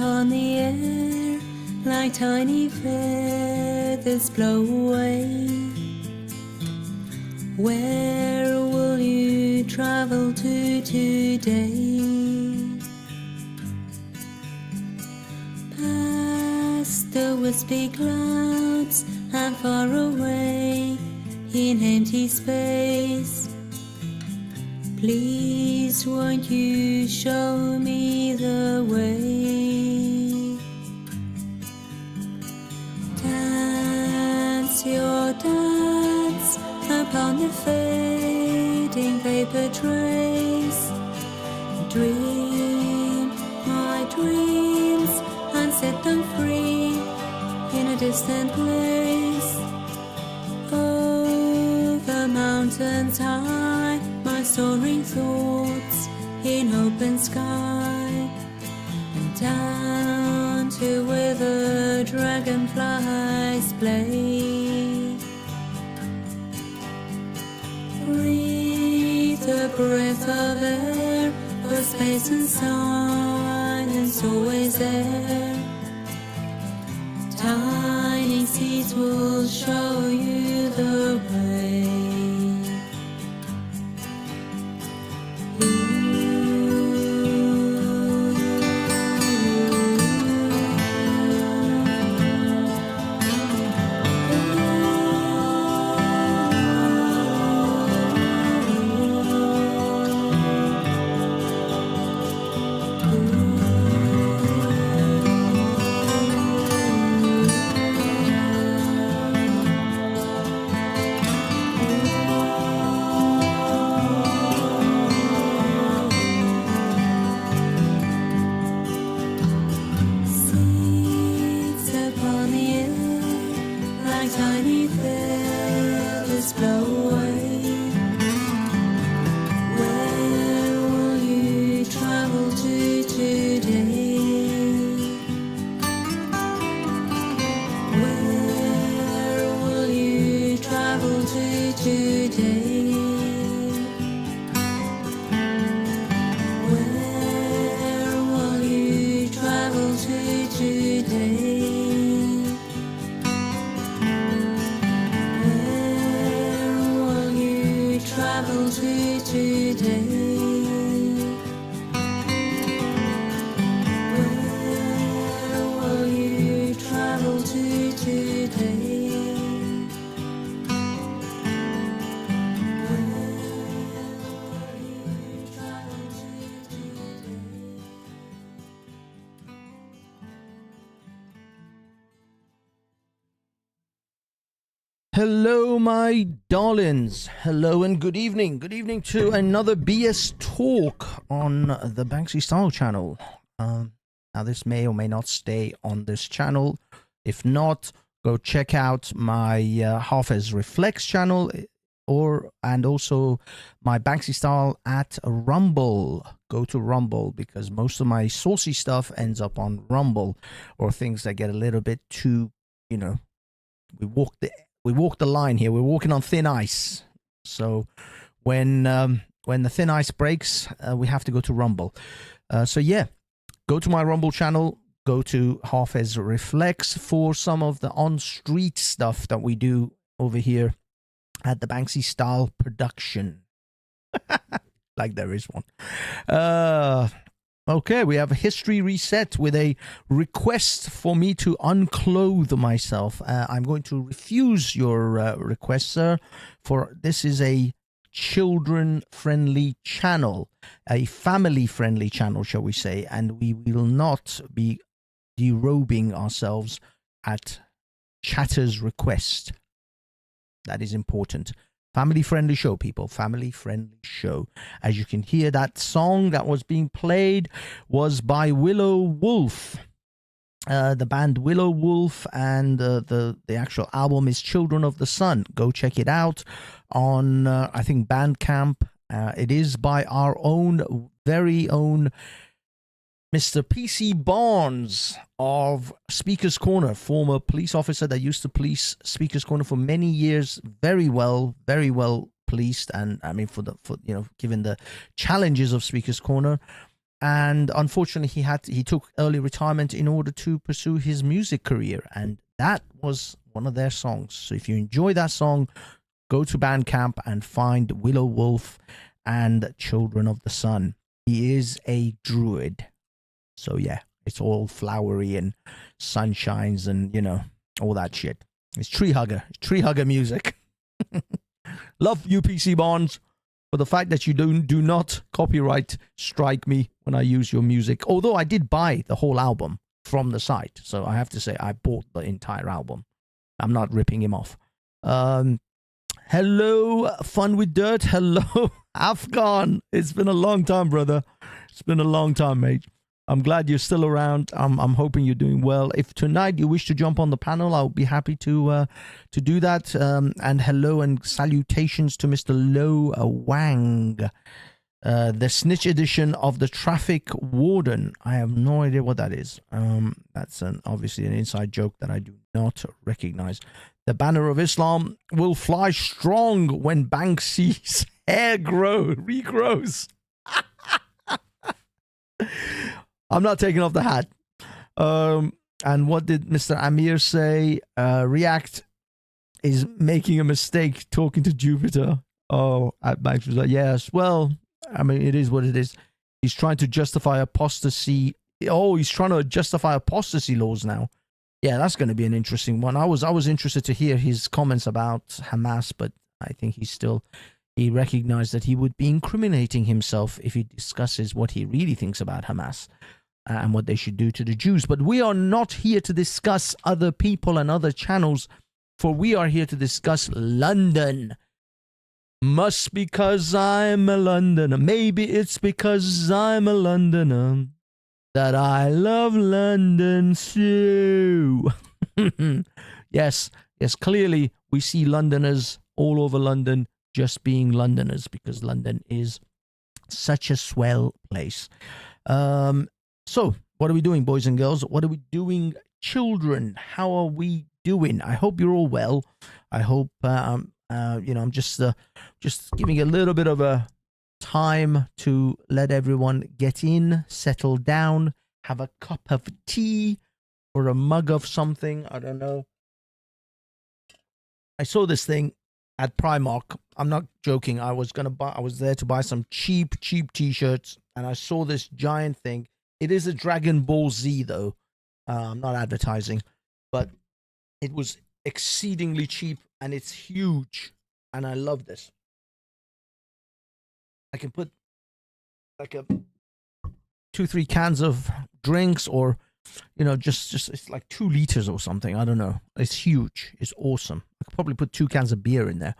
upon the air like tiny feathers blow away. Where will you travel to today? Past the wispy clouds and far away in empty space. Please won't you show me the way? Dance your dance upon the fading vapor trace. Dream my dreams and set them free in a distant place. Over mountains high, my soaring thoughts in open sky, and down to where the dragonflies play. Breathe a breath of air, for space and silence always there. Tiny seeds will show you the way. Hello, my darlings. Hello and good evening. Good evening to another BS talk on the Banksy Style channel. Now, this may or may not stay on this channel. If not, go check out my Half-As Reflex channel and also my Banksy Style at Rumble. Go to Rumble because most of my saucy stuff ends up on Rumble, or things that get a little bit too, you know, we walk the line here. We're walking on thin ice. So when the thin ice breaks, we have to go to Rumble. So yeah, go to my Rumble channel. Go to Half-As Reflex for some of the on-street stuff that we do over here at the Banksy Style production. Like there is one. Okay, we have a history reset with a request for me to unclothe myself. I'm going to refuse your request, sir, for this is a children-friendly channel, a family-friendly channel, shall we say, and we will not be derobing ourselves at chatter's request. That is important. Family-friendly show, people. Family-friendly show. As you can hear, that song that was being played was by Willow Wolf. The band Willow Wolf, and the actual album is Children of the Sun. Go check it out on, I think, Bandcamp. It is by our own, very own Mr. P.C. Barnes of Speaker's Corner, former police officer that used to police Speaker's Corner for many years. Very well policed, and I mean, for given the challenges of Speaker's Corner, and unfortunately he took early retirement in order to pursue his music career, and that was one of their songs. So if you enjoy that song, go to Bandcamp and find Willow Wolf and Children of the Sun. He is a druid, so yeah, it's all flowery and sunshines and, you know, all that shit. It's tree hugger music. Love you, PC Bonds, for the fact that you do not copyright strike me when I use your music. Although I did buy the whole album from the site, so I have to say I bought the entire album. I'm not ripping him off. Hello, Fun with Dirt. Hello, Afghan. It's been a long time, brother. It's been a long time, mate. I'm glad you're still around. I'm hoping you're doing well. If tonight you wish to jump on the panel, I'll be happy to do that. And hello and salutations to Mr. Lo Wang, the Snitch edition of the Traffic Warden. I have no idea what that is. That's obviously an inside joke that I do not recognize. The banner of Islam will fly strong when Banksy's hair regrows. I'm not taking off the hat. And what did Mr. Amir say? React is making a mistake talking to Jupiter. Oh, Banks was like, yes, well, I mean, it is what it is. He's trying to justify apostasy. Oh, he's trying to justify apostasy laws now. Yeah, that's going to be an interesting one. I was interested to hear his comments about Hamas, but I think he recognized that he would be incriminating himself if he discusses what he really thinks about Hamas and what they should do to the Jews. But we are not here to discuss other people and other channels, for we are here to discuss London. Must because I'm a Londoner. Maybe it's because I'm a Londoner that I love London so. Yes, clearly we see Londoners all over London just being Londoners because London is such a swell place. So what are we doing, boys and girls? What are we doing, children? How are we doing? I hope you're all well. I hope, I'm just giving a little bit of a time to let everyone get in, settle down, have a cup of tea or a mug of something. I don't know. I saw this thing at Primark. I'm not joking. I was there to buy some cheap t-shirts, and I saw this giant thing. It is a Dragon Ball Z though. I'm not advertising, but it was exceedingly cheap and it's huge, and I love this. I can put like 2-3 cans of drinks, or just it's like 2 liters or something. I don't know. It's huge. It's awesome. I could probably put 2 cans of beer in there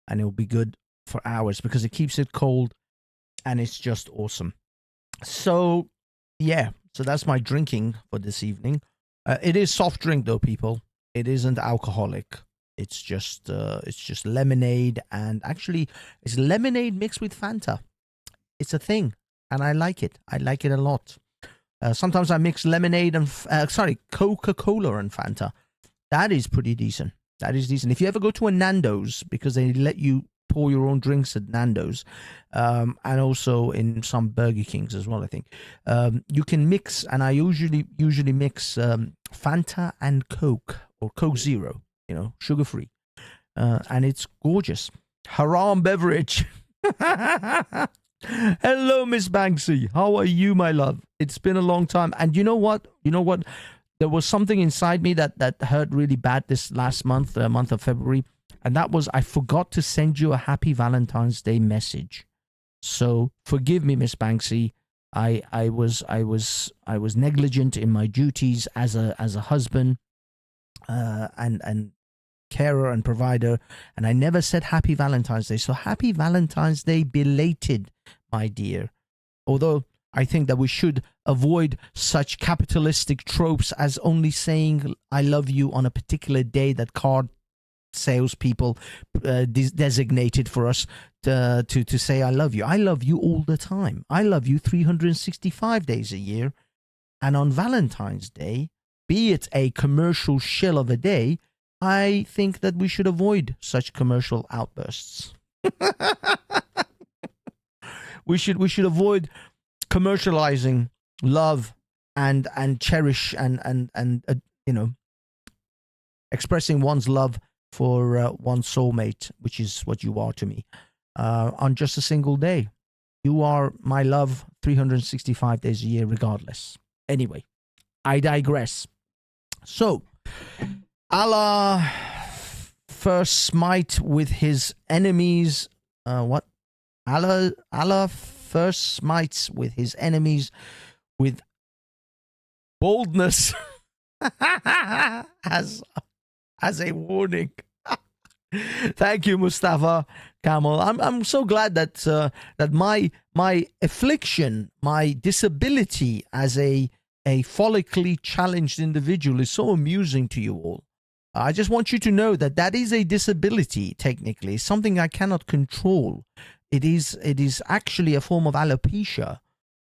and it'll be good for hours because it keeps it cold and it's just awesome. So yeah, so that's my drinking for this evening. It is soft drink though, people. It isn't alcoholic. It's just lemonade, and actually it's lemonade mixed with Fanta. It's a thing, and I like it. I like it a lot. Sometimes I mix lemonade and Coca-Cola and Fanta. That is pretty decent. That is decent. If you ever go to a Nando's, because they let you pour your own drinks at Nando's, and also in some Burger Kings as well, I think. You can mix, and I usually mix Fanta and Coke, or Coke Zero, sugar-free. And it's gorgeous. Haram beverage. Hello, Miss Banksy. How are you, my love? It's been a long time. And you know what? There was something inside me that hurt really bad this last month, the month of February. And that was, I forgot to send you a happy Valentine's Day message. So forgive me, Miss Banksy. I was negligent in my duties as a husband, and carer and provider, and I never said happy Valentine's Day. So happy Valentine's Day belated, my dear. Although I think that we should avoid such capitalistic tropes as only saying I love you on a particular day that card salespeople designated for us to say I love you. I love you all the time. I love you 365 days a year. And on Valentine's Day, be it a commercial shill of a day, I think that we should avoid such commercial outbursts. We should avoid commercializing love and cherish and you know, expressing one's love for one's soulmate, which is what you are to me, on just a single day. You are my love 365 days a year, regardless. Anyway, I digress. So, Allah first smite with his enemies. What? Allah first smites with his enemies with boldness as a warning. Thank you, Mustafa Kamal. I'm so glad that that my affliction, my disability as a follically challenged individual is so amusing to you all. I just want you to know that that is a disability. Technically, it's something I cannot control. It is actually a form of alopecia.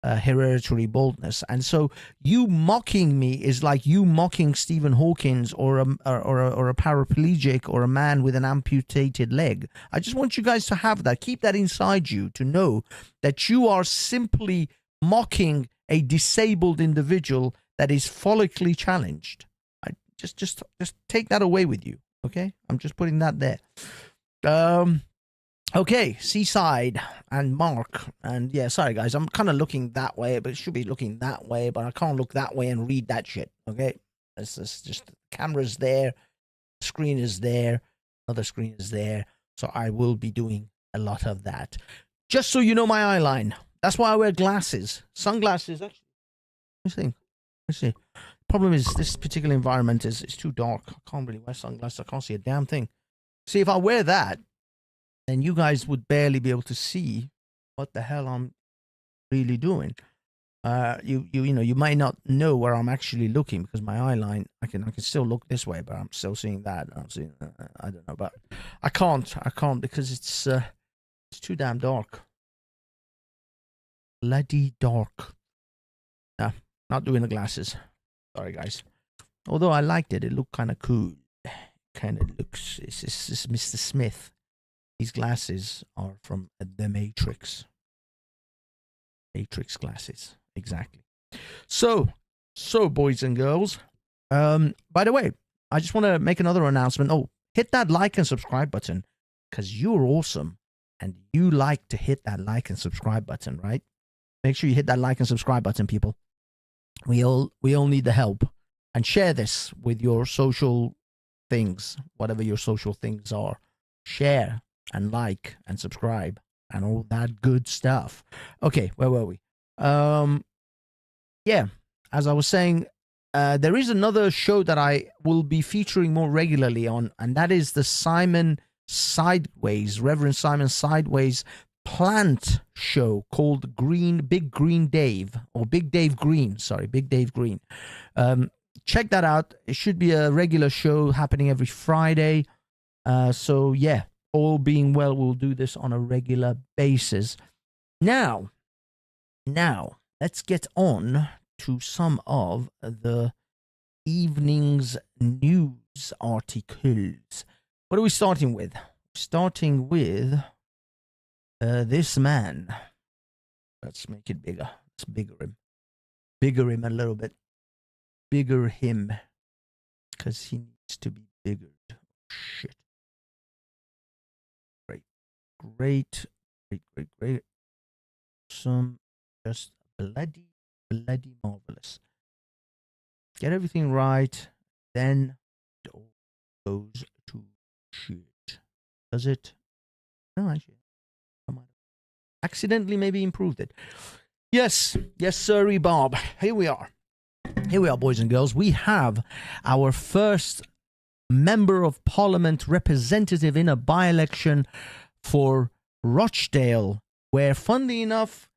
Hereditary baldness, and so you mocking me is like you mocking Stephen Hawkins or a paraplegic or a man with an amputated leg. I just want you guys to have that, keep that inside you, to know that you are simply mocking a disabled individual that is follically challenged. I just take that away with you, okay? I'm just putting that there. Okay, Seaside and Mark, and yeah, sorry guys, I'm kind of looking that way, but it should be looking that way, but I can't look that way and read that shit, okay? It's just the camera's there, the screen is there, another screen is there, so I will be doing a lot of that. Just so you know my eye line, that's why I wear glasses, sunglasses, actually. Let's see. Problem is, this particular environment is too dark. I can't really wear sunglasses, I can't see a damn thing. See, if I wear that, then you guys would barely be able to see what the hell I'm really doing. You know, you might not know where I'm actually looking because my eye line, I can still look this way, but I'm still seeing that. I'm seeing, I don't know, but I can't because it's too damn dark. Bloody dark. Nah, not doing the glasses. Sorry, guys. Although I liked it, it looked kind of cool. Kind of looks. It's Mr. Smith. These glasses are from The Matrix. Matrix glasses, exactly. So boys and girls. By the way, I just want to make another announcement. Oh, hit that like and subscribe button because you're awesome and you like to hit that like and subscribe button, right? Make sure you hit that like and subscribe button, people. We all need the help, and share this with your social things, whatever your social things are. Share and like and subscribe and all that good stuff. Okay, where were we? Yeah, as I was saying, there is another show that I will be featuring more regularly on, and that is the Reverend Simon Sideways plant show called Big Dave Green. Check that out. It should be a regular show happening every Friday. So yeah, all being well, we'll do this on a regular basis. Now, let's get on to some of the evening's news articles. What are we starting with? Starting with this man. Let's make it bigger. Let's bigger him a little bit. Bigger him, because he needs to be bigger. Shit. Great. Some just bloody marvelous. Get everything right, then it all goes to shit. Does it? No, actually. Accidentally maybe improved it. Yes, sirree, Bob. Here we are, boys and girls. We have our first Member of Parliament representative in a by-election for Rochdale, where, funnily enough,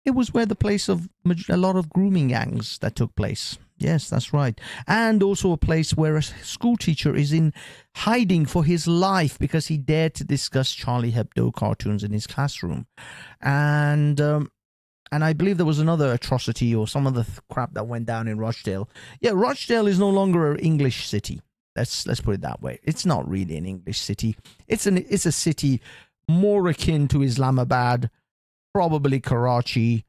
it was where the place of a lot of grooming gangs that took place. Yes, that's right. And also a place where a school teacher is in hiding for his life because he dared to discuss Charlie Hebdo cartoons in his classroom. And I believe there was another atrocity or some other crap that went down in Rochdale. Yeah, Rochdale is no longer an English city. Let's put it that way. It's not really an English city. It's a city more akin to Islamabad, probably Karachi,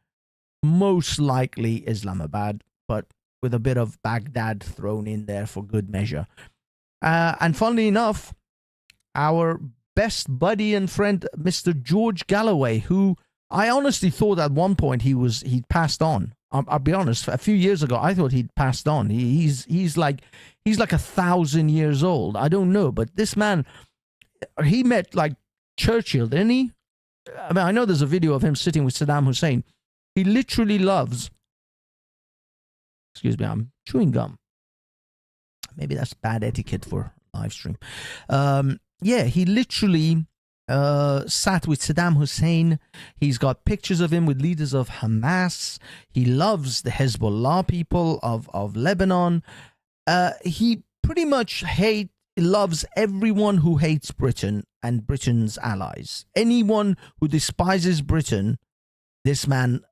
most likely Islamabad, but with a bit of Baghdad thrown in there for good measure. And funnily enough, our best buddy and friend, Mr. George Galloway, who I honestly thought at one point he'd passed on. I'll be honest. A few years ago, I thought he'd passed on. He's like 1,000 years old. I don't know, but this man, he met like Churchill, didn't he? I mean, I know there's a video of him sitting with Saddam Hussein. He literally loves. Excuse me, I'm chewing gum. Maybe that's bad etiquette for live stream. Yeah, he literally sat with Saddam Hussein. He's got pictures of him with leaders of Hamas. He loves the Hezbollah people of Lebanon. He pretty much loves everyone who hates Britain and Britain's allies. Anyone who despises Britain, this man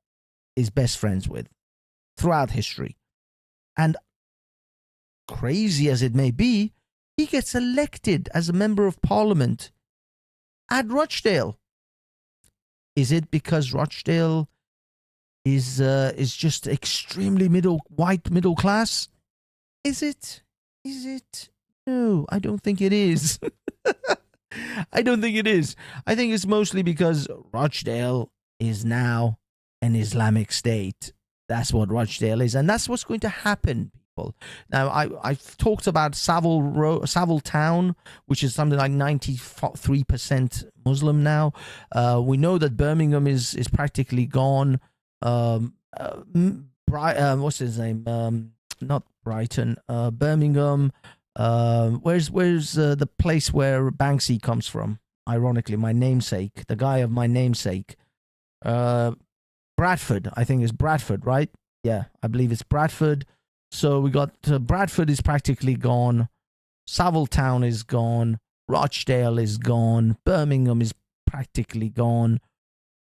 is best friends with throughout history. And crazy as it may be, he gets elected as a member of parliament at Rochdale. Is it because Rochdale is just extremely white middle class? Is it? Is it? No, I don't think it is. I don't think it is. I think it's mostly because Rochdale is now an Islamic state. That's what Rochdale is, and that's what's going to happen. Now, I've talked about Savile town, which is something like 93% Muslim now. We know that Birmingham is practically gone. What's his name? Not Brighton. Birmingham. Where's the place where Banksy comes from? Ironically, my namesake, the guy of my namesake. Bradford, I think it's Bradford, right? Yeah, I believe it's Bradford. So we got Bradford is practically gone. Savile town is gone. Rochdale is gone. Birmingham is practically gone.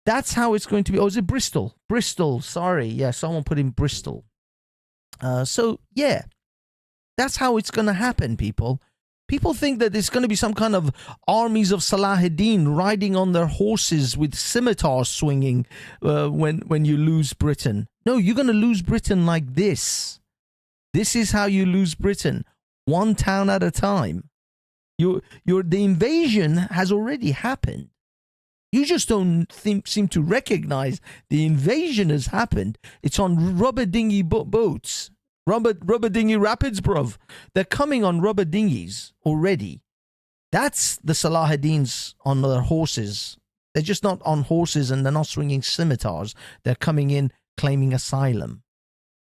That's how it's going to be. Oh, is it Bristol? Bristol, sorry. Yeah, someone put in Bristol. So, yeah, that's how it's going to happen, people. People think that there's going to be some kind of armies of Salahuddin riding on their horses with scimitars swinging when you lose Britain. No, you're going to lose Britain like this. This is how you lose Britain, one town at a time. The invasion has already happened. You just don't seem to recognize the invasion has happened. It's on rubber dinghy boats, rubber dinghy rapids, bruv. They're coming on rubber dinghies already. That's the Salahuddins on their horses. They're just not on horses and they're not swinging scimitars. They're coming in claiming asylum.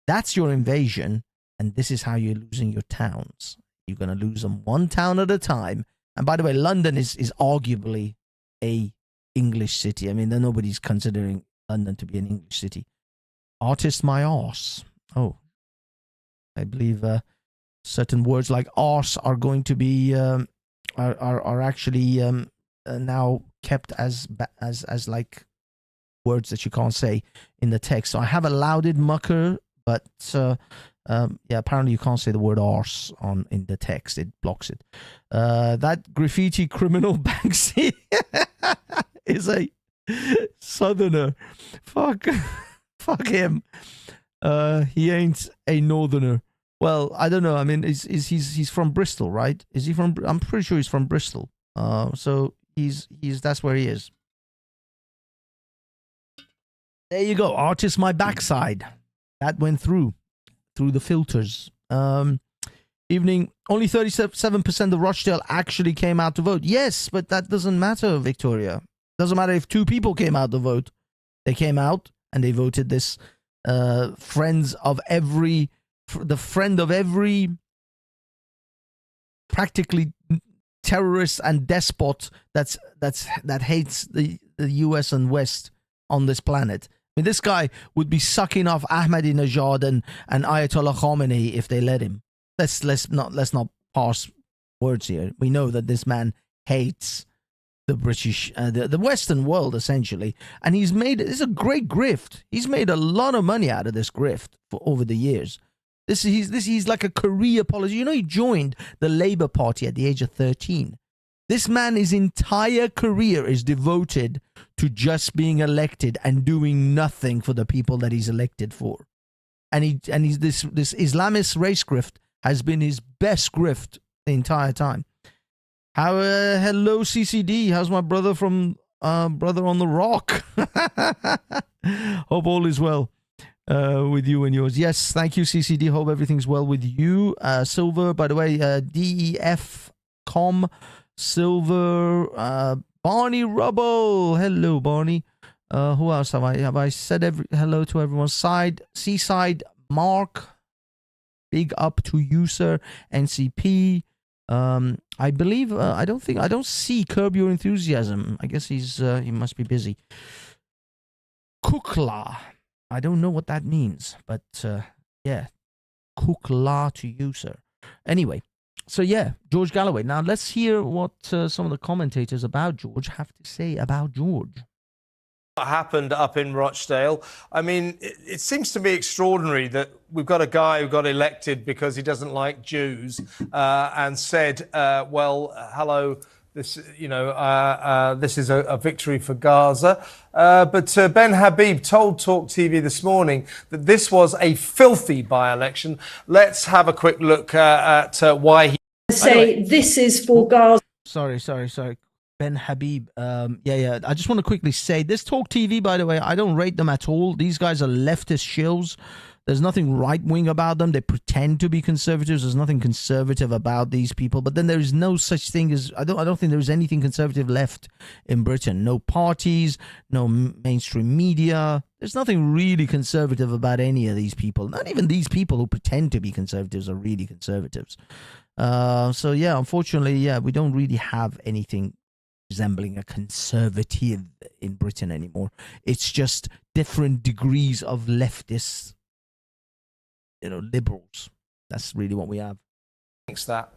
That's your invasion. And this is how you're losing your towns. You're going to lose them one town at a time. And by the way, London is arguably a English city. I mean, nobody's considering London to be an English city. Artist my arse. Oh, I believe certain words like arse are going to be are actually now kept as like words that you can't say in the text. So I have allowed it, mucker, but yeah, apparently you can't say the word arse in the text. It blocks it. That graffiti criminal Banksy is a southerner. Fuck him. He ain't a northerner. Well, I don't know. I mean, he's from Bristol, right? Is he from? I'm pretty sure he's from Bristol. So he's that's where he is. There you go. Artist my backside. That went through the filters. Evening, only 37% of Rochdale actually came out to vote. Yes, but that doesn't matter, Victoria. Doesn't matter if 2 people came out to vote. They came out and they voted this the friend of every practically terrorist and despot that hates the US and West on this planet. I mean, this guy would be sucking off Ahmadinejad and Ayatollah Khomeini if they let him. Let's not parse words here. We know that this man hates the British, the Western world essentially, and this is a great grift. He's made a lot of money out of this grift over the years. He's like a career politician. You know, he joined the Labour Party at the age of 13. This man, his entire career is devoted to just being elected and doing nothing for the people that he's elected for. And he's this Islamist race grift has been his best grift the entire time. Hello CCD, how's my brother from brother on the rock? Hope all is well with you and yours. Yes, thank you CCD. Hope everything's well with you. Silver, by the way, DEF.com. Silver, Barney Rubble. Hello, Barney. Who else have I? Have I said hello to everyone? Seaside Mark. Big up to you, sir. NCP. I believe. I don't see Curb Your Enthusiasm. I guess he must be busy. Kukla. I don't know what that means, but yeah, Kukla to you, sir. Anyway. So yeah, George Galloway. Now let's hear what some of the commentators about George have to say about George. What happened up in Rochdale? I mean, it seems to me extraordinary that we've got a guy who got elected because he doesn't like Jews and said, well, hello, this, this is a victory for Gaza. But Ben Habib told Talk TV this morning that this was a filthy by-election. Let's have a quick look at why he... Say this is for Gaza. Sorry. Ben Habib. Yeah. I just want to quickly say this Talk TV, by the way, I don't rate them at all. These guys are leftist shills. There's nothing right-wing about them. They pretend to be conservatives. There's nothing conservative about these people. But then there is no such thing as... I don't think there's anything conservative left in Britain. No parties, no mainstream media. There's nothing really conservative about any of these people. Not even these people who pretend to be conservatives are really conservatives. So, yeah, unfortunately, yeah, we don't really have anything resembling a conservative in Britain anymore. It's just different degrees of leftists, liberals. That's really what we have. Thanks that.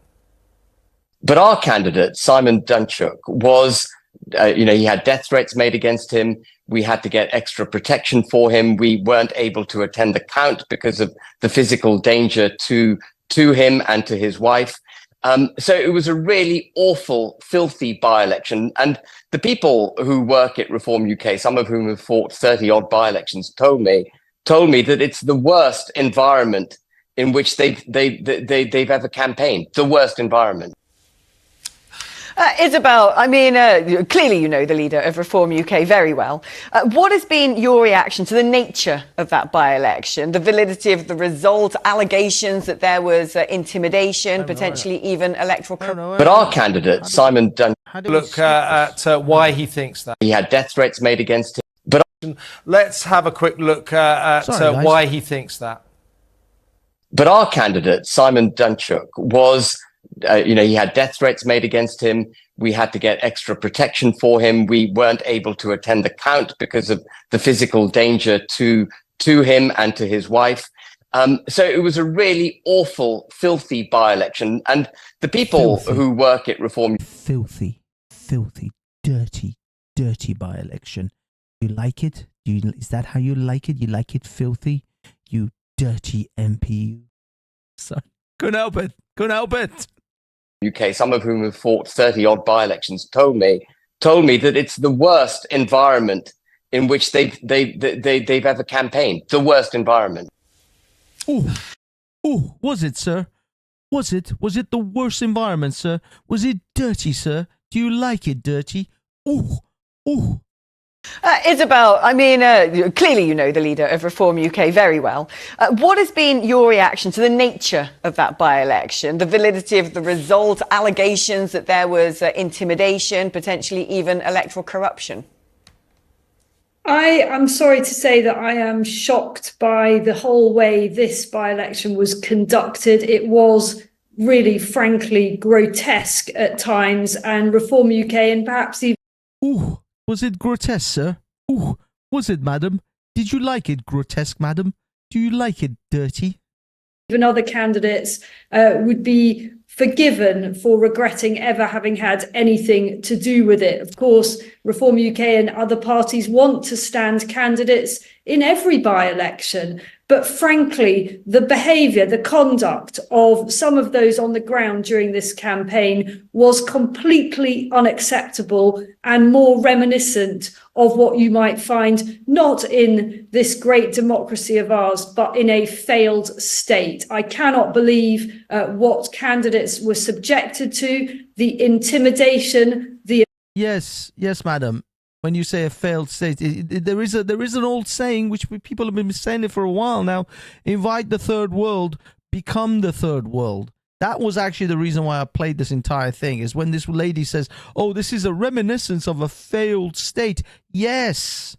But our candidate, Simon Dunchuk, was, he had death threats made against him. We had to get extra protection for him. We weren't able to attend the count because of the physical danger to him and to his wife. So it was a really awful, filthy by-election. And the people who work at Reform UK, some of whom have fought 30-odd by-elections, told me that it's the worst environment in which they've ever campaigned. The worst environment. Isabel, I mean, clearly you know the leader of Reform UK very well. What has been your reaction to the nature of that by-election, the validity of the result, allegations that there was intimidation, potentially even electoral corruption? But our candidate, Simon Dunn, look at why he thinks that. He had death threats made against him. But let's have a quick look at why he thinks that. But our candidate, Simon Dunchuk, was... he had death threats made against him. We had to get extra protection for him. We weren't able to attend the count because of the physical danger to him and to his wife. So it was a really awful, filthy by-election. And the people who work at Reform... Filthy, dirty by-election. You like it? Is that how you like it? You like it filthy? You dirty MP. Sorry. Couldn't help it. UK, some of whom have fought 30-odd by-elections, told me that it's the worst environment in which they've ever campaigned. The worst environment. Oh, was it, sir? Was it the worst environment, sir? Was it dirty, sir? Do you like it dirty? Oh. Isabel, I mean, clearly you know the leader of Reform UK very well. What has been your reaction to the nature of that by-election, the validity of the result, allegations that there was intimidation, potentially even electoral corruption? I am sorry to say that I am shocked by the whole way this by-election was conducted. It was really, frankly, grotesque at times, and Reform UK and perhaps even... Ooh. Was it grotesque, sir? Ooh, was it, madam? Did you like it grotesque, madam? Do you like it dirty? Even other candidates would be forgiven for regretting ever having had anything to do with it. Of course, Reform UK and other parties want to stand candidates in every by-election, But frankly, the behaviour, the conduct of some of those on the ground during this campaign was completely unacceptable and more reminiscent of what you might find not in this great democracy of ours, but in a failed state. I cannot believe what candidates were subjected to, the intimidation, the... Yes, madam. When you say a failed state, there is an old saying which people have been saying it for a while now: invite the third world, become the third world. That was actually the reason why I played this entire thing, is when this lady says, "Oh, this is a reminiscence of a failed state." Yes,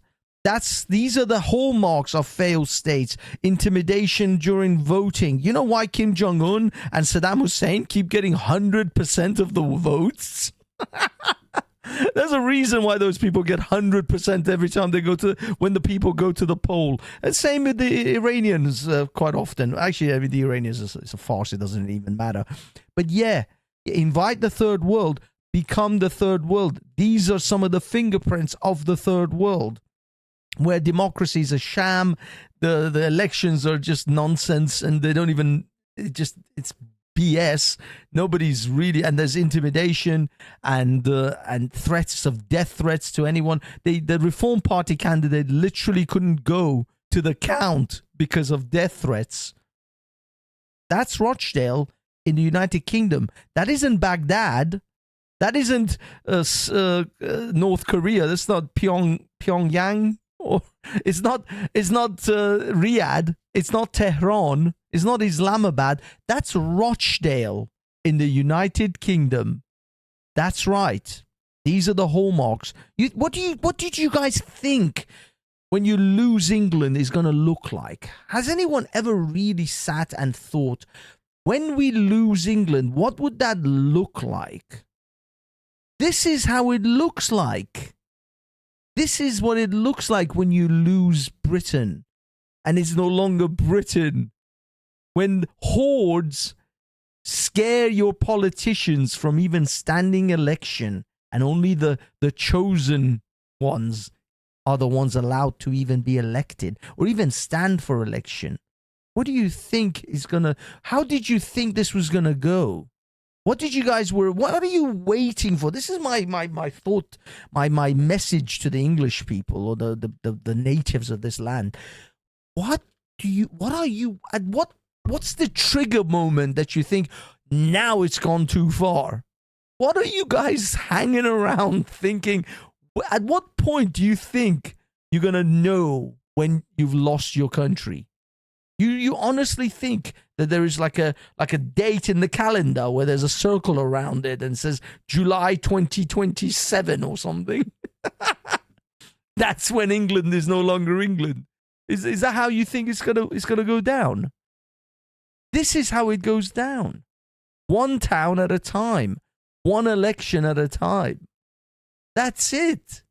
these are the hallmarks of failed states. Intimidation during voting. You know why Kim Jong-un and Saddam Hussein keep getting 100% of the votes? There's a reason why those people get 100% every time they when the people go to the poll. And same with the Iranians quite often. Actually, I mean, the Iranians, it's a farce. It doesn't even matter. But yeah, invite the third world, become the third world. These are some of the fingerprints of the third world, where democracy is a sham. The elections are just nonsense, and they don't even, it's BS. Nobody's really, and there's intimidation and threats of death threats to anyone. The Reform Party candidate literally couldn't go to the count because of death threats. That's Rochdale in the United Kingdom. That isn't Baghdad. That isn't North Korea. That's not Pyongyang. Or it's not Riyadh. It's not Tehran. It's not Islamabad. That's Rochdale in the United Kingdom. That's right. These are the hallmarks. What did you guys think when you lose England is going to look like? Has anyone ever really sat and thought, when we lose England, what would that look like? This is how it looks like. This is what it looks like when you lose Britain and it's no longer Britain. When hordes scare your politicians from even standing election, and only the chosen ones are the ones allowed to even be elected or even stand for election. What do you think is how did you think this was gonna go? What are you waiting for? This is my thought, my message to the English people or the natives of this land. What's the trigger moment that you think, now it's gone too far? What are you guys hanging around thinking? At what point do you think you're going to know when you've lost your country? You honestly think that there is like a date in the calendar where there's a circle around it and says July 2027 or something? That's when England is no longer England. Is that how you think it's gonna go down? This is how it goes down. One town at a time. One election at a time. That's it.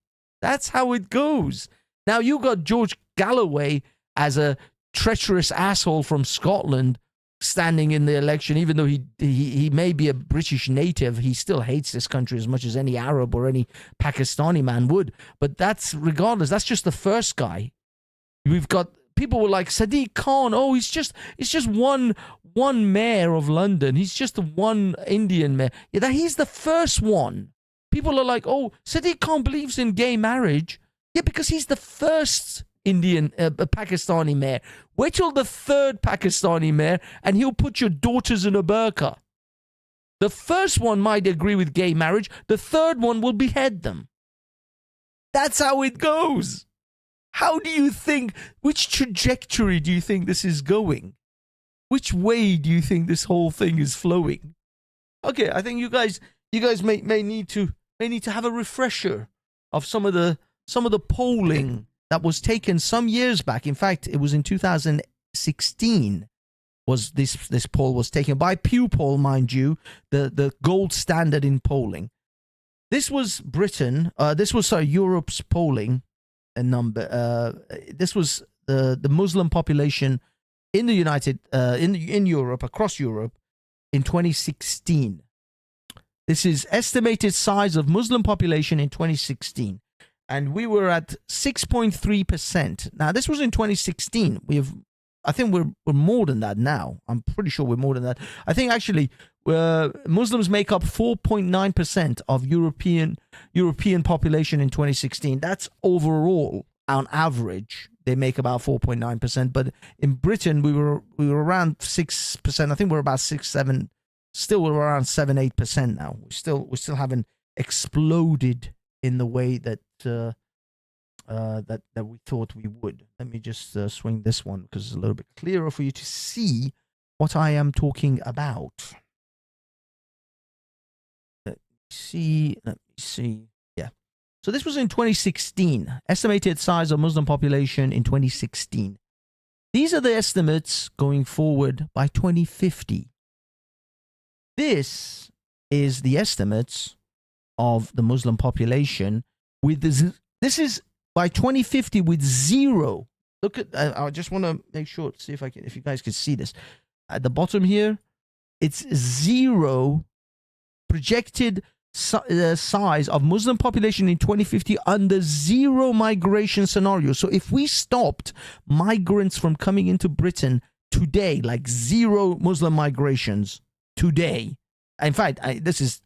That's how it goes. Now you got George Galloway as a treacherous asshole from Scotland standing in the election, even though he may be a British native. He still hates this country as much as any Arab or any Pakistani man would. But that's regardless. That's just the first guy. We've got people were like Sadiq Khan. Oh, he's just one mayor of London. He's just one Indian mayor. Yeah, he's the first one. People are like, oh, Sadiq Khan believes in gay marriage. Yeah, because he's the first Indian Pakistani mayor. Wait till the third Pakistani mayor and he'll put your daughters in a burqa. The first one might agree with gay marriage. The third one will behead them. That's how it goes. How do you think, which trajectory do you think this is going? Which way do you think this whole thing is flowing? Okay, I think you guys may need to have a refresher of some of the polling that was taken some years back. In fact, it was in 2016 was this poll was taken by Pew Poll, mind you, the gold standard in polling. This was Britain. Europe's polling number. This was the Muslim population in the in Europe, across Europe, in 2016. This is estimated size of Muslim population in 2016. And we were at 6.3%. Now, this was in 2016. I think we're more than that now. I'm pretty sure we're more than that. I think actually Muslims make up 4.9% of European population in 2016. That's overall on average. They make about 4.9%, but in Britain we were around 6%. I think we're about 6-7. Still, we're around 7-8% now. We still haven't exploded in the way that that we thought we would. Let me just swing this one because it's a little bit clearer for you to see what I am talking about. Let me see. Yeah. So this was in 2016. Estimated size of Muslim population in 2016. These are the estimates going forward by 2050. This is the estimates of the Muslim population with this is by 2050 with zero. Look at, I just want to make sure, see if you guys can see this. At the bottom here, it's zero projected size of Muslim population in 2050 under zero migration scenario. So if we stopped migrants from coming into Britain today, like zero Muslim migrations today, in fact, this is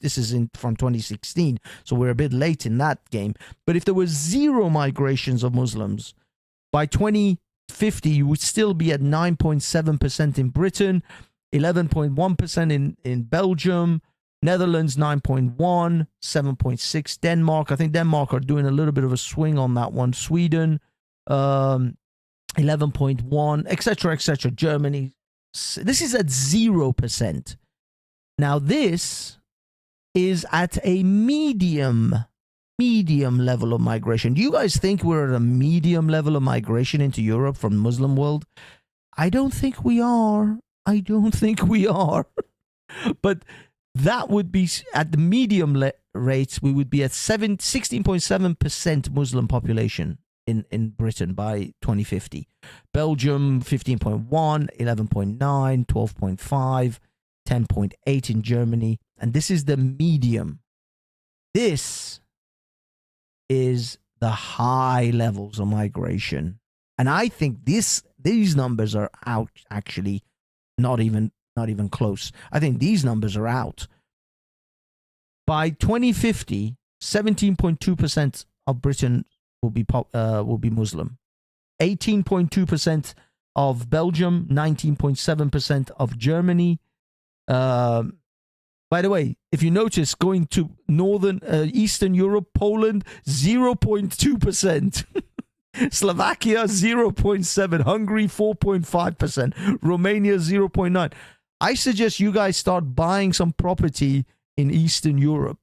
from 2016, so we're a bit late in that game. But if there was zero migrations of Muslims, by 2050, you would still be at 9.7% in Britain, 11.1% in Belgium, Netherlands 9.1, 7.6 Denmark. I think Denmark are doing a little bit of a swing on that one. Sweden, 11.1, etc., etc. Germany, this is at 0%. Now, this is at a medium level of migration. Do you guys think we're at a medium level of migration into Europe from the Muslim world? I don't think we are. But that would be at the medium rates. We would be at 16.7% Muslim population in Britain by 2050. Belgium 15.1, 11.9, 12.5. 10.8 in Germany, and this is the medium. This is the high levels of migration, and I think these numbers are out. Actually, not even close. I think these numbers are out. By 2050, 17.2% of Britain will be Muslim, 18.2% of Belgium, 19.7% of Germany. By the way, if you notice, going to Eastern Europe, Poland, 0.2%. Slovakia, 0.7%. Hungary, 4.5%. Romania, 0.9%. I suggest you guys start buying some property in Eastern Europe.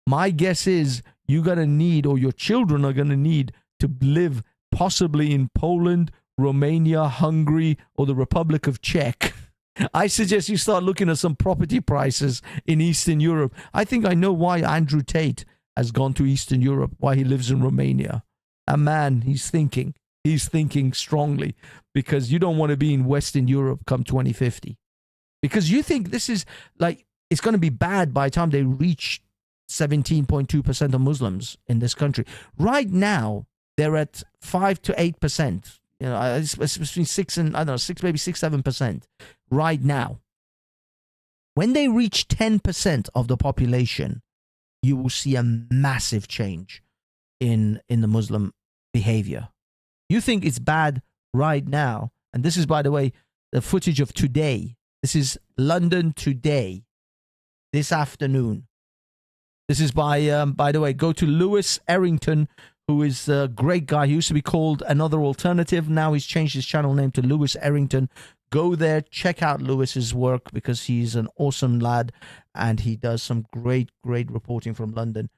My guess is you're going to need, or your children are going to need, to live possibly in Poland, Romania, Hungary, or the Republic of Czech. I suggest you start looking at some property prices in Eastern Europe. I think I know why Andrew Tate has gone to Eastern Europe, why he lives in Romania. A man, he's thinking strongly, because you don't want to be in Western Europe come 2050. Because you think this is like, it's going to be bad by the time they reach 17.2% of Muslims in this country. Right now, they're at 5 to 8%. You know, it's between 6 and, I don't know, 6, maybe 6, 7% right now. When they reach 10% of the population, you will see a massive change in the Muslim behavior. You think it's bad right now, and this is, by the way, the footage of today. This is London today, this afternoon. This is by the way, go to Lewis Errington, who is a great guy. He used to be called Another Alternative. Now he's changed his channel name to Lewis Errington. Go there, check out Lewis's work, because he's an awesome lad and he does some great reporting from London.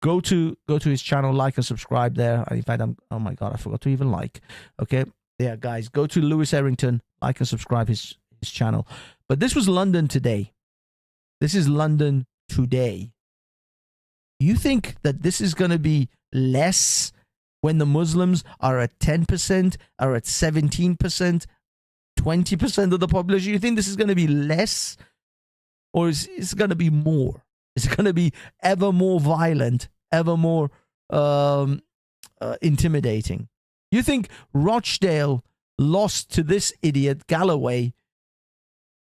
Go to his channel, like and subscribe there. In fact, oh my God, I forgot to even like. Okay, yeah, guys, go to Lewis Errington, like and subscribe his channel. But this was London today. This is London today. You think that this is going to be less when the Muslims are at 10%, are at 17%, 20% of the population? You think this is going to be less, or is it going to be more? Is it going to be ever more violent, ever more intimidating? You think Rochdale, lost to this idiot Galloway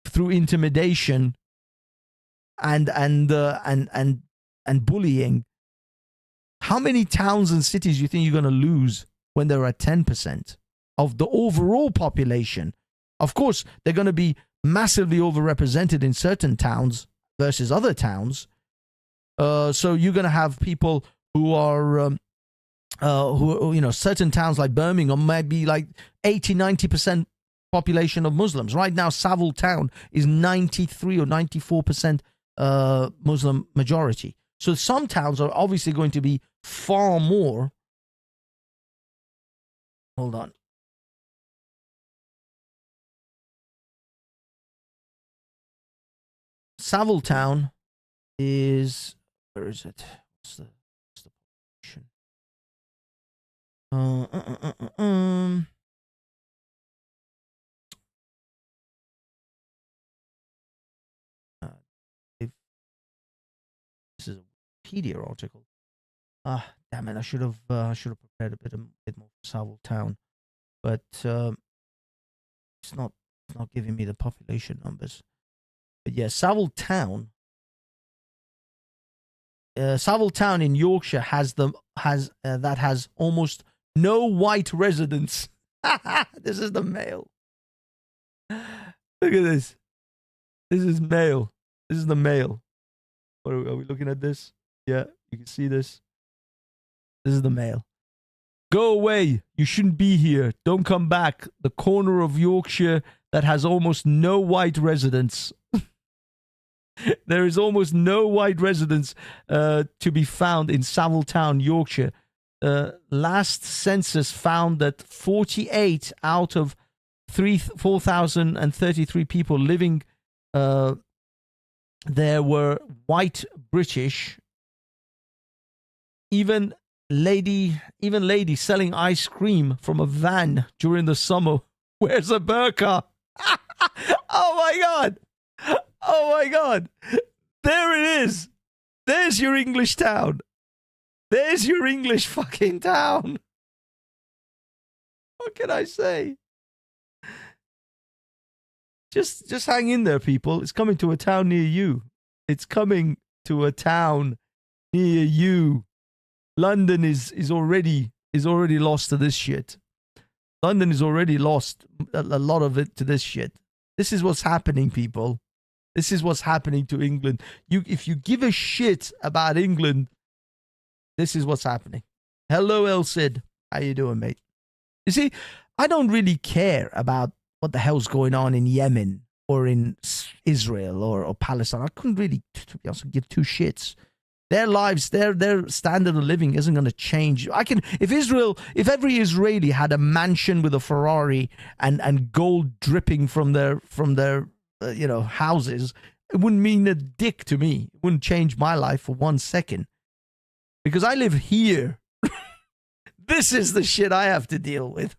through intimidation and bullying, how many towns and cities do you think you're going to lose when they're at 10% of the overall population? Of course, they're going to be massively overrepresented in certain towns versus other towns. So you're going to have people who are, certain towns like Birmingham might be like 80-90% population of Muslims. Right now, Savile town is 93 or 94% Muslim majority. So some towns are obviously going to be far more. Hold on. Savile town is, where is it? What's the population? This is a Wikipedia article. Damn it! I should have prepared a bit more for Savile town, but it's not giving me the population numbers. But yeah, Savile town in Yorkshire has almost no white residents. This is the male. Look at this. This is male. This is the male. Are we looking at this? Yeah, you can see this. This is the male. Go away. You shouldn't be here. Don't come back. The corner of Yorkshire that has almost no white residents. There is almost no white residents to be found in Savile town, Yorkshire. Last census found that 48 out of 4,033 people living there were white British. Even lady selling ice cream from a van during the summer wears a burqa. Oh my God. Oh my God. There it is. There's your English town. There's your English fucking town. What can I say? Just hang in there, people. It's coming to a town near you. It's coming to a town near you. London is already lost to this shit. London is already lost a lot of it to this shit. This is what's happening, people. This is what's happening to England. If you give a shit about England, this is what's happening. Hello, El Cid. How you doing, mate? You see, I don't really care about what the hell's going on in Yemen or in Israel or Palestine. I couldn't really, to be honest, give two shits. Their lives, their standard of living isn't going to change. If every Israeli had a mansion with a Ferrari and gold dripping from their houses, it wouldn't mean a dick to me. It wouldn't change my life for 1 second. Because I live here. This is the shit I have to deal with.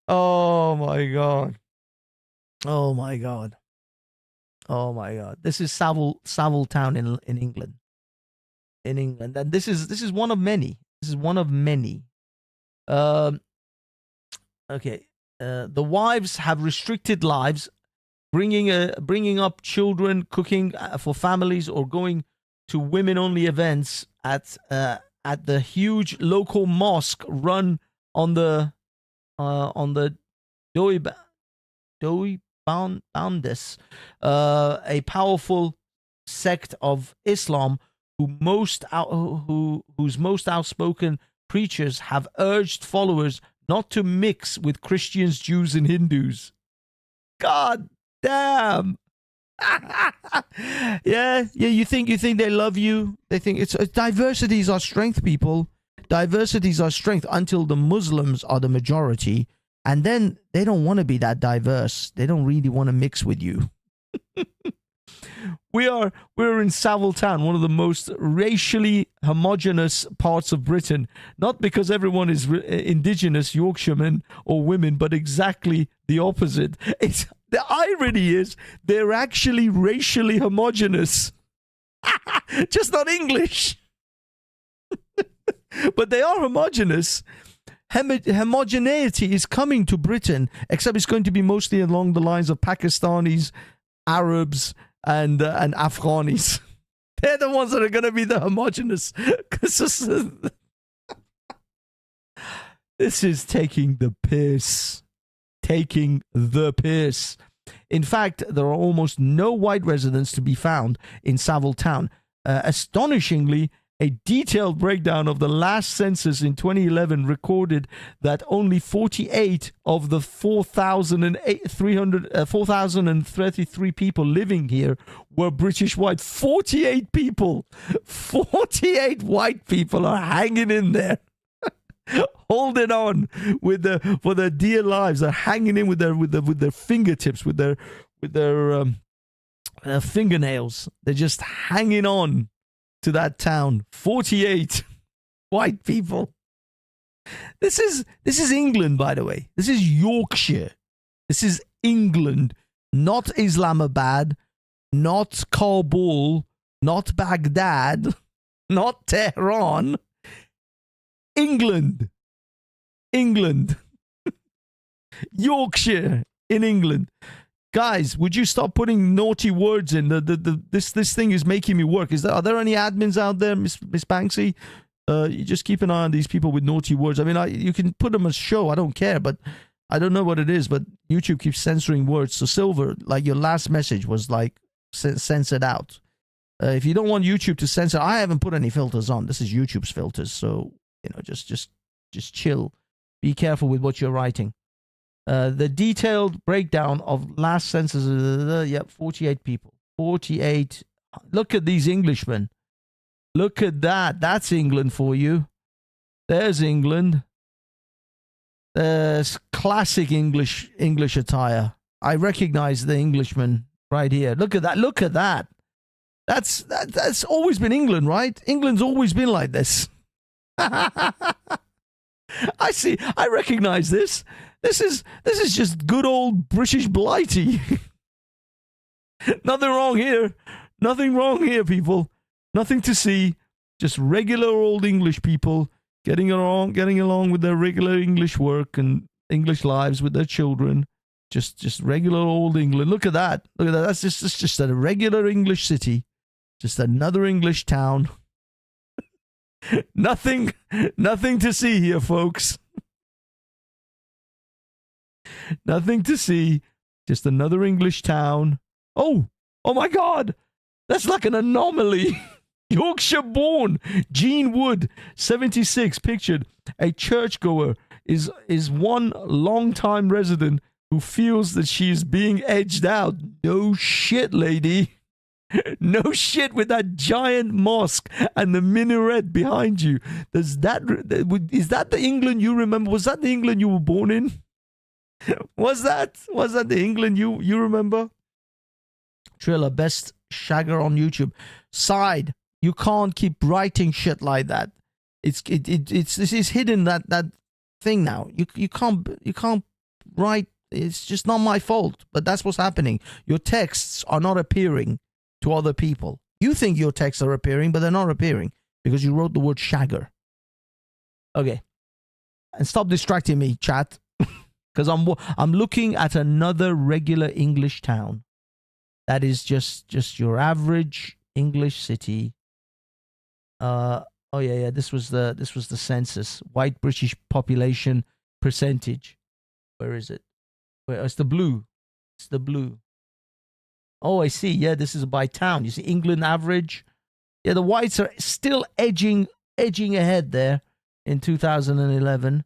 Oh my God. Oh my God. Oh my God. This is Savile town in England. In England. And this is one of many. This is one of many. Okay. The wives have restricted lives, bringing up children, cooking for families, or going to women-only events at the huge local mosque run on the Boundless, a powerful sect of Islam whose most outspoken preachers have urged followers not to mix with Christians, Jews, and Hindus. God damn. Yeah. You think they love you? They think it's diversity is our strength, people. Diversity is our strength until the Muslims are the majority. And then they don't want to be that diverse. They don't really want to mix with you. We're in Savile town, one of the most racially homogenous parts of Britain. Not because everyone is indigenous Yorkshiremen or women, but exactly the opposite. The irony is they're actually racially homogenous. Just not English. But they are homogenous. homogeneity is coming to Britain, except it's going to be mostly along the lines of Pakistanis, Arabs, and Afghanis. They're the ones that are going to be the homogenous. This is taking the piss. Taking the piss. In fact, there are almost no white residents to be found in Savile town. Astonishingly, a detailed breakdown of the last census in 2011 recorded that only 48 of the 4,033 people living here were British white. 48 people. 48 white people are hanging in there. Holding on for their dear lives. They're hanging in with their fingertips, with their fingernails. They're just hanging on to that town. 48 white people. This is England, by the way. This is Yorkshire. This is England, not Islamabad, not Kabul, not Baghdad, not Tehran. England. Yorkshire in England. Guys, would you stop putting naughty words in? This thing is making me work. Are there any admins out there, Miss Banksy? You just keep an eye on these people with naughty words. I mean, you can put them as show. I don't care, but I don't know what it is. But YouTube keeps censoring words. So Silver, like your last message was like censored out. If you don't want YouTube to censor, I haven't put any filters on. This is YouTube's filters. So just chill. Be careful with what you're writing. The detailed breakdown of last census. 48 people. 48. Look at these Englishmen. Look at that. That's England for you. There's England. There's classic English attire. I recognize the Englishman right here. Look at that. Look at that. That's always been England, right? England's always been like this. I see. I recognize this. This is just good old British blighty. Nothing wrong here. Nothing wrong here, people. Nothing to see. Just regular old English people getting along with their regular English work and English lives with their children. Just regular old England. Look at that. Look at that. That's just a regular English city. Just another English town. Nothing to see here, folks. Nothing to see. Just another English town. Oh my God. That's like an anomaly. Yorkshire born Jean Wood, 76, pictured. A churchgoer is one long-time resident who feels that she is being edged out. No shit, lady. No shit with that giant mosque and the minaret behind you. Is that the England you remember? Was that the England you were born in? Was that the England you remember? Triller, best shagger on YouTube. Side, you can't keep writing shit like that. It's hidden that thing now. You can't write. It's just not my fault, but that's what's happening. Your texts are not appearing to other people. You think your texts are appearing, but they're not appearing because you wrote the word shagger. Okay. And stop distracting me, chat, because I'm looking at another regular English town that is just your average English city. This was the census. White British population percentage. Where is it? It's the blue. It's the blue. Oh, I see. Yeah, this is by town. You see England average. Yeah, the whites are still edging ahead there in 2011.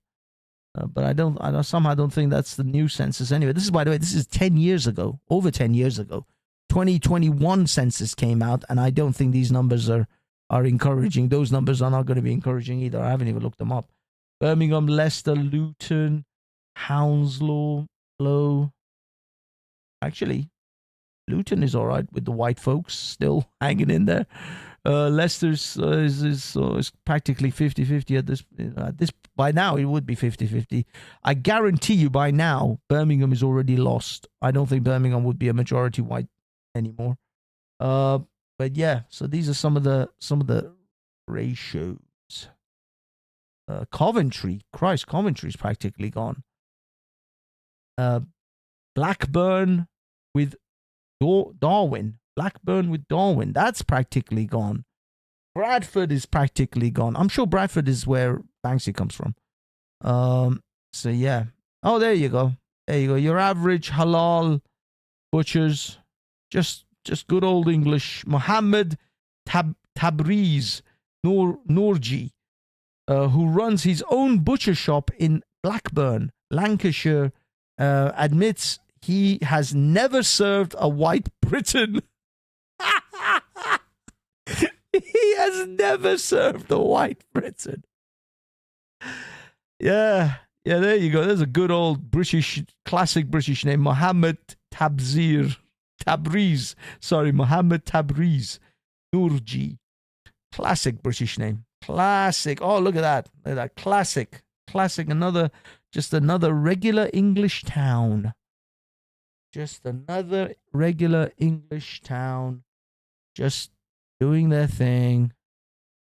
But I somehow don't think that's the new census anyway. This is, by the way, this is 10 years ago, over 10 years ago. 2021 census came out, and I don't think these numbers are encouraging. Those numbers are not going to be encouraging either. I haven't even looked them up. Birmingham, Leicester, Luton, Hounslow, Low. Actually, Luton is all right with the white folks still hanging in there. Leicester's is practically 50-50 at this. By now, it would be 50-50. I guarantee you by now, Birmingham is already lost. I don't think Birmingham would be a majority white anymore. But yeah, so these are some of the ratios. Coventry. Christ, Coventry's practically gone. Blackburn with Darwin. Blackburn with Darwin. That's practically gone. Bradford is practically gone. I'm sure Bradford is where Banksy comes from. So yeah. Oh, there you go. There you go. Your average halal butchers. Just good old English. Mohammed Tabriz Noorji, who runs his own butcher shop in Blackburn, Lancashire, admits he has never served a white Briton. He has never served a white Briton. Yeah, there you go. There's a good old classic British name, Mohammed Tabriz. Sorry, Mohammed Tabriz Noorji. Classic British name. Classic. Oh, look at that. Look at that. Classic. Just another regular English town. Just another regular English town. Just doing their thing.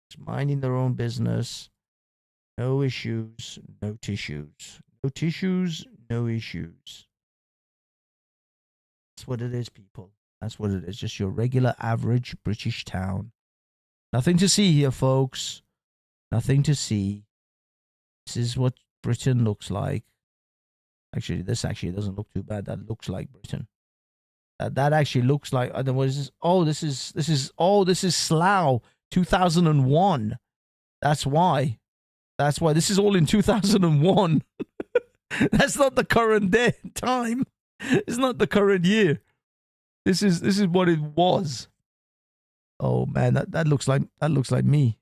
Just minding their own business. No issues. No tissues. No tissues. No issues. That's what it is, people. That's what it is. Just your regular average British town. Nothing to see here, folks. Nothing to see. This is what Britain looks like. Actually, this actually doesn't look too bad. That looks like Britain. That actually looks like. Otherwise, this is Slough 2001. That's why. This is all in 2001. That's not the current time. It's not the current year. This is what it was. Oh man, that looks like me.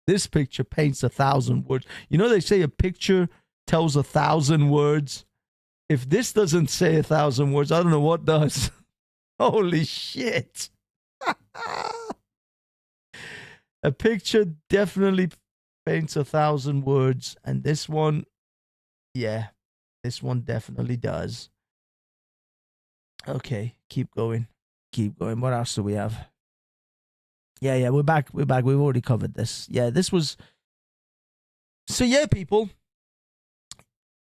This picture paints 1,000 words. You know they say a picture tells 1,000 words. If this doesn't say 1,000 words, I don't know what does. Holy shit. A picture definitely paints 1,000 words, and this one, yeah, this one definitely does. Okay, keep going. What else do we have? Yeah, we're back. We've already covered this. Yeah, this was. So yeah, people,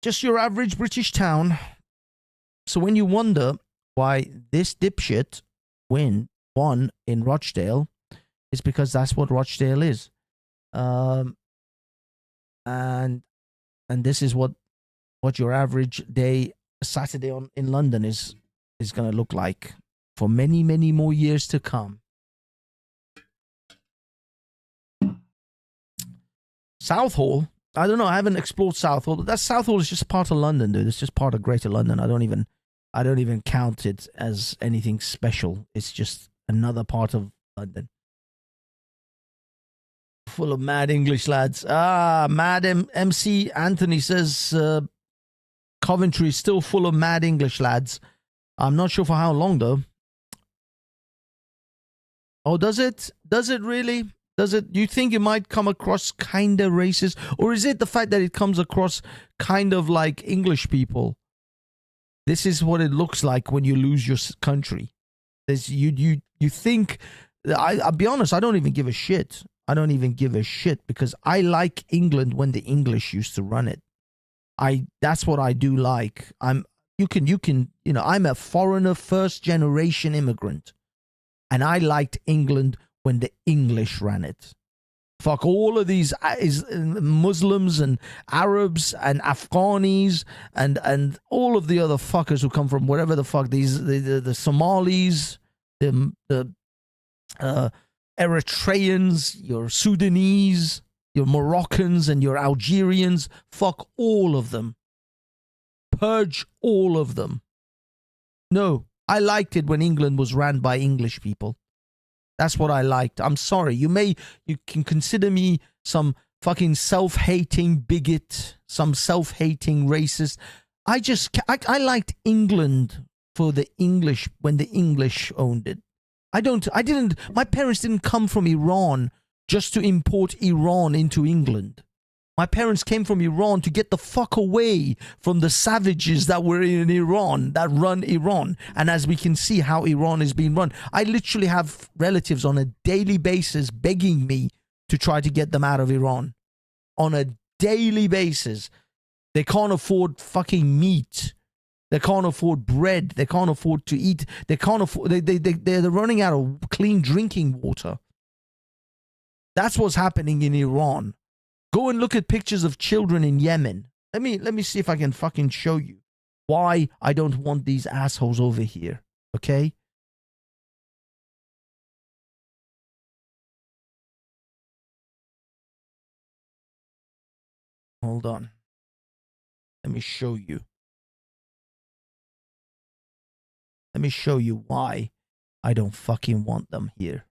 just your average British town. So when you wonder why this dipshit won in Rochdale, it's because that's what Rochdale is. And this is what your average day Saturday in London is going to look like for many, many more years to come. Southall, I don't know. I haven't explored Southall. That Southall is just part of London, dude. It's just part of Greater London. I don't even count it as anything special. It's just another part of London. Full of mad English lads. Mad MC Anthony says Coventry is still full of mad English lads. I'm not sure for how long though. Oh, does it? Does it really? Does it? Do you think it might come across kind of racist, or is it the fact that it comes across kind of like English people? This is what it looks like when you lose your country. You think? I'll be honest. I don't even give a shit. I don't even give a shit because I like England when the English used to run it. That's what I do like. I'm a foreigner, first generation immigrant, and I liked England when the English ran it. Fuck all of these Muslims and Arabs and Afghanis and all of the other fuckers who come from wherever the fuck the Somalis, the Eritreans, your Sudanese, your Moroccans and your Algerians. Fuck all of them. Purge all of them. No, I liked it when England was ran by English people. That's what I liked. I'm sorry. You can consider me some fucking self-hating bigot, some self-hating racist. I liked England for the English when the English owned it. My parents didn't come from Iran just to import Iran into England. My parents came from Iran to get the fuck away from the savages that were in Iran, that run Iran. And as we can see how Iran is being run, I literally have relatives on a daily basis begging me to try to get them out of Iran. On a daily basis. They can't afford fucking meat. They can't afford bread. They can't afford to eat. They can't afford, they're running out of clean drinking water. That's what's happening in Iran. Go and look at pictures of children in Yemen. Let me see if I can fucking show you why I don't want these assholes over here. Okay? Hold on. Let me show you. Let me show you why I don't fucking want them here.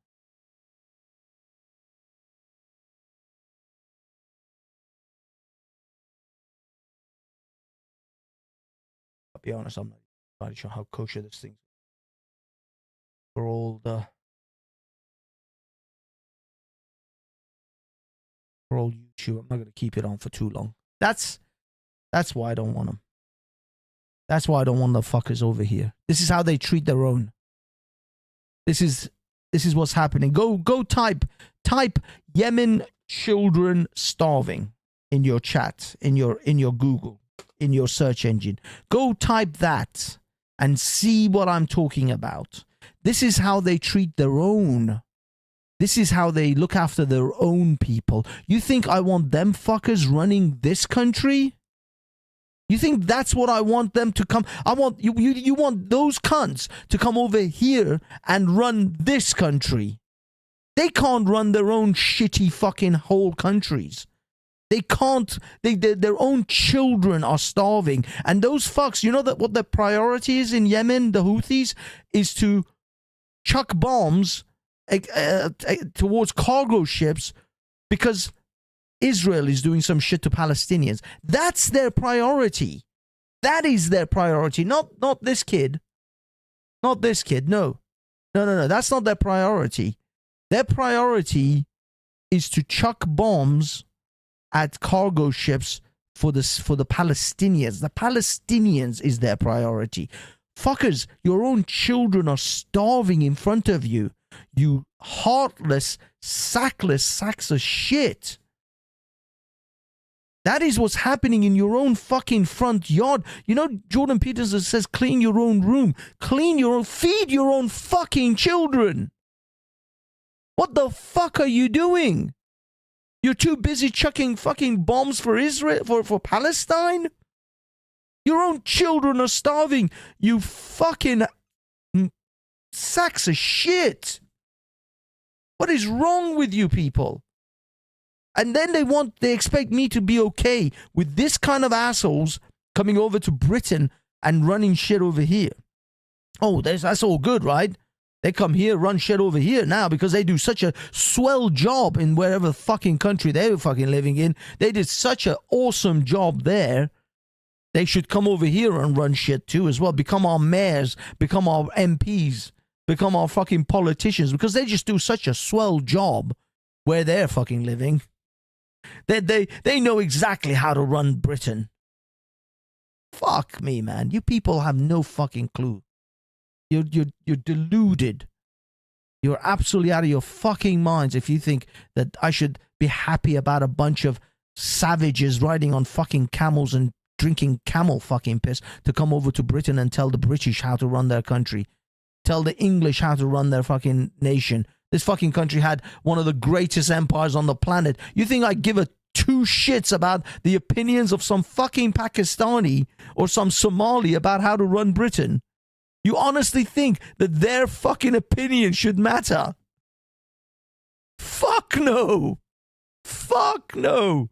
I'll be honest, I'm not entirely sure how kosher this thing is. For old YouTube, I'm not going to keep it on for too long. That's why I don't want them. That's why I don't want the fuckers over here. This is how they treat their own. This is what's happening. Go type Yemen children starving in your chat, in your Google, in your search engine. Go type that and see what I'm talking about. This is how they treat their own. This is how they look after their own people. You think I want them fuckers running this country? You think that's what I want them to come? I want you want those cunts to come over here and run this country. They can't run their own shitty fucking whole countries. They can't. Their own children are starving. And those fucks, you know that what their priority is in Yemen, the Houthis, is to chuck bombs towards cargo ships because Israel is doing some shit to Palestinians. That's their priority. That is their priority. Not this kid. Not this kid. No. That's not their priority. Their priority is to chuck bombs at cargo ships for the Palestinians. The Palestinians is their priority. Fuckers, your own children are starving in front of you. You heartless, sackless sacks of shit. That is what's happening in your own fucking front yard. You know, Jordan Peterson says, clean your own room. Feed your own fucking children. What the fuck are you doing? You're too busy chucking fucking bombs for Israel, for Palestine? Your own children are starving. You fucking sacks of shit. What is wrong with you people? And then they expect me to be okay with this kind of assholes coming over to Britain and running shit over here. Oh, that's all good, right? They come here, run shit over here now because they do such a swell job in wherever fucking country they were fucking living in. They did such an awesome job there. They should come over here and run shit too as well. Become our mayors, become our MPs, become our fucking politicians because they just do such a swell job where they're fucking living. They know exactly how to run Britain. Fuck me, man. You people have no fucking clue. You're deluded. You're absolutely out of your fucking minds if you think that I should be happy about a bunch of savages riding on fucking camels and drinking camel fucking piss to come over to Britain and tell the British how to run their country. Tell the English how to run their fucking nation. This fucking country had one of the greatest empires on the planet. You think I give a two shits about the opinions of some fucking Pakistani or some Somali about how to run Britain? You honestly think that their fucking opinion should matter? Fuck no. Fuck no.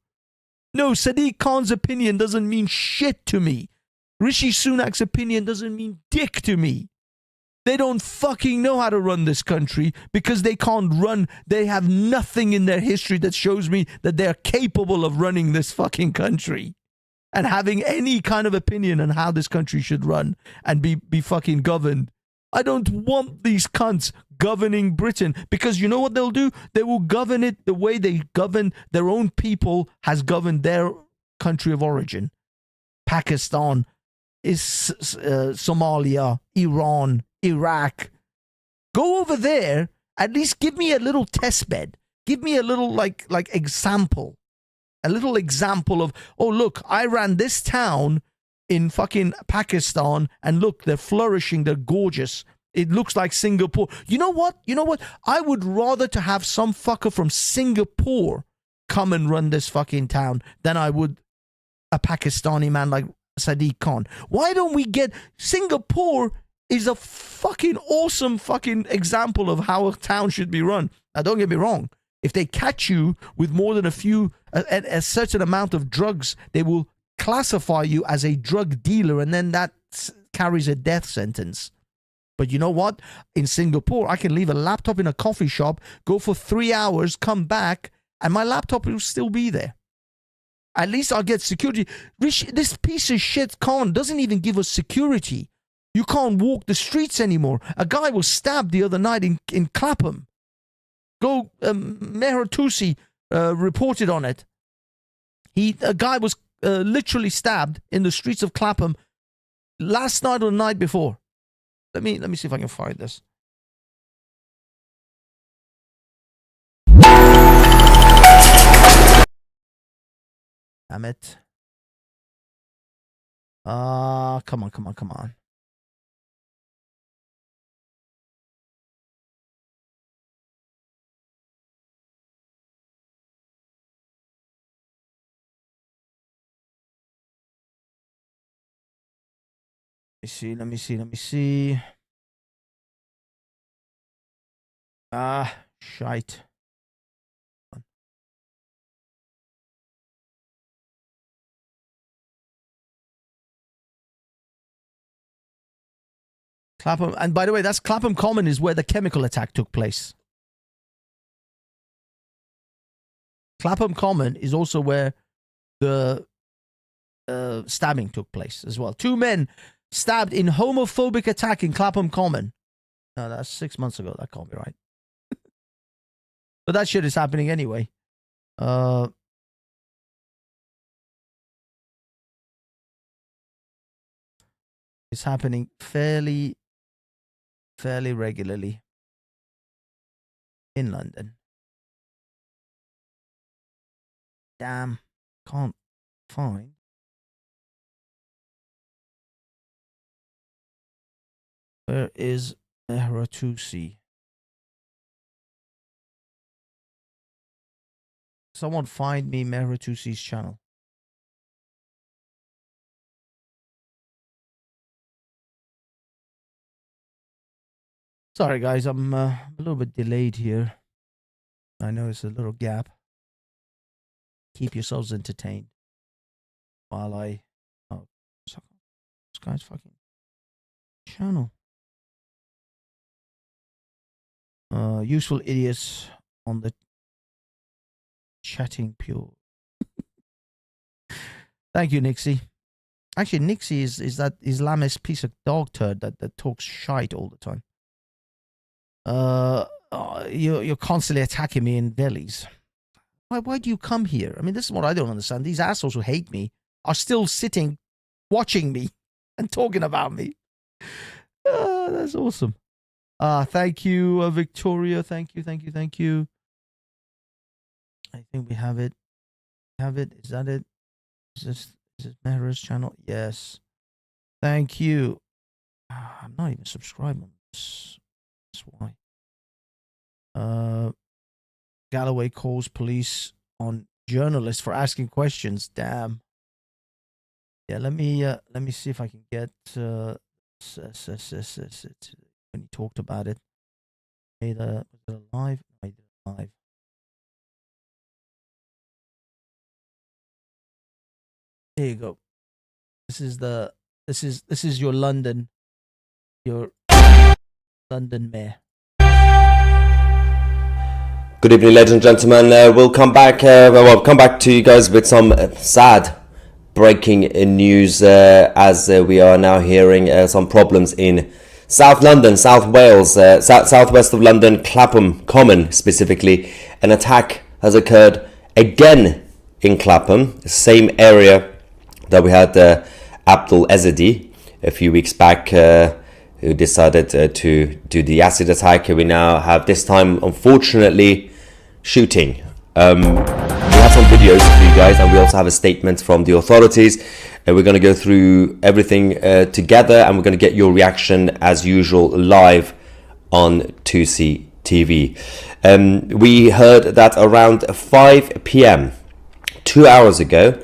No, Sadiq Khan's opinion doesn't mean shit to me. Rishi Sunak's opinion doesn't mean dick to me. They don't fucking know how to run this country because they can't run. They have nothing in their history that shows me that they're capable of running this fucking country and having any kind of opinion on how this country should run and be fucking governed. I don't want these cunts governing Britain, because you know what they'll do? They will govern it the way they govern their own people, has governed their country of origin. Pakistan, Somalia, Iran, Iraq. Go over there, at least give me a little test bed. Give me a little like example. A little example of, oh look, I ran this town in fucking Pakistan, and look, they're flourishing, they're gorgeous. It looks like Singapore. You know what? I would rather to have some fucker from Singapore come and run this fucking town than I would a Pakistani man like Sadiq Khan. Why don't we get... Singapore is a fucking awesome fucking example of how a town should be run. Now, don't get me wrong. If they catch you with more than a certain amount of drugs, they will classify you as a drug dealer, and then that carries a death sentence. But you know what? In Singapore, I can leave a laptop in a coffee shop, go for 3 hours, come back, and my laptop will still be there. At least I'll get security. This piece of shit doesn't even give us security. You can't walk the streets anymore. A guy was stabbed the other night in Clapham. Meher Tusi reported on it. A guy was literally stabbed in the streets of Clapham last night or the night before. Let me see if I can find this. Damn it. Come on. Let me see. Shite. Clapham, and by the way, that's Clapham Common is where the chemical attack took place. Clapham Common is also where the stabbing took place as well. 2 men stabbed in homophobic attack in Clapham Common. No, that's 6 months ago. That can't be right. But that shit is happening anyway. It's happening fairly regularly in London. Damn, can't find. Where is Meher Tusi? Someone find me Meher Tusi's channel. Sorry guys, I'm a little bit delayed here. I know it's a little gap. Keep yourselves entertained while I... Oh, this guy's fucking channel. Useful idiots on the chatting pure. Thank you, Nixie. Actually, Nixie is that Islamist piece of dog turd that talks shite all the time. You're constantly attacking me in delis. Why do you come here? I mean, this is what I don't understand. These assholes who hate me are still sitting, watching me and talking about me. That's awesome. Thank you, Victoria. Thank you. I think we have it. Is that it? Is this Meher's channel? Yes. Thank you. I'm not even subscribed on this. That's why. Galloway calls police on journalists for asking questions. Damn. Yeah, let me see if I can get when he talked about it. Was it live? I did it live. There you go. This is your London mayor. Good evening, ladies and gentlemen. We'll come back. Come back to you guys with some sad breaking news as we are now hearing some problems in South London, South Wales, southwest of London, Clapham Common specifically, an attack has occurred again in Clapham, the same area that we had Abdul Ezedi a few weeks back, who decided to do the acid attack. We now have this time, unfortunately, shooting. We have some videos for you guys, and we also have a statement from the authorities. We're going to go through everything together, and we're going to get your reaction as usual live on 2C TV. We heard that around 5 p.m. 2 hours ago,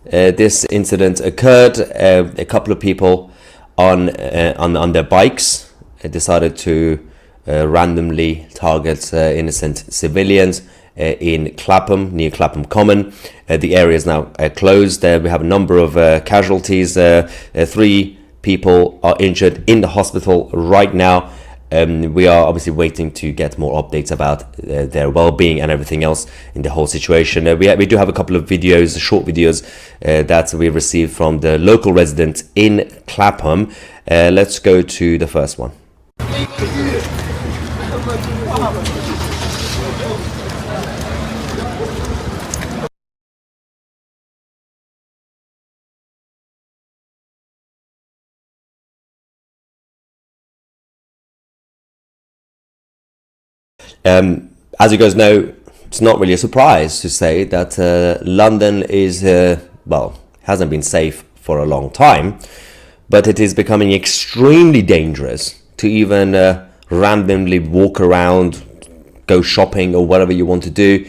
this incident occurred. A couple of people on their bikes decided to randomly target innocent civilians in Clapham, near Clapham Common. The area is now closed. We have a number of casualties. 3 people are injured in the hospital right now. We are obviously waiting to get more updates about their well-being and everything else in the whole situation. We do have a couple of videos, short videos, that we received from the local residents in Clapham. Let's go to the first one. As you guys know, it's not really a surprise to say that London is, well, hasn't been safe for a long time, but it is becoming extremely dangerous to even randomly walk around, go shopping or whatever you want to do.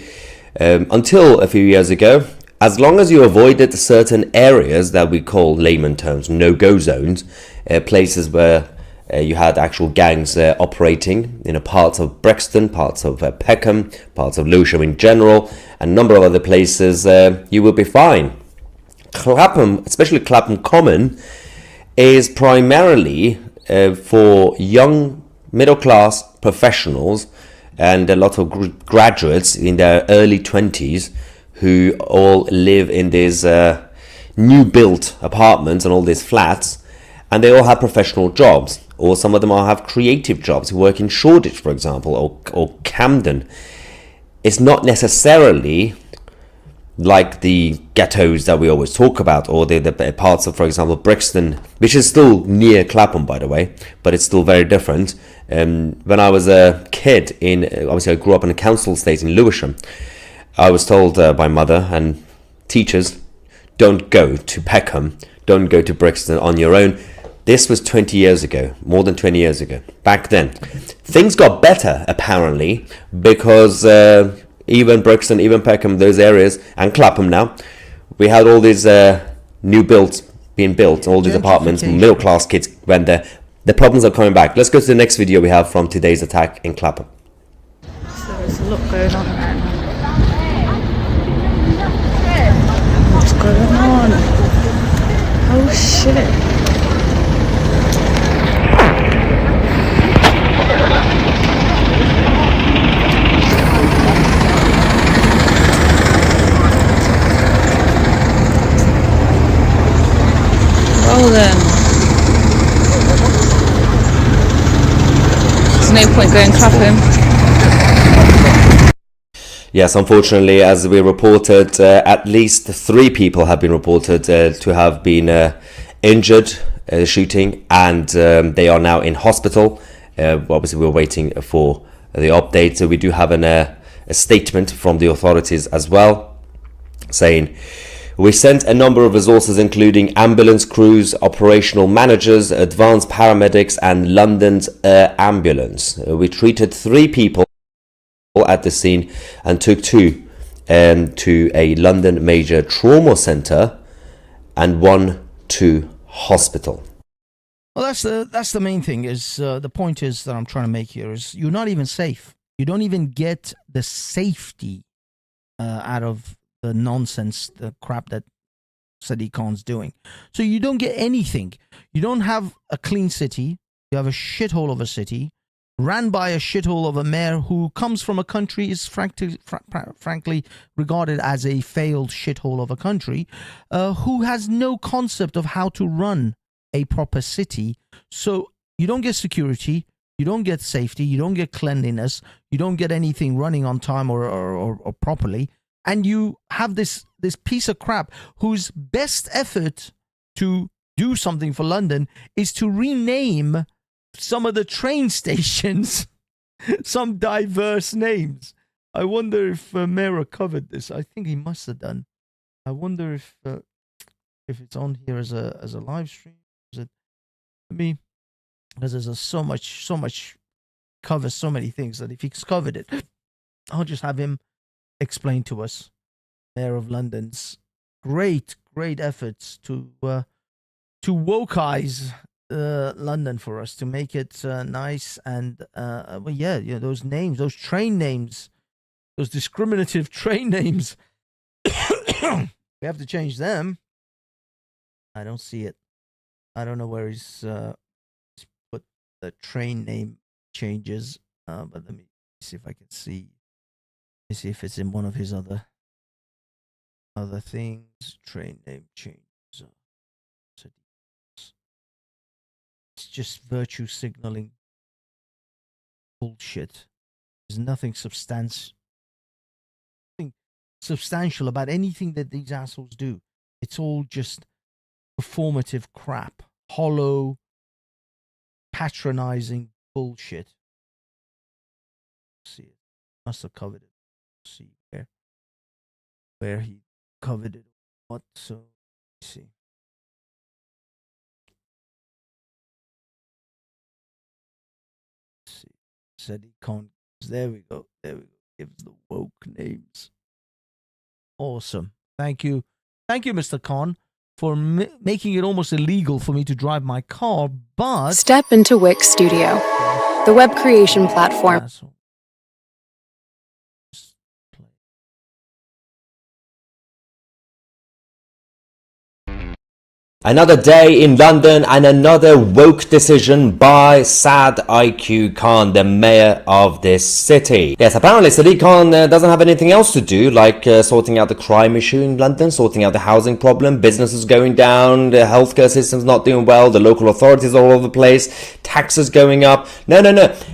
Until a few years ago, as long as you avoided certain areas that we call layman terms no-go zones, places where you had actual gangs operating in parts of Brixton, parts of Peckham, parts of Lewisham in general, and a number of other places, you will be fine. Clapham, especially Clapham Common, is primarily for young middle-class professionals and a lot of graduates in their early 20s who all live in these new-built apartments and all these flats, and they all have professional jobs. Or some of them all have creative jobs, who work in Shoreditch, for example, or Camden. It's not necessarily like the ghettos that we always talk about, or the parts of, for example, Brixton, which is still near Clapham, by the way, but it's still very different. When I was a kid, obviously I grew up in a council estate in Lewisham, I was told by mother and teachers, don't go to Peckham, don't go to Brixton on your own. This was 20 years ago, more than 20 years ago. Back then, things got better, apparently, because even Brixton, even Peckham, those areas, and Clapham now, we had all these new builds being built, all these apartments, middle-class kids went there. The problems are coming back. Let's go to the next video we have from today's attack in Clapham. So there's a lot going on there. What's going on? Oh shit. Then there's no point going Clapham. Yes, unfortunately, as we reported, at least 3 people have been reported to have been injured shooting, and they are now in hospital. Obviously, we're waiting for the update. So we do have a statement from the authorities as well, saying, we sent a number of resources including ambulance crews, operational managers, advanced paramedics and London's air ambulance. We treated 3 people at the scene and took 2 to a London major trauma centre and 1 to hospital. Well, that's the main thing. Is the point is that I'm trying to make here is you're not even safe. You don't even get the safety out of the nonsense, the crap that Sadiq Khan's doing. So you don't get anything. You don't have a clean city. You have a shithole of a city, ran by a shithole of a mayor who comes from a country is frankly regarded as a failed shithole of a country, who has no concept of how to run a proper city. So you don't get security, you don't get safety, you don't get cleanliness, you don't get anything running on time or properly, and you have this piece of crap whose best effort to do something for London is to rename some of the train stations some diverse names. I wonder if Mera covered this. I think he must have done. I wonder if it's on here as a live stream. Is it? I mean, because there's so much covers so many things that if he's covered it, I'll just have him explain to us. Mayor of London's great efforts to wokeize London for us, to make it nice and well, yeah, those names, those train names, those discriminative train names. We have to change them. I don't see it. I don't know where he's put the train name changes. But let me see if I can see. Let me see if it's in one of his other things. Train name changes. It's just virtue signaling bullshit. There's nothing substantial about anything that these assholes do. It's all just performative crap, hollow, patronizing bullshit. Let's see it. Must have covered it. Let's see where he covered it. What? So let's see. Said he can't. There we go. Gives the woke names. Awesome. Thank you, Mr. Khan, for making it almost illegal for me to drive my car. But step into Wix Studio, the web creation platform. Another day in London and another woke decision by Sad IQ Khan, the mayor of this city. Yes, apparently Sadiq Khan doesn't have anything else to do, like sorting out the crime issue in London, sorting out the housing problem, businesses going down, the healthcare system's not doing well, the local authorities all over the place, taxes going up. No.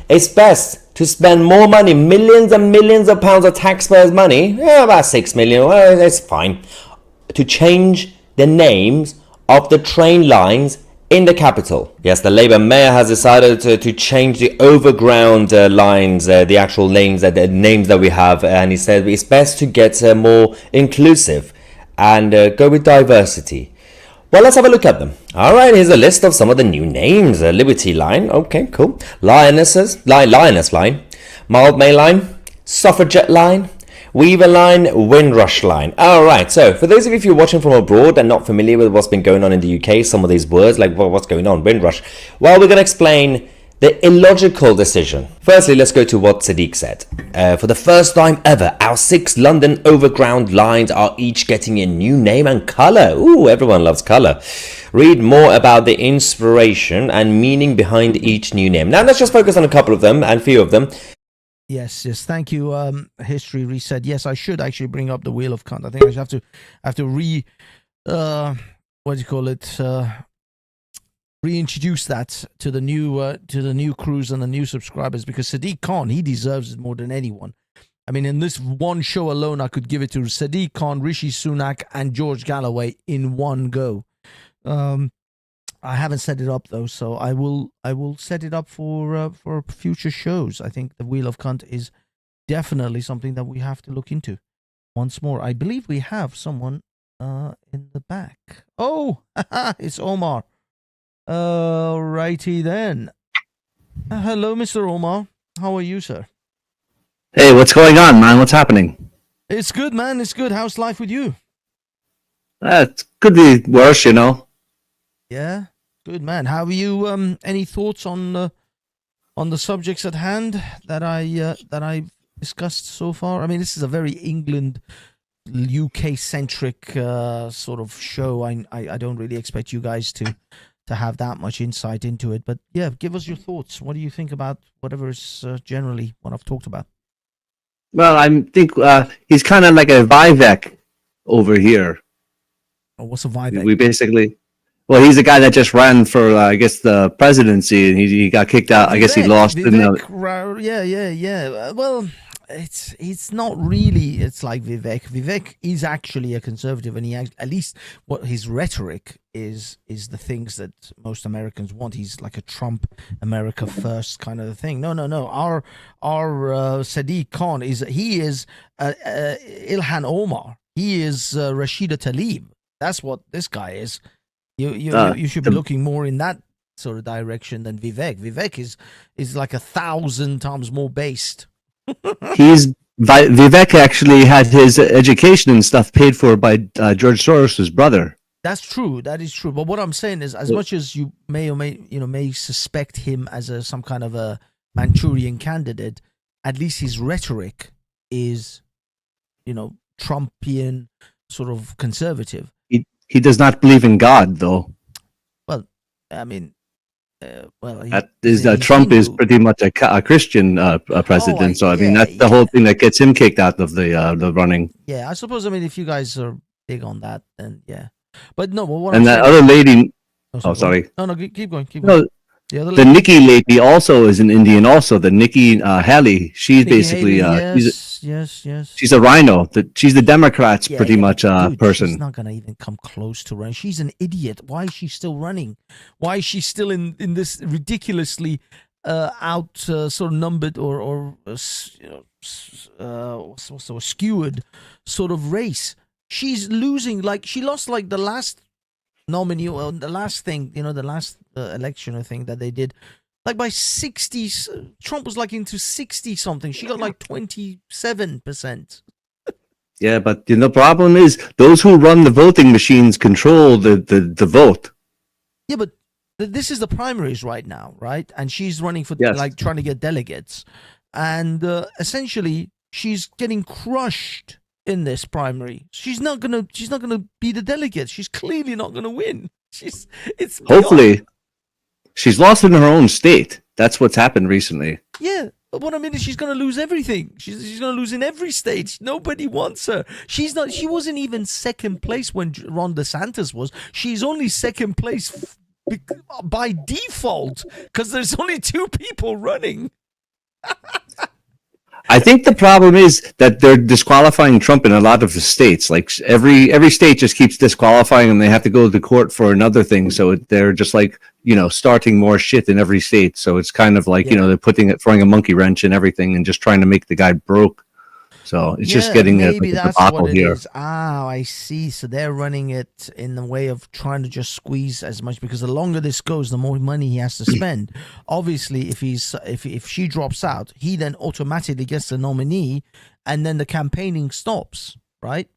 It's best to spend more money, millions and millions of pounds of taxpayers' money, about 6 million, well, it's fine, to change the names of the train lines in the capital. Yes, the Labour mayor has decided to change the overground lines, the actual names, the names that we have, and he said it's best to get more inclusive and go with diversity. Well, let's have a look at them. All right, here's a list of some of the new names. Liberty Line, okay, cool. Lioness Line, Mildmay Line, Suffragette Line, Weaver Line, Windrush Line. Alright, so for those of you who are watching from abroad and not familiar with what's been going on in the UK, some of these words, like what's going on, Windrush, well, we're going to explain the illogical decision. Firstly, let's go to what Sadiq said. For the first time ever, our 6 London overground lines are each getting a new name and colour. Ooh, everyone loves colour. Read more about the inspiration and meaning behind each new name. Now, let's just focus on a couple of them and a few of them. Yes. Thank you. History reset. Yes, I should actually bring up the Wheel of Kant. I think I should have to reintroduce that to the new crews and the new subscribers, because Sadiq Khan, he deserves it more than anyone. I mean, in this one show alone, I could give it to Sadiq Khan, Rishi Sunak, and George Galloway in one go. I haven't set it up though, so I will set it up for future shows. I think the Wheel of Cunt is definitely something that we have to look into once more. I believe we have someone in the back. Oh, it's Omar. Righty then. Hello, Mr. Omar. How are you, sir? Hey, what's going on, man? What's happening? It's good, man. It's good. How's life with you? It could be worse, you know. Yeah, good, man. Have you any thoughts on the subjects at hand that I discussed so far? I mean, this is a very England, UK centric sort of show. I don't really expect you guys to have that much insight into it, but yeah, give us your thoughts. What do you think about whatever is generally what I've talked about? Well, I think he's kind of like a Vivek over here. Oh, what's a Vivek? We basically, Well, he's the guy that just ran for, I guess, the presidency, and he got kicked out. I guess he lost in the. Yeah. Well, it's not really. It's like Vivek. Vivek is actually a conservative, and at least what his rhetoric is the things that most Americans want. He's like a Trump, America first kind of thing. No. Our Sadiq Khan is Ilhan Omar. He is Rashida Tlaib. That's what this guy is. You should be looking more in that sort of direction than Vivek. Vivek is like 1,000 times more based. Vivek actually had his education and stuff paid for by George Soros's brother. That's true. That is true. But what I'm saying is, as much as you may suspect him as some kind of a Manchurian candidate, at least his rhetoric is, Trumpian sort of conservative. He does not believe in God, though. Well, I mean, Trump is pretty much a Christian president. So I mean, that's the whole thing that gets him kicked out of the running. Yeah, I suppose. I mean, if you guys are big on that, then yeah. But no, what and that other lady. Oh, sorry. No, keep going. Keep going. The Nikki lady also is an Indian. Also, the Nikki Haley. She's Nikki basically yes. She's a rhino. She's the Democrats pretty much person. She's not gonna even come close to running. She's an idiot. Why is she still running? Why is she still in this ridiculously sort of numbered or skewed sort of race? She's losing. Like she lost like the last nominee, the last thing, the last election, I think, that they did, like by 60, Trump was like into 60 something. She got like 27%. Yeah, but the problem is those who run the voting machines control the vote. Yeah, but this is the primaries right now, right? And she's running for like trying to get delegates, and essentially she's getting crushed in this primary. She's not gonna be the delegate. She's clearly not gonna win. Hopefully she's lost in her own state. That's what's happened recently. Yeah, but what I mean is she's gonna lose everything. She's gonna lose in every state. Nobody wants her. She wasn't even second place when Ron DeSantis was. She's only second place by default because there's only 2 people running. I think the problem is that they're disqualifying Trump in a lot of the states. Like every state just keeps disqualifying him. They have to go to court for another thing. So they're just like, starting more shit in every state. So it's kind of like, they're throwing a monkey wrench in everything and just trying to make the guy broke. So it's just getting maybe that's what it here. is. I see. So they're running it in the way of trying to just squeeze as much, because the longer this goes, the more money he has to spend. Obviously, if she drops out, he then automatically gets the nominee, and then the campaigning stops, right?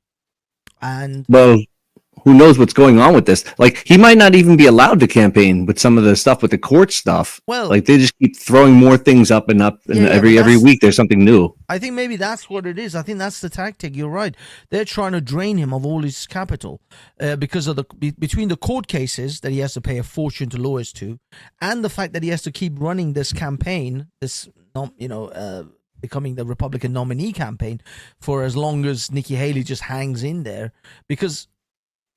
And who knows what's going on with this? Like, he might not even be allowed to campaign with some of the stuff with the court stuff. Well, like they just keep throwing more things up, and every week there's something new. I think maybe that's what it is. I think that's the tactic. You're right. They're trying to drain him of all his capital because of between the court cases that he has to pay a fortune to lawyers to, and the fact that he has to keep running this campaign, becoming the Republican nominee campaign for as long as Nikki Haley just hangs in there, because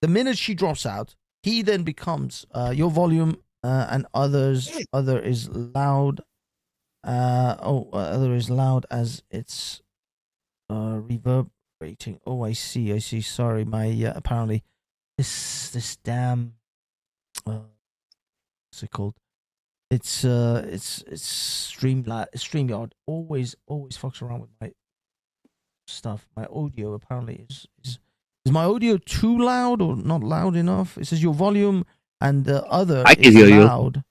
the minute she drops out, he then becomes your volume and other is loud. Other is loud as it's reverberating. Oh, I see. Sorry, my apparently this damn what's it called? It's StreamYard. Always fucks around with my stuff. My audio apparently is my audio too loud or not loud enough? It says your volume and the other is loud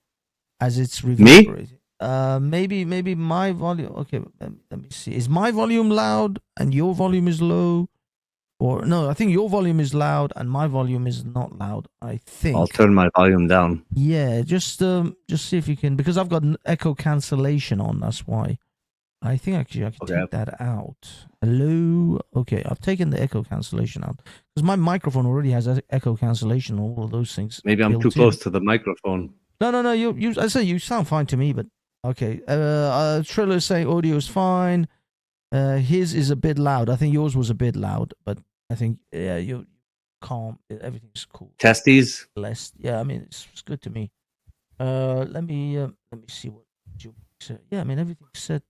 as it's reverberating. Maybe my volume. Okay, let me see. Is my volume loud and your volume is low? Or no, I think your volume is loud and my volume is not loud. I think I'll turn my volume down. Yeah, just see if you can, because I've got an echo cancellation on. That's why. I think actually I can take that out. Hello? Okay, I've taken the echo cancellation out because my microphone already has echo cancellation, all of those things. Maybe I'm too close to the microphone. No. I say you sound fine to me, but okay. Triller is saying audio is fine. His is a bit loud. I think yours was a bit loud, but I think you calm. Everything's cool. Testes. Less, yeah. I mean, it's good to me. Let me see what you said. Yeah, I mean, everything's set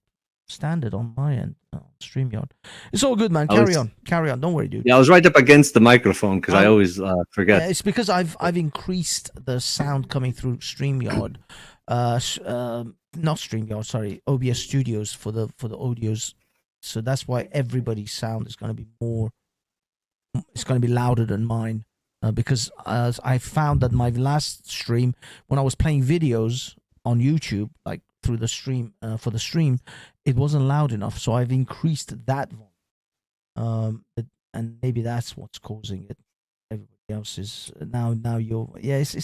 standard on my end on StreamYard. It's all good, man. Carry on. Don't worry, dude. Yeah, I was right up against the microphone because I always forget. Yeah, it's because I've increased the sound coming through StreamYard, not StreamYard. Sorry, OBS Studios for the audios. So that's why everybody's sound is going to be more. It's going to be louder than mine. Because I found that my last stream, when I was playing videos on YouTube, like through the stream, for the stream, it wasn't loud enough. So I've increased that volume. And maybe that's what's causing it. Everybody else is now it's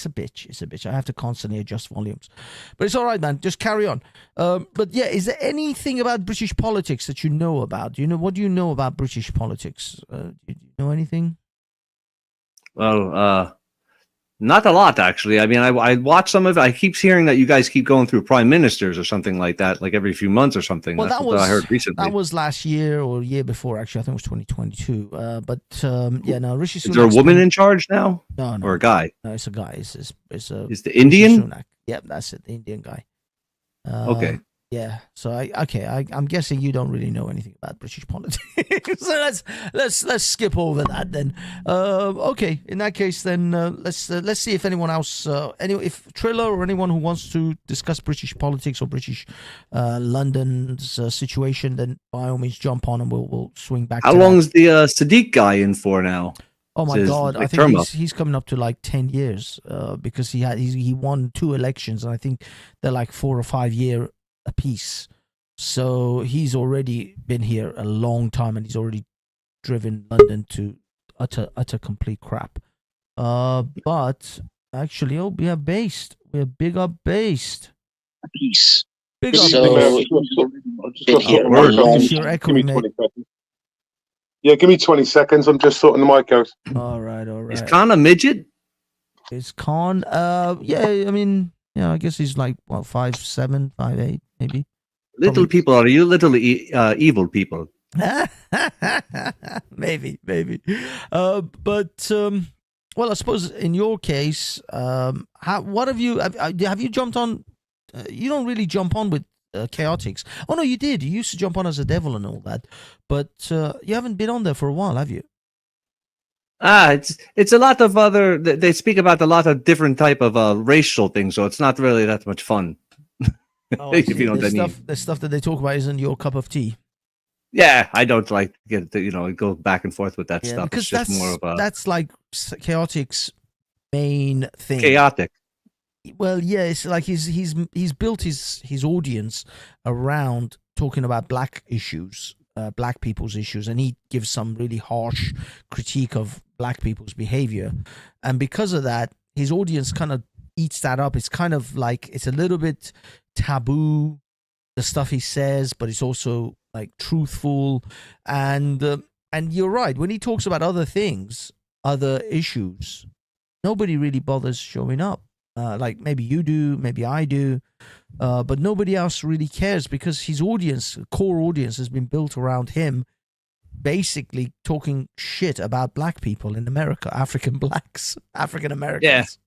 a bitch. It's a bitch. I have to constantly adjust volumes. But it's all right, man. Just carry on. But yeah, is there anything about British politics that you know about? What do you know about British politics? Do you know anything? Well, not a lot, actually. I mean, I watch some of it. I keep hearing that you guys keep going through prime ministers or something like that, like every few months or something. Well, That's what I heard recently. That was last year or year before, actually. I think it was 2022. Rishi Sunak. Is there a woman in charge now? No. Or a guy? No, it's a guy. It's the Indian? Sunak. Yep, that's it. The Indian guy. Okay. Yeah. So I'm guessing you don't really know anything about British politics. So let's skip over that then. Okay. In that case, then let's see if anyone else, if Triller or anyone who wants to discuss British politics or British London's situation, then by all means jump on and we'll swing back. How long is the Sadiq guy in for now? Oh my God! I think he's coming up to like 10 years because he won 2 elections and I think they're like 4 or 5 year a piece. So he's already been here a long time and he's already driven London to utter complete crap. But actually, we are based. We're big up based. Peace. Big up So, you're echoing, mate. Yeah, give me 20 seconds. I'm just sorting the mic out. All right. Is Khan a midget? Is Khan? Yeah, I mean, I guess he's like, 5'7", 5'8", maybe. Little people, are you little evil people? Maybe. But I suppose in your case, what have you jumped on? You don't really jump on with Chaotix. Oh no, you did. You used to jump on as a devil and all that, but you haven't been on there for a while, have you? It's a lot of other. They speak about a lot of different type of racial things, so it's not really that much fun. If you know what I mean. The stuff that they talk about isn't your cup of tea. Yeah, I don't like to get go back and forth with that stuff. Because it's just more of a that's like Chaotic's main thing. Chaotic. Well, yeah, it's like he's built his audience around talking about black issues, black people's issues, and he gives some really harsh critique of black people's behavior, and because of that, his audience kind of eats that up. It's kind of like it's a little bit taboo, the stuff he says, but it's also like truthful, and you're right when he talks about other things, other issues, nobody really bothers showing up. Like maybe you do, maybe I do, but nobody else really cares because his audience, core audience, has been built around him, basically talking shit about black people in America, African blacks, African Americans.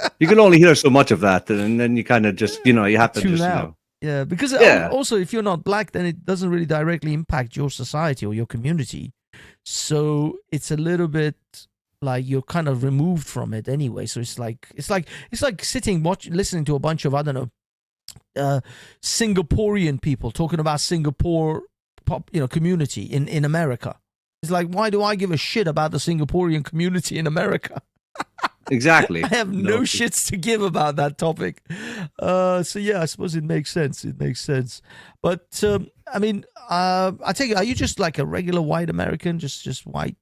Yeah, you can only hear so much of that, and then you kind of just you have to tune just out. Yeah, because also if you're not black, then it doesn't really directly impact your society or your community, so it's a little bit. Like you're kind of removed from it anyway, so it's like sitting listening to a bunch of Singaporean people talking about Singapore community in America. It's like, why do I give a shit about the Singaporean community in America? Exactly. I have no shits to give about that topic. So yeah, I suppose it makes sense. But I mean, I take it, are you just like a regular white American, just white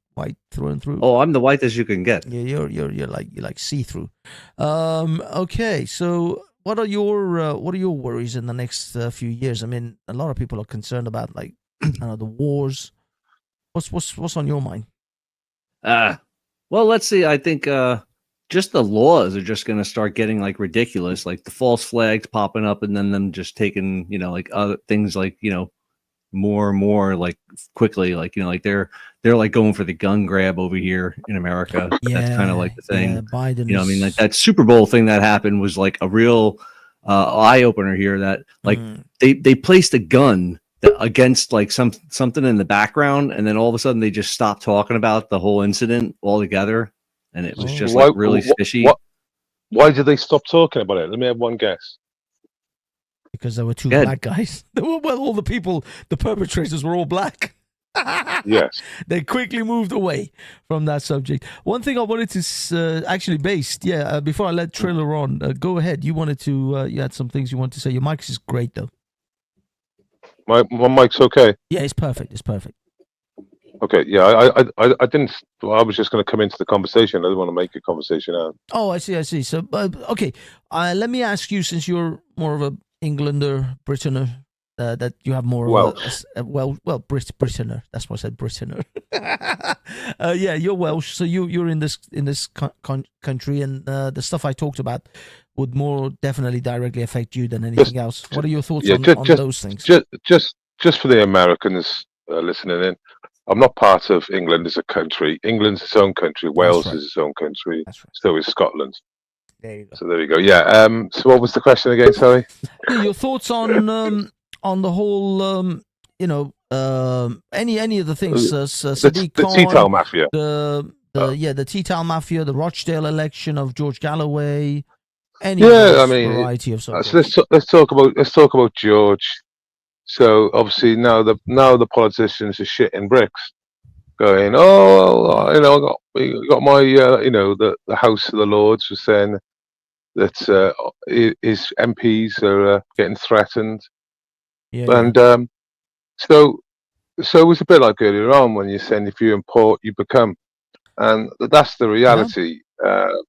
through and through? Oh, I'm the whitest you can get. Yeah, you're like see through. Okay, so what are your worries in the next few years? I mean, a lot of people are concerned about like the wars. What's on your mind? Well, let's see. I think just the laws are just going to start getting like ridiculous, like the false flags popping up, and then them just taking like other things like more and more like quickly, like like they're like going for the gun grab over here in America. That's kind of like the thing. Yeah, Biden. I mean, like that Super Bowl thing that happened was like a real eye opener here. That like they placed a gun against like something in the background, and then all of a sudden they just stopped talking about the whole incident altogether, and it was just like really fishy. Why did they stop talking about it? Let me have one guess. Because there were two black guys. Well, all the people, the perpetrators were all black. Yes. They quickly moved away from that subject. One thing I wanted to actually before I let Trailer on, go ahead. You wanted to, you had some things you want to say. Your mic is great though. My mic's okay. Yeah, it's perfect. It's perfect. Okay, yeah, I didn't. Well, I was just going to come into the conversation. I didn't want to make a conversation out. Oh, I see. So, okay, let me ask you, since you're more of a Englander, Britainer, that you have more Welsh. Britainer. That's why I said Britainer. Yeah, you're Welsh, so you're in this country, and the stuff I talked about would more definitely directly affect you than anything else. What are your thoughts on those things? Just for the Americans listening in, I'm not part of England as a country. England's its own country. Wales is its own country. Right. So is Scotland. There you go. So there you go. Yeah. So what was the question again? Sorry. Yeah, your thoughts on the whole, any of the things, Sadiq Khan, the Tea Towel Mafia, the Tea Towel Mafia, the Rochdale election of George Galloway, variety of subjects. So let's talk about George. So obviously now the politicians are shitting bricks, going, we got my the House of the Lords was saying that his MPs are getting threatened. So it was a bit like earlier on when you're saying if you import, you become, and that's the reality. And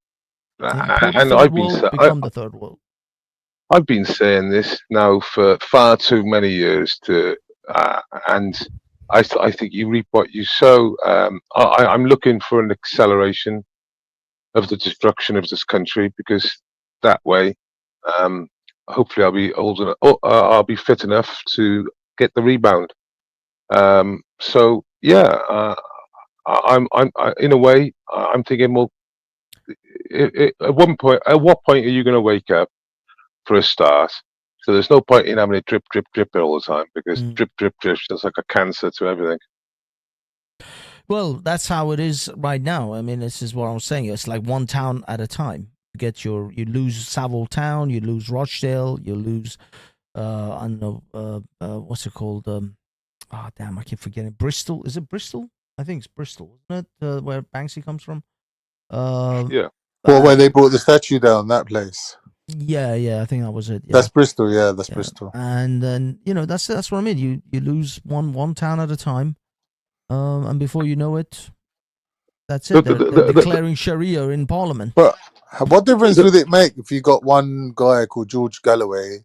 I've been become the third world. I've been saying this now for far too many years, and I think you reap what you sow. I'm looking for an acceleration of the destruction of this country, because that way, hopefully, I'll be old enough, I'll be fit enough to get the rebound. So yeah, I'm in a way, I'm thinking, well, at what point are you going to wake up? For a start, so there's no point in having it drip all the time, because drip is like a cancer to everything. Well, that's how it is right now. I mean, this is what I was saying. It's like one town at a time. You lose Savile town, you lose Rochdale, you lose I don't know what's it called? I keep forgetting. Bristol, is it Bristol? I think it's Bristol, isn't it? Where Banksy comes from. Yeah. Well, where they brought the statue down, that place. Yeah, I think that was it. Yeah. That's Bristol, that's Bristol. And then that's what I mean. You lose one town at a time, and before you know it, that's it. They're declaring Sharia in Parliament. But what difference would it make if you got one guy called George Galloway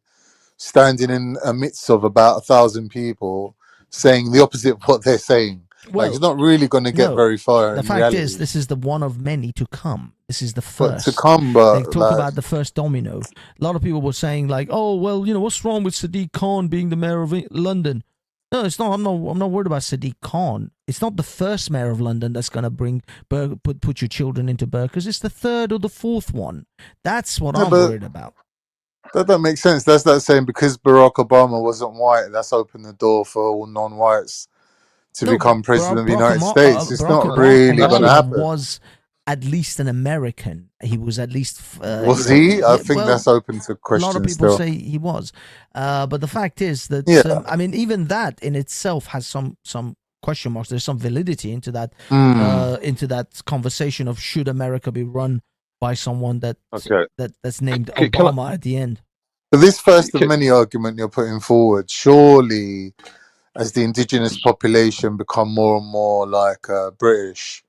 standing in a midst of about 1,000 people saying the opposite of what they're saying? Well, it's not really going to get very far. The fact is, this is the one of many to come. This is the first to come. But they talk about the first domino. A lot of people were saying like, "Oh, well, what's wrong with Sadiq Khan being the mayor of London?" No, it's not. I'm not worried about Sadiq Khan. It's not the first mayor of London that's going to put your children into burqas. It's the third or the fourth one. That's what I'm worried about. That makes sense. That's that saying, because Barack Obama wasn't white, that's opened the door for all non-whites to become president of the United States. It's not really going to happen. Was at least an American. He was at least. Was he? I think that's open to question. A lot of people say he was, but the fact is that I mean, even that in itself has some question marks. There's some validity into that conversation of should America be run by someone that's named Obama at the end. But this first of many argument you're putting forward, surely, as the indigenous population become more and more like British,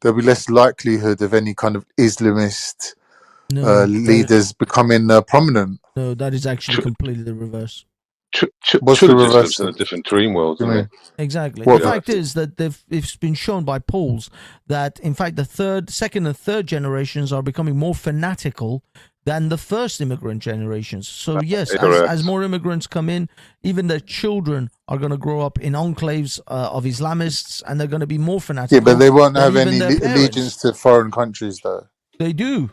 there'll be less likelihood of any kind of Islamist leaders becoming prominent. No, that is actually completely the reverse. What's the reverse? In a different dream world, isn't it? Exactly. The fact is that it's been shown by polls that, in fact, the second and third generations are becoming more fanatical than the first immigrant generations. So yes, Correct. as more immigrants come in, even their children are going to grow up in enclaves of Islamists, and they're going to be more fanatical. Yeah, but they won't than have even any their parents. allegiance to foreign countries, though. They do.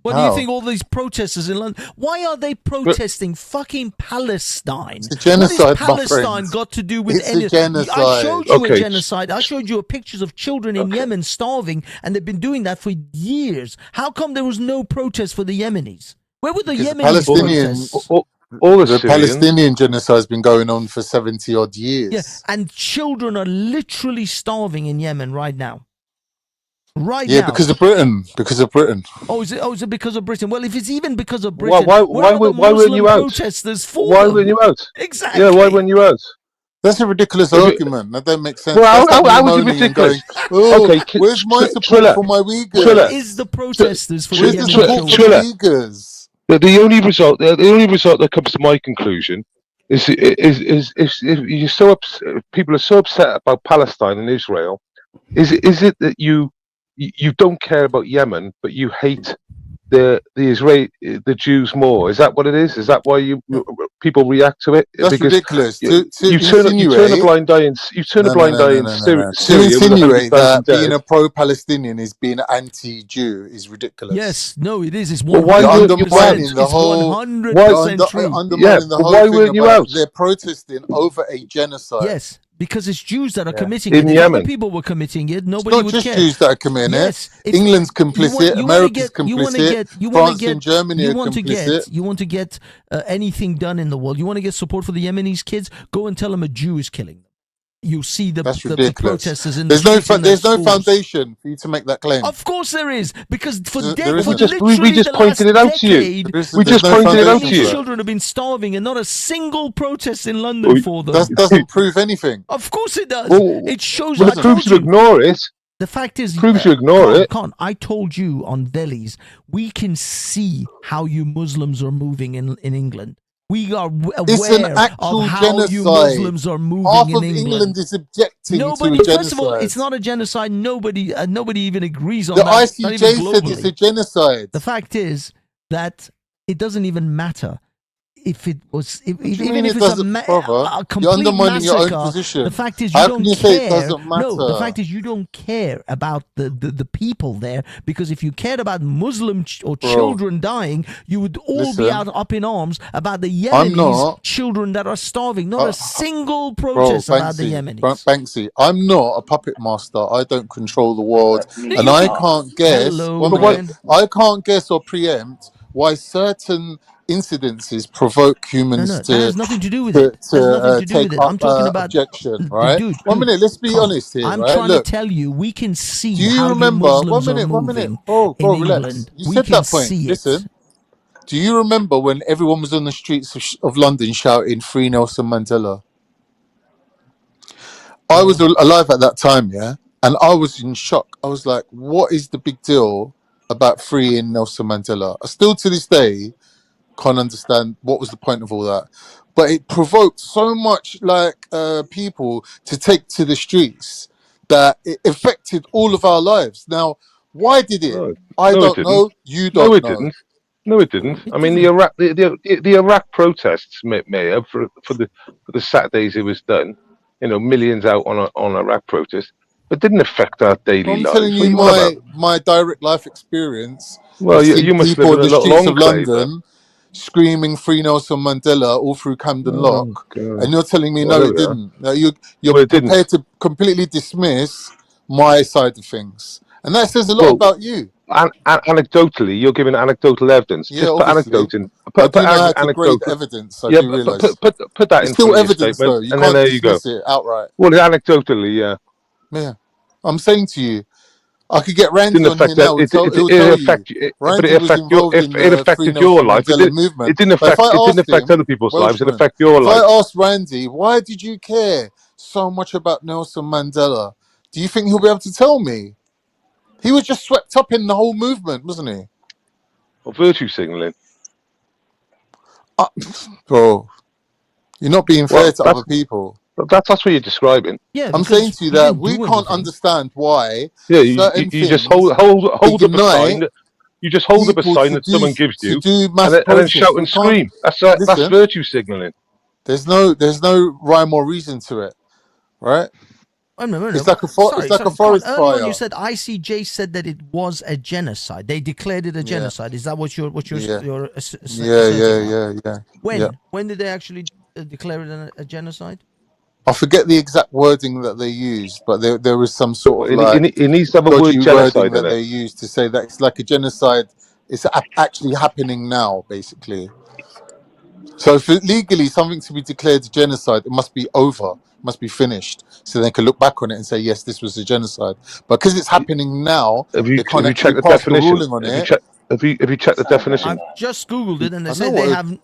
What do How? you think all these protesters in London, why are they protesting fucking Palestine? It's a genocide, What has Palestine my friend. got to do with It's any... a genocide. I showed you Okay. a genocide. I showed you pictures of children in Yemen starving, and they've been doing that for years. How come there was no protest for the Yemenis? Where were the Yemenis protests? All the The Syrian, Palestinian genocide has been going on for 70 odd years. Yeah, and children are literally starving in Yemen right now. Right Yeah, now. because of Britain. Because of Britain. Oh, is it because of Britain? Well, if it's even because of Britain, why where are the weren't Muslim you out? protesters for Why them? weren't you out? Exactly. Yeah, why weren't you out? That's a ridiculous argument. That don't make sense. Well, That's like how me is it moaning and ridiculous? going, oh, Okay, where's my support Triller, for my Uyghurs? Triller. Where is the protesters for the Where's the Yemen support children? for Triller. the Uyghurs? The only result that comes to my conclusion is if you're so people are so upset about Palestine and Israel, is it that you don't care about Yemen, but you hate the Jews more? Is that what it is? Is that why people react to it? That's because ridiculous. You To turn a insinuate blind eye in Syria. To insinuate that being a pro-Palestinian is being anti-Jew is ridiculous. Yes, no, it is. It's Well, 100%. why You're weren't you undermining out? the whole. 100% true. Undermining the but whole why thing weren't you about out? they're protesting over a genocide. Yes, because it's Jews that are committing In it. If Yemen. other people were committing it, It's nobody not would just care. Jews that are committing Yes, it. England's complicit. America's complicit. France and Germany are complicit. You want to get anything done in the world. You want to get support for the Yemenis kids. Go and tell them a Jew is killing them. You see That's the ridiculous. protesters in There's the no streets in their there's no schools. foundation for you to make that claim. Of course there is, because for There isn't. We just pointed it out to you. decade, We just pointed it out to these you. children have been starving, and not a single protest in London for them. That doesn't prove anything. Of course it does. Well, It shows. Well, I it proves told you ignore it. The fact is, Proves you ignore it. I told you on Velis, we can see how you Muslims are moving in England. We are It's an aware actual of how genocide. you Muslims are moving Half in of England. England is objecting Nobody, to a genocide. first of all, it's not a genocide. Nobody even agrees on The that. Not ICJ even said it's globally. a genocide. The fact is that it doesn't even matter if it was, do you even mean if it it's doesn't, a brother? complete You're undermining your own massacre. position. The fact is you How don't can you care. say it doesn't matter? No, the fact is you don't care about the people there, because if you cared about Muslim or children dying, you would all be up in arms about the Yemenis children that are starving. Not a single protest about the Yemenis. Banksy, I'm not a puppet master. I don't control the world, and I can't guess. I can't guess or preempt why certain incidences provoke humans that to has nothing to do with it. take up I'm talking about objection, right? Dude, 1 minute, let's be honest here. I'm right? trying Look, to tell you, we can see do you how remember? you Muslims 1 minute, are 1 moving minute. Bro, in relax. England. You We said can that point. see it. Listen, do you remember when everyone was on the streets of London shouting "Free Nelson Mandela"? I was alive at that time, yeah, and I was in shock. I was like, "What is the big deal about freeing Nelson Mandela?" I still, to this day, can't understand what was the point of all that. But it provoked so much people to take to the streets that it affected all of our lives. Now, why did it? I don't know. You don't know. No, it didn't. I mean, the Iraq protests, Mayor, for the Saturdays it was done. You know, millions out on Iraq protest, but didn't affect our daily lives. I'm telling you my direct life experience. Well, you must people live in in the a streets long of London screaming "Free Nelson Mandela" all through Camden Lock, and you're telling me no, it didn't. No, you're prepared to completely dismiss my side of things, and that says a lot about you. Anecdotally, you're giving anecdotal evidence. Yeah, just put anecdote in. I do know how to grade evidence. I do realise. Put that it's in still your evidence, statement, though. You and can't then there you go. dismiss it outright. Well, anecdotally, yeah. Yeah, I'm saying to you, I could get Randy on here now. He'll tell you. But it affected your life. It didn't affect other people's lives. It affected your life. If I asked Randy, why did you care so much about Nelson Mandela? Do you think he'll be able to tell me? He was just swept up in the whole movement, wasn't he? Or virtue signaling. Bro, you're not being fair to other people. That's what you're describing. Yeah, I'm saying to you that we can't understand why. Yeah, you just hold up a sign. You just hold up a people sign to that someone gives to you, do mass and then protest. shout and scream. That's virtue signaling. There's no rhyme or reason to it, right? It's like a forest Earlier on, fire. you said ICJ said that it was a genocide. They declared it a genocide. Is that what you're yeah. When did they actually declare it a genocide? I forget the exact wording that they used, but there was some sort of it needs to have a word genocide wording that in it. they used to say that it's like a genocide. It's actually happening now, basically. So for legally something to be declared a genocide, it must be over, must be finished, so they can look back on it and say, yes, this was a genocide. But because it's happening now, they can't actually pass the ruling on it. Have you checked the definition? I've just Googled it, and they say they haven't.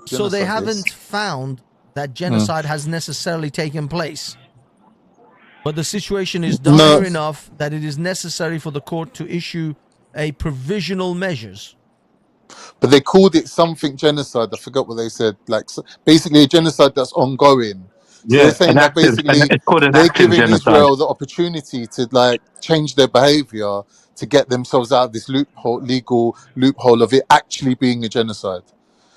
So they haven't found that genocide has necessarily taken place. But the situation is dire enough that it is necessary for the court to issue a provisional measures. But they called it something genocide. I forgot what they said. Like basically a genocide that's ongoing. So they're saying that basically they're giving Israel the opportunity to like change their behavior to get themselves out of this legal loophole of it actually being a genocide.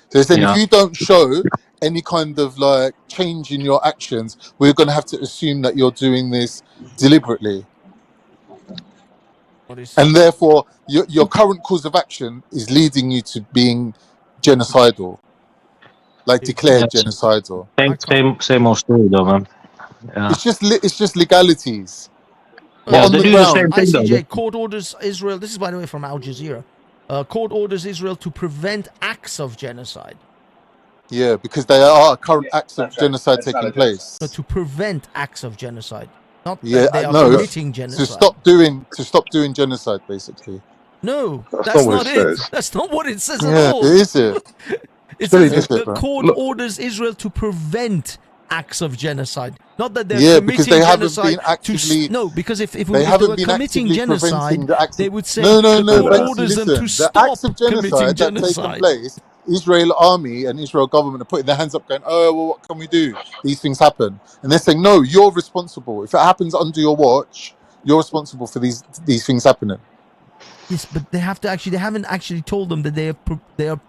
So they're saying if you don't show any kind of like change in your actions, we're going to have to assume that you're doing this deliberately. And therefore, your current course of action is leading you to being genocidal, like declared genocidal. Same old story, though, man. Yeah. It's just legalities. Yeah, they do the same thing, ICJ though. court orders Israel. This is, by the way, from Al Jazeera. Court orders Israel to prevent acts of genocide. Yeah, because there are current acts of genocide taking place. So to prevent acts of genocide. Not yeah, they are committing genocide. To stop doing genocide, basically. No, that's not it. That's not what it says at all. Is it? It says the court orders Israel to prevent acts of genocide. Not that they're committing genocide. Because if they were committing genocide, they would say the court orders them to stop committing genocide. Israel army and Israel government are putting their hands up going, oh, well, what can we do? These things happen. And they're saying, no, you're responsible. If it happens under your watch, you're responsible for these things happening. Yes, but they haven't actually told them that they are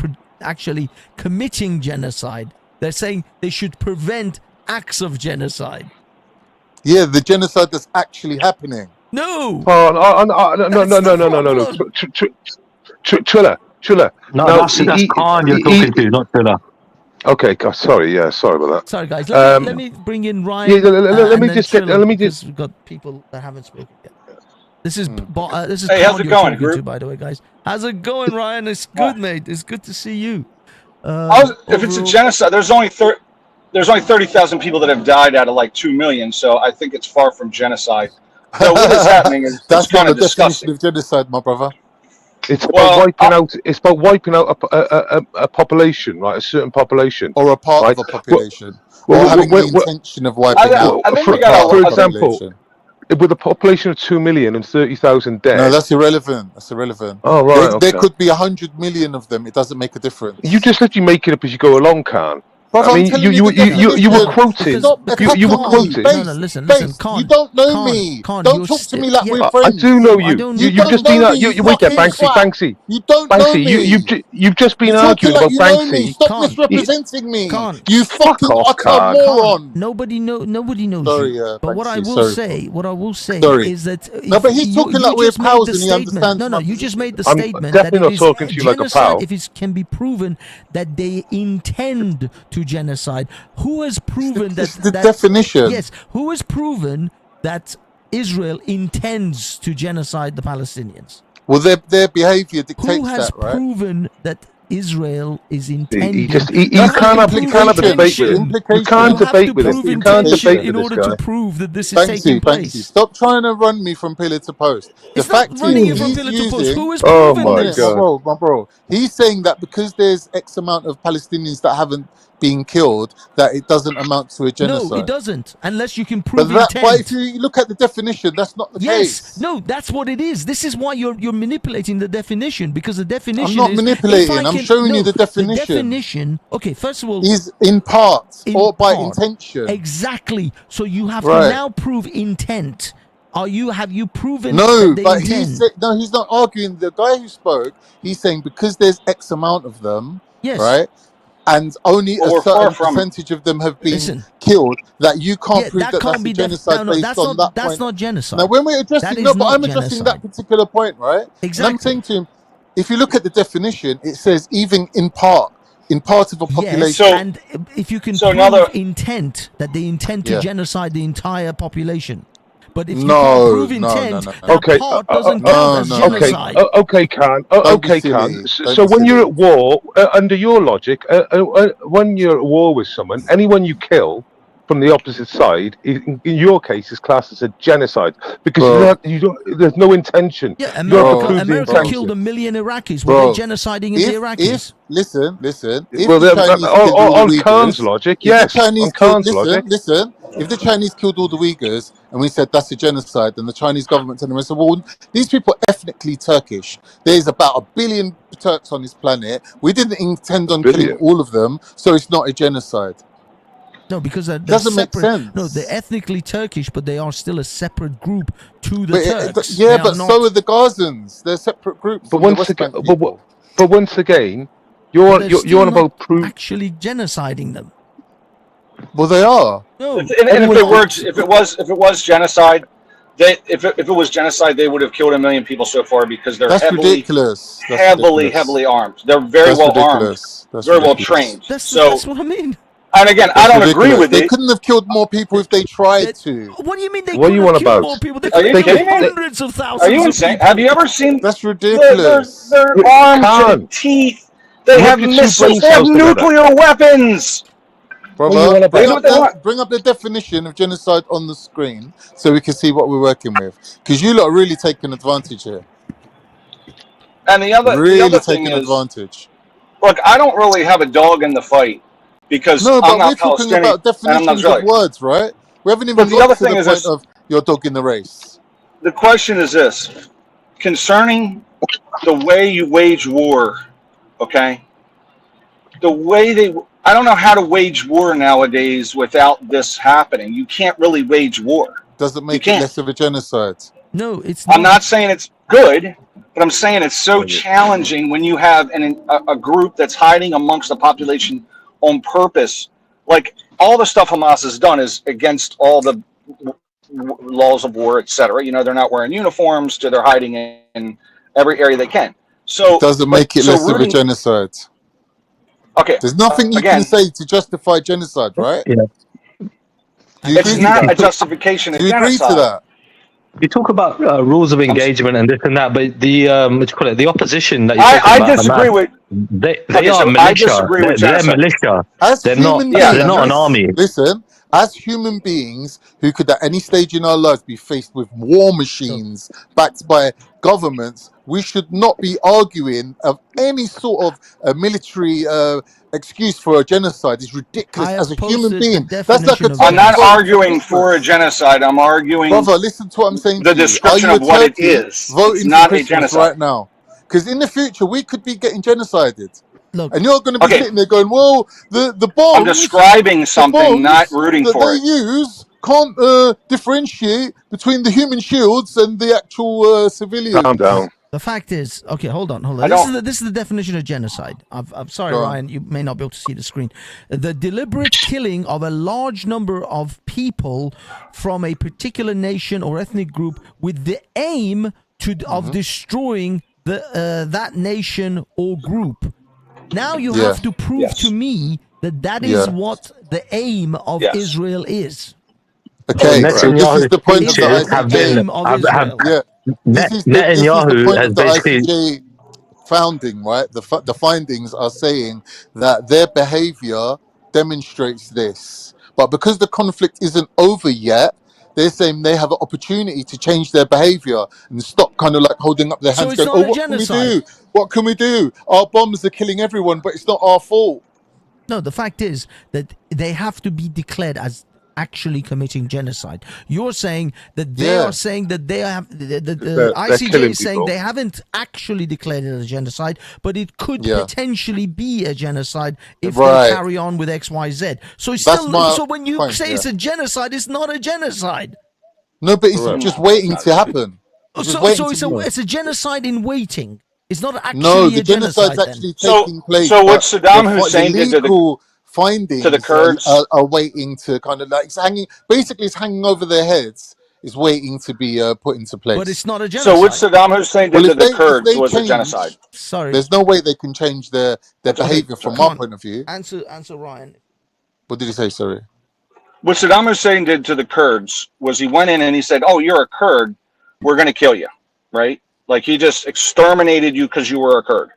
actually committing genocide. They're saying they should prevent acts of genocide. Yeah, the genocide that's actually happening. No. No. Triller. No, that's Khan you're talking to, not Triller. Okay, sorry about that. Sorry, guys. Let me bring in Ryan. Yeah, let me just. We've got people that haven't spoken yet. This is Hey, how's it going, group? By the way, guys, how's it going, Ryan? It's good, mate. It's good to see you. If it's a genocide, there's only 30,000 people that have died out of like 2 million, so I think it's far from genocide. So what is happening is that's kind not of the definition disgusting. of genocide, my brother. It's about wiping out a population, right? A certain population, or a part of a population, or having the intention of wiping out. For example, with a population of 2 million and 30,000 dead. No, that's irrelevant. That's irrelevant. Oh, right. There could be 100 million of them. It doesn't make a difference. You just literally make it up as you go along, Khan. Brother, I mean, you were quoted. You were quoted. No, listen, Khan. You don't know me. Don't talk to me like we're friends. I do know you. You've just been wait there, Banksy. You don't know me. You've just been arguing about Banksy. Stop misrepresenting me. You fucking utter moron. Nobody knows. Sorry, you. But what I will say is that no, but he's talking like we're pals and he understands. No, you just made the statement that it is talking to you like a pal. If it can be proven that they intend to genocide. Who has proven that? The definition. Yes. Who has proven that Israel intends to genocide the Palestinians? Well, their behavior dictates that, right? Who has proven that Israel is intending? You can't have a debate with him. You can't debate with him. You can't debate with in order to prove that this is Banksy, taking place. Banksy, stop trying to run me from pillar to post. The it's fact not running you from pillar to post. Who has proven this? My bro. He's saying that because there's X amount of Palestinians that haven't been killed, that it doesn't amount to a genocide. No, it doesn't. Unless you can prove intent. But if you look at the definition, that's not the case. No, that's what it is. This is why you're manipulating the definition, because the definition I'm not manipulating. I'm showing you the definition. The definition, okay, first of all, is in part or by intention. Exactly. So you have to now prove intent. Have you proven No, that they but intend? he's not arguing. The guy who spoke, he's saying because there's X amount of them, Yes. right? And only Well, a we're far certain from- percentage of them have been Listen. killed, that you can't prove that that can't that's be a genocide no, based that's on not, that that's point. not genocide. Now, when we're addressing, That is no, but not I'm addressing that genocide. particular point, right? Exactly. And I'm saying to him, if you look at the definition, it says even in part of a population. Yes, and if you can prove intent, that they intend to genocide the entire population. But if you can't prove intent, that Okay, part doesn't count as genocide. Okay, Khan. Okay, Khan. So when you're at war, under your logic, when you're at war with someone, anyone you kill from the opposite side, in your case, is classed as a genocide because there's no intention. Yeah, You have to prove the America intention. killed 1 million Iraqis. Were they genociding the Iraqis? Listen. If Well, the Chinese killed all on the Khan's Uyghurs, logic, if the yes. Chinese On killed, Khan's logic. listen. If the Chinese killed all the Uyghurs and we said that's a genocide, then the Chinese government turned around and said, well, these people are ethnically Turkish. There's about 1 billion Turks on this planet. We didn't intend on killing all of them, so it's not a genocide. No, because they're doesn't make sense. No, they're ethnically Turkish, but they are still a separate group to the But Turks. yeah, They but are not- so are the Gazans. They're separate groups. But from the once West again, Bank people. but once again, but they're you're still on about not proof. actually genociding them. Well, they are. No, And if it was genocide, if it was genocide, they would have killed 1 million people so far because they're That's heavily ridiculous. That's ridiculous. heavily armed. They're very That's well ridiculous. armed, That's very well ridiculous. trained. That's what I mean. And again, That's I don't ridiculous. agree with They it. couldn't have killed more people if they tried to. What do you mean they What could you have on killed about? more people? They Are you could have killed kidding me? hundreds of thousands Are you of insane? people. Have you ever seen? That's ridiculous. They're armed to Khan. the teeth. They have Look at two missiles. brain They have cells together. nuclear weapons. Brother, They do what they want. bring up the definition of genocide on the screen so we can see what we're working with. Because you lot are really taking advantage here. And the other thing taking is, advantage. look, I don't really have a dog in the fight because No, but I'm not we're talking Palestinian about and I'm not definitions of Israeli. words, right? We haven't But even the other got to thing the is point this. of your dog in the race. The question is this: concerning the way you wage war, okay? The way I don't know how to wage war nowadays without this happening. You can't really wage war. Doesn't make it less of a genocide. No, it's not. I'm not saying it's good, but I'm saying it's so challenging when you have a group that's hiding amongst the population on purpose. Like all the stuff Hamas has done is against all the laws of war, etc. You know, they're not wearing uniforms, they're hiding in every area they can. So It doesn't make it less of a genocide. Okay. There's nothing you can say to justify genocide, right? Yeah. It's not a justification of Do you agree genocide. to that? You talk about rules of engagement and this and that, but the what you call it, the opposition that you talk I about, disagree Hamas, with. they Okay, are so I militia. disagree with They're genocide. militia. As They're human not. beings, They're not an army. Listen, as human beings who could at any stage in our lives be faced with war machines backed by governments, we should not be arguing of any sort of a military excuse for a genocide. It's ridiculous. As a human being, that's like a I'm not arguing for a genocide. I'm arguing. Brother, listen to what I'm saying. The to you. description Are you of what it Turkey is. voting It's for not a Christmas genocide. right now? Because in the future we could be getting genocided. Look, and you're going to be Okay. sitting there going, "Well, the bombs." I'm describing something, not rooting that for they it. use can't differentiate between the human shields and the actual civilians. Calm down. The fact is, okay, hold on. I don't- This is the definition of genocide. I'm sorry, Go on. Ryan, you may not be able to see the screen. The deliberate killing of a large number of people from a particular nation or ethnic group with the aim of destroying that nation or group. Now you have to prove to me that is what the aim of Israel is. Okay, so this is the point of the speeches have been ICJ. This is the Netanyahu point has of the basically ICJ founding, right? The findings are saying that their behavior demonstrates this. But because the conflict isn't over yet, they're saying they have an opportunity to change their behavior and stop kind of like holding up their So hands it's going, not a what can we genocide. do? What can we do? Our bombs are killing everyone, but it's not our fault. No, the fact is that they have to be declared as actually committing genocide. You're saying that they are saying that they have the ICJ killing is saying people. they haven't actually declared it as a genocide, but it could potentially be a genocide if they carry on with XYZ. So it's That's still my so when you point, say it's a genocide, it's not a genocide. No, but it's just waiting to happen. It's a genocide in waiting. It's not actually no, the a genocide's actually taking place. So what Saddam Hussein did to the findings to the Kurds are waiting to kind of like it's hanging over their heads. Is waiting to be put into place. But it's not a genocide. So what Saddam Hussein did to the Kurds was a genocide. Sorry. There's no way they can change their behavior from our point of view. Answer Ryan. What did he say? Sorry. What Saddam Hussein did to the Kurds was he went in and he said, "Oh, you're a Kurd. We're going to kill you." Right? Like he just exterminated you because you were a Kurd.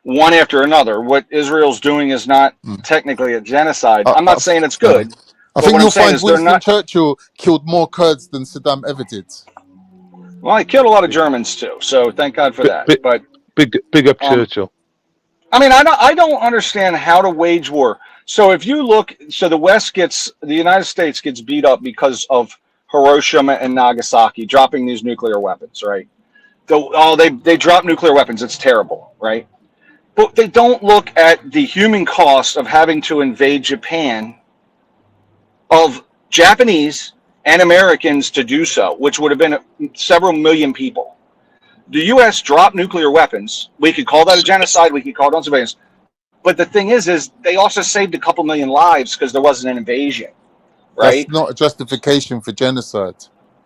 One after another. What Israel's doing is not technically a genocide. I'm not saying it's good. I think you'll find Winston Churchill killed more Kurds than Saddam ever did. Well, he killed a lot of Germans too, so thank God for that. But big up Churchill. I mean, I don't understand how to wage war. So if you look, so the United States gets beat up because of Hiroshima and Nagasaki dropping these nuclear weapons, right? They drop nuclear weapons. It's terrible, right? But they don't look at the human cost of having to invade Japan, of Japanese and Americans to do so, which would have been several million people. The U.S. dropped nuclear weapons. We could call that a genocide. We could call it on surveillance. But the thing is they also saved a couple million lives because there wasn't an invasion, right? That's not a justification for genocide.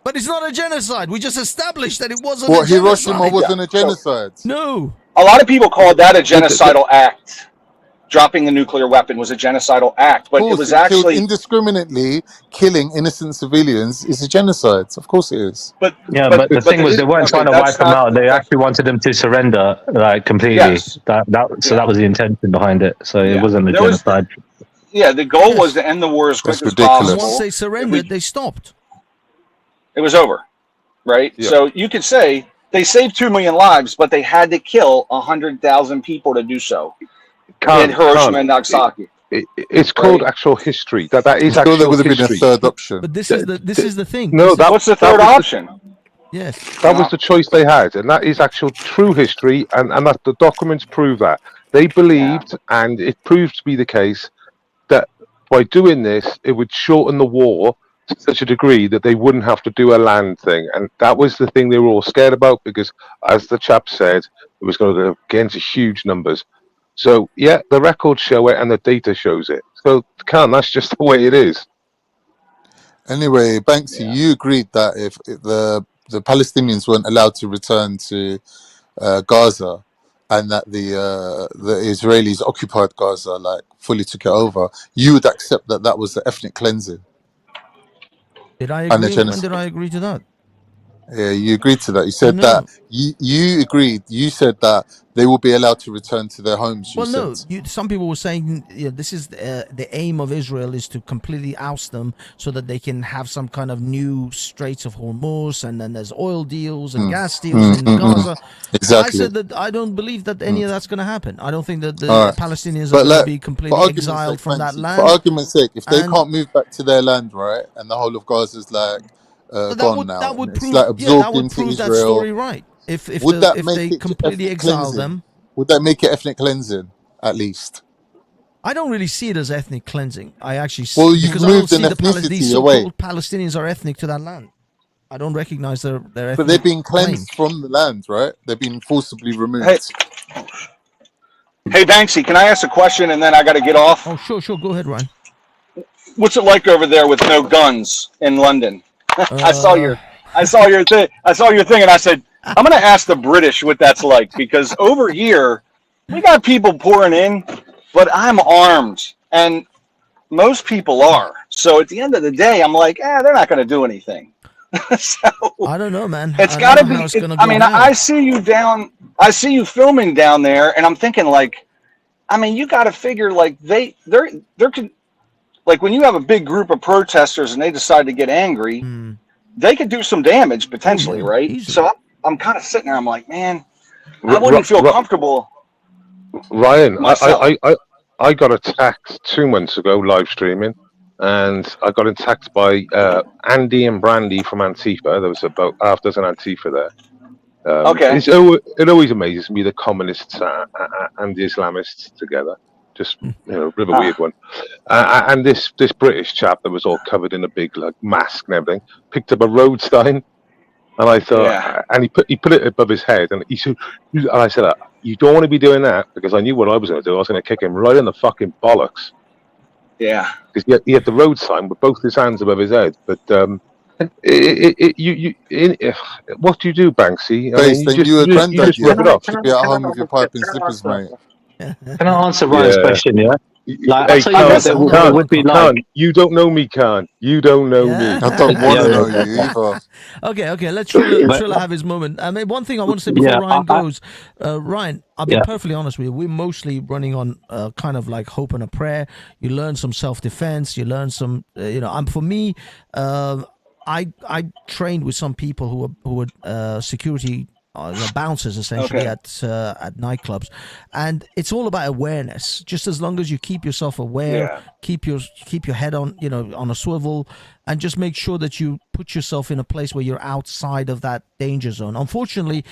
But it's not a genocide. We just established that it wasn't a genocide. Hiroshima wasn't a genocide? No. A lot of people call that a genocidal act. Dropping the nuclear weapon was a genocidal act, but it was actually indiscriminately killing innocent civilians is a genocide. Of course it is. But the thing was, they weren't trying to wipe them out. They actually wanted them to surrender, like completely. Yes. That was the intention behind it. So it wasn't a genocide. The goal was to end the war as quick as possible. Once they surrendered, they stopped. It was over, right? Yeah. So you could say they saved 2 million lives, but they had to kill 100,000 people to do so. In Hiroshima and Nagasaki. It's called actual history. That is actual there would have history. been a third option. But this is the thing. No, what's the third option? Yes. That was the choice they had, and that is actual true history, and that the documents prove that. They believed, and it proved to be the case, that by doing this, it would shorten the war to such a degree that they wouldn't have to do a land thing. And that was the thing they were all scared about, because, as the chap said, it was going to go against huge numbers. So, yeah, the records show it and the data shows it. So, that's just the way it is. Anyway, Banksy, you agreed that if the Palestinians weren't allowed to return to Gaza, and that the Israelis occupied Gaza, like fully took it over, you would accept that was the ethnic cleansing. Did I agree? When did I agree to that? Yeah, you agreed to that. You said that you agreed. You said that they will be allowed to return to their homes. Some people were saying this is the aim of Israel is to completely oust them so that they can have some kind of new Straits of Hormuz, and then there's oil deals and gas deals in Gaza. Exactly. I said that I don't believe that any of that's going to happen. I don't think that the Palestinians are going to be completely exiled from that land. For argument's sake, if they can't move back to their land, right, and the whole of Gaza's like gone now, that would prove, like absorbed into prove Israel. That story right. If they completely exile them, would that make it ethnic cleansing at least? I don't really see it as ethnic cleansing. I actually because I don't see these so-called Palestinians are ethnic to that land. I don't recognize their ethnic. But they're being cleansed from the land, right? They're being forcibly removed. Hey Banksy, can I ask a question and then I got to get off? Oh, sure. Go ahead, Ryan. What's it like over there with no guns in London? I saw your thing. I saw your thing, and I said, I'm going to ask the British what that's like, because over here we got people pouring in, but I'm armed, and most people are. So at the end of the day, I'm like, they're not going to do anything. So I don't know, man. It's got to be. I see you filming down there, and I'm thinking like, you got to figure like there could. Like when you have a big group of protesters and they decide to get angry, they could do some damage potentially, right? Easily. So I'm kind of sitting there. I'm like, man, I wouldn't feel comfortable. Ryan, I got attacked 2 months ago live streaming, and I got attacked by Andy and Brandy from Antifa. There was about half dozen Antifa there. Okay. It always amazes me, the communists and the Islamists together. just a bit of a weird one. And this British chap that was all covered in a big like mask and everything picked up a road sign, and I thought, and he put it above his head, and I said, you don't want to be doing that, because I knew what I was going to do. I was going to kick him right in the fucking bollocks. Yeah, because he had the road sign with both his hands above his head. But what do you do, Banksy? I mean, you just rip it off. You should be at home with your pipe and slippers, mate. Can I answer Ryan's question? Yeah. Like, Hey, Khan, would be like, you don't know me, Khan. You don't know me. I don't want to know you either. Okay. Let Trilla have his moment. I mean, one thing I want to say before Ryan goes, Ryan, I'll be perfectly honest with you. We're mostly running on kind of like hope and a prayer. You learn some self-defense. You learn some, for me, I trained with some people who were security. Bouncers essentially at nightclubs, and it's all about awareness. Just as long as you keep yourself aware, keep your head on on a swivel, and just make sure that you put yourself in a place where you're outside of that danger zone. Unfortunately,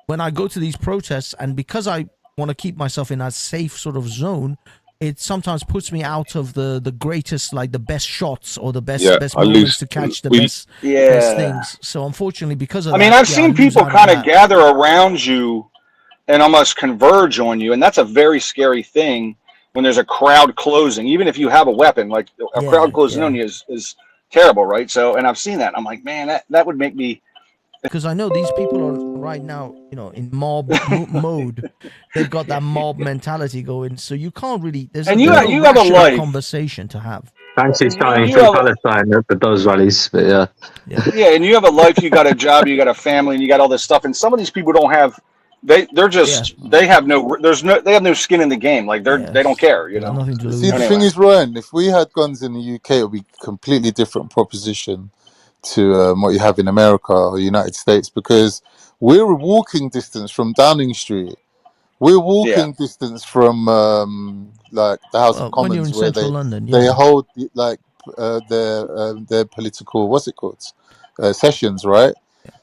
when I go to these protests, and because I want to keep myself in that safe sort of zone, it sometimes puts me out of the greatest, like the best shots or the best moments to catch the best things. So unfortunately, because of that, I've seen people kind of gather around you and almost converge on you, and that's a very scary thing when there's a crowd closing. Even if you have a weapon, like a crowd closing on you is terrible, right? So, and I've seen that. I'm like, man, that would make me. Because I know these people are right now, in mob mode. They've got that mob mentality going, so you can't really. There's you have a life conversation to have. Banksy's going through Palestine at those rallies, but and you have a life. You got a job. You got a family, and you got all this stuff. And some of these people don't have. They have no skin in the game. Like they don't care. Nothing to lose. See, the thing is, Ryan, if we had guns in the UK, it would be a completely different proposition to what you have in America or United States, because we're a walking distance from Downing Street. We're walking distance from like the House of Commons, when you're in where central London, they hold like their political sessions, right?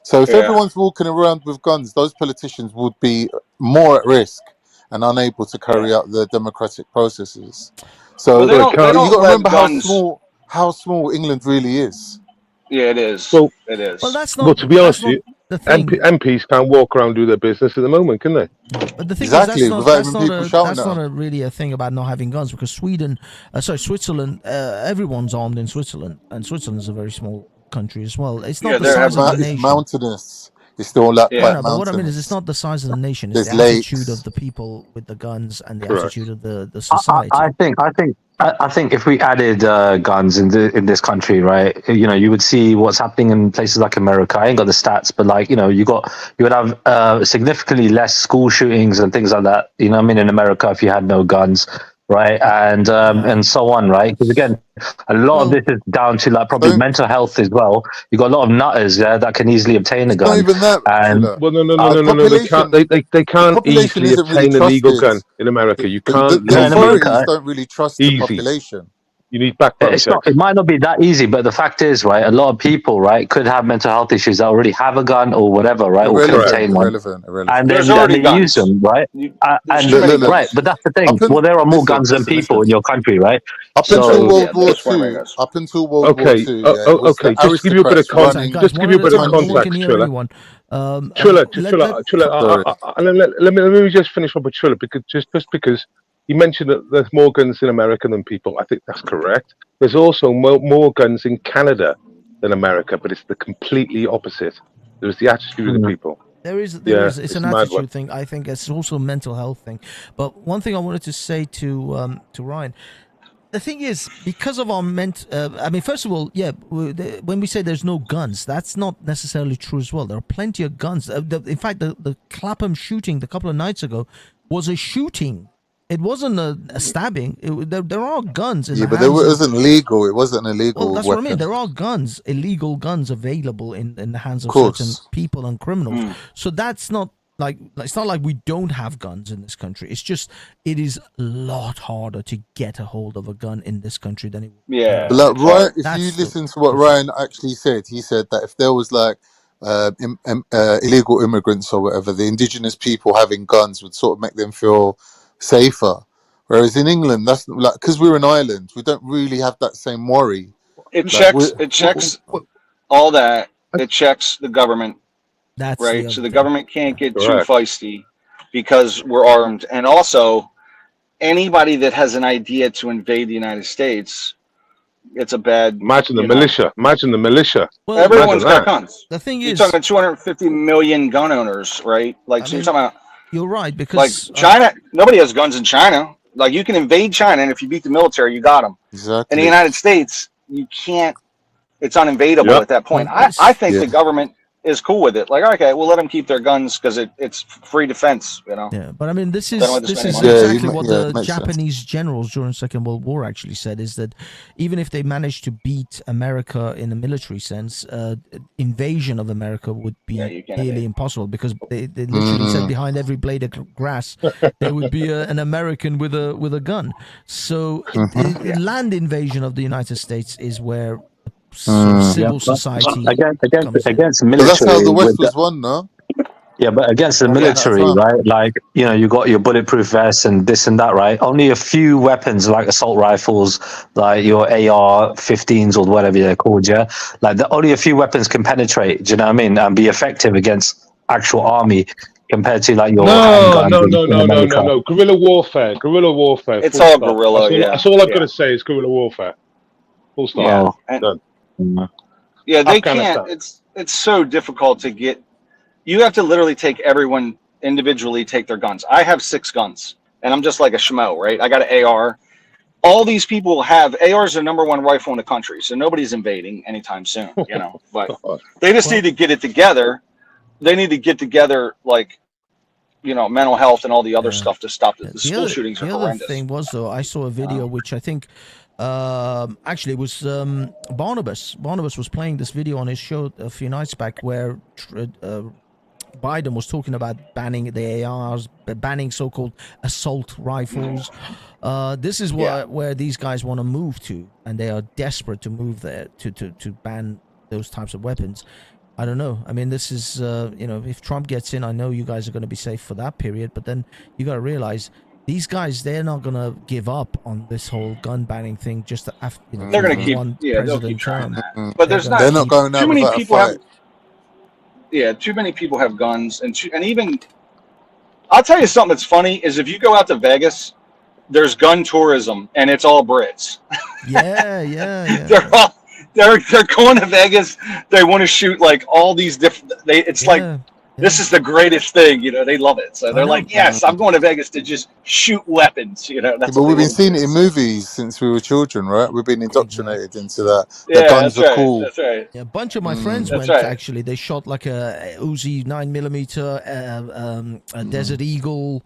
So if everyone's walking around with guns, those politicians would be more at risk and unable to carry out the democratic processes. So you got to remember how small England really is. Yeah, it is. Well, it is. Well, that's not. Well, to be honest with you, the thing. MPs can't walk around and do their business at the moment, can they? But the thing exactly, is, without even people shouting that's not really a thing about not having guns, because Switzerland, everyone's armed in Switzerland, and Switzerland's a very small country as well. It's not the size of the nation. It's mountainous. It's still quite mountainous. But what I mean is, it's not the size of the nation. It's the attitude of the people with the guns and the attitude of the society. I think if we added guns in this country, right, you would see what's happening in places like America. I ain't got the stats, but you would have significantly less school shootings and things like that. In America, if you had no guns, right, and so on, right? Because again, a lot of this is down to probably mental health as well. You got a lot of nutters that can easily obtain a gun. Not even that. No. They can't easily obtain a legal gun in America. You can't. The authorities don't really trust the population. You need background checks. It might not be that easy, but the fact is, right, a lot of people, right, could have mental health issues that already have a gun or whatever, right, or can obtain one, and then they use them, right? Right, but that's the thing. Well, there are more guns than people in your country, right? Up until World War II. Up until World War II. Okay. Just give you a bit of context. Just give you a bit of context, Trilla. Trilla. Let me just finish up with Trilla, because you mentioned that there's more guns in America than people. I think that's correct. There's also more guns in Canada than America, but it's the completely opposite. There's the attitude of the people. There is. It's an attitude thing. I think it's also a mental health thing. But one thing I wanted to say to Ryan, the thing is, because of our first of all, when we say there's no guns, that's not necessarily true as well. There are plenty of guns. In fact, the Clapham shooting a couple of nights ago was a shooting. It wasn't a stabbing. There are guns in the but it wasn't legal. It wasn't illegal. Well, that's what I mean. There are guns, illegal guns available in the hands of certain people and criminals. So that's not it's not like we don't have guns in this country. It's just it is a lot harder to get a hold of a gun in this country than it would. Yeah. But Ryan, if you listen to what Ryan actually said, he said that if there was illegal immigrants or whatever, the indigenous people having guns would sort of make them feel safer. Whereas in England, that's like because we're an island, we don't really have that same worry. It Like, checks all that. It checks the government, That's right? the So other the thing. government can't get too Correct. feisty because we're armed. And also, anybody that has an idea to invade the United States, it's a bad. Imagine the you know, militia. Imagine the militia. Well, Everyone's Imagine got that. guns. the thing You're is, talking about 250 million gun owners, right? Like, I so you're mean, talking about you're right like because China. Nobody has guns in China. Like, you can invade China, and if you beat the military, you got them. In the exactly. United States, you can't. It's uninvadable Yep. at that point. Well, I think Yeah. the government is cool with it. Like, okay, we'll let them keep their guns because it's free defense. You know, yeah, but I mean, this they don't is have to this spend is any money. Yeah, exactly what it the makes sense. Japanese generals during Second World War actually said, is that even if they managed to beat America in a military sense, invasion of America would be Yeah, you can't nearly invade. impossible, because they literally said Mm. behind every blade of grass there would be an American with a gun. So Mhm. land invasion of the United States is where sort of Mm. civil but society comes in. against But that's how military the West with was won, no? Yeah, but against the Around that military, time. right? Like, you know, you got your bulletproof vests and this and that, right? Only a few weapons, like assault rifles, like your AR-15s or whatever they're called, yeah? Like, only a few weapons can penetrate, do you know what I mean? And be effective against actual army compared to, like, your handguns in America. No. Guerrilla warfare. Guerrilla warfare. It's Full all stop. guerrilla. Yeah, That's all I've yeah, got to say is guerrilla warfare. Full stop. yeah. Oh, And Done. yeah, they Afghanistan. can't. It's so difficult to get. You have to literally take everyone individually, take their guns. I have 6 guns, and I'm just like a schmo, right? I got an AR. All these people have ARs, the #1 rifle in the country, so nobody's invading anytime soon, you know. But they just need to get it together. They need to get together, like, you know, mental health and all the other stuff to stop the school shootings are The other horrendous. thing was, though, I saw a video which I think actually it was Barnabas. Barnabas was playing this video on his show a few nights back where Biden was talking about banning the ARs, banning so-called assault rifles. This is where these guys want to move to, and they are desperate to move there to ban those types of weapons. I don't know. I mean, this is, you know, if Trump gets in, I know you guys are going to be safe for that period, but then you got to realize these guys, they're not going to give up on this whole gun banning thing just after, you know, They're going to keep, one they'll president keep trying term. that. But there's not, They're not going out too many without a people fight. have, too many people have guns, and even, I'll tell you something that's funny, is if you go out to Vegas, there's gun tourism, and it's all Brits. Yeah. They're going to Vegas. They want to shoot like all these different. This is the greatest thing, you know. They love it, so they're like, "Yes, I'm going to Vegas to just shoot weapons." You know, that's But what we've they been want seeing to it in do. movies since we were children, right? We've been indoctrinated into that. Yeah, The guns that's are right. cool. That's right. Yeah, a bunch of my friends That's went, right. actually. They shot like a Uzi 9mm, a Desert Eagle,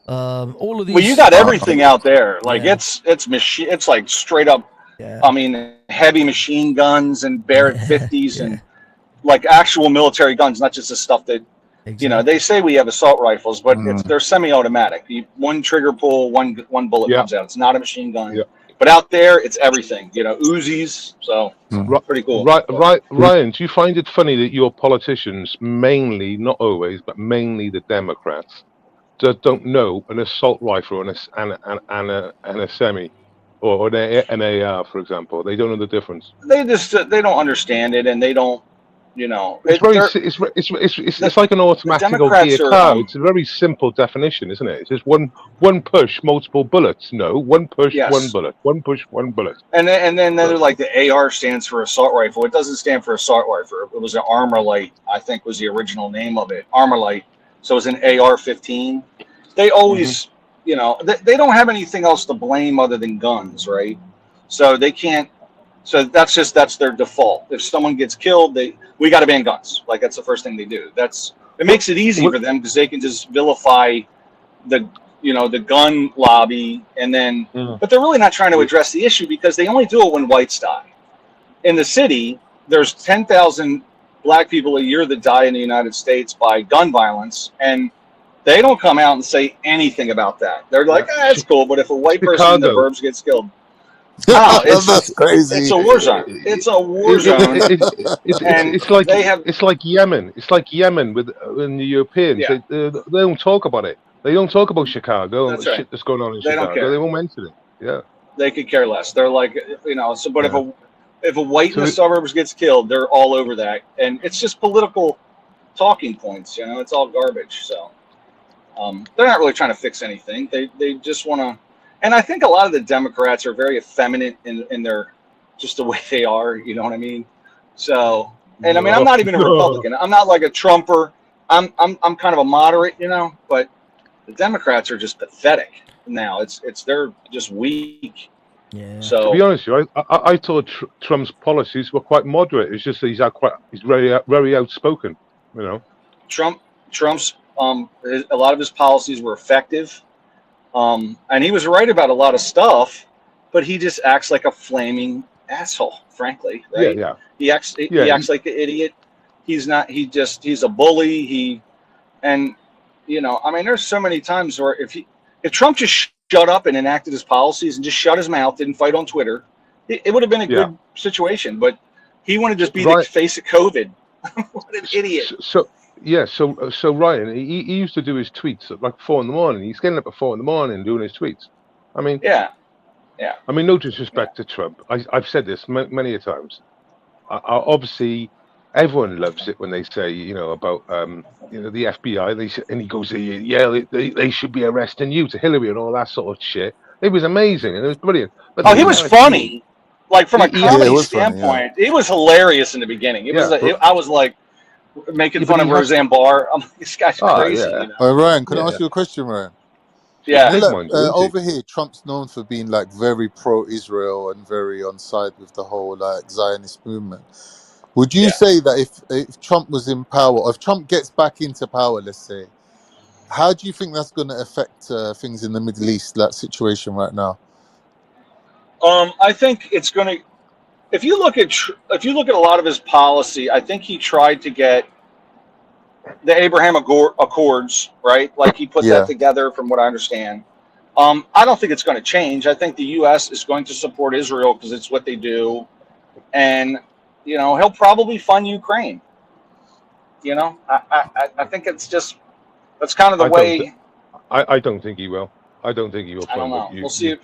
all of these. Well, you got everything out there. Like it's machine. It's like straight up. Yeah. I mean, heavy machine guns and Barrett 50s and like actual military guns, not just the stuff that. You know, they say we have assault rifles, but they're semi-automatic. One trigger pull, one bullet comes out. It's not a machine gun. Yeah. But out there, it's everything. You know, Uzis. So pretty cool. Right, Ryan, do you find it funny that your politicians, mainly, not always, but mainly the Democrats, don't know an assault rifle and a semi, or an AR, for example? They don't know the difference. They just they don't understand it, and they don't. You know, it's like an automatic or gear car. It's a very simple definition, isn't it? It's just one push, multiple bullets. No, one push, one bullet. One push, one bullet. And then they're like the AR stands for assault rifle. It doesn't stand for assault rifle. It was an Armalite, I think, was the original name of it. Armalite. So it was an AR-15. They always, you know, they don't have anything else to blame other than guns, right? So they can't. So that's their default. If someone gets killed, we got to ban guns. Like that's the first thing they do. It makes it easy for them because they can just vilify the gun lobby, and then but they're really not trying to address the issue because they only do it when whites die. In the city, there's 10,000 black people a year that die in the United States by gun violence, and they don't come out and say anything about that. They're like, it's cool, but if a white person in the burbs gets killed. No, that's crazy. It's a war zone. It's a war zone. It's like Yemen. It's like Yemen with the Europeans. They don't talk about it. They don't talk about Chicago and That's the right. shit that's going on in They don't Chicago. care. They won't mention it. Yeah. They could care less. They're like, you know. So, but Yeah. if a white So in the suburbs gets killed, they're all over that, and it's just political talking points. You know, it's all garbage. So, they're not really trying to fix anything. They just want to. And I think a lot of the Democrats are very effeminate in their just the way they are. You know what I mean? So, and I mean, I'm not even a Republican. I'm not like a Trumper. I'm kind of a moderate, you know. But the Democrats are just pathetic now. They're just weak. Yeah. So to be honest with you, I thought Trump's policies were quite moderate. It's just that he's very outspoken. You know. Trump's a lot of his policies were effective, and he was right about a lot of stuff, but he just acts like a flaming asshole. Frankly, right? Yeah. He acts like an idiot. He's not. He's a bully. And you know, I mean, there's so many times where if Trump just shut up and enacted his policies and just shut his mouth, didn't fight on Twitter, it would have been a good situation. But he wanted to just be the face of COVID. What an idiot! So Ryan, he used to do his tweets at like 4 a.m. He's getting up at 4 a.m. doing his tweets. I mean, yeah. I mean, no disrespect to Trump. I've said this many a times. Obviously, everyone loves it when they say, you know, about you know, the FBI. And he goes, yeah, they should be arresting you to Hillary and all that sort of shit. It was amazing and it was brilliant. But he was funny, like from a comedy standpoint. Funny, It was hilarious in the beginning. I was like making fun of Roseanne Barr. I'm like, this guy's crazy. Yeah. You know? Ryan, can I ask you a question, Ryan? Yeah. Over here, Trump's known for being like very pro-Israel and very on side with the whole like Zionist movement. Would you say that if Trump was in power, or if Trump gets back into power, let's say, how do you think that's going to affect things in the Middle East, that situation right now? I think it's going to. If you look at a lot of his policy, I think he tried to get the Abraham Accords, right? Like he put that together, from what I understand. I don't think it's going to change. I think the U.S. is going to support Israel because it's what they do, and you know, he'll probably fund Ukraine. You know, I think that's kind of the way. I don't think he will. I don't think he will fund Ukraine. We'll see.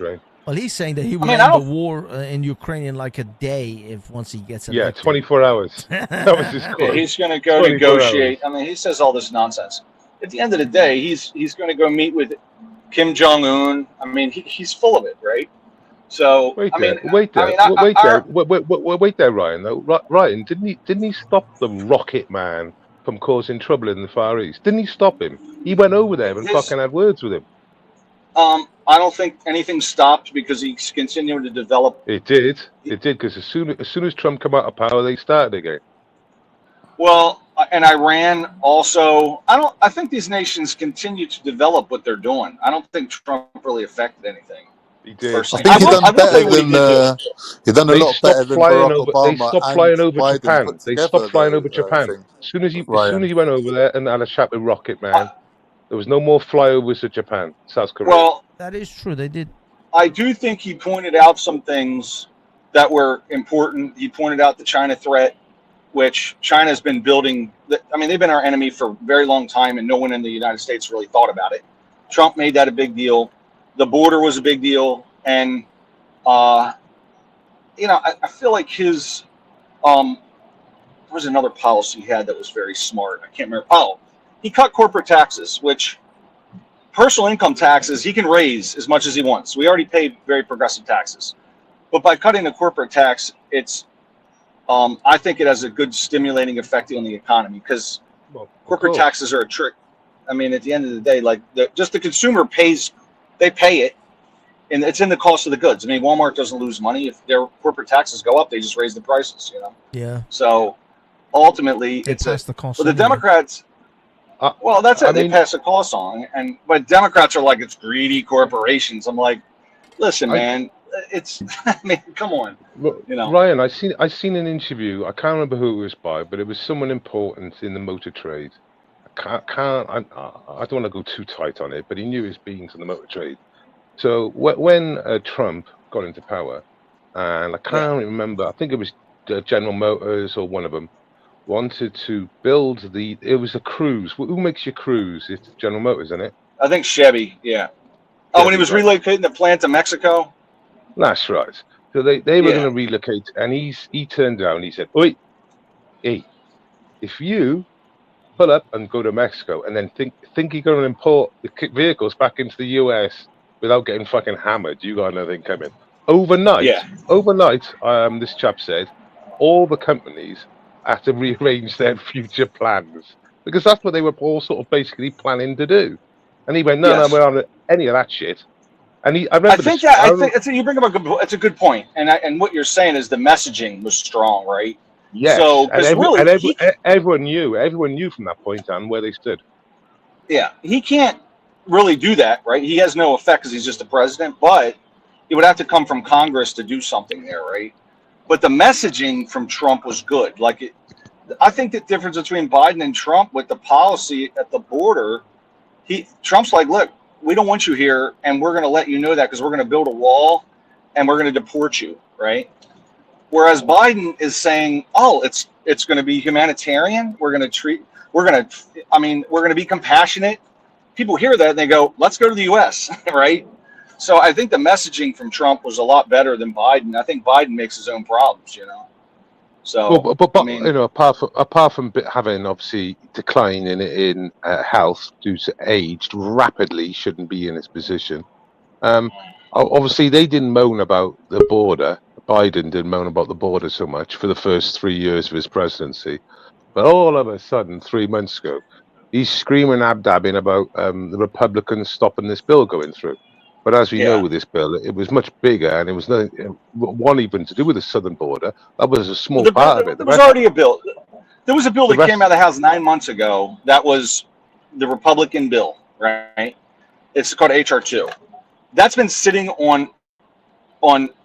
Well, he's saying that he will end the war in Ukraine in like a day once he gets elected. 24 hours. That was his quote. Yeah, he's going to go negotiate. I mean, he says all this nonsense. At the end of the day, he's going to go meet with Kim Jong-un. I mean, he's full of it, right? So wait there, Ryan. Though Ryan, didn't he stop the Rocket Man from causing trouble in the Far East? Didn't he stop him? He went over there and fucking had words with him. I don't think anything stopped because he's continuing to develop. It did, because as soon as Trump came out of power, they started again. Well, and Iran also. I think these nations continue to develop what they're doing. I don't think Trump really affected anything. He did. I think he done better than he done a lot better than Barack Obama. They stopped flying over Biden Japan. They stopped flying over Japan. As soon as he went over there and had a chat with Rocket Man, there was no more flyovers to Japan, South Korea. Well, that is true. They did. I do think he pointed out some things that were important. He pointed out the China threat, which China's been building. I mean, they've been our enemy for a very long time, and no one in the United States really thought about it. Trump made that a big deal. The border was a big deal, and you know, I feel like his there was another policy he had that was very smart. I can't remember. Oh, he cut corporate taxes, which personal income taxes he can raise as much as he wants. We already pay very progressive taxes, but by cutting the corporate tax, it's I think it has a good stimulating effect on the economy because corporate taxes are a trick. I mean, at the end of the day, like just the consumer pays. They pay it, and it's in the cost of the goods. I mean, Walmart doesn't lose money if their corporate taxes go up; they just raise the prices. You know. Yeah. So ultimately, it's the cost. But the Democrats, well, that's it. They pass the cost on, but Democrats are like it's greedy corporations. I'm like, listen, man, it's. I mean, come on. You know, Ryan, I seen an interview. I can't remember who it was by, but it was someone important in the motor trade. I don't want to go too tight on it, but he knew his beings in the motor trade. So when Trump got into power, and I can't remember, I think it was General Motors or one of them, wanted to build it was a Cruise. Who makes your Cruise? It's General Motors, isn't it? I think Chevy, yeah. Oh, when he was relocating the plant to Mexico? That's right. So they were going to relocate, and he turned around and he said, "Oi, hey, if you pull up and go to Mexico and then think you're going to import the vehicles back into the US without getting fucking hammered, you got nothing coming." Overnight, this chap said, all the companies had to rearrange their future plans because that's what they were all sort of basically planning to do. And he went, no, we're on any of that shit. And I think you bring up it's a good point. And what you're saying is the messaging was strong, right? Yes. So, everyone knew from that point on where they stood. Yeah, he can't really do that, right? He has no effect because he's just the president, but it would have to come from Congress to do something there, right? But the messaging from Trump was good. I think the difference between Biden and Trump with the policy at the border, Trump's like, look, we don't want you here, and we're going to let you know that because we're going to build a wall and we're going to deport you, right? Whereas Biden is saying, oh, it's going to be humanitarian. We're going to be compassionate. People hear that and they go, let's go to the U.S., right? So I think the messaging from Trump was a lot better than Biden. I think Biden makes his own problems, So, apart from having obviously decline in health due to age, rapidly shouldn't be in his position. Obviously, they didn't moan about the border. Biden didn't moan about the border so much for the first 3 years of his presidency, but all of a sudden, 3 months ago, he's screaming abdabbing about the Republicans stopping this bill going through. But as we know with this bill, it was much bigger, and it was one even to do with the southern border. That was a small part of it. There was already a bill. There was a bill that came out of the House 9 months ago. That was the Republican bill, right? It's called HR 2. That's been sitting on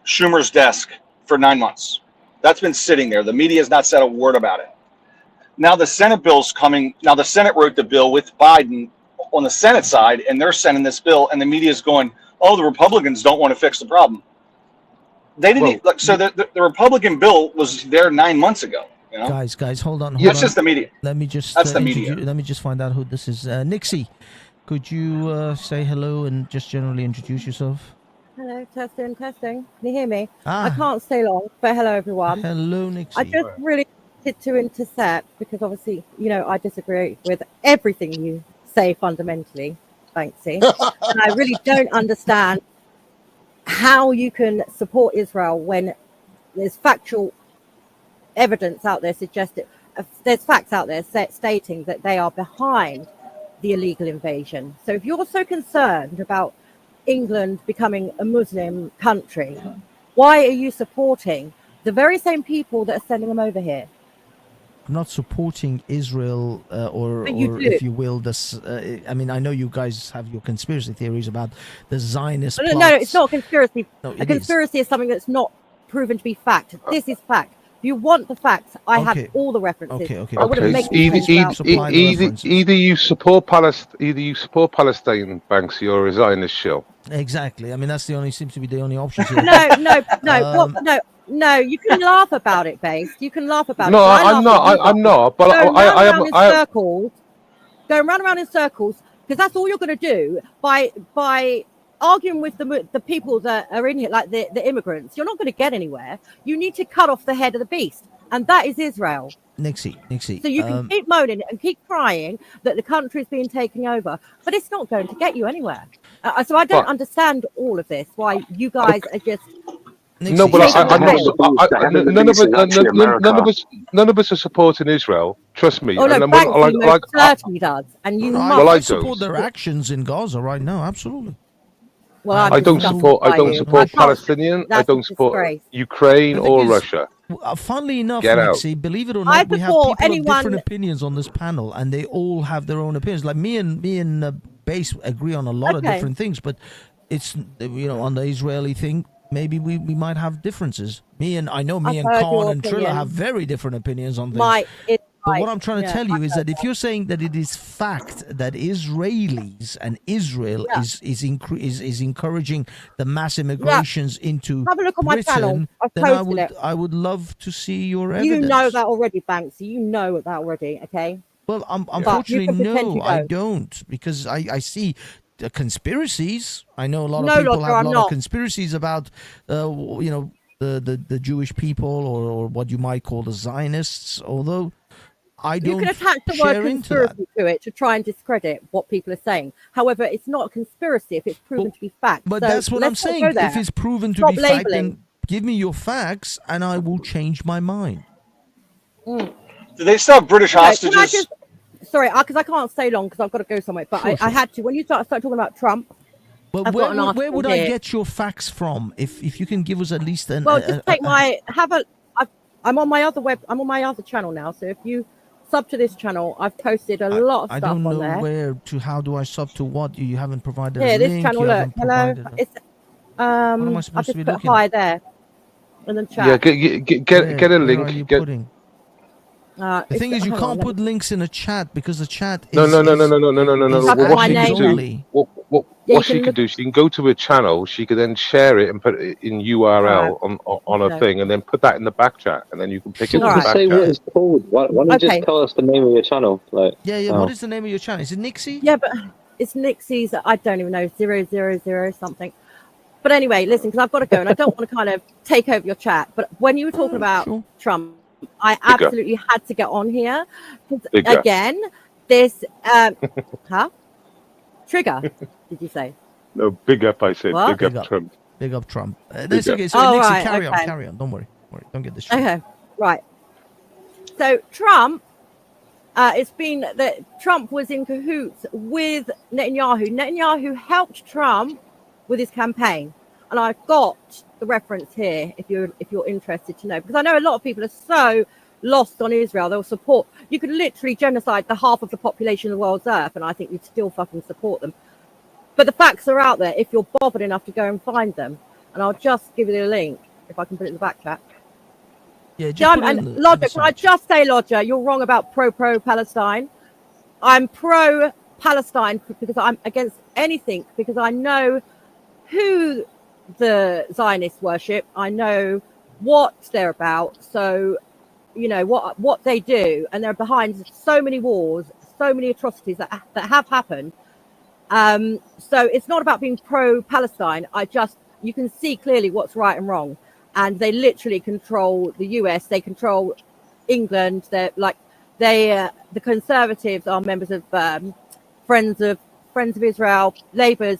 Schumer's desk for 9 months. That's been sitting there. The media has not said a word about it. Now the Senate bill's coming. Now the Senate wrote the bill with Biden on the Senate side, and they're sending this bill, and the media is going, oh, the Republicans don't want to fix the problem. They didn't. The Republican bill was there 9 months ago. Guys, hold on. It's just the media. Let me just. That's the media. Let me just find out who this is. Nixie, could you say hello and just generally introduce yourself? Hello, testing. Can you hear me? I can't stay long, but hello, everyone. Hello, Nixie. I just really wanted to intercept because obviously, I disagree with everything you say fundamentally, Banksy. And I really don't understand how you can support Israel when there's factual evidence out there suggesting there's facts out there stating that they are behind the illegal invasion. So if you're so concerned about England becoming a Muslim country, why are you supporting the very same people that are sending them over here? I'm not supporting Israel or if you will, this. I mean, I know you guys have your conspiracy theories about the Zionist. No, it's not a conspiracy. A conspiracy is something that's not proven to be fact. This is fact. If you want the facts, I have all the references. Okay. I wouldn't make either you support Palestine, Banksy, or a Zionist shill. Exactly. I mean, that's seems to be the only option here. No, you can laugh about it, Base. You can laugh about it. No, I'm not. But I am. Going round and round in circles, because that's all you're going to do by arguing with the people that are in here, like the immigrants. You're not going to get anywhere. You need to cut off the head of the beast, and that is Israel. Nixie. So you can keep moaning and keep crying that the country is being taken over, but it's not going to get you anywhere. So I don't understand all of this. Why you guys are just. No, but none of us are supporting Israel. Trust me. Oh no, Banksy certainly does, and you must. I support their actions in Gaza right now. Absolutely. Well, I don't support Palestinian. I don't support Ukraine or Russia. Funnily enough, Nixie, believe it or not, we have people with different opinions on this panel, and they all have their own opinions. Like me and Base agree on a lot of different things, but it's on the Israeli thing. Maybe we might have differences. Me and Khan and Trilla have very different opinions on things. But what I'm trying to tell you is that if you're saying that it is fact that Israelis and Israel is encouraging the mass immigrations into have a look on my channel. then I would love to see your evidence. You know that already, Banksy. You know that already, okay? Well, unfortunately, no, I don't, because I see conspiracies. I know a lot No, of people Roger, have a I'm lot not. of conspiracies about, the Jewish people or what you might call the Zionists. Although I You don't can attach the share word into that. conspiracy to it to try and discredit what people are saying. However, it's not a conspiracy if it's proven to be fact. But So that's what I'm let's not saying. go there. If it's proven to Stop be fact, labeling. then give me your facts, and I will change my mind. Do they still have British Okay, hostages? can I just, sorry, because I can't stay long because I've got to go somewhere. But Sure, I had to. When you start talking about Trump, But I've got an article where would I here. get your facts from? If you can give us at least an. Well, just take I'm on my other I'm on my other channel now. So if you sub to this channel, I've posted a lot of I stuff don't know on there. how do I sub to what? You haven't provided Here, a this link. channel. You Look, haven't hello. provided a- It's am I I've supposed to just be put looking hi at? there in the chat. Yeah, get a Where link. are you Get, putting? The It's- thing is, you hang on, can't let put links in a chat because the chat is no. is Well, Type what my she name. can do, only. what Yeah, you she can can look- do, she can go to a channel. She could then share it and put it in URL on a Okay. thing, and then put that in the back chat, and then you can pick it You in can the back say chat. what it's called. Why don't you Okay. just tell us the name of your channel? Like, Yeah. oh. What is the name of your channel? Is it Nixie? Yeah, but it's Nixie's. I don't even know 000 something. But anyway, listen, because I've got to go, and I don't want to kind of take over your chat. But when you were talking about Trump, I Bigger. absolutely had to get on here. 'Cause Bigger. again, this huh? Trigger? Did you say? No, big up. I said What? big up Trump. Big up Trump. That's Big up. okay. So Oh, Nixie, right, carry okay. on. Don't worry. Don't get distracted. Okay, right. So Trump, it's been that Trump was in cahoots with Netanyahu. Netanyahu helped Trump with his campaign, and I've got the reference here if you're interested to know, because I know a lot of people are so lost on Israel. They'll support. You could literally genocide the half of the population of the world's earth, and I think you'd still fucking support them. But the facts are out there if you're bothered enough to go and find them. And I'll just give you the link if I can put it in the back chat. Yeah, just Yeah, put it in and the Lodger, can I side. just say, Lodger, you're wrong about pro-Palestine. I'm pro-Palestine because I'm against anything, because I know who the Zionists worship. I know what they're about. So, you know, what they do. And they're behind so many wars, so many atrocities that have happened. So it's not about being pro-Palestine. You can see clearly what's right and wrong. And they literally control the US. They control England. The Conservatives are members of Friends of Israel. Labour's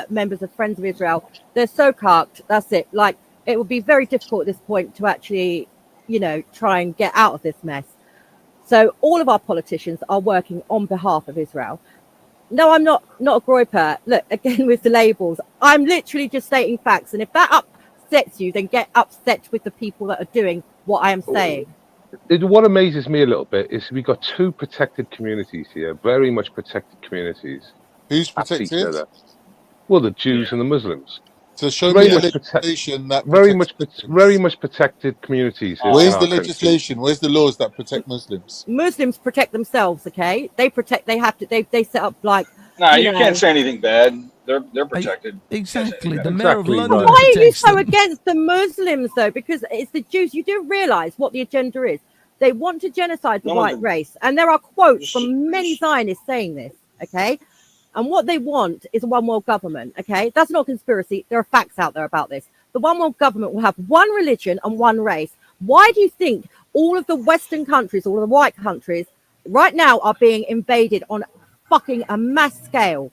members of Friends of Israel. They're so cucked. That's it. Like, it would be very difficult at this point to actually, you know, try and get out of this mess. So all of our politicians are working on behalf of Israel. No, I'm not a groyper. Look, again, with the labels, I'm literally just stating facts. And if that upsets you, then get upset with the people that are doing what I am saying. What amazes me a little bit is we've got two protected communities here, very much protected communities. Who's at each protected? other. Well, the Jews and the Muslims. So show very me much legislation that very much protected communities. Where's in the our legislation? Where's the laws that protect Muslims? Muslims protect themselves, okay? They set up like. No, you can't say anything bad. They're protected. Exactly. The Exactly mayor of right. London. Why are you protects so them. against the Muslims though? Because it's the Jews. You do realize what the agenda is. They want to genocide the No, white no. race, and there are quotes from many Zionists saying this. Okay, and what they want is a one world government. Okay, that's not conspiracy. There are facts out there about this. The one world government will have one religion and one race. Why do you think all of the Western countries, all of the white countries, right now are being invaded on fucking a mass scale?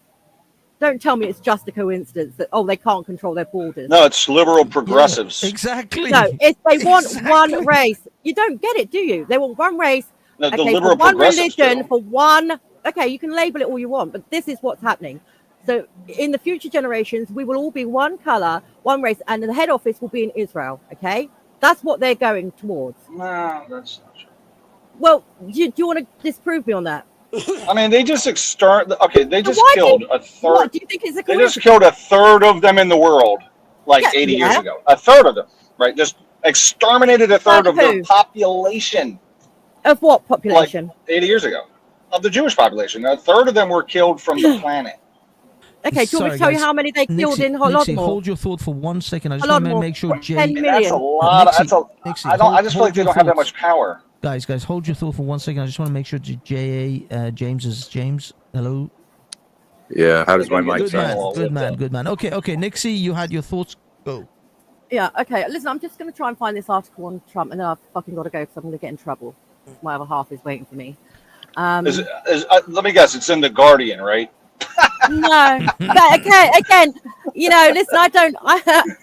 Don't tell me it's just a coincidence that, they can't control their borders. No, it's liberal progressives. Yeah, exactly. No, if they want one race, you don't get it, do you? They want one race, No, the okay, liberal for one progressives religion, do. for one. Okay, you can label it all you want, but this is what's happening. So in the future generations, we will all be one color, one race, and the head office will be in Israel. Okay, that's what they're going towards. No, that's not true. Well, do you want to disprove me on that? I mean, they just they just why killed a third. What do you think is a They just coincidence? killed a third of them in the world, like Yeah, 80 years yeah. ago. A third of them, right? Just exterminated a third of Who? the population, Of what population? 80 years ago, of the Jewish population. A third of them were killed from the planet. Okay, do you want me to tell you how many they killed in Nixie, Holodomor? hold your thought for 1 second. I just want to Holodomor, make sure 10 Jay. million. That's a lot. Nixie, I just feel like they your don't have that thoughts. much power. Guys, hold your thought for 1 second. I just want to make sure James. Hello. Yeah, how does my mic Good man, sound? good man. Okay, Nixie, you had your thoughts. Go. Yeah, okay. Listen, I'm just going to try and find this article on Trump, and then I've fucking got to go because I'm going to get in trouble. My other half is waiting for me. Let me guess, it's in the Guardian, right? No, but again, you know, listen,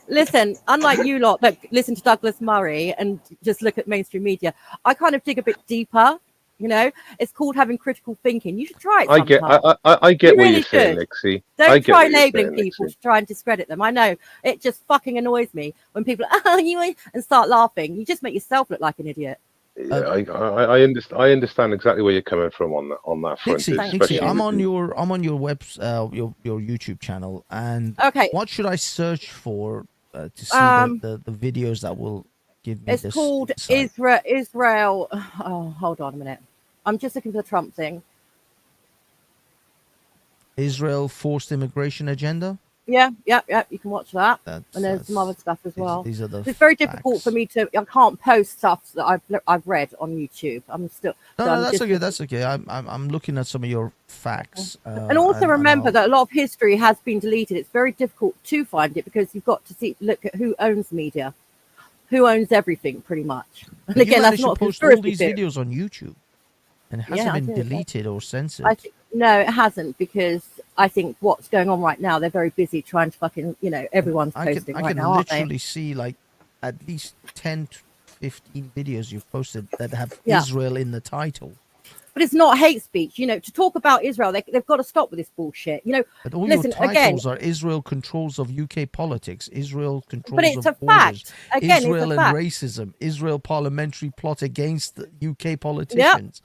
listen, unlike you lot that listen to Douglas Murray and just look at mainstream media, I kind of dig a bit deeper. You know, it's called having critical thinking. You should try it. I get what really you're saying, should. Nixie. Don't try enabling people to try and discredit them. I know it just fucking annoys me when people and start laughing. You just make yourself look like an idiot. Yeah, I understand exactly where you're coming from on that front. Nixie, I'm on your your YouTube channel, and what should I search for to see the videos that will give me it's this? It's called Israel. Oh, hold on a minute. I'm just looking for the Trump thing. Israel forced immigration agenda. Yeah. You can watch that, and there's some other stuff as well. These are the it's very difficult for me to. I can't post stuff that I've read on YouTube. I'm still. No, that's okay. That's okay. I'm looking at some of your facts. And also remember that a lot of history has been deleted. It's very difficult to find it because you've got to look at who owns media, who owns everything, pretty much. And again, that's not to post all these videos on YouTube, and it hasn't been deleted or censored. No, it hasn't, because I think what's going on right now, they're very busy trying to fucking, everyone's posting right now, aren't they? I can literally see like at least 10 to 15 videos you've posted that have Israel in the title. But it's not hate speech, to talk about Israel. They've got to stop with this bullshit. But all listen, your titles are Israel controls of UK politics, Israel controls but it's of a borders, fact. Again, Israel it's a and fact. racism, Israel parliamentary plot against the UK politicians.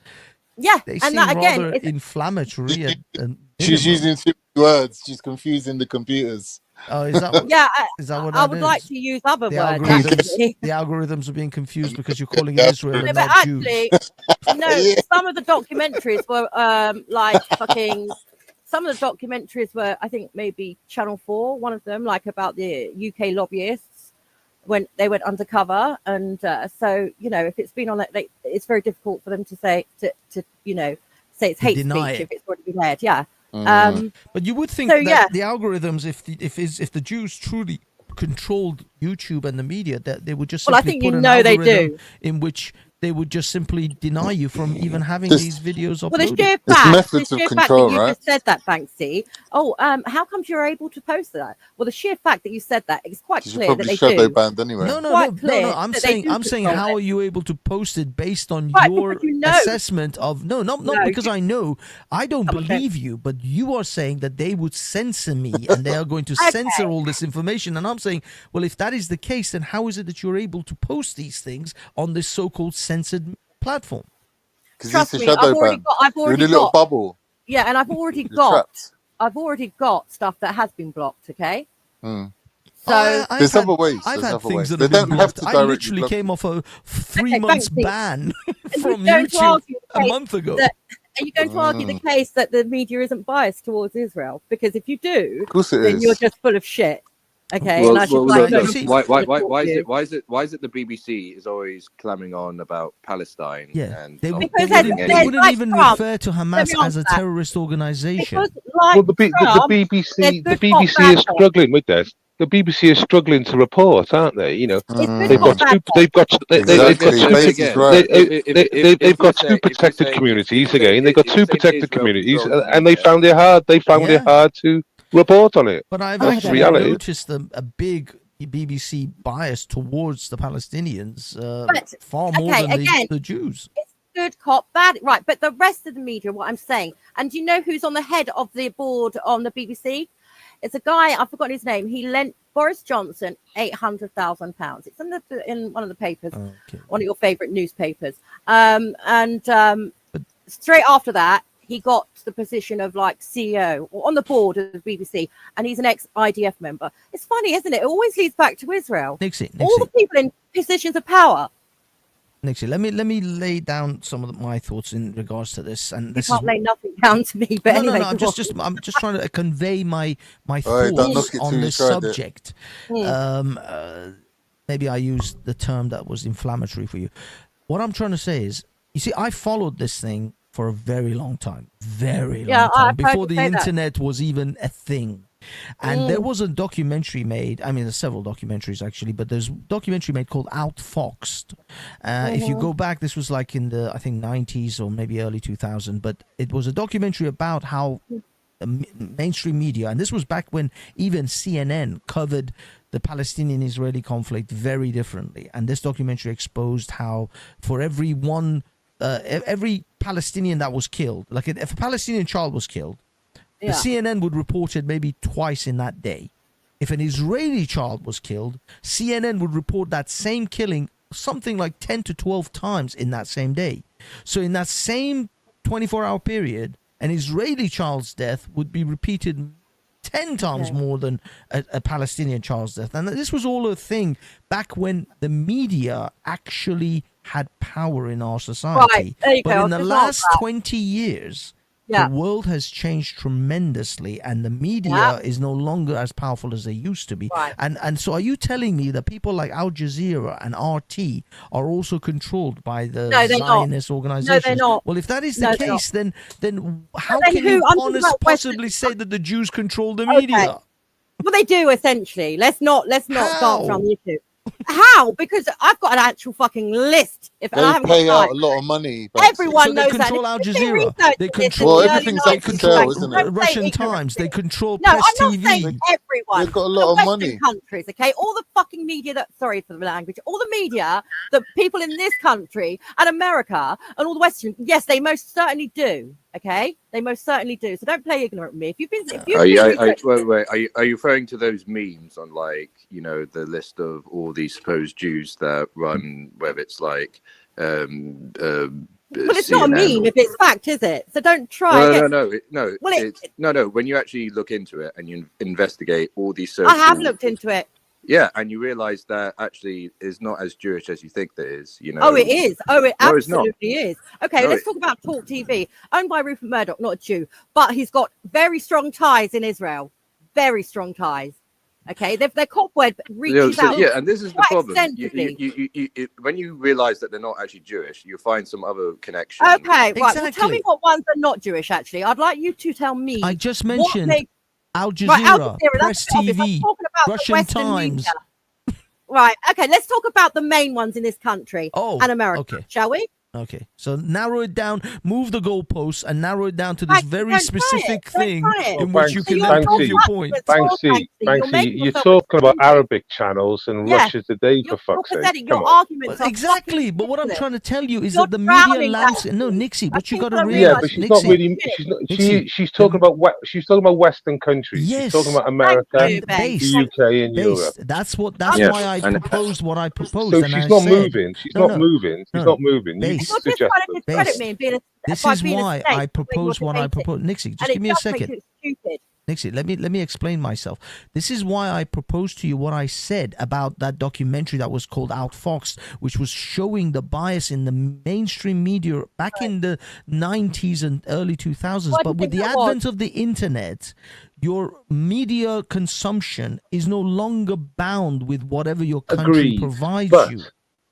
Yeah, They and seem that again, rather inflammatory. and She's using 2 words. She's confusing the computers. Oh, is that? Yeah, is that what I that would is? like to use other The words. algorithms, the algorithms are being confused because you're calling it Israel and But not actually, Jews. no, some of the documentaries were some of the documentaries were, I think, maybe Channel 4, one of them, like about the UK lobbyists when they went undercover. And so, if it's been on it, it's very difficult for them to say, say it's hate speech if it's already been aired. Yeah. But you would think so, that the algorithms, if the Jews truly controlled YouTube and the media, that they would just simply I think put an they algorithm do. in which they would just simply deny you from even having these videos uploaded. Well, the sheer fact that you just said that, Banksy. Oh, how come you're able to post that? Well, the sheer fact that you said that, it's quite clear that they do. Banned anyway. No. I'm saying, how are you able to post it based on your assessment of not because I know. I don't believe you, but you are saying that they would censor me and they are going to censor all this information. And I'm saying, well, if that is the case, then how is it that you're able to post these things on this so-called censored platform? Trust me, I've already got You're in a little bubble. Yeah, and I've already got stuff that has been blocked. Okay. So there's other ways. I've There's had other things ways. that They have been don't have blocked. to I directly literally block came off a 3 months ban from going to YouTube argue the a case month ago. Are you going to argue the case that the media isn't biased towards Israel? Because if you do, Of course it then is. you're just full of shit. Okay. Well, and I should why is it the BBC is always clamoring on about Palestine? Yeah, and they Because wouldn't even Trump. refer to Let Hamas me as a answer that. terrorist organization. Because like Well, the Trump, BBC there's the good cop, BBC bad is cop. struggling with this. The BBC is struggling to report, aren't they? It's good They've cop, got bad cop. they've got they've got two protected communities again. They've got two protected communities, and they found it hard. They found it hard to report on it. But I've That's actually reality. noticed a big BBC bias towards the Palestinians, far more than the Jews. It's good cop, bad right. But the rest of the media, what I'm saying, and do you know who's on the head of the board on the BBC? It's a guy, I've forgotten his name. He lent Boris Johnson £800,000. It's in one of the papers, one of your favourite newspapers. Straight after that, he got the position of like CEO or on the board of the BBC, and he's an ex-IDF member. It's funny, isn't it? It always leads back to Israel. Nixie. All the people in positions of power. Nixie, let me lay down some of my thoughts in regards to this. And this You can't lay nothing down to me, but anyway. No, I'm just trying to convey my thoughts on this subject. Maybe I used the term that was inflammatory for you. What I'm trying to say is, you see, I followed this thing for a very long time, very Yeah, long time, I've heard before you the say that. internet was even a thing. And there was a documentary made. I mean, there's several documentaries actually, but there's a documentary made called Outfoxed. If you go back, this was like in the, I think, 90s or maybe early 2000. But it was a documentary about how mainstream media, and this was back when even CNN covered the Palestinian-Israeli conflict very differently. And this documentary exposed how for every Palestinian that was killed, like if a Palestinian child was killed, the CNN would report it maybe twice in that day. If an Israeli child was killed, CNN would report that same killing something like 10 to 12 times in that same day. So in that same 24-hour period, an Israeli child's death would be repeated 10 times more than a Palestinian child's death. And this was all a thing back when the media actually had power in our society. But in the last 20 years... the world has changed tremendously, and the media is no longer as powerful as they used to be. And so are you telling me that people like Al Jazeera and RT are also controlled by the Zionist organizations? No, they're not. Well, if that is the case, then how can you possibly say that the Jews control the media? Well, they do essentially. Let's not start from the issue. How? Because I've got an actual fucking list. They pay out a lot of money. Everyone knows they control that. Al Jazeera. They control everything's up for sale, isn't it? Russian Times. They control No, Press I'm not TV. saying everyone. They've got a lot of money. Countries, okay? All the fucking media that, sorry for the language, all the media that people in this country and America and all the Western, yes, they most certainly do. Okay, they most certainly do. So don't play ignorant with me. If you've been, wait, are you referring to those memes on, like, you know, the list of all these supposed Jews that run, whether it's like well, it's not a meme if it's fact, is it? So don't try. No. When you actually look into it and you investigate all these, I have looked into it. Yeah, and you realize that actually is not as Jewish as you think that is. You know. Oh, it is. Oh, it No, absolutely is. Okay, let's talk about Talk TV, owned by Rupert Murdoch, not a Jew, but he's got very strong ties in Israel. Very strong ties. Okay, their cobweb reaches out. Yeah, and this is the problem. extensively. When you realize that they're not actually Jewish, you'll find some other connection. Okay, right. Well, tell me what ones are not Jewish. Actually, I'd like you to tell me. I just mentioned Al Jazeera, Press TV, Russian Times. Right. Okay. Let's talk about the main ones in this country and America, shall we? Okay, so narrow it down, move the goalposts, and narrow it down to this very specific thing in which you can then prove your point. Banksy, you're talking about Arabic channels and Russia Today, for fuck's sake. Your arguments are exactly, but what I'm trying to tell you is that the media landscape. No, Nixie, what you got to realize. Yeah, but she's not really. She's talking about Western countries. Yes, she's talking about America, the UK, and Europe. That's why I proposed what I proposed. So she's not moving. She's not moving. She's not moving. This is why I propose what I propose. Nixie, just give me a second. Nixie, let me explain myself. This is why I proposed to you what I said about that documentary that was called Outfoxed, which was showing the bias in the mainstream media back in the 90s and early 2000s. But with the advent of the internet, your media consumption is no longer bound with whatever your country provides you.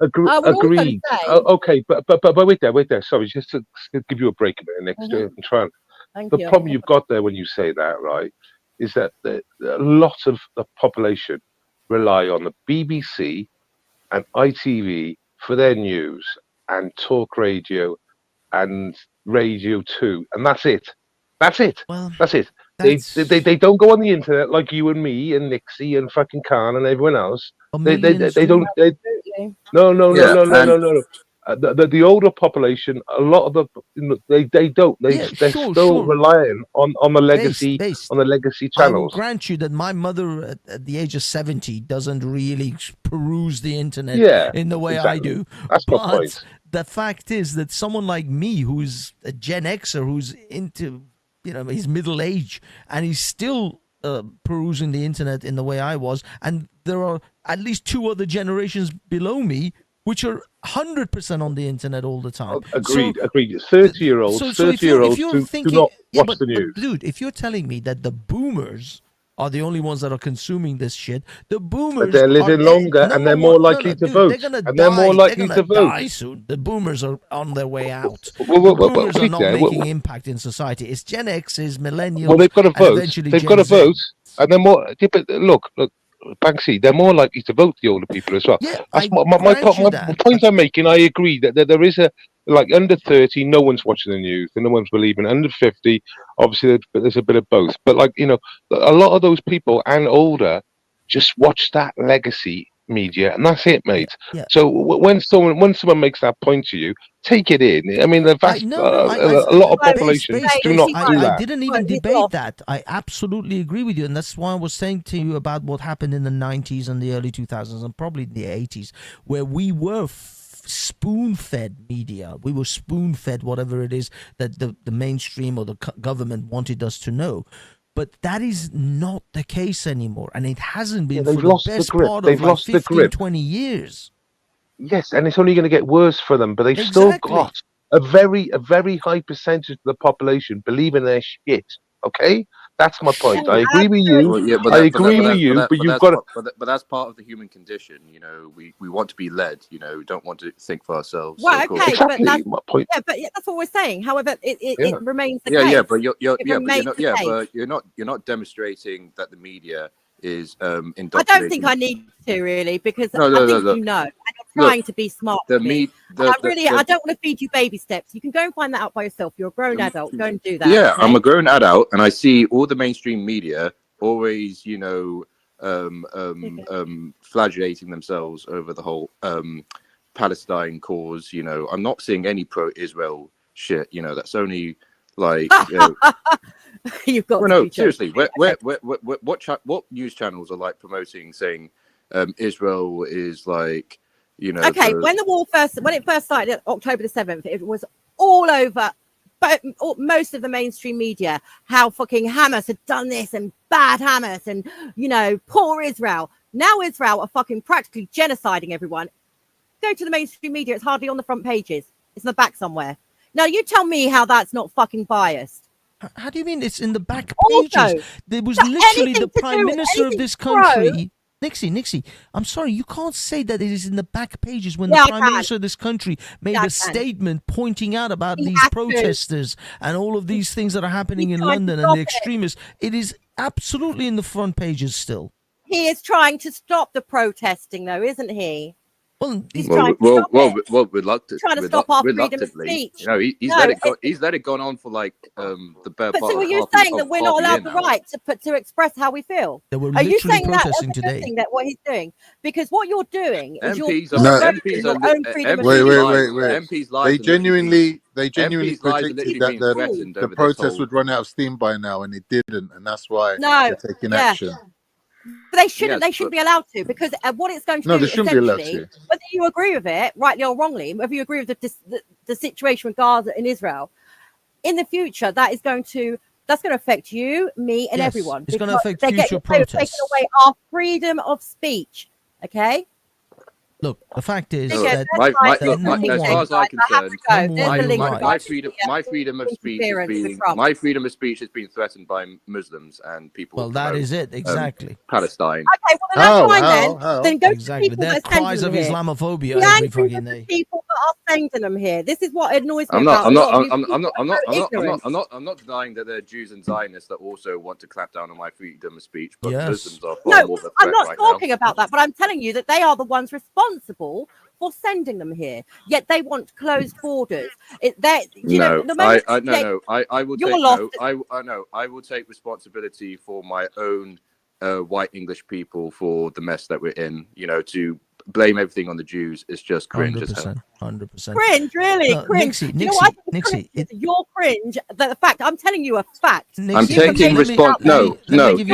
Agreed. Okay, but wait there. Sorry, just to give you a break a minute, next. The problem you've got there when you say that, right, is that a lot of the population rely on the BBC and ITV for their news and talk radio and Radio 2, and that's it. Well, that's it. They don't go on the internet like you and me and Nixie and fucking Khan and everyone else. They don't. No. The older population, a lot of they don't. They're still relying on the legacy on the legacy channels. I will grant you that my mother at the age of 70 doesn't really peruse the internet in the way I do. That's my point. The fact is that someone like me, who's a Gen Xer, who's into his middle age, and he's still perusing the internet in the way I was, and there are at least 2 other generations below me which are 100% on the internet all the time. Agreed. 30-year-olds do not watch the news. But dude, if you're telling me that the boomers are the only ones that are consuming this shit. The boomers, But they're living longer and they're more likely to vote. They're gonna and they're die. more likely They're to gonna vote. die soon. The boomers are on their way out. Well, The boomers are not Peter, making impact in society. It's Gen X's, millennials. Well, they've got to and vote. eventually They've Gen got to Z. vote, and they're more. Yeah, but look, Banksy, they're more likely to vote, the older people as well. Yeah, That's I my grant you that. point I'm making. I agree that there is a, like, under 30, no one's watching the news, and no one's believing. Under 50, obviously there's a bit of both. But, like, you know, a lot of those people and older just watch that legacy media, and that's it, mate. Yeah. So when someone makes that point to you, take it in. I mean, the vast a lot of populations do not do that. I didn't even debate that. I absolutely agree with you, and that's why I was saying to you about what happened in the 90s and the early 2000s and probably the 80s, where we were spoon-fed media. We were spoon-fed whatever it is that the mainstream or the government wanted us to know. But that is not the case anymore, and it hasn't been for the best part of like 15, 20 years. Yes, and it's only going to get worse for them, but they've still got a very high percentage of the population believing their shit, okay? That's my point. I agree with you. I agree with you, but you've got to... But that's part of the human condition, you know. We want to be led, you know. We don't want to think for ourselves. Well, so okay, exactly but that's my point. Yeah, but that's what we're saying. However, it remains the case. Yeah, but you're not demonstrating that the media is indoctrinating. I don't think I need to really, because I think you know, and you're trying to be smart. I don't want to feed you baby steps. You can go and find that out by yourself. You're a grown adult. Go and do that. Yeah, okay? I'm a grown adult, and I see all the mainstream media always, you know, flagellating themselves over the whole Palestine cause. You know, I'm not seeing any pro-Israel shit. You know, that's only like. You know, You've got. Well, no, seriously. What news channels are like promoting, saying Israel is like, you know? Okay, when it first started, October the 7th, it was all over, but most of the mainstream media, how fucking Hamas had done this and bad Hamas and, you know, poor Israel. Now Israel are fucking practically genociding everyone. Go to the mainstream media; it's hardly on the front pages. It's in the back somewhere. Now you tell me how that's not fucking biased. How do you mean it's in the back pages? Also, there was literally the Prime Minister of this country. Nixie, I'm sorry, you can't say that it is in the back pages when the Prime Minister of this country made a statement pointing out about these protesters and all of these things that are happening in London and the extremists. It is absolutely in the front pages still. He is trying to stop the protesting, though, isn't he? Well, reluctantly. Trying to stop our freedom of speech. You know, he's let it go on for like the better part. But so are you saying that we're not allowed the right to express how we feel? Are you saying protesting that today? That what he's doing? Because what you're doing is Wait. They genuinely predicted that the protest would run out of steam by now, and it didn't, and that's why they're taking action. But they shouldn't. They shouldn't be allowed to, because what it's going to do. They shouldn't be allowed to. Whether you agree with it, rightly or wrongly, whether you agree with the situation with Gaza and Israel, in the future, that's going to affect you, me, and everyone. It's going to affect future protests. They're taking away our freedom of speech. Okay. Look, the fact is as far as I'm concerned, my freedom of speech has been threatened by Muslims and people. Well, that is it exactly. Palestine. Okay, well then that's fine. Then go exactly. to people They're cries of Islamophobia every fucking day. People that are sending them here. This is what annoys me. I'm not denying that there are Jews and Zionists that also want to clap down on my freedom of speech, but Muslims are far more of a threat. I'm not talking about that, but I'm telling you that they are the ones responsible for sending them here. Yet they want closed borders. I will take responsibility for my own white English people for the mess that we're in. You know, to blame everything on the Jews is just cringe. 100%. Cringe, really? Cringe. Nixie, you're cringe. The fact, I'm telling you a fact. I'm taking response. No. If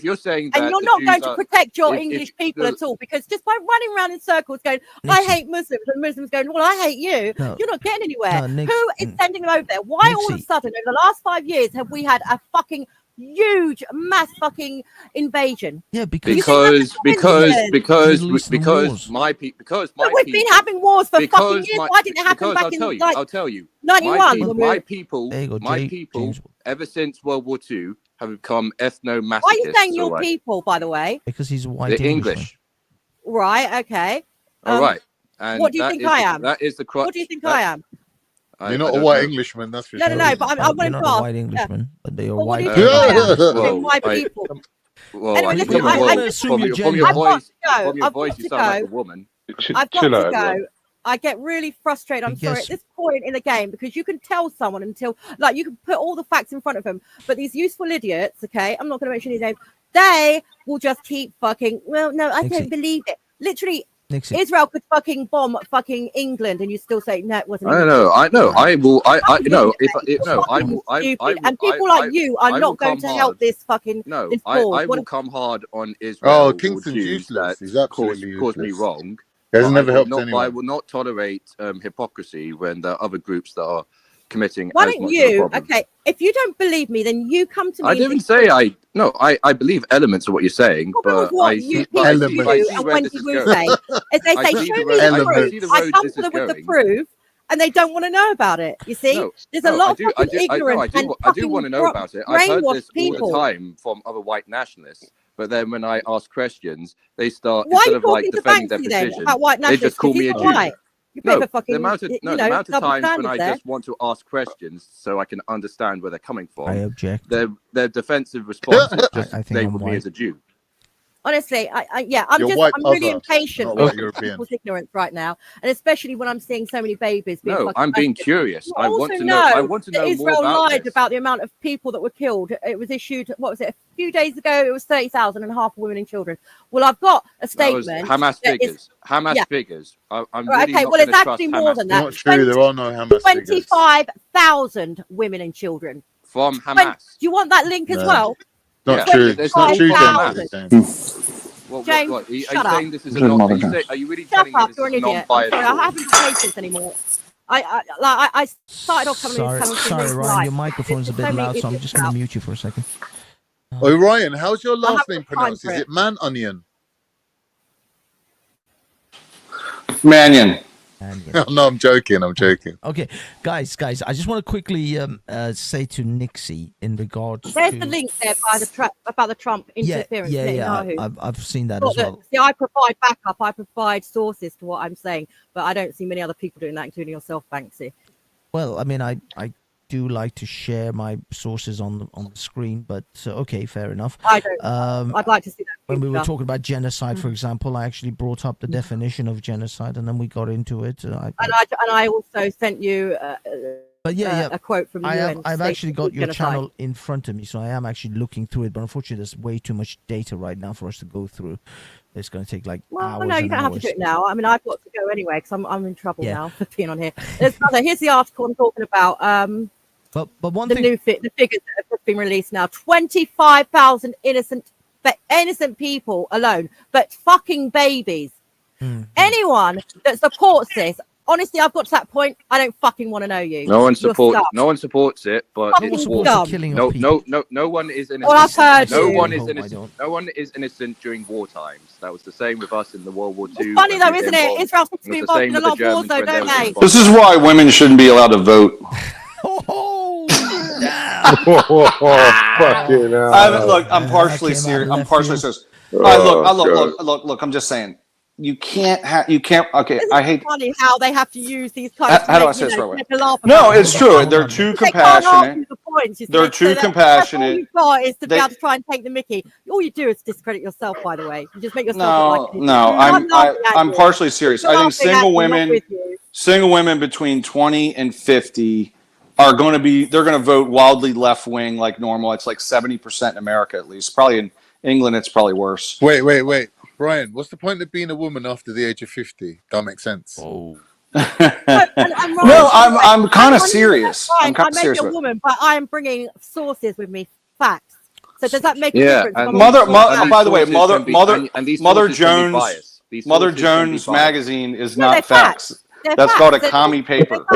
you're saying that, and you're not going to protect your English people at all, because just by running around in circles going, I hate Muslims, and Muslims going, well, I hate you. You're not getting anywhere. Who is sending them over there? Why all of a sudden, in the last 5 years, have we had a fucking huge mass fucking invasion? Yeah, because my people. We've been having wars for fucking years. Why didn't it happen back in I'll tell you. 91? My people, ever since World War II, have become ethno-masochists. Why are you saying your alright? people, by the way? Because he's a white The English. Right, okay. All right. And what do you think I am? That is the crux. What do you think I am? You're not a white Englishman, that's for sure. No, but I wanted to not ask. a white Englishman, but they are Well, white. what do you think I am? My people. Well, Anyway, I listen, think from your voice, I've got voice, to you go. sound like a woman. I've got to go. I get really frustrated. I'm sorry at this point in the game because you can tell someone until, like, you can put all the facts in front of them, but these useful idiots, okay, I'm not going to mention his name, they will just keep fucking. Well, no, I don't believe it. Literally, Israel could fucking bomb fucking England, and you still say no, it wasn't. I know. I will. I know. I will. And people like you are not going to help this fucking. No, this I cause. will come hard on Israel. Oh, Kingston's useless. He's absolutely caused me wrong. He hasn't never helped anyone. I will not tolerate hypocrisy when there are other groups that are committing. Why don't you? Okay, if you don't believe me, then you come to me. I didn't say I. No, I believe elements of what you're saying, but what I you see. I see do where and when this is you going. say, as they say, show me the proof. I come to them with the proof, and they don't want to know about it. You see, there's a lot of ignorance and I do want to know about it. I've heard this people. all the time from other white nationalists. But then when I ask questions, they start Why instead are you of like talking to defending their Banksy then position, about white they just call me a Jew. White. No, the amount of times when I just want to ask questions so I can understand where they're coming from. I object. Their defensive response is just label me as a Jew. Honestly, I'm really impatient with people's ignorance right now, and especially when I'm seeing so many babies. No, I'm being curious. I want to know. I want to know more Israel about lied this. about the amount of people that were killed. It was issued. What was it? A few days ago, it was 30,000, and half women and children. Well, I've got a statement. Hamas figures. Hamas figures. I'm really okay. not Well, it's trust actually Hamas more than that. Not true. There are no Hamas figures. 25,000 women and children from Hamas. Do you want that link as well? Not true. It's not true. James, are you shut up. saying this is a non? Are you really telling me this you're is an a idiot. non-biased? I'm sorry, I haven't patience anymore. I started off coming in. Sorry, Ryan, your microphone's a bit loud, so I'm just going to mute you for a second. Oh, Ryan, how's your last name pronounced? Is it Man Onion? Mannion. No, I'm joking. Okay, guys, I just want to quickly say to Nixie in regards There's to... the link there about the Trump interference. I've seen that as well. See, I provide backup. I provide sources to what I'm saying, but I don't see many other people doing that, including yourself, Banksy. Well, I mean, I do like to share my sources on the screen, but okay, fair enough. I don't. I'd like to see that. When we were talking about genocide, for example, I actually brought up the definition of genocide, and then we got into it. And I also sent you a quote from the UN. I've actually got your genocide. channel in front of me, so I am actually looking through it. But unfortunately, there's way too much data right now for us to go through. It's going to take like hours. No, you don't have to do it now. I mean, I've got to go anyway because I'm in trouble now for being on here. Here's the article I'm talking about. But one thing, the figures that have been released now: 25,000 innocent people alone, but fucking babies. Anyone that supports this, honestly, I've got to that point. I don't fucking want to know you. No one supports it, but it's war. No one is innocent. Well, I've heard no you. one is innocent. No one is innocent during war times. That was the same with us in the World War II. Funny though, isn't it? Israel seems to be involved in a lot of wars, though, don't they? This is why women shouldn't be allowed to vote. Look, I'm partially serious. I'm partially serious. Look. I'm just saying. You can't. Okay, I hate. It's funny how they have to use these kinds. How do I say this right way? No, it's true. They're too compassionate. They're too compassionate. All you've got is to be able to try and take the mickey. All you do is discredit yourself. By the way, you just make yourself. I'm partially serious. I think single women between 20 and 50 are going to be. They're going to vote wildly left wing like normal. It's like 70% in America at least. Probably in England, it's probably worse. Wait. Brian, what's the point of being a woman after the age of 50? That makes sense. No, I'm kind of serious. I'm kind of serious. I may be a woman, but I am bringing sources with me, facts. So does that make a difference? By the way, Mother Jones magazine is not facts. That's called a commie paper.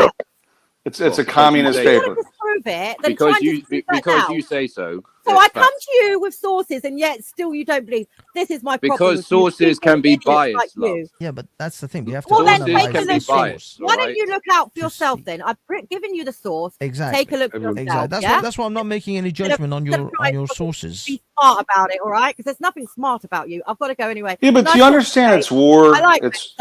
It's a communist paper. prove it, then try and disprove that now. You say so. So I come to you with sources, and yet still you don't believe. This is my problem. Because sources can be biased. Like you. Yeah, but that's the thing. You have to Well, then analyze take a the look. source. Why don't you look out for yourself then? I've given you the source. Exactly. Take a look for yourself. Exactly. That's why I'm not making any judgment on your sources. Be smart about it, all right? Because there's nothing smart about you. I've got to go anyway. Yeah, but do you understand it's war? I like it's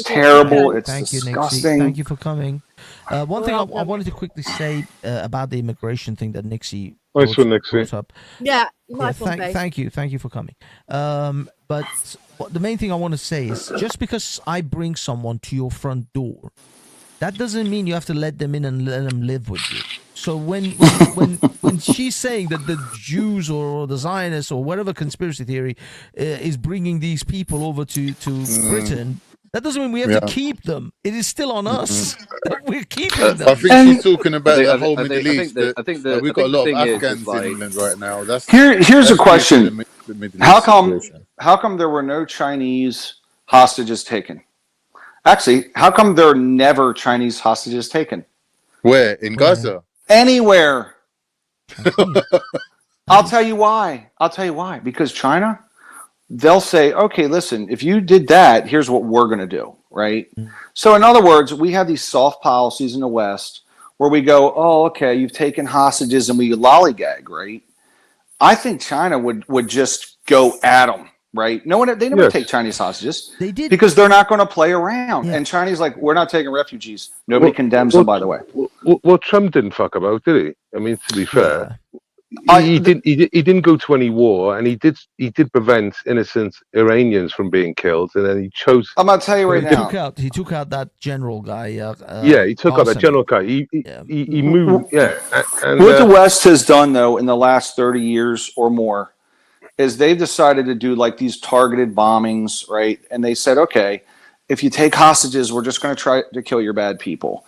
terrible. It's Thank you, disgusting. Nixie. Thank you for coming. One thing I wanted to quickly say about the immigration thing that Nixie brought up. Yeah, nice one, thank you for coming. But the main thing I want to say is just because I bring someone to your front door, that doesn't mean you have to let them in and let them live with you. So when she's saying that the Jews or the Zionists or whatever conspiracy theory is bringing these people over to Britain, that doesn't mean we have to keep them. It is still on us that we're keeping them. I think she's talking about the whole Middle East. We've got a lot of Afghans in England right now. Here's a question: How come there were no Chinese hostages taken? Actually, how come there are never Chinese hostages taken? Where? In Gaza? Anywhere. I'll tell you why. Because China, they'll say, okay, listen, if you did that, here's what we're going to do, right? So in other words, we have these soft policies in the West where we go, oh, okay, you've taken hostages and we lollygag, right? I think China would just go at them. Right? They never take Chinese hostages. They did because they're not going to play around. Yeah. And Chinese like, we're not taking refugees. Nobody condemns them, by the way. Well, Trump didn't fuck about, did he? I mean, to be fair, he didn't go to any war, and he did prevent innocent Iranians from being killed, and then he chose. I'm gonna tell you right now. He took out that general guy. He took out that general guy. He moved. Yeah. And, what the West has done though in the last 30 years or more is they've decided to do like these targeted bombings, right? And they said, okay, if you take hostages, we're just going to try to kill your bad people.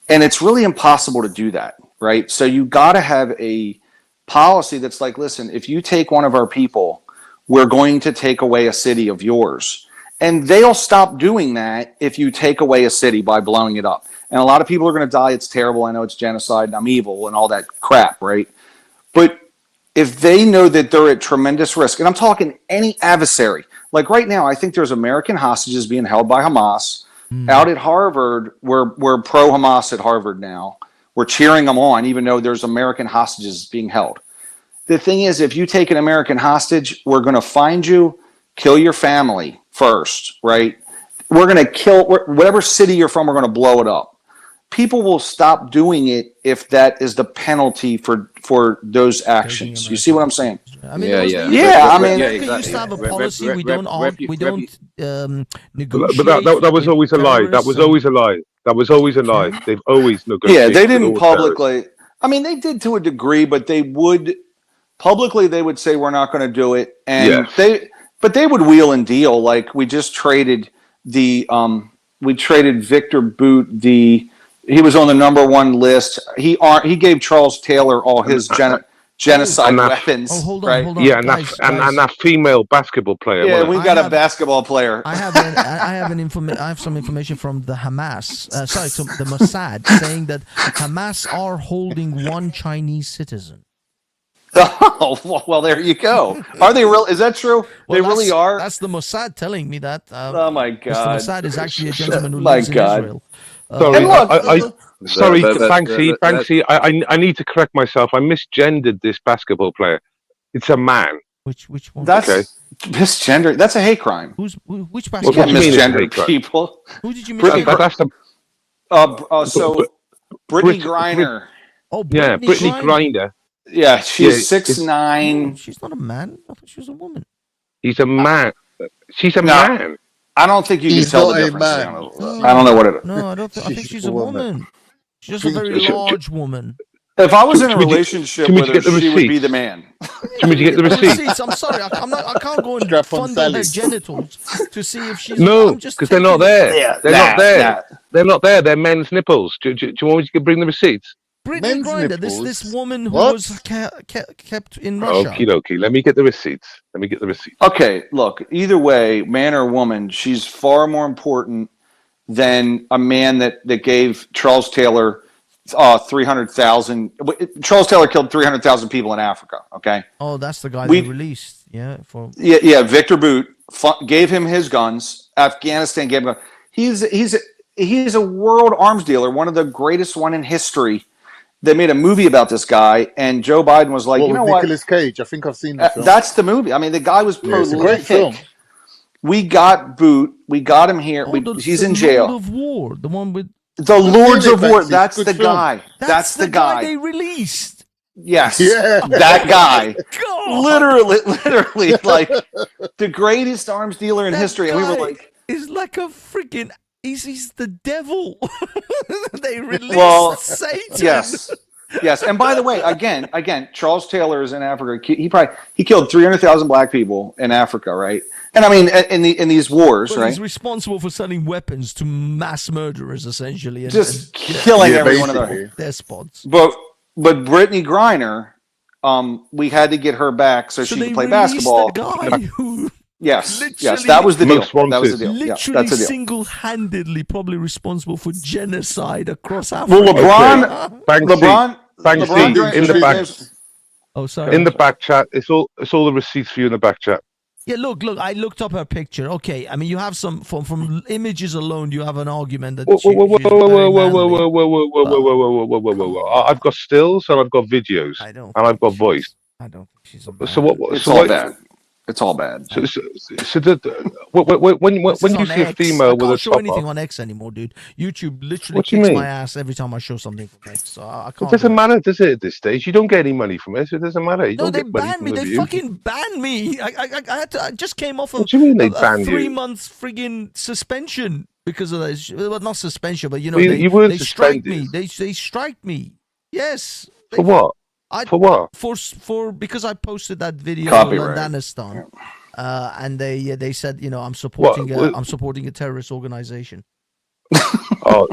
And it's really impossible to do that, right? So you got to have a policy that's like, listen, if you take one of our people, we're going to take away a city of yours. And they'll stop doing that if you take away a city by blowing it up. And a lot of people are going to die. It's terrible. I know it's genocide and I'm evil and all that crap, right? But if they know that they're at tremendous risk, and I'm talking any adversary, like right now, I think there's American hostages being held by Hamas out at Harvard. We're pro-Hamas at Harvard now. We're cheering them on, even though there's American hostages being held. The thing is, if you take an American hostage, we're going to find you, kill your family first, right? We're going to kill whatever city you're from. We're going to blow it up. People will stop doing it if that is the penalty for those actions. You see what I'm saying? I mean, exactly. used to have a policy we don't negotiate. But that was always a lie. That was always a lie. That was always a lie. They've always negotiated. Yeah, they didn't publicly. I mean, they did to a degree, but they would publicly. They would say we're not going to do it, and they would wheel and deal. Like we just traded Victor Boot. He was on the #1 list. He gave Charles Taylor all his genocide weapons. Oh, hold on, right? hold on. Yeah, guys. and that female basketball player. Yeah, we got a basketball player. I have some information from the Hamas. The Mossad saying that Hamas are holding one Chinese citizen. Oh, well, there you go. Are they real? Is that true? Well, they really are. That's the Mossad telling me that. Oh my God! Mr. Mossad is actually a gentleman who lives in Israel. Sorry, Banksy. I need to correct myself. I misgendered this basketball player. It's a man. Which one? That's misgender. That's a hate crime. Which basketball? You can't misgender people. Who did you misgender? So Brittany Griner. Oh, Brittany Griner. Yeah, she's 6'9". She's not a man. I thought she was a woman. He's a man. She's a man. I don't think you can tell the difference. I don't know what it is. No, I don't. I think she's a woman. She's just a very large woman. If I was in a relationship with her, she would be the man. Can we get the receipts? I'm sorry, I can't go and fondle her genitals to see if she's. No, because they're not there. Yeah, they're not there. They're not there. They're men's nipples. Do you want me to bring the receipts? Brittany Griner, this woman who was kept in Russia. Okie dokie. Let me get the receipts. Okay, look, either way, man or woman, she's far more important than a man that gave Charles Taylor 300,000. Charles Taylor killed 300,000 people in Africa. Okay. Oh, that's the guy they released. Yeah. Yeah. Victor Boot gave him his guns. Afghanistan gave him. He's a world arms dealer, one of the greatest one in history. They made a movie about this guy, and Joe Biden was like, you know what? Nicolas Cage. I think I've seen that film. That's the movie. I mean, the guy was prolific. It's a great film. We got Boot. We got him here. He's in jail. Lord of War, the one with the Lords of War. That's the guy. That's the guy they released. Yes, that guy. Literally, like the greatest arms dealer in history. And we were like, is like a freaking. He's the devil. They released Satan. Yes. And by the way, again, Charles Taylor is in Africa. He killed 300,000 black people in Africa, right? And I mean, in these wars, right? He's responsible for selling weapons to mass murderers, essentially, and just killing every one of their despots. But Brittany Griner, we had to get her back so she could play basketball. Yes, that was the deal. That was the deal. Literally single-handedly probably responsible for genocide across Africa. Well, Banksy, in the back. Oh, sorry. In the back chat, it's all the receipts for you in the back chat. Yeah, look. I looked up her picture. Okay, I mean, you have some from images alone. You have an argument that. Whoa. I've got stills and I've got videos. And I've got voice. I don't think she's. So what? It's all bad. It's all bad. So when you see a female with a top off, I can't show anything on X anymore, dude. YouTube literally kicks my ass every time I show something from X. So I can't. It doesn't matter, does it? At this stage, you don't get any money from it. So it doesn't matter. No, they banned me. They fucking banned me. I just came off of what do you mean they banned 3 months friggin' suspension because of this. Well, not suspension, but you know, they strike me. They strike me. Yes. For what? For what? For because I posted that video Copyright. on Afghanistan, and they said, you know, I'm supporting a terrorist organization. I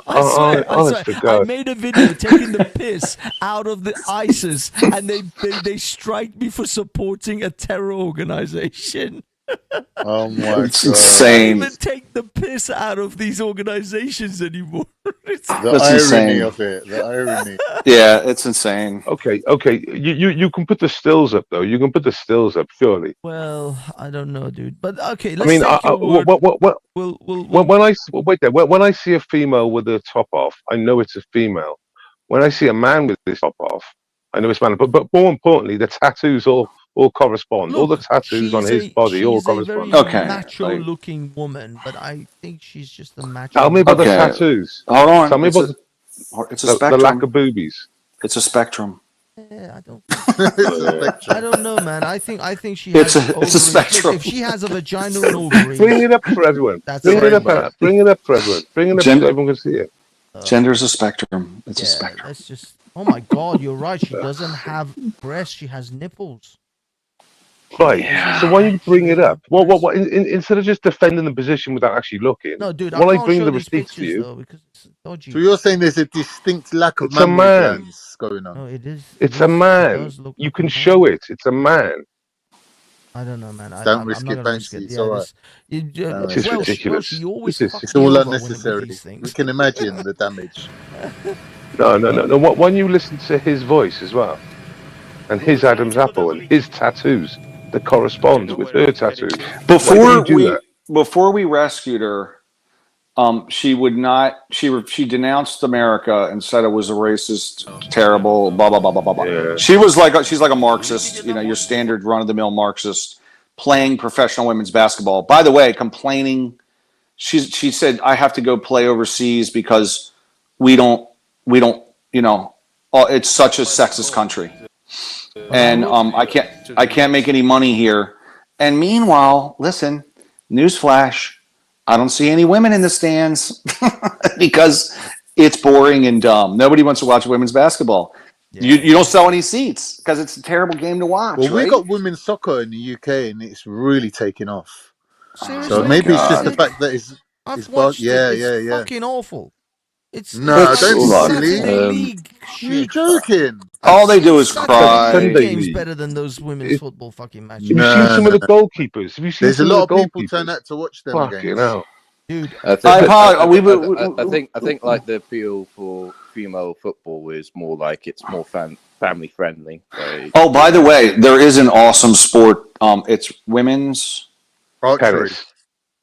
swear, I made a video taking the piss out of the ISIS, and they strike me for supporting a terror organization. Oh my God! It's insane. I don't even take the piss out of these organizations anymore. The irony of it. The irony. Yeah, it's insane. Okay. You can put the stills up though. You can put the stills up, surely. Well, I don't know, dude. But okay, when I see a female with a top off, I know it's a female. When I see a man with this top off, I know it's man. But more importantly, the tattoos all correspond. Look, all the tattoos on his body all correspond. She's a very macho-looking woman, but I think she's just a macho. Tell me about the tattoos. Hold on. Tell me about it's a spectrum. The lack of boobies. It's a spectrum. Yeah, I don't know, man. I think she has. It's a spectrum. If she has a vagina and ovaries, bring it up for everyone. Bring it up for everyone. Bring it up so everyone can see it. Gender's a spectrum. It's a spectrum. That's just. Oh my God, you're right. She doesn't have breasts. She has nipples. Right. Yeah. So why don't you bring it up? What? Instead of just defending the position without actually looking. No, dude. Why don't I bring the receipts to you? Though, because it's dodgy. So you're saying there's a distinct lack of glands going on? No, it is. It's a man. You can show it. It's a man. I don't know, man. Don't risk it, Banksy. It's all right. It's ridiculous. It's all unnecessary. We can imagine the damage. No. When you listen to his voice as well, and his Adam's apple and his tattoos that correspond with her tattoos. Before we rescued her, she would not. She denounced America and said it was a racist, terrible, blah blah blah blah blah. Yeah. She's like a Marxist, you know, your standard run-of-the-mill Marxist playing professional women's basketball. By the way, complaining. She said, I have to go play overseas because we don't. You know, it's such a sexist country. And I can't make any money here. And meanwhile, listen, newsflash, I don't see any women in the stands because it's boring and dumb. Nobody wants to watch women's basketball. Yeah. You don't sell any seats because it's a terrible game to watch. Well, right? we got women's soccer in the UK and it's really taken off. Seriously? So maybe it's just the fact that it's fucking awful. It's don't be silly. You're joking. All they do is cry. Game's better than those women's football fucking matches. Have you seen some of the goalkeepers? Have you seen There's a lot of people turn out to watch them games. dude. I think like the appeal for female football is more like it's more family friendly. Oh, by the way, there is an awesome sport. It's women's tennis.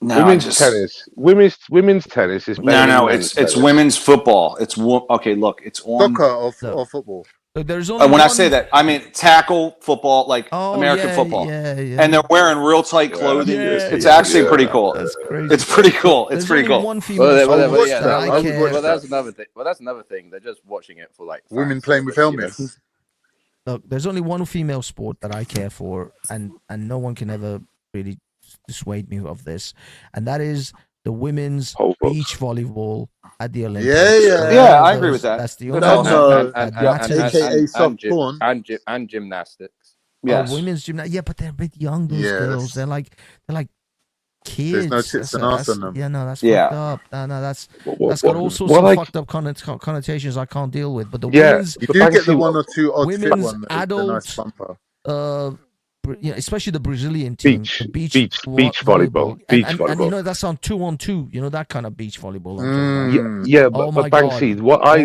No, women's tennis. Women's tennis is better no. than It's men's tennis. women's football. It's okay. Look, it's on Soccer or football. Look, there's only when I say that, I mean tackle football, like American football. Yeah. And they're wearing real tight clothing. It's actually pretty cool. That's crazy. It's pretty cool. It's pretty cool. One female well, that's another thing. Well, that's another thing. They're just watching it for like women playing with helmets. Look, there's only one female sport that I care for, and no one can ever really dissuade me of this, and that is the women's beach volleyball at the Olympics. Yeah, I agree with that. That's the only and gymnastics. Yes, women's gymnastics. Yeah, but they're a bit young. Those girls, they're like kids. There's no tits and ass on them. Yeah, no, that's fucked up. No, that's got all sorts of fucked up connotations I can't deal with. But the women's, you do get the one or two odd fit women's one. adult, nice bumper. Especially the Brazilian team, beach volleyball. And you know that's on 2-on-2. You know that kind of beach volleyball. But Banksy, what I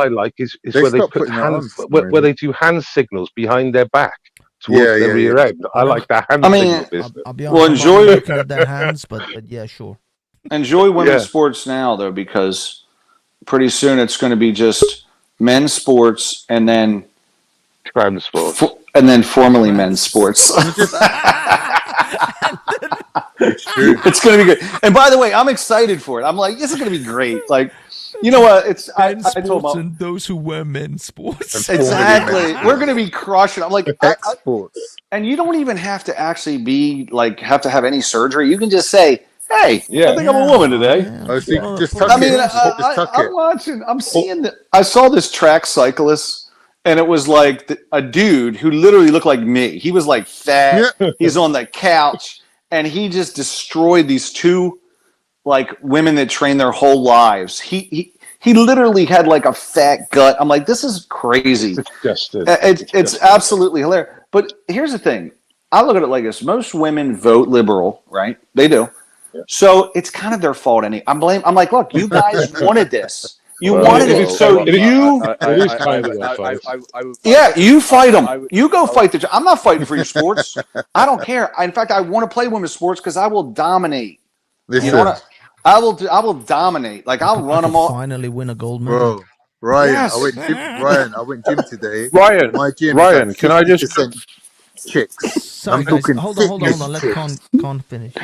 like is where they put hands, where they do hand signals behind their back towards the rear end. I like that hand signal business. I'll be honest, enjoy looking at their hands, but yeah, sure. Enjoy women's sports now though, because pretty soon it's going to be just men's sports and then trans sports. And then formerly men's sports. It's going to be good. And by the way, I'm excited for it. I'm like, this is going to be great. Like, you know what? It's I told them, and those who wear men's sports. Exactly. We're going to be crushing. I'm like, sports. And you don't even have to actually be like have to have any surgery. You can just say, "Hey, I think I'm a woman today." I'm watching. I'm seeing that. I saw this track cyclist. And it was like a dude who literally looked like me. He was like fat. He's on the couch, and he just destroyed these two like women that train their whole lives. He literally had like a fat gut. I'm like, this is crazy. It's absolutely hilarious. But here's the thing. I look at it like this. Most women vote liberal, right? They do. Yeah. So it's kind of their fault. I'm like, look, you guys wanted this. You wanted it, so you. You fight them. You go fight the. I'm not fighting for your sports. I don't care. In fact, I want to play women's sports because I will dominate. You know what? I will dominate. Like I'll run them all. Finally, win a gold medal. Bro, Ryan, I went gym today. Ryan, my gym. Ryan, can I just chicks? Sorry, guys. Hold on. Let Con finish.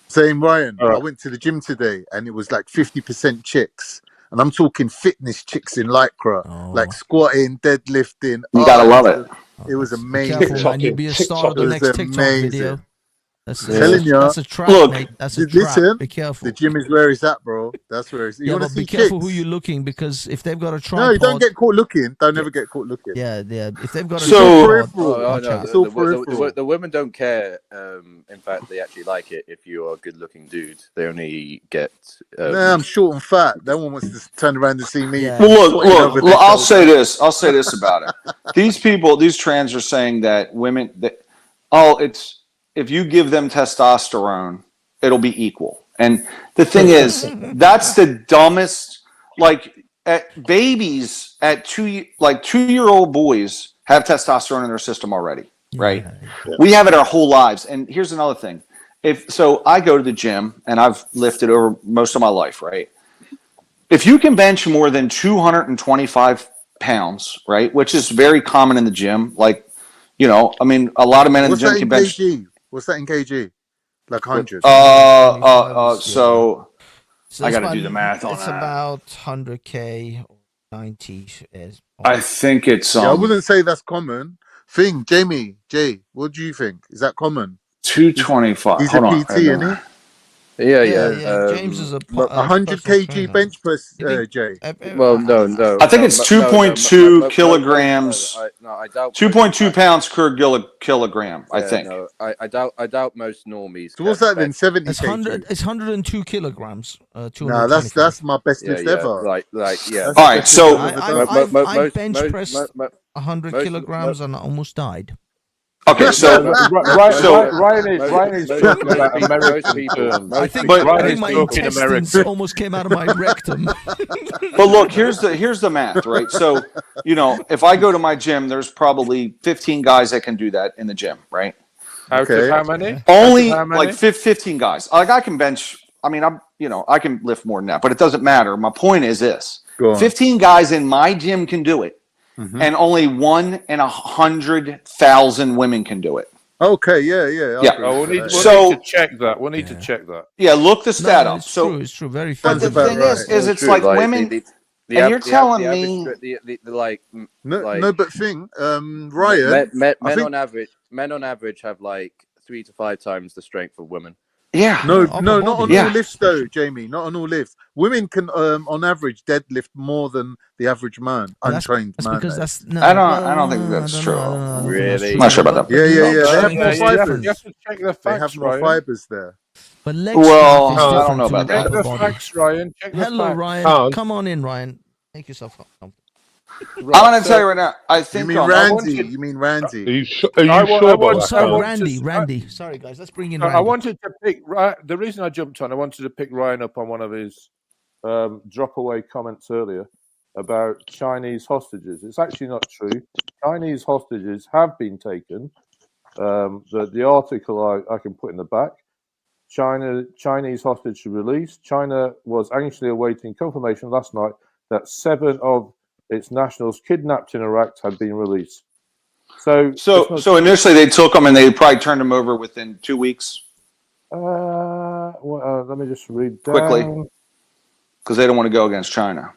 Same, Ryan. I went to the gym today, and it was like 50% chicks. And I'm talking fitness chicks in Lycra, like squatting, deadlifting. You gotta love it. It was amazing. Careful, man. You'll be a star of the next TikTok video. That's a trap, look, mate. That's a trap. Listen, be careful. The gym is where it's at, bro. That's where it's at. But be careful who you're looking, because if they've got a tripod... No, you don't get caught looking. Don't ever get caught looking. Yeah. If they've got a tripod... The women don't care. In fact, they actually like it if you're a good-looking dude. They only get... I'm short and fat. No one wants to turn around to see me. Yeah. Well, look, I'll say this about it. These trans are saying that women... If you give them testosterone, it'll be equal. And the thing is, that's the dumbest. Like babies at 2-year-old boys have testosterone in their system already, right? Yeah. We have it our whole lives. And here's another thing. So I go to the gym and I've lifted over most of my life, right? If you can bench more than 225 pounds, right, which is very common in the gym, like, a lot of men in the gym can bench. What's that in kg? Like 100? So I got to do the math on that. It's about 100k or 90. I think it's. I wouldn't say that's common. Jamie, Jay, what do you think? Is that common? 225. He's a PT, isn't he? Yeah. James is a 100 kg bench press, Jay. Well, no. I think it's 2.2 kilograms. I doubt 2.2 pounds per kilogram. I think. No, I doubt most normies. So what's that then? 70 It's 102 kilograms. No, that's my best lift ever. All right, so I bench pressed 100 kilograms and I almost died. Okay, so Ryan is talking about American terms. I think my intestines almost came out of my rectum. But look, here's the math, right? So, if I go to my gym, there's probably 15 guys that can do that in the gym, right? Out of how many? Only like 15 guys. Like I can bench. I mean, I can lift more than that, but it doesn't matter. My point is this: 15 guys in my gym can do it, and only 1 in 100,000 women can do it. Okay, yeah. We'll need to check that. We'll need to check that. Yeah, look the stat up. It's true. Very. But the thing is it's like women. And you're telling me, Ryan. Men on average have like 3 to 5 times the strength of women. Yeah. No, not on all lifts though, Jamie. Not on all lifts. Women can, on average, deadlift more than the average man, untrained man. Because I don't think that's true. Really? I'm not sure about that. Yeah. They have more fibers. You have to check the facts, They have more fibers there. But I don't know about that. Check the facts, Ryan. Hello, Ryan. Come on in, Ryan. Make yourself comfortable. I'm going to tell you right now. I think you mean Randy. Are you sure about that? Randy. Sorry, guys. Let's bring in I Randy. wanted to pick. The reason I jumped on, I wanted to pick Ryan up on one of his drop away comments earlier about Chinese hostages. It's actually not true. Chinese hostages have been taken. The article I can put in the back. Chinese hostage released. China was anxiously awaiting confirmation last night that 7 of its nationals kidnapped in Iraq had been released. So initially they took them and they probably turned them over within 2 weeks. Let me just read down. Quickly, because they don't want to go against China.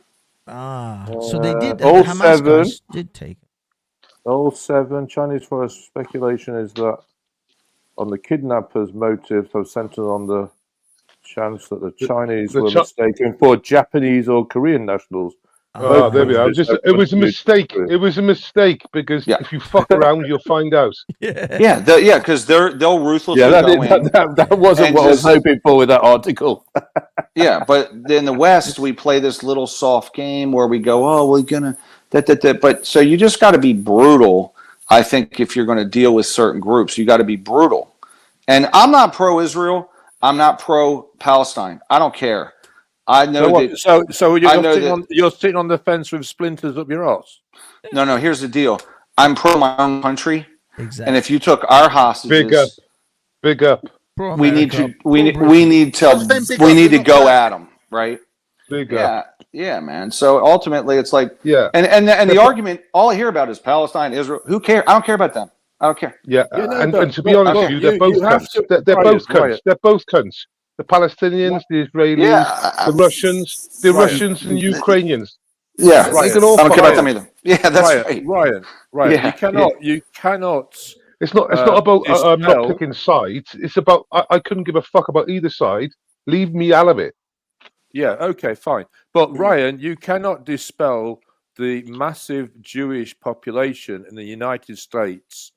So they did. All Hamas 7 guys did take it. All 7 Chinese forest speculation is that on the kidnappers' motives have centered on the chance that the Chinese were mistaken for Japanese or Korean nationals. There we are. It was a mistake. It was a mistake because if you fuck around, you'll find out. Because they'll ruthlessly go in. That wasn't what I was hoping for with that article. Yeah, but in the West, we play this little soft game where we go, we're gonna But so you just got to be brutal. I think if you're going to deal with certain groups, you got to be brutal. And I'm not pro-Israel. I'm not pro-Palestine. I don't care. I know So you're sitting on the fence with splinters up your ass? No. Here's the deal. I'm pro my own country, exactly. And if you took our hostages, big up. We need to go at them, right? Big up. Yeah, man. So ultimately, it's like, and the argument all I hear about is Palestine, Israel. Who cares? I don't care about them. I don't care. Yeah, and to be honest with you, they're both cunts. They're both cunts. They're both cunts. The Palestinians, the Israelis, the Russians, and Ukrainians. Yeah, they can all I don't care about them either. Yeah, that's right. Ryan. Yeah. You cannot. It's not about not picking sides. It's about I couldn't give a fuck about either side. Leave me out of it. Yeah. Okay. Fine. But Ryan, you cannot dispel the massive Jewish population in the United States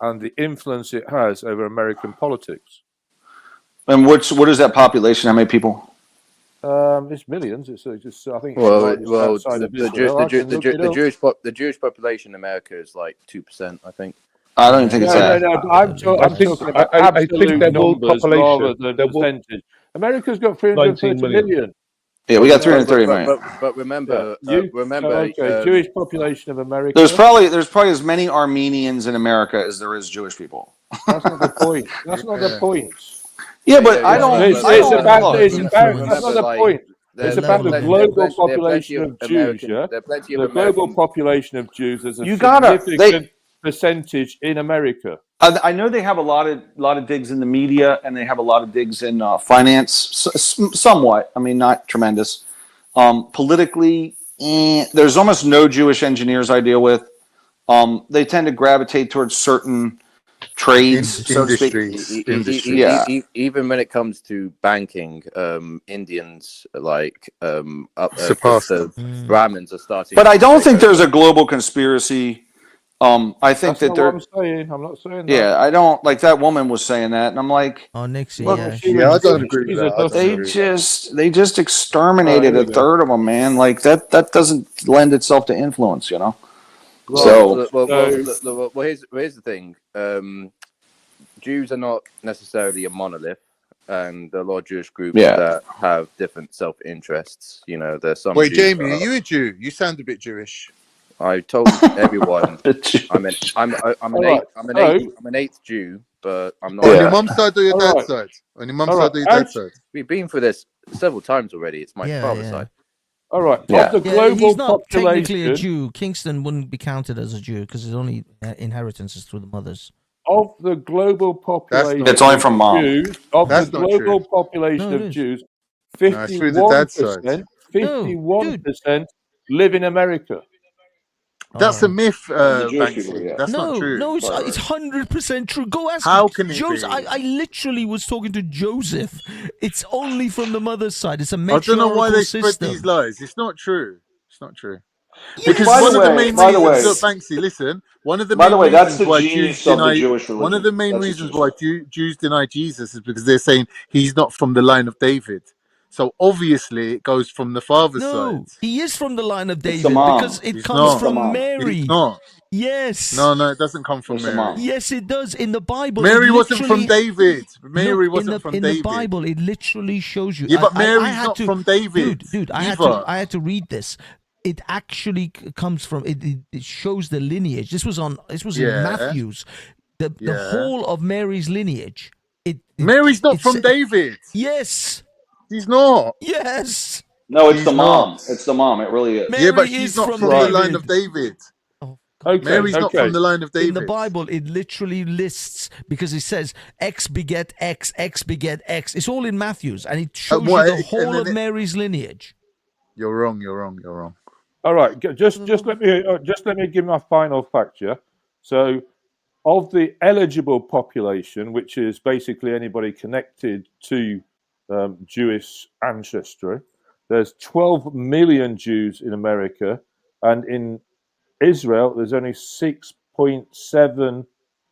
and the influence it has over American politics. And what is that population? How many people? It's millions. It's just I think. The Jewish population in America is like 2%. I think. I don't even think it's that. I'm talking about absolute numbers rather than percentage. America's got 330 million. Yeah, we got 330 million. But remember, Jewish population of America. There's probably as many Armenians in America as there is Jewish people. That's not the point. That's not the point. Yeah, but I don't. It's about. That's not the point. It's about the global population of Jews. Yeah, the global population of Jews is a significant percentage in America. I know they have a lot of digs in the media, and they have a lot of digs in finance, somewhat. I mean, not tremendous. Politically, there's almost no Jewish engineers I deal with. They tend to gravitate towards certain trades, so to speak. Yeah. Even when it comes to banking, Indians Brahmins are starting. But I don't think there's a global conspiracy. I think That's that they're. What I'm saying. I'm not saying that. Yeah, I don't like that woman was saying that, and I'm like, Nixie. Look, I don't agree with that. They just exterminated a third of them, man. Like that doesn't lend itself to influence, you know. Well, here's the thing. Jews are not necessarily a monolith, and there are a lot of Jewish groups that have different self-interests. You know, there's some. Wait, Jews Jamie, are you a Jew? You sound a bit Jewish. I told everyone I'm an eighth Jew, but I'm not. On your mum's side or your dad's side? On your mum's side or your dad's side? We've been through this several times already. It's my father's side. All right. Yeah. Of the global He's not population, technically a Jew. Kingston wouldn't be counted as a Jew because his only inheritance is through the mothers. Of the global population, It's only from mom. Jews, of That's the not global true. population No, it of is. Jews, No, it's through the dad's side. 51% live in America. That's a myth, the Jewish people, Banksy. yeah. That's not true. No, it's 100% true. Go ask. How can it Joseph? be? I literally was talking to Joseph. It's only from the mother's side. It's a I don't know why matriarchal they system. spread these lies. It's not true. It's not true. Yes. Because By the one of the way- main by the reasons, way- look, Banksy, listen. One of the By main the way, that's reasons the why genius Jews of the deny Jewish one religion. of the main That's the reasons genius. why Jews deny Jesus is because they're saying he's not from the line of David. So obviously it goes from the father's No, side. he is from the line of It's the David mom. because it He's comes not. from Mary. He's not. Yes. No, it doesn't come from It's the Mary. mom. Yes, it does. In the Bible, Mary it wasn't from literally- David. Mary Look, wasn't from in David. the Bible, it literally shows you. Yeah, but I Mary's had not to- from David. Dude, I had to read this. It actually comes from. It shows the lineage. This was in Yeah. Matthew's. The Yeah. whole of Mary's lineage. Mary's not it's- from David. Yes. She's not. Yes. No, it's She's the mom. not. It's the mom. It really is. Yeah, but Mary she's is not from from the David. line of David. Okay, Mary's not from the line of David. In the Bible, it literally lists because it says X beget X, X beget X. It's all in Matthew's, and it shows what, you the and whole then of Mary's lineage. You're wrong. You're wrong. You're wrong. All right, just let me give my final fact here. So, of the eligible population, which is basically anybody connected to Jewish ancestry, there's 12 million Jews in America, and in Israel there's only 6.7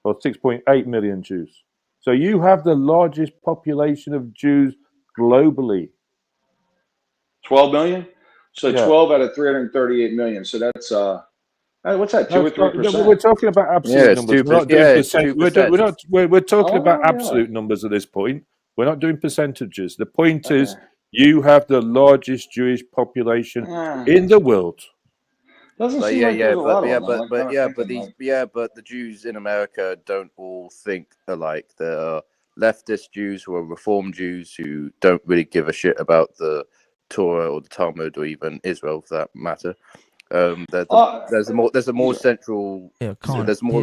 or 6.8 million Jews. So you have the largest population of Jews globally. 12 million? So Yeah. 12 out of 338 million. So that's what's that? 2 or 3%? We're talking about absolute Yeah, it's numbers. 2%. We're not doing Yeah, it's percent. 2%. We're talking about Oh, absolute numbers at this point. We're not doing percentages. The point is, you have the largest Jewish population in the world. Doesn't But seem like there's a lot of them. Like, kinda thinking, like- but the Jews in America don't all think alike. There are leftist Jews who are Reform Jews who don't really give a shit about the Torah or the Talmud or even Israel for that matter. There's a more central. Yeah, there's more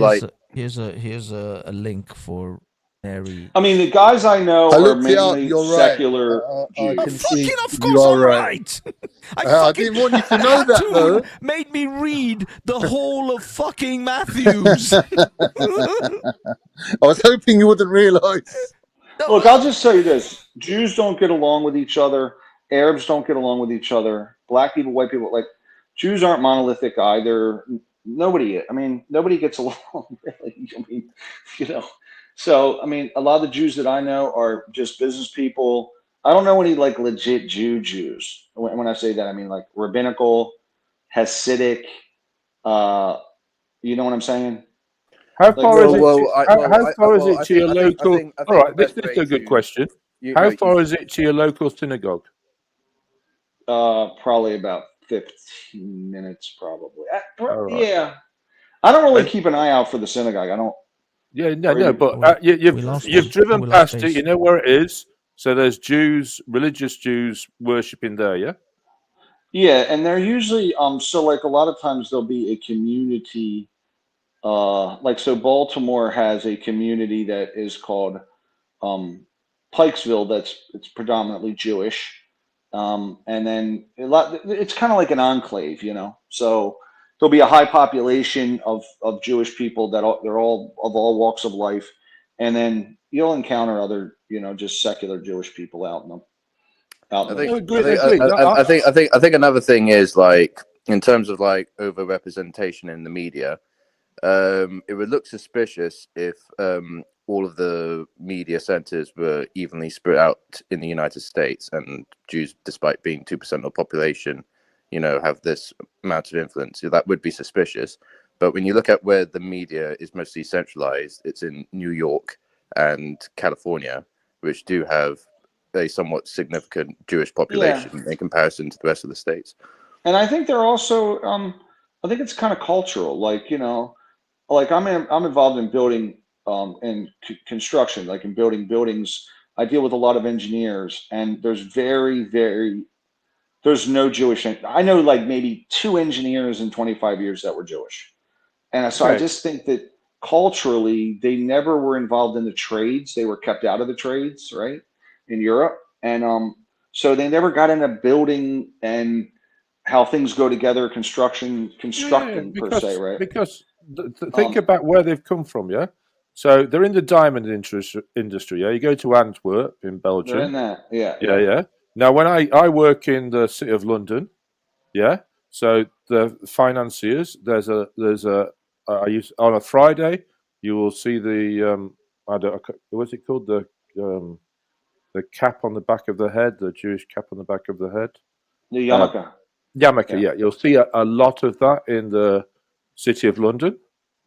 here's a link for Mary. I mean, the guys I know I are looked it up. mainly You're secular right. I Jews. can see Of you course, are I'm right. I didn't want you to know that Dude though. made me read the whole of fucking Matthews. I was hoping you wouldn't realise. Look, I'll just tell you this: Jews don't get along with each other. Arabs don't get along with each other. Black people, white people, like Jews aren't monolithic either. Nobody gets along really. I mean, you know. So, I mean, a lot of the Jews that I know are just business people. I don't know any like legit Jews. When I say that, I mean like rabbinical, Hasidic. You know what I'm saying? How far is it to your local? All right, this is a good question. How far is it to your local synagogue? Probably about 15 minutes, probably. Right. Yeah, I don't really keep an eye out for the synagogue. I don't. Yeah, no, but you've driven past it. You know where it is. So there's Jews, religious Jews, worshiping there. Yeah. Yeah, and they're usually so like a lot of times there'll be a community. Like so, Baltimore has a community that is called Pikesville. It's predominantly Jewish, and then it's kind of like an enclave, you know. So there'll be a high population of Jewish people they're all of all walks of life, and then you'll encounter other, you know, just secular Jewish people out in them. I think another thing is like in terms of like overrepresentation in the media. It would look suspicious if all of the media centers were evenly spread out in the United States, and Jews, despite being 2% of the population, you know, have this amount of influence. That would be suspicious. But when you look at where the media is mostly centralized, it's in New York and California, which do have a somewhat significant Jewish population in comparison to the rest of the states. And I think they're also, I think it's kind of cultural. Like, you know, like I'm involved in building and construction, like in building buildings. I deal with a lot of engineers, and there's there's no Jewish. I know like maybe 2 engineers in 25 years that were Jewish. And so I just think that culturally, they never were involved in the trades. They were kept out of the trades, right, in Europe. And so they never got into building and how things go together, constructing per se, right? Because think about where they've come from, yeah? So they're in the diamond industry, yeah? You go to Antwerp in Belgium. They're in that, Yeah. Now, when I work in the city of London, yeah? So the financiers, there's a on a Friday, you will see the what's it called, the cap on the back of the head, the Jewish cap on the back of the head, the yarmulke. Yarmulke, yeah. You'll see a lot of that in the city of London.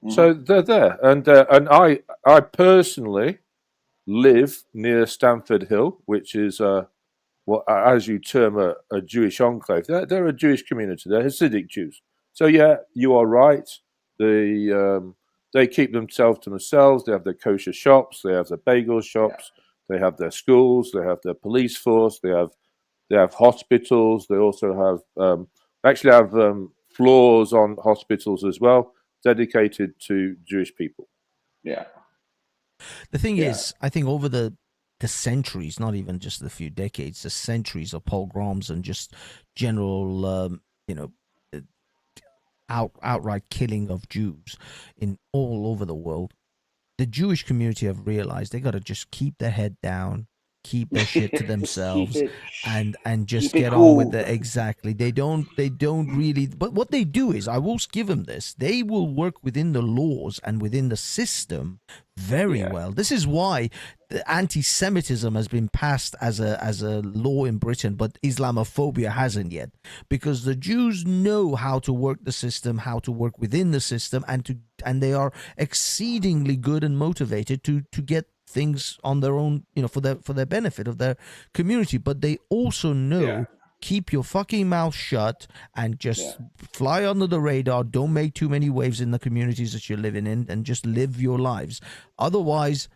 Mm-hmm. So they're there, and I personally live near Stamford Hill, which is what, as you term, a Jewish enclave. They're a Jewish community. They're Hasidic Jews. So yeah, you are right. They keep themselves to themselves. They have their kosher shops. They have their bagel shops. Yeah. They have their schools. They have their police force. They have hospitals. They also have floors on hospitals as well, dedicated to Jewish people. Yeah. The thing is, I think over the centuries, not even just the few decades, the centuries of pogroms and just general, outright killing of Jews in all over the world, the Jewish community have realized they got to just keep their head down, keep their shit to themselves, and just get on with it. Exactly. They don't really, but what they do is, I will give them this, they will work within the laws and within the system very well. This is why the anti-Semitism has been passed as a law in Britain, but Islamophobia hasn't yet, because the Jews know how to work the system, how to work within the system, and they are exceedingly good and motivated to get things on their own, for their benefit of their community. But they also know, keep your fucking mouth shut and just fly under the radar. Don't make too many waves in the communities that you're living in, and just live your lives. Otherwise,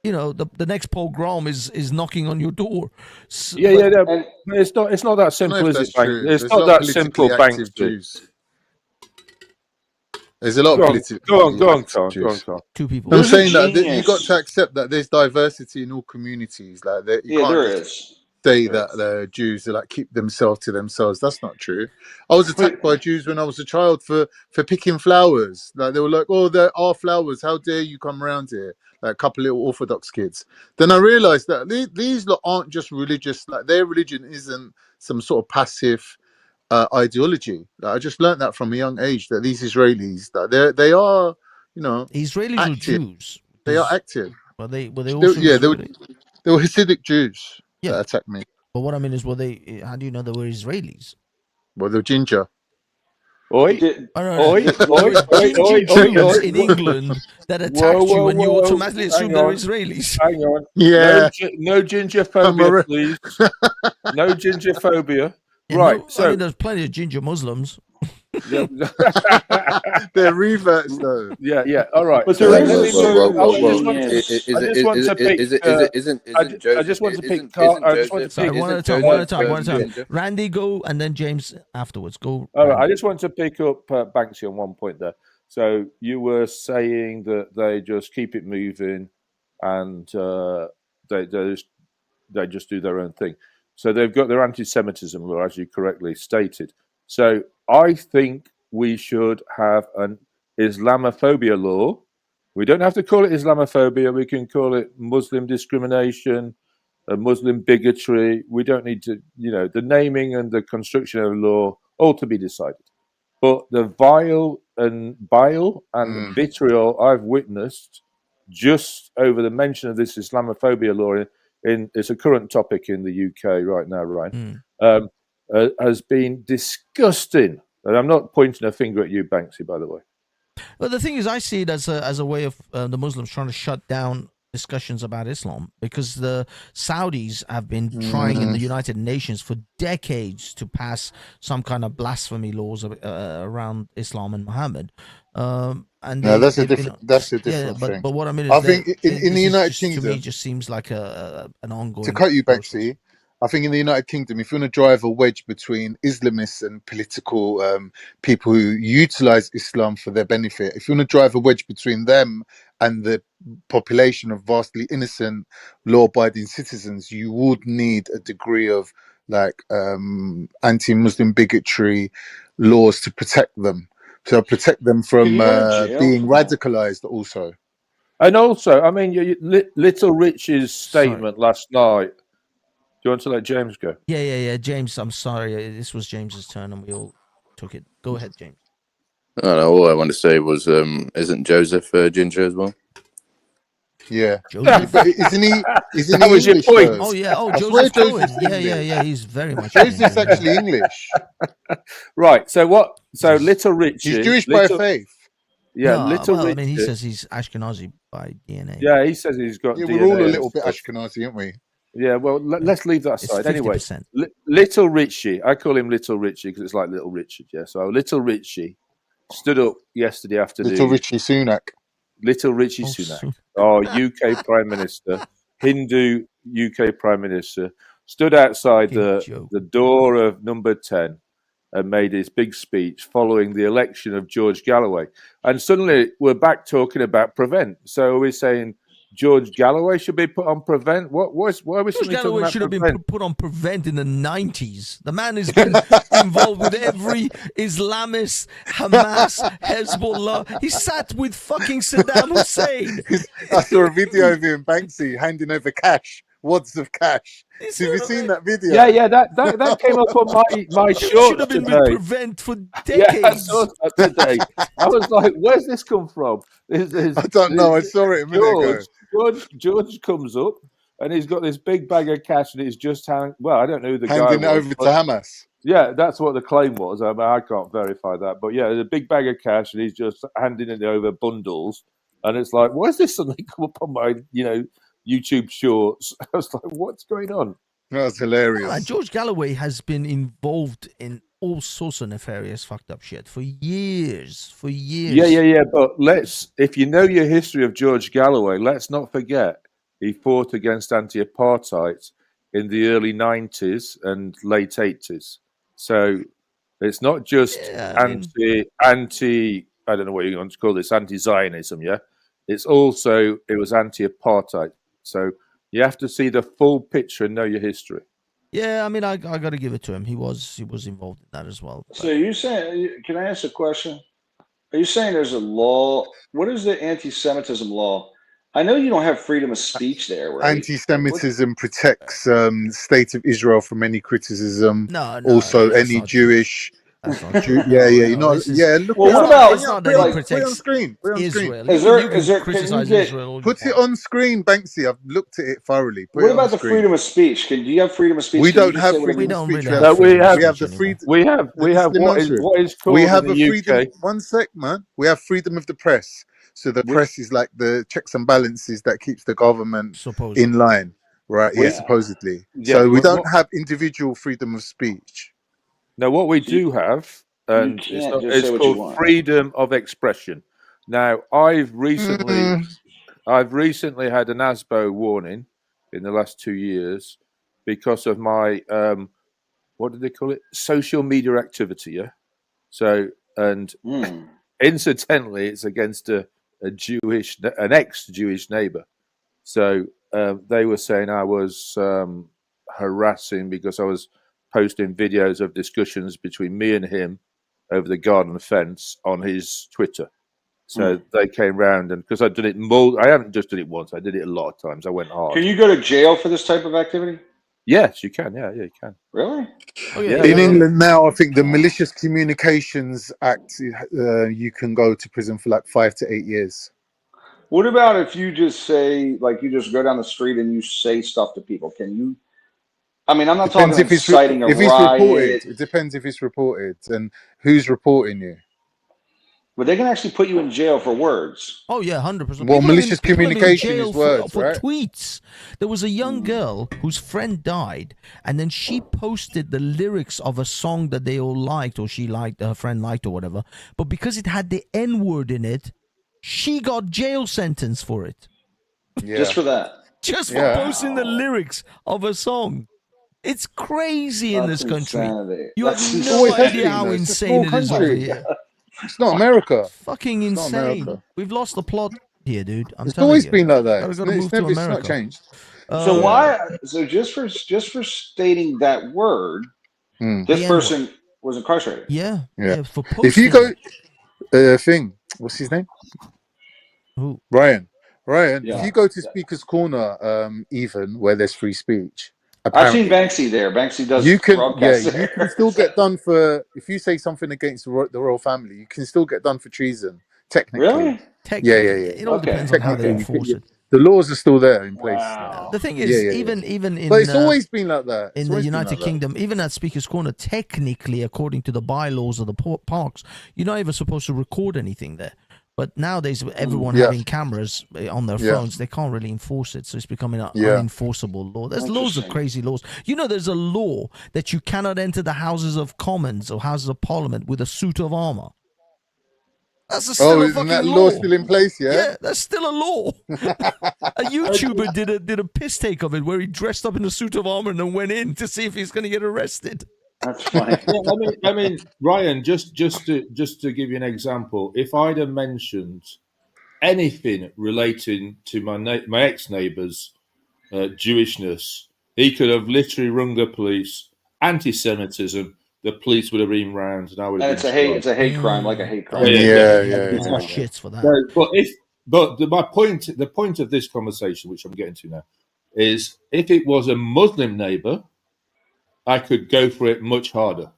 the next pogrom is knocking on your door. So, but it's not that simple, is it? It's not that simple, Banksy. There's a lot of politically. Go on, Carl. Two people. I'm saying that you got to accept that there's diversity in all communities. Like you can't say that the Jews are like keep themselves to themselves. That's not true. I was attacked by Jews when I was a child for picking flowers. Like they were like, "Oh, there are flowers. How dare you come around here?" Like a couple of little Orthodox kids. Then I realized that these lot aren't just religious. Like their religion isn't some sort of passive ideology. I just learned that from a young age, that these Israelis, that they are, Israelis active. Are Jews. They are active. Were they also they were Hasidic Jews that attacked me. But what I mean is, how do you know they were Israelis? Well, they're ginger. Oi. Ginger in England that attacked you, and you automatically assume they're Israelis. Hang on. Yeah. No gingerphobia, please. No gingerphobia. Yeah, right. I mean, there's plenty of ginger Muslims. They're reverts, though. Yeah. All right. But I just want to pick. One at a time. Randy, go, and then James afterwards. Go. All right. I just want to pick up Banksy on one point there. So you were saying that they just keep it moving, and they just do their own thing. So they've got their anti-Semitism law, as you correctly stated. So I think we should have an Islamophobia law. We don't have to call it Islamophobia. We can call it Muslim discrimination, Muslim bigotry. We don't need to, the naming and the construction of the law, all to be decided. But the bile and vitriol I've witnessed just over the mention of this Islamophobia law it's a current topic in the UK right now, Ryan, has been disgusting. And I'm not pointing a finger at you, Banksy, by the way. Well, the thing is, I see it as a way of the Muslims trying to shut down discussions about Islam, because the Saudis have been trying in the United Nations for decades to pass some kind of blasphemy laws around Islam and Muhammad. And no, that's a different thing. But what I mean is, I think in the United Kingdom, to me, just seems like an ongoing. To cut you, process. Banksy, I think in the United Kingdom, if you want to drive a wedge between Islamists and political people who utilize Islam for their benefit, if you want to drive a wedge between them and the population of vastly innocent, law-abiding citizens, you would need a degree of like anti-Muslim bigotry laws to protect them. So protect them from being radicalized also. And also, I mean, Little Rich's statement last night. Do you want to let James go? Yeah. James, I'm sorry. This was James's turn, and we all took it. Go ahead, James. I don't know. All I want to say was, isn't Joseph ginger as well? Yeah, but isn't he? Isn't that he was English, your point. though? Oh yeah. Oh, I Joseph swear Cohen. Joseph's English. Yeah. He's very much. Joseph's actually English. Right. So what? So Little Richie. He's Jewish by faith. Yeah, no, Little well, Richie. I mean, he says he's Ashkenazi by DNA. Yeah, he says he's got. Yeah, DNA we're all a little bit Ashkenazi, aren't we? Yeah, well, let's leave that aside. It's Anyway, 50%. Little Richie, I call him Little Richie because it's like Little Richard, yeah. So Little Richie stood up yesterday afternoon. Little Richie Sunak. Little Richie Sunak, UK Prime Minister, Hindu UK Prime Minister, stood outside the door of number 10 and made his big speech following the election of George Galloway. And suddenly we're back talking about prevent. So we're saying George Galloway should be put on prevent. Why was George Galloway should have been put on prevent in the 90s. The man has been involved with every Islamist, Hamas, Hezbollah. He sat with fucking Saddam Hussein. I saw a video of him, Banksy, handing over cash, wads of cash. Have you seen that video? Yeah, that came up on my shorts should have been today. with prevent for decades. Yeah, I saw that today. I was like, where's this come from? I don't know. I saw it a minute ago. George comes up and he's got this big bag of cash and he's just I don't know who the guy was. Handing it over to Hamas. Yeah, that's what the claim was. I mean, I can't verify that. But yeah, there's a big bag of cash and he's just handing it over bundles. And it's like, why is this suddenly come up on my, YouTube shorts? I was like, what's going on? That's hilarious. George Galloway has been involved in all sorts of nefarious, fucked up shit for years. Yeah. But if you know your history of George Galloway, let's not forget he fought against anti-apartheid in the early 90s and late 80s. So it's not just anti. I don't know what you want to call this, anti-Zionism. Yeah, it was anti-apartheid. So you have to see the full picture and know your history. Yeah, I mean, I got to give it to him. He was involved in that as well. So you're saying? Can I ask a question? Are you saying there's a law? What is the anti-Semitism law? I know you don't have freedom of speech there, right? Anti-Semitism protects the state of Israel from any criticism. No, also any Jewish. Look, what about? It's not that he protects put it on screen. Israel. Is there criticize Israel? Put it on screen, Banksy. I've looked at it thoroughly. What about the freedom of speech? Do you have freedom of speech? We don't have freedom of speech. We have the freedom. We have what is called. We have in the a freedom. UK. One sec, man. We have freedom of the press. So the press is like the checks and balances that keeps the government in line, right? Yeah, supposedly. Yeah, so we don't have individual freedom of speech. Now, what we do have, and it's called freedom of expression. Now, I've recently had an ASBO warning in the last 2 years because of my what did they call it? Social media activity. Yeah. So, and incidentally, it's against an ex-Jewish neighbor. So they were saying I was harassing because I was posting videos of discussions between me and him over the garden fence on his Twitter. So they came round, and because I did it I haven't just did it once, I did it a lot of times. I went hard. Can you go to jail for this type of activity? Yes, you can. Yeah, you can. Really? Oh, yeah. In England now, I think the Malicious Communications Act, you can go to prison for like 5 to 8 years. What about if you just say, like, you just go down the street and you say stuff to people? Can you? I mean, I'm not talking about inciting a riot. It depends if it's reported and who's reporting you. But they can actually put you in jail for words. Oh yeah, 100%. Well, malicious communication jail is words, for right? tweets. There was a young girl whose friend died, and then she posted the lyrics of a song that they all liked, or she liked, her friend liked, or whatever. But because it had the N-word in it, she got jail sentence for it. Yeah. Just for that. Just for posting the lyrics of a song. It's crazy in this country. Insanity. You That's have no insane. idea how It's a insane small it is over country. here. It's not America. Fucking It's not insane. America. We've lost the plot here, dude. I'm It's telling always you. been like that. Gotta move to It's not America. changed. So why? So just for stating that word, this person was incarcerated. Yeah. For posting. If you go, what's his name? Who? Ryan. Yeah. If you go to Speaker's Corner, even where there's free speech, I've seen Banksy there. Banksy does. You can, broadcasts you there. can still get done for if you say something against the royal family. You can still get done for treason. Technically, Really? Yeah. It all depends on how they enforce it. The laws are still there in place. Wow. The thing is, even in but it's always been like that. In the United Kingdom, even at Speaker's Corner, technically, according to the bylaws of the parks, you're not even supposed to record anything there. But nowadays, everyone having cameras on their phones, they can't really enforce it. So it's becoming an unenforceable law. There's loads of crazy laws. You know, there's a law that you cannot enter the Houses of Commons or Houses of Parliament with a suit of armor. That's still a fucking that law. law still in place? Yeah, that's still a law. A YouTuber did a piss take of it where he dressed up in a suit of armor and then went in to see if he's going to get arrested. That's funny. I mean, Ryan, just to give you an example, if I'd have mentioned anything relating to my ex-neighbour's Jewishness, he could have literally rung the police, anti-Semitism. The police would have been round, and I would have. And it's a hate crime, like a hate crime. Shits for that. The point of this conversation, which I'm getting to now, is if it was a Muslim neighbour, I could go for it much harder.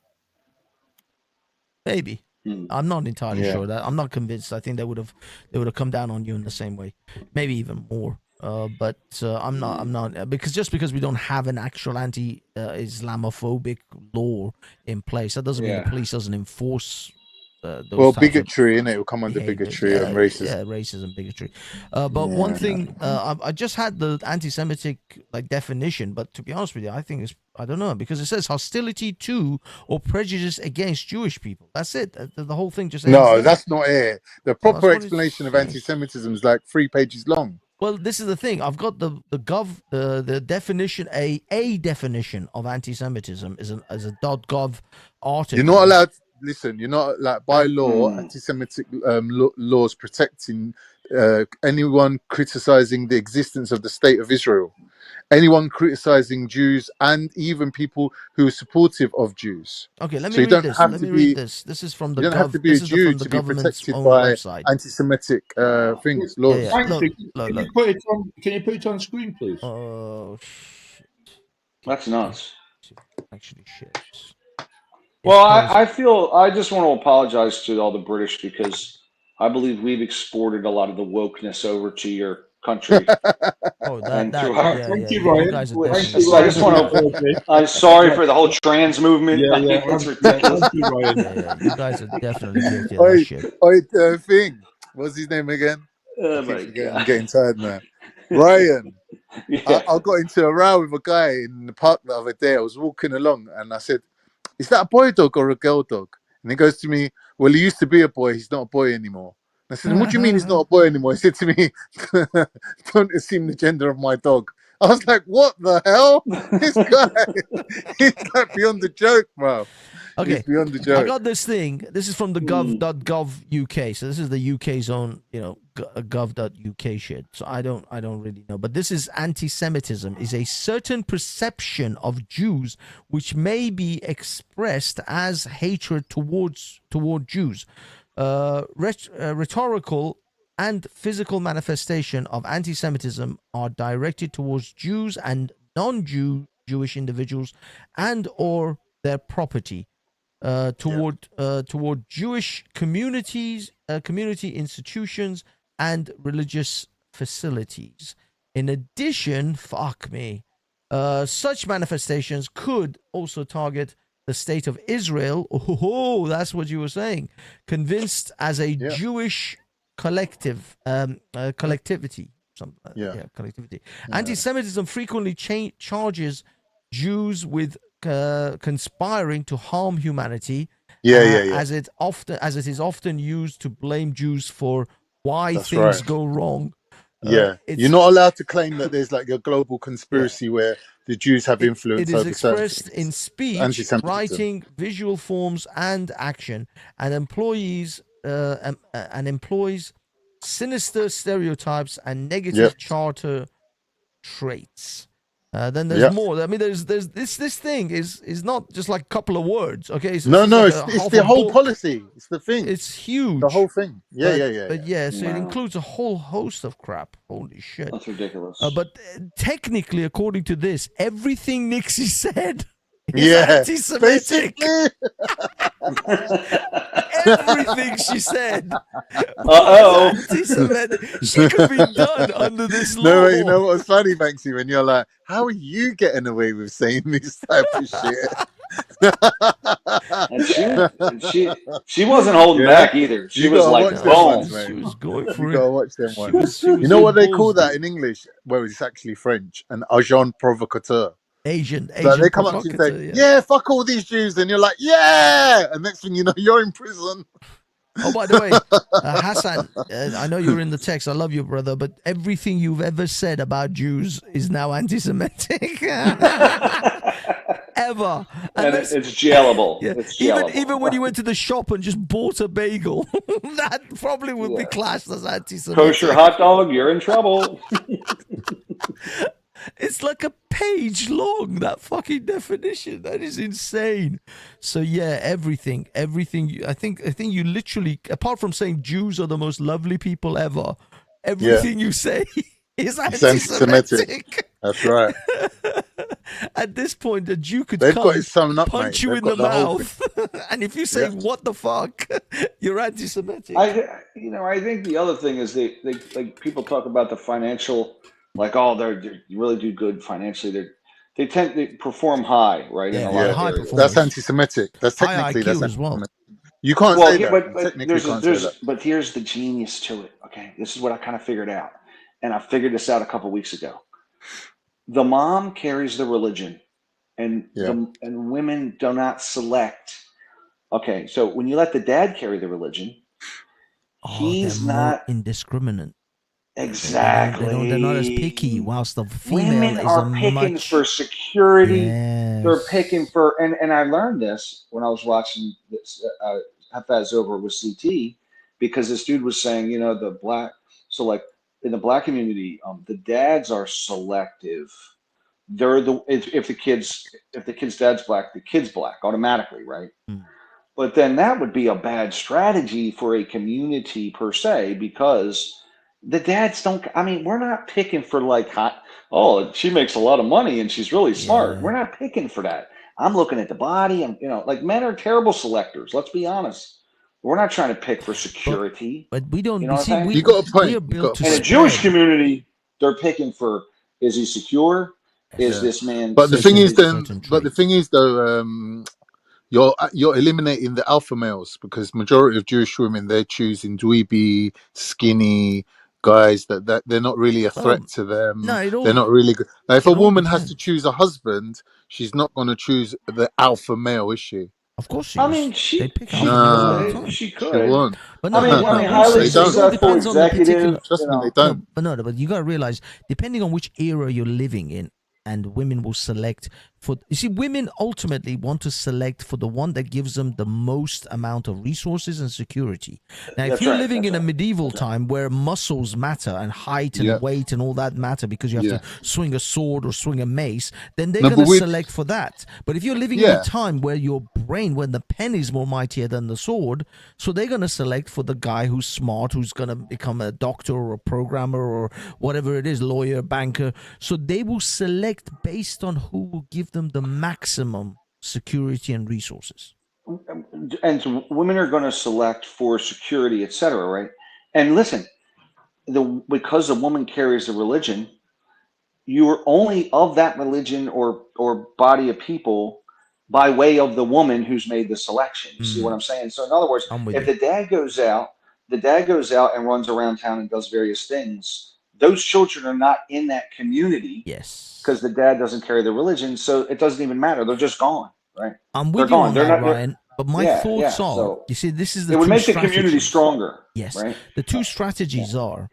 Maybe. I'm not entirely sure of that. I'm not convinced. I think they would have come down on you in the same way, maybe even more. But I'm not because we don't have an actual anti-Islamophobic law in place. That doesn't mean the police doesn't enforce. Those bigotry, innit? It will come under bigotry and racism. Yeah, racism, bigotry. But one thing, I just had the anti-Semitic definition, but to be honest with you, I think I don't know, because it says hostility to or prejudice against Jewish people. That's it. The whole thing just ends there. That's not it. The proper explanation of anti-Semitism is like 3 pages long. Well, this is the thing. I've got the definition. A definition of anti-Semitism is a .gov article. You're not allowed. Listen, you're not by law. Anti-Semitic laws protecting anyone criticizing the existence of the state of Israel, anyone criticizing Jews, and even people who are supportive of Jews. Okay, let me read this. Let me read this. This is from the. You don't have to be a Jew to be protected by anti-Semitic things. Laws. Yeah. Look, can you put it on screen, please? Oh shit! That's nuts. Actually, shit. Well, I just want to apologize to all the British because I believe we've exported a lot of the wokeness over to your country. Thank you, Ryan. I just want to. I'm sorry for the whole trans movement. It's ridiculous. Thank you, Ryan. You guys are definitely guilty of that shit. What's his name again? Oh my God. I'm getting tired now. Ryan. I got into a row with a guy in the park the other day. I was walking along and I said, "Is that a boy dog or a girl dog?" And he goes to me, "Well, he used to be a boy. He's not a boy anymore." And I said, "What do you mean he's not a boy anymore?" He said to me, "Don't assume the gender of my dog." I was like, "What the hell? This guy, he's like beyond the joke, bro." Okay, he's beyond the joke. I got this thing. This is from the gov.gov UK. So this is the UK's own, gov.uk shit. So I don't really know. But this is anti-Semitism is a certain perception of Jews which may be expressed as hatred toward Jews. Rhetorical and physical manifestation of anti-Semitism are directed towards Jews and non-Jewish individuals and or their property. Toward Jewish communities, community institutions, and religious facilities. In addition, such manifestations could also target the state of Israel. Oh, that's what you were saying. Convinced as a Jewish collectivity. Collectivity. Anti-Semitism frequently charges Jews with conspiring to harm humanity. As it is often used to blame Jews for why things go wrong. You're not allowed to claim that there's like a global conspiracy where the Jews have influence It is over certain expressed in things. speech, Anti-Semitism. writing, visual forms, and action, and employs sinister stereotypes and negative charter traits. Then there's more. I mean, there's this thing is not just like a couple of words. Okay, so it's the whole policy. It's the thing. It's huge. The whole thing. So it includes a whole host of crap. Holy shit, that's ridiculous. But technically, according to this, everything Nixie said is anti-Semitic. Everything she said was anti-Semitic. She could be done under this law. No, you know what's funny, Banksy, when you're like, how are you getting away with saying this type of shit? And she wasn't holding back either. She was like, boom. She was going for it. You gotta watch them ones. You know what they call that in English? Well, it's actually French, an agent provocateur. Asian So they come up to you and say, yeah, fuck all these Jews. And you're like, yeah. And next thing you know, you're in prison. Oh, by the way, Hassan, I know you're in the text. I love you, brother. But everything you've ever said about Jews is now anti-Semitic. Ever. And it's jailable. Yeah. It's jailable. Even when you went to the shop and just bought a bagel, that probably would be classed as anti-Semitic. Kosher hot dog, you're in trouble. It's like a page long, that fucking definition. That is insane. So yeah, everything. I think you literally, apart from saying Jews are the most lovely people ever, everything you say is anti-Semitic. That's right. At this point, a Jew could punch you in the mouth, and if you say "what the fuck," you're anti-Semitic. I think the other thing is they like people talk about the financial. Like, they really do good financially. They tend to perform high, right? Yeah, in a lot of high areas. performance. That's anti-Semitic. That's technically that's as well. You can't say that. But Technically, can't say that. But here's the genius to it. Okay, this is what I kind of figured out, and I figured this out a couple weeks ago. The mom carries the religion, and women do not select. Okay, so when you let the dad carry the religion, he's not indiscriminate. Exactly. They're not as picky, whilst the female women are picking for security. Yes. They're picking for, and I learned this when I was watching this Hafez over with CT, because this dude was saying, in the black community, the dads are selective. They're if the kid's dad's black, the kid's black automatically, right? But then that would be a bad strategy for a community per se, because the dads don't. I mean, we're not picking for like she makes a lot of money and she's really smart. We're not picking for that. I'm looking at the body. And like men are terrible selectors. Let's be honest. We're not trying to pick for security. But we don't. You know you got a point. In a Jewish community, they're picking for: is he secure? Is this man? But the thing is, though, you're eliminating the alpha males, because majority of Jewish women, they're choosing dweeby, skinny guys that they're not really a threat to them. They're not really good. Now, if a woman has to choose a husband, she's not going to choose the alpha male, is she? Of course she I is. mean, she pick could. She won't. But highly successful executive. Trust me, they don't. But you got to realize, depending on which era you're living in, and women will select for. You see, women ultimately want to select for the one that gives them the most amount of resources and security. Now, if you're living in a medieval time where muscles matter and height and weight and all that matter, because you have to swing a sword or swing a mace, then they're going to select for that. But if you're living in a time where your brain, when the pen is more mightier than the sword, so they're going to select for the guy who's smart, who's going to become a doctor or a programmer or whatever it is, lawyer, banker. So they will select based on who will give them the maximum security and resources. And so women are going to select for security, etc., right? And listen, because a woman carries a religion, you are only of that religion or body of people by way of the woman who's made the selection. You see what I'm saying? So in other words, if the dad goes out and runs around town and does various things, those children are not in that community. Yes. Because the dad doesn't carry the religion, so it doesn't even matter. They're just gone, right? I'm with you on that, Ryan. But my thoughts are, so you see, this is the it would two make the strategies. community stronger. Yes. Right? The two strategies are,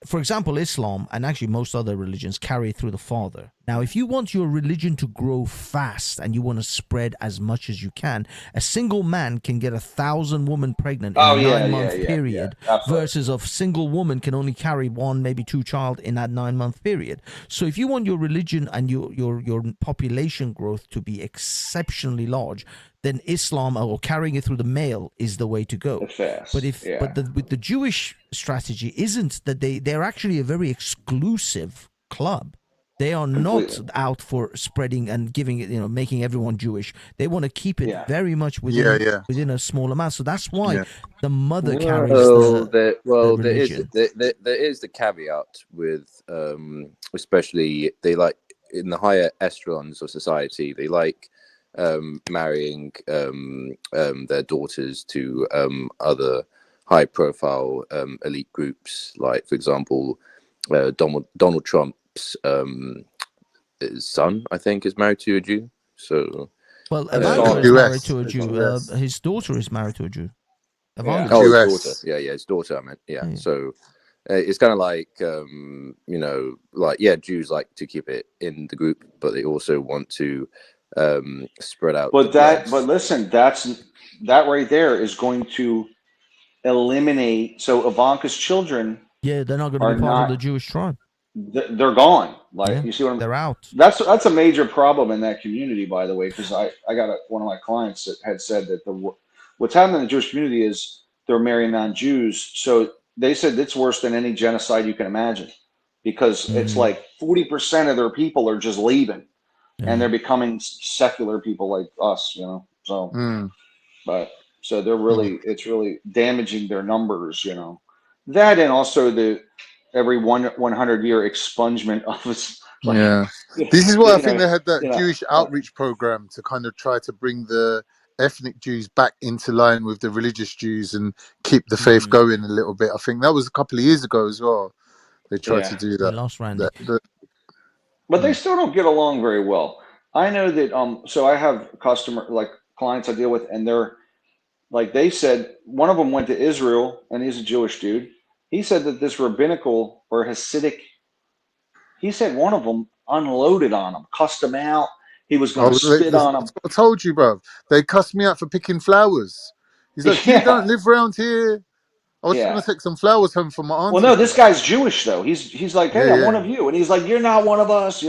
for example, Islam and actually most other religions carry through the father. Now, if you want your religion to grow fast and you want to spread as much as you can, a single man can get 1,000 women pregnant in a 9-month period versus a single woman can only carry 1, maybe 2 child in that 9-month period. So if you want your religion and your population growth to be exceptionally large, then Islam or carrying it through the male is the way to go. But with the Jewish strategy isn't that they're actually a very exclusive club. They are not out for spreading and giving it, making everyone Jewish. They want to keep it very much within a small amount. So that's why the mother carries the religion. There is the caveat with, especially they like in the higher echelons of society, they like marrying their daughters to other high-profile elite groups, like, for example, Donald Trump's his son, I think, is married to a Jew. So, Ivanka is married to a Jew. His daughter is married to a Jew. Ivanka. Oh, his daughter. Yeah, his daughter. I meant, So. It's kind of like, Jews like to keep it in the group, but they also want to spread out. But listen, that right there is going to eliminate. So Ivanka's children, they're not going to be part of the Jewish tribe. They're gone. You see what they're out. That's a major problem in that community, by the way, because I got one of my clients that had said that what's happening in the Jewish community is they're marrying non-Jews. So they said it's worse than any genocide you can imagine, because it's like 40% of their people are just leaving, and they're becoming secular people like us, So, so they're it's really damaging their numbers, That and also every 100-year expungement of us. This is why I think they had that Jewish outreach program to kind of try to bring the ethnic Jews back into line with the religious Jews and keep the faith going a little bit. I think that was a couple of years ago as well. They tried to do that. We lost Randy. But they still don't get along very well. I know that. So I have clients I deal with, and they're like, they said one of them went to Israel, and he's a Jewish dude. He said that this rabbinical or Hasidic, he said one of them unloaded on him, cussed him out. He was going to spit on him. I told you, bro. They cussed me out for picking flowers. He's like, you don't live around here. I was trying to take some flowers home from my auntie. Well, no, this guy's Jewish though. He's like, hey, I'm one of you, and he's like, you're not one of us,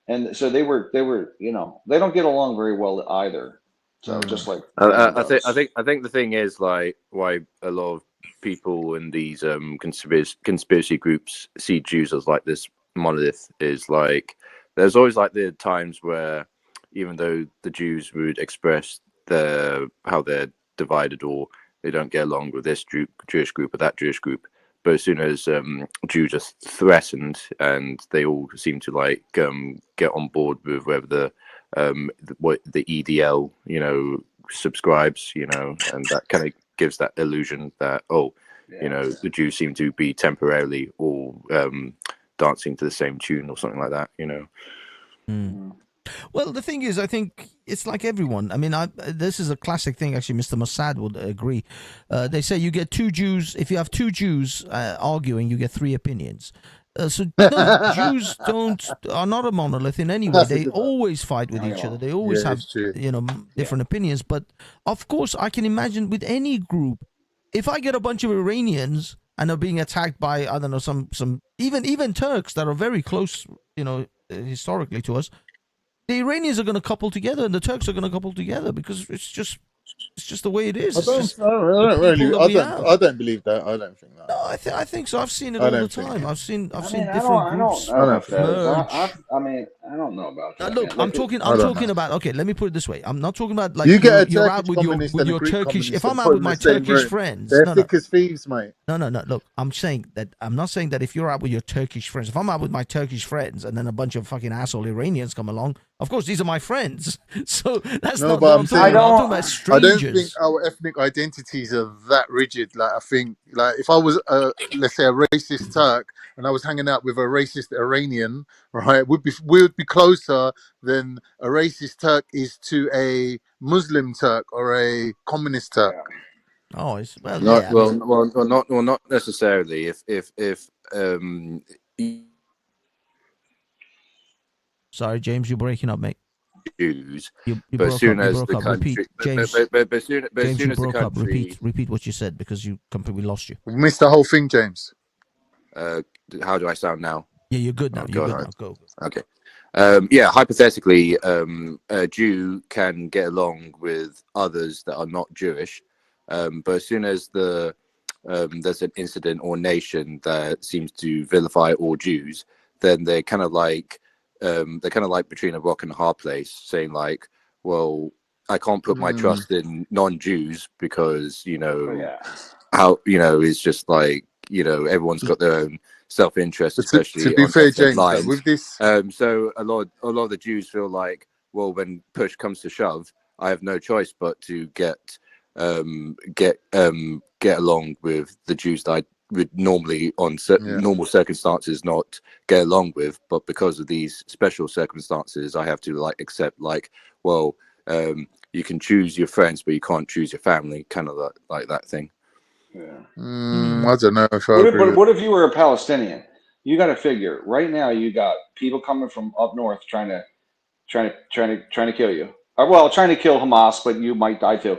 And so they were, they don't get along very well either. So just like I think the thing is, like, why a lot of people in these conspiracy groups see Jews as like this monolith is like, there's always like the times where even though the Jews would express how they're divided or they don't get along with this Jewish group or that Jewish group, but as soon as Jews are threatened and they all seem to like get on board with whether what the EDL subscribes, and that kind of gives that illusion that the Jews seem to be temporarily all dancing to the same tune or something like that, Well, the thing is, I think it's like everyone. I mean, this is a classic thing. Actually, Mr. Mossad would agree. They say you get two Jews. If you have two Jews arguing, you get 3 opinions. So no, Jews are not a monolith in any way. They always fight with each other. They always have different opinions. But of course, I can imagine with any group, if I get a bunch of Iranians and are being attacked by, I don't know, some even Turks that are very close, historically to us, the Iranians are going to couple together and the Turks are going to couple together because it's just the way it is. I don't believe that. I don't think that. No, I think so. I've seen it all the time. I've seen different groups. I don't know about that. Look, I'm talking about. Okay, let me put it this way. I'm not talking about like you're out with your Turkish. If I'm out with my Turkish friends, they're thick as thieves, mate. No. Look, I'm not saying that if you're out with your Turkish friends, if I'm out with my Turkish friends and then a bunch of fucking asshole Iranians come along, Of course, these are my friends. So that's No, not but what I'm I'm saying talking about. I'm talking about I don't think strangers. our ethnic identities are that rigid. Like I think, like if I was, let's say, a racist Turk and I was hanging out with a racist Iranian, right, we would be closer than a racist Turk is to a Muslim Turk or a communist Turk. Oh, it's well, Not yeah. not necessarily. If Sorry, James, you're breaking up, mate. Jews, You but broke as soon up. You as broke the up. country, Repeat, James. but soon as James, you the broke up. country, Repeat what you said because you completely lost you. We missed the whole thing, James. How do I sound now? Yeah, you're good now. Oh, You're God, good now. Go. Okay. Yeah, hypothetically, a Jew can get along with others that are not Jewish, but as soon as there's an incident or nation that seems to vilify all Jews, then they're kind of like between a rock and a hard place, saying like, well, I can't put my trust in non-Jews because how it's just like everyone's got their own self-interest, especially to be on fair, ethnic James, lines. with this, So a lot of the Jews feel like, well, when push comes to shove, I have no choice but to get along with the Jews that I would normally on normal circumstances not get along with, but because of these special circumstances, I have to like accept like, well, you can choose your friends, but you can't choose your family, kind of like that thing. Yeah. I don't know if I agree. What if you were a Palestinian? You got to figure right now. You got people coming from up north trying to kill you. Well, trying to kill Hamas, but you might die too.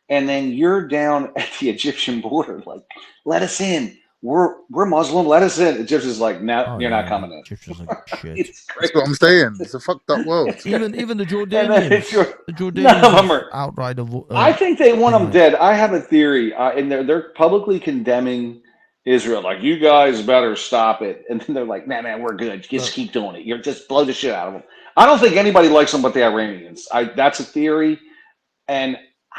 And then you're down at the Egyptian border, like, let us in. We're Muslim. Let us in. Egyptians like, no, you're not coming in. Egyptians are shit. It's That's what I'm saying. It's a fucked up world. Even the Jordanians. The Jordanians are outright. I think they want them dead. I have a theory, and they're publicly condemning Israel, like, you guys better stop it. And then they're like, man, we're good. Just keep doing it. You're just blow the shit out of them. I don't think anybody likes them but the Iranians. That's a theory, and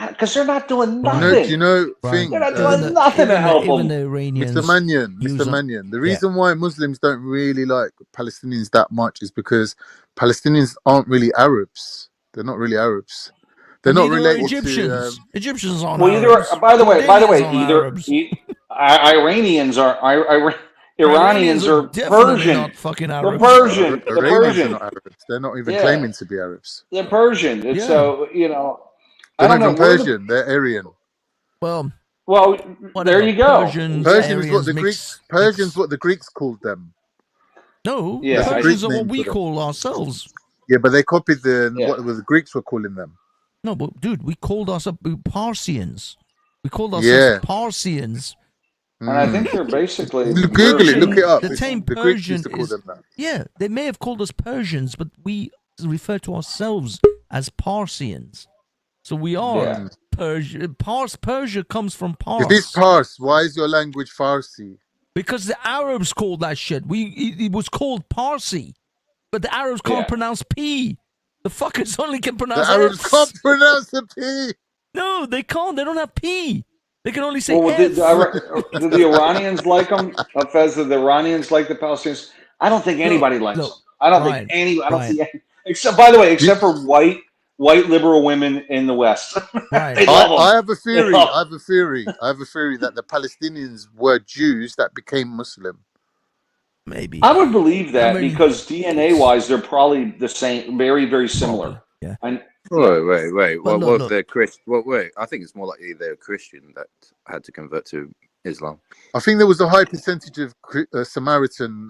because they're not doing nothing. They're not doing nothing to help them. The Iranians, Mr. Mannion. The reason why Muslims don't really like Palestinians that much is because Palestinians aren't really Arabs. They're not really Arabs. They're not related Egyptians. Egyptians aren't Arabs. By the way, Iranians are Iranians are Persian. Not fucking Arabs. They're Persian. Iranians are not Arabs. They're not even claiming to be Arabs. They're Persian. It's so they're not even Persian. They're Aryan. Well, there you go. Persians what the Greeks. Persians what the Greeks called them. No, Persians are what we call ourselves. Yeah, but they copied what the Greeks were calling them. No, but dude, we called ourselves Parsians. We called ourselves Parsians. And I think they're basically Google it, look it up. The term Persian is they may have called us Persians, but we refer to ourselves as Parsians. So we are Persia. Persia comes from Pars. If it's Pars, why is your language Farsi? Because the Arabs called that shit. It was called Parsi, but the Arabs can't pronounce P. The fuckers only can pronounce. The Arabs can't pronounce the P. No, they can't. They don't have P. They can only say F. Did the Iranians like them? Fez, the Iranians like the Palestinians? I don't think anybody likes them. I don't think any. I don't see any, except, by the way, except for white liberal women in the West. Right. I have a theory. I have a theory that the Palestinians were Jews that became Muslim. Maybe. I would believe that because DNA-wise, they're probably the same, very, very similar. Yeah. Wait. Well, they're Christian. Well, wait. I think it's more likely they're Christian that had to convert to Islam. I think there was a high percentage of Samaritan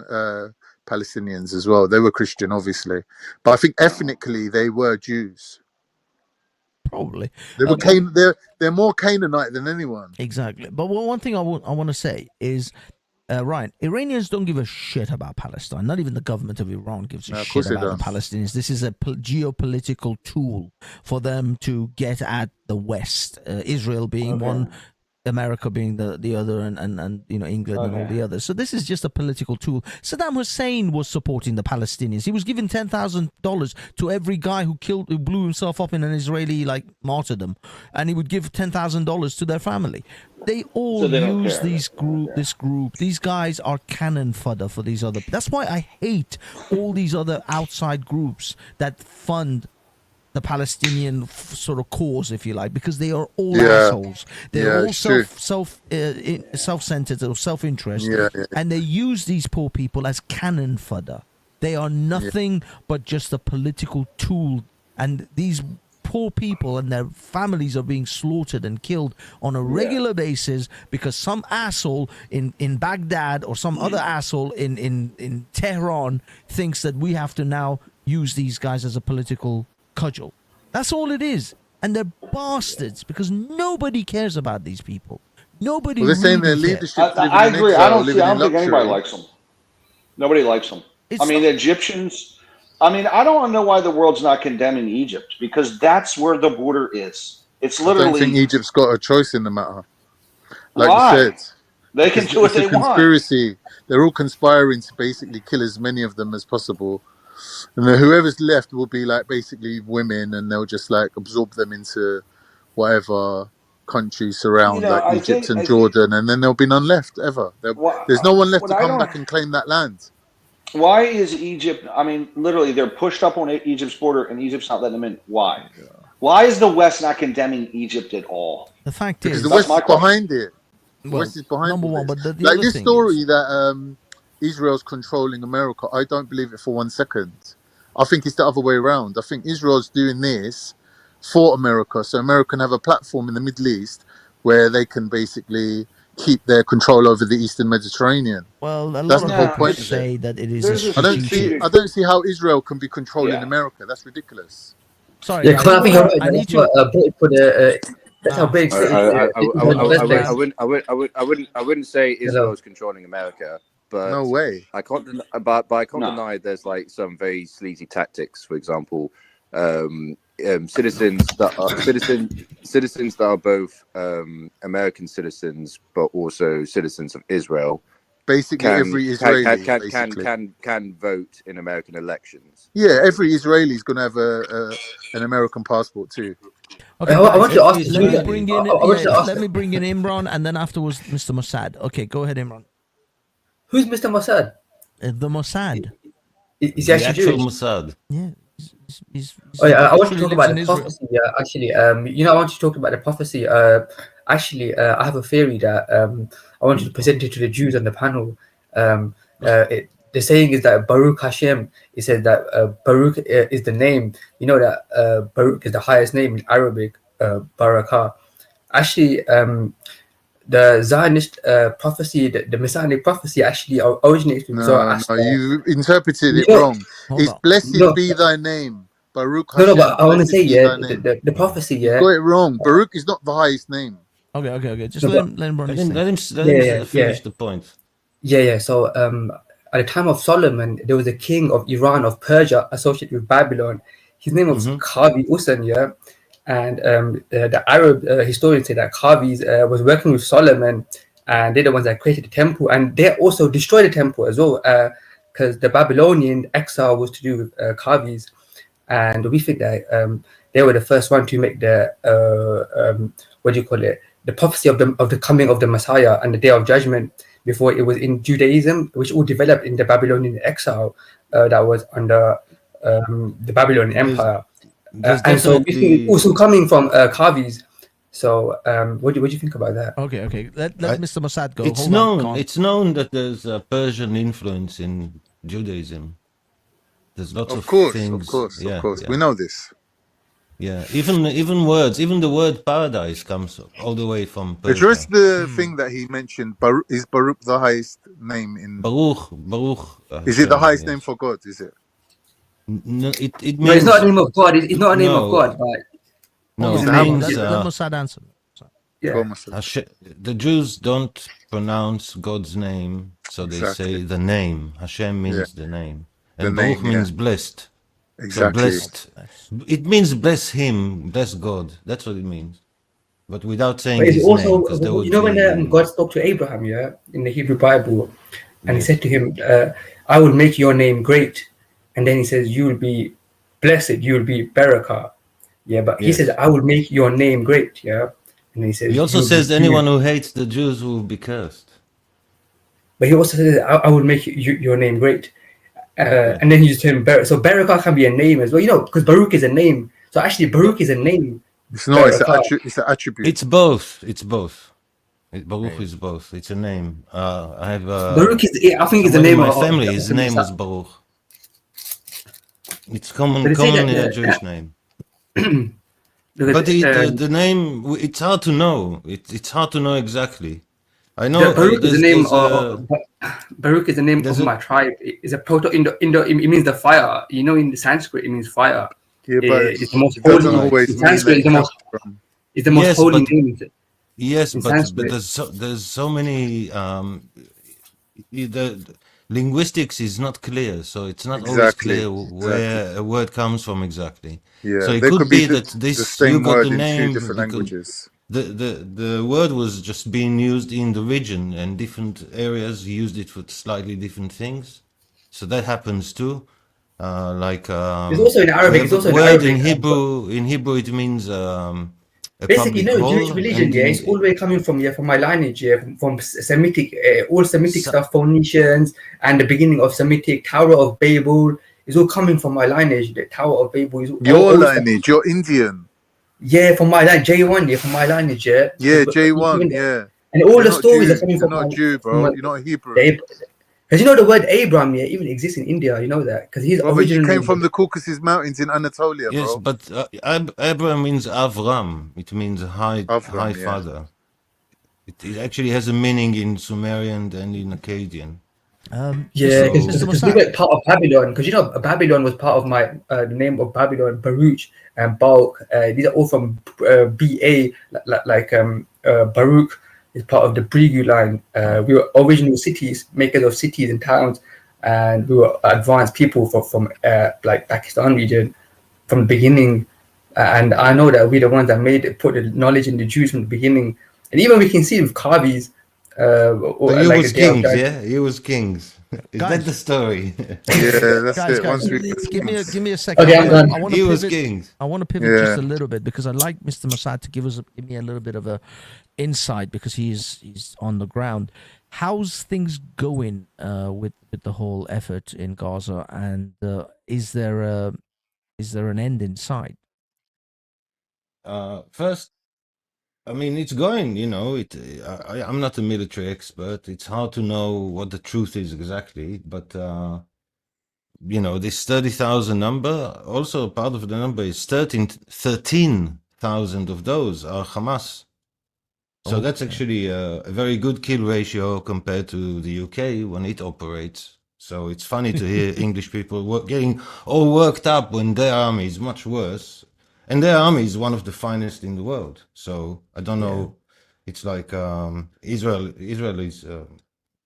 Palestinians as well. They were Christian, obviously, but I think ethnically they were Jews. Probably. They were they're more Canaanite than anyone. Exactly. But one thing I want to say is, Ryan, Iranians don't give a shit about Palestine. Not even the government of Iran gives a shit about the Palestinians. This is a geopolitical tool for them to get at the West. Israel being one America being the other, and England and all the others. So this is just a political tool. Saddam Hussein was supporting the Palestinians. He was giving $10,000 to every guy who blew himself up in an Israeli martyrdom, and he would give $10,000 to their family. They all use this group. These guys are cannon fodder for these other. That's why I hate all these other outside groups that fund the Palestinian sort of cause, if you like, because they are all assholes. They're all self-centered or self-interest, and they use these poor people as cannon fodder. They are nothing but just a political tool, and these poor people and their families are being slaughtered and killed on a regular basis because some asshole in Baghdad or some other asshole in Tehran thinks that we have to now use these guys as a political cudgel. That's all it is. And they're bastards because nobody cares about these people. Nobody. Well, they're saying their leadership. I agree. I don't think anybody likes them. Nobody likes them. The Egyptians. I don't know why the world's not condemning Egypt, because that's where the border is. It's literally. I don't think Egypt's got a choice in the matter. Like why? you said, they can do what they want. Conspiracy. They're all conspiring to basically kill as many of them as possible. And then whoever's left will be basically women, and they'll just absorb them into whatever countries surround Egypt and Jordan, and then there'll be none left ever. There's no one left to come back and claim that land. Why is Egypt? Literally, they're pushed up on Egypt's border, and Egypt's not letting them in. Why? Yeah. Why is the West not condemning Egypt at all? The fact because is, the West is behind it. The West is behind number one, but this story that Israel's controlling America, I don't believe it for 1 second. I think it's the other way around. I think Israel's doing this for America, so America can have a platform in the Middle East where they can basically keep their control over the Eastern Mediterranean. Well, that's the whole point. Say that it is. I don't see how Israel can be controlling America. That's ridiculous. Sorry, I think I need to. That's how big. I wouldn't say Israel's controlling America. But no way. I can't deny there's some very sleazy tactics. For example, citizens that are both American citizens but also citizens of Israel. Basically, every Israeli can vote in American elections. Yeah, every Israeli is going to have an American passport too. Okay, I want to ask. Let me bring in Imran, and then afterwards, Mr. Mossad. Okay, go ahead, Imran. Who's Mr. Mossad? The Mossad. Is he actually Jewish? Mossad. Yeah. I want to talk about the prophecy. Actually, I want to talk about the prophecy. I have a theory that I want to present it to the Jews on the panel. The saying is that Baruch Hashem. It says that Baruch is the name. You know that Baruch is the highest name in Arabic. Barakah. Actually, the Zionist prophecy, the Messianic prophecy, actually originates from Zohar. No, you interpreted it wrong. It's blessed be thy name, Baruch Hashem. No, but I want to say, the prophecy, You got it wrong. Baruch is not the highest name. Okay. Just let him finish the point. Yeah. So, at the time of Solomon, there was a king of Iran, of Persia, associated with Babylon. His name was Kavi Usan, And the Arab historians say that Kavis was working with Solomon, and they're the ones that created the temple, and they also destroyed the temple as well, because the Babylonian exile was to do with Kavis, and we think that they were the first one to make the the prophecy of the coming of the Messiah and the Day of Judgment before it was in Judaism, which all developed in the Babylonian exile that was under the Babylonian Empire. And so we also coming from Kavis. So what do you think about that? Okay. Let Mr. Mossad go. It's known that there's a Persian influence in Judaism. There's lots of things. Of course. We know this. Yeah, even the word paradise comes all the way from Persia. Address the thing that he mentioned. Is Baruch the highest name in? Baruch. Is it the highest name for God? Is it? No, it means. No, it's not a name of God. It's not a name of God. But no, it means. Let Mossad answer. Yeah. The Jews don't pronounce God's name, so they say the name. Hashem means the name, and Baruch means blessed. Exactly. So blessed. It means bless him, bless God. That's what it means. but without saying But it's his also, name, because there would when be. God spoke to Abraham, in the Hebrew Bible, and he Yes. said to him, I will make your name great. And then he says, you will be blessed, you will be barakah. Yeah, but he Yes. says, I will make your name great. Yeah. And he says, He also "You will says be anyone feared." who hates the Jews will be cursed. But he also says, I will make your name great. And then he just turned Barak. So Barakah can be a name as well, because Baruch is a name. So actually, Baruch is a name. It's not. It's Barakah. an attribute. It's both. It's both. Baruch is both. It's a name. I have. Baruch is, I think, is the someone in name my of family. His name was Baruch. It's common in a Jewish name. But the name, it's hard to know. It's hard to know exactly. I know Baruch is the name of Baruch is the name of my tribe. It's a Proto-Indo. It means the fire. In the Sanskrit, it means fire. Yeah, but it's the most it doesn't holy. always In mean Sanskrit, that it's the most holy name. Yes, but there's so many. The linguistics is not clear, so it's not always clear where a word comes from exactly. Yeah, so it there could be that the this same you got word the in name two different because languages. the word was just being used in the region, and different areas used it for slightly different things. So that happens too. It's also in Arabic. It's also in Arabic. In Hebrew, it means basically, Jewish religion, it's all the way coming from my lineage, from Semitic, all Semitic stuff, Phoenicians, and the beginning of Semitic Tower of Babel is all coming from my lineage. The Tower of Babel is your lineage. You're Indian. Yeah, from my lineage, J1, from my lineage, Yeah, J1, yeah. And all You're the stories are coming You're from not Jew, bro. You're not Hebrew. Because the word Abraham, even exists in India. You know that because he's originally. He came from the Caucasus Mountains in Anatolia, bro. Yes, but Abraham means Avram. It means high father. It actually has a meaning in Sumerian and in Akkadian. Because we were part of Babylon. Because Babylon was part of my the name of Babylon, Baruch and Balk. These are all from BA, Baruch is part of the Brigu line. We were original cities, makers of cities and towns, and we were advanced people from Pakistan region from the beginning. And I know that we're the ones that put the knowledge in the Jews from the beginning. And even we can see with Kavis. You was kings, yeah? You was kings. Is that the story? Yeah, that's it. Guys, give me a second. Okay, I'm done. I want to pivot just a little bit because I'd like Mr. Mossad to give me a little bit of a insight because he's on the ground. How's things going with the whole effort in Gaza, and is there an end in sight? First, I mean, it's going, I'm not a military expert. It's hard to know what the truth is exactly, but, this 30,000 number, also part of the number is 13,000 of those are Hamas. So that's actually a very good kill ratio compared to the UK when it operates. So it's funny to hear English people getting all worked up when their army is much worse. And their army is one of the finest in the world. So I don't know. It's like Israel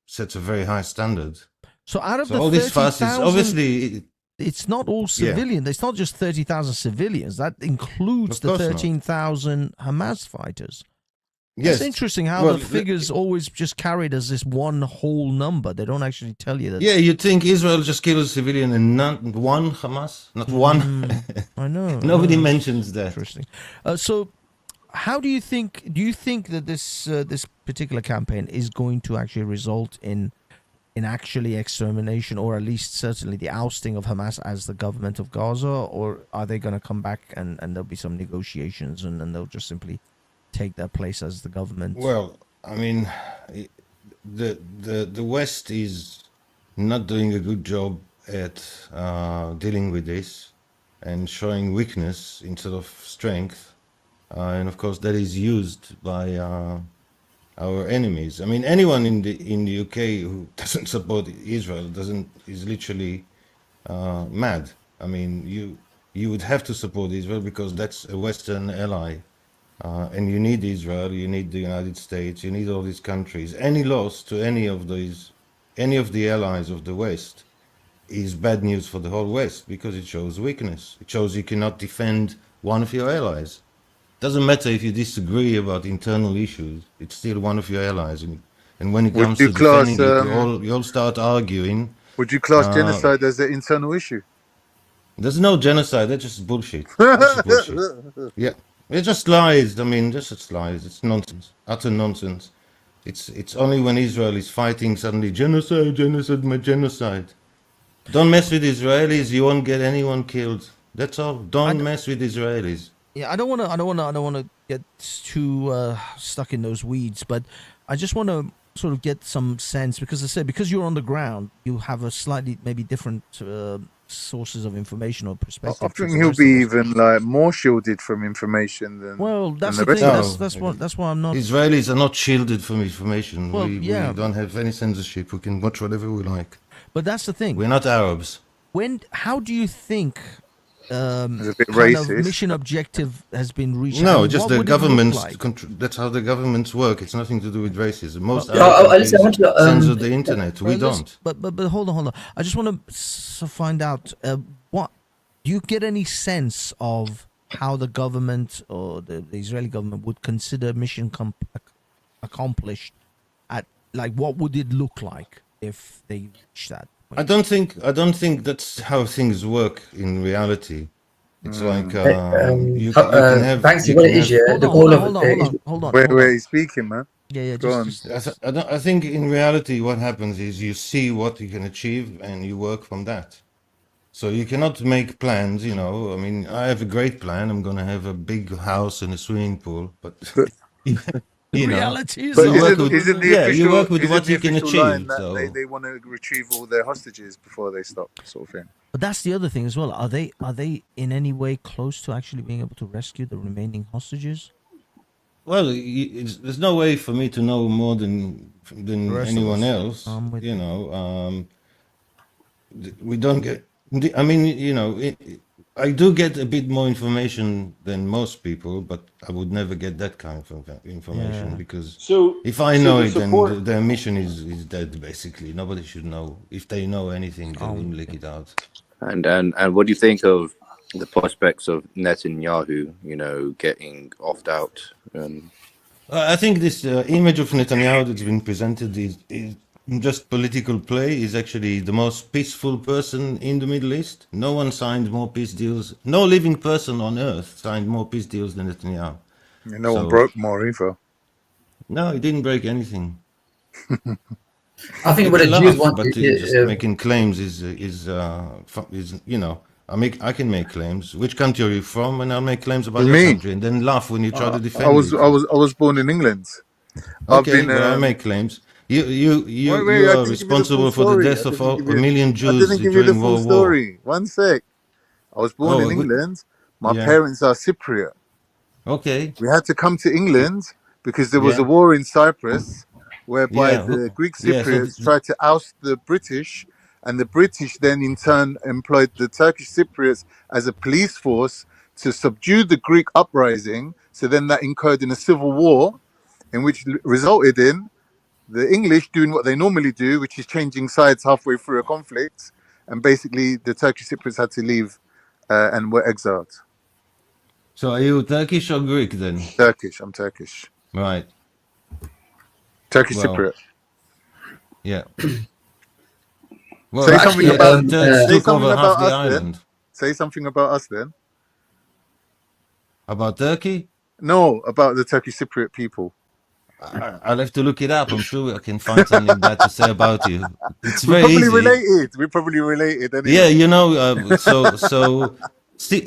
sets a very high standard. So out of the all this fuss is obviously it's not all civilians. It's not just 30,000 civilians. That includes the 13,000 Hamas fighters. Yes. It's interesting how the figures always just carried as this one whole number. They don't actually tell you that. Yeah, you think Israel just killed a civilian and not one Hamas? Not one? I know. Nobody mentions that. Interesting. So how do you think that this particular campaign is going to actually result in actually extermination, or at least certainly the ousting of Hamas as the government of Gaza, or are they going to come back and there'll be some negotiations and they'll just simply take their place as the government? Well, I mean, the West is not doing a good job at dealing with this and showing weakness instead of strength, and of course that is used by our enemies. I mean, anyone in the UK who doesn't support Israel is literally mad. I mean, you would have to support Israel because that's a Western ally. And you need Israel, you need the United States, you need all these countries. Any loss to any of the allies of the West is bad news for the whole West because it shows weakness. It shows you cannot defend one of your allies. Doesn't matter if you disagree about internal issues. It's still one of your allies, and when it Would comes you to class defending it, you all start arguing. would you class genocide as an internal issue? There's no genocide. That's just bullshit. That's just bullshit. Yeah, it's just lies. I mean, just lies. It's nonsense, utter nonsense. It's only when Israel is fighting suddenly genocide, genocide. Don't mess with Israelis. You won't get anyone killed. That's all. Don't mess with Israelis. Yeah, I don't want to get too stuck in those weeds, but I just want to sort of get some sense, because I said, because you're on the ground, you have a slightly maybe different sources of information or perspective. I think he'll be even like more shielded from information than. Well, that's than the thing. No, that's why I'm not. Israelis are not shielded from information. Well, we don't have any censorship. We can watch whatever we like. But that's the thing. We're not Arabs. How do you think it's a bit kind racist. of mission objective has been reached? No, I mean, just what the would it look governments. like? That's how the governments work. It's nothing to do with racism. Most I want to, censor the internet. We don't. But hold on. I just want to find out what do you get any sense of how the government or the Israeli government would consider mission accomplished? At like, what would it look like if they reach that? I don't think that's how things work in reality. It's like you can have. Banksy, what it is, yeah. Hold on. Where he's speaking, man. Yeah. Go on. I think in reality, what happens is you see what you can achieve and you work from that. So you cannot make plans. I mean, I have a great plan. I'm gonna have a big house and a swimming pool, but. Reality is but isn't the official, you work with what you can achieve. So they want to retrieve all their hostages before they stop, sort of thing. But that's the other thing as well. Are they in any way close to actually being able to rescue the remaining hostages? Well, there's no way for me to know more than anyone else. We don't get. I mean, I do get a bit more information than most people, but I would never get that kind of information because if I know it, then their mission is dead. Basically, nobody should know. If they know anything, they wouldn't leak it out. And what do you think of the prospects of Netanyahu, getting offed out? I think this image of Netanyahu that's been presented is just political play. Is actually the most peaceful person in the Middle East. No one signed more peace deals. No living person on earth signed more peace deals than Netanyahu. And no one broke more either. No, he didn't break anything. I think what the Jews want, but just making claims is I can make claims. Which country are you from? And I'll make claims about your country, and then laugh when you try to defend. I was born in England. Okay, I make claims. You are responsible for the death of a million Jews I didn't give you the during full World War. story. One sec. I was born in England. My parents are Cypriot. Okay. We had to come to England because there was a war in Cyprus whereby the Greek Cypriots tried to oust the British, and the British then in turn employed the Turkish Cypriots as a police force to subdue the Greek uprising. So then that incurred in a civil war, in which resulted in the English doing what they normally do, which is changing sides halfway through a conflict, and basically the Turkish Cypriots had to leave and were exiled. So are you Turkish or Greek then? Turkish. I'm Turkish. Right. Turkish Cypriot. Yeah. Well, say something about us then. Say something about us then. About Turkey? No, about the Turkish Cypriot people. I'll have to look it up. I'm sure I can find something bad to say about you. It's very probably easy. Related. We're probably related. Anyway. Yeah, see,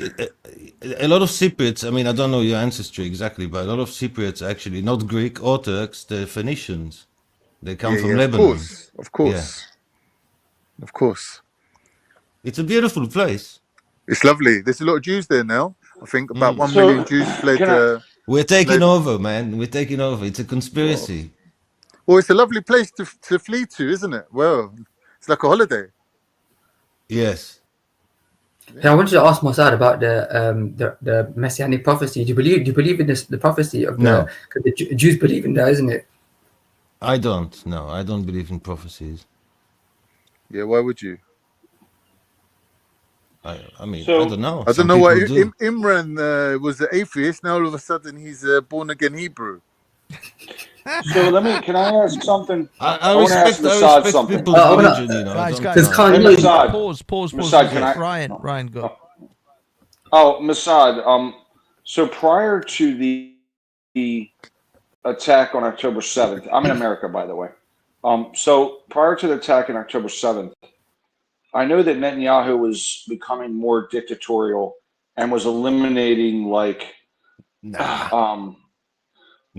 a lot of Cypriots, I mean, I don't know your ancestry exactly, but a lot of Cypriots are actually not Greek or Turks, they're Phoenicians. They come from Lebanon. Of course. It's a beautiful place. It's lovely. There's a lot of Jews there now. I think about 1 million Jews fled. We're taking over, man. We're taking over. It's a conspiracy. Well, it's a lovely place to flee to, isn't it? Well, it's like a holiday. Yes. Hey, I wanted to ask Mossad about the messianic prophecy. Do you believe in the prophecy of no? Because the Jews believe in that, isn't it? I don't. No, I don't believe in prophecies. Yeah, why would you? I mean, So- I don't know. I Some don't know why people do. Imran was an atheist. Now all of a sudden he's a born again Hebrew. So can I ask something? I want to ask respect Masad something. people's religion, you know. Guys, don't, Hey, Masad. pause. Masad, can I? Ryan, go. Oh, Masad. So prior to the attack on October 7th, I'm in America, by the way. So prior to the attack on October 7th, I know that Netanyahu was becoming more dictatorial and was eliminating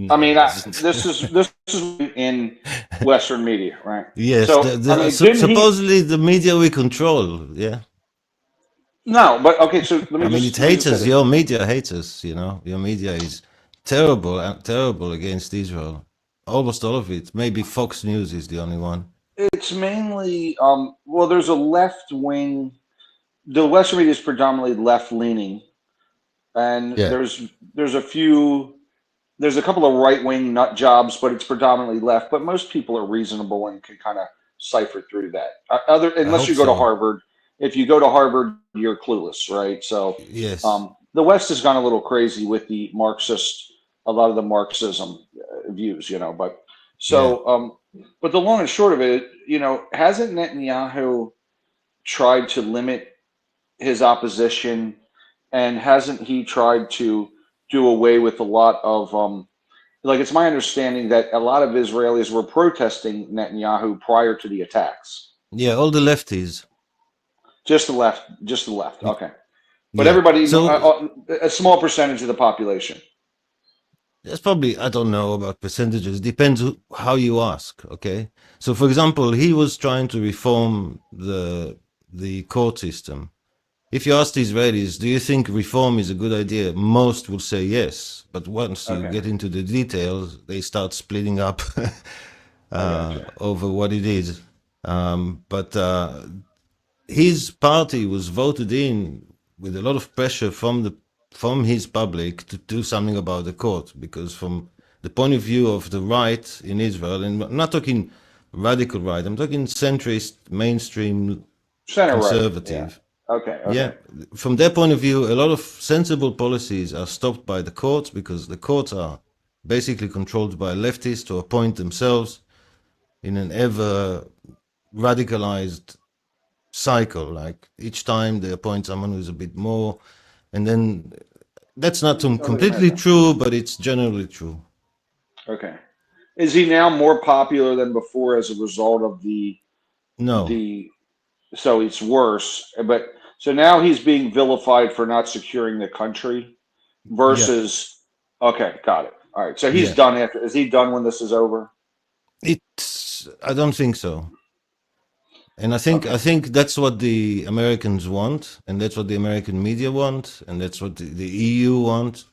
I mean, this is in Western media, right? Yes, So supposedly the media we control, yeah. No, but okay. So let me. I mean, it hates us. Your media hates us. You know, your media is terrible against Israel. Almost all of it. Maybe Fox News is the only one. It's mainly well, there's a left wing. The Western media is predominantly left leaning, and Yeah. there's a couple of right wing nut jobs, but it's predominantly left. But most people are reasonable and can kind of cipher through that. Unless you go to Harvard. If you go to Harvard, you're clueless, right? So yes, the West has gone a little crazy with a lot of the Marxism views, you know. But so, but the long and short of it, you know, hasn't Netanyahu tried to limit his opposition, and hasn't he tried to do away with a lot of like, it's my understanding that a lot of Israelis were protesting Netanyahu prior to the attacks. Yeah, all the lefties. Just the left. Okay. But Yeah. everybody, So, a small percentage of the population. There's probably, I don't know about percentages, depends how you ask, okay? So, for example, he was trying to reform the court system. If you ask the Israelis, do you think reform is a good idea? Most will say yes. But once you get into the details, they start splitting up over what it is. But his party was voted in with a lot of pressure from his public to do something about the court, because from the point of view of the right in Israel, and I'm not talking radical right, I'm talking centrist, mainstream, Center conservative. Right. Okay. Yeah, from their point of view, a lot of sensible policies are stopped by the courts, because the courts are basically controlled by leftists to appoint themselves in an ever radicalized cycle. Like each time they appoint someone who's a bit more, and then that's not completely true, but it's generally true. Okay. Is he now more popular than before as a result of No. So it's worse, but so now he's being vilified for not securing the country versus, okay, got it. All right. So he's done after, is he done when this is over? I don't think so. And I think that's what the Americans want, and that's what the American media want, and that's what the EU want,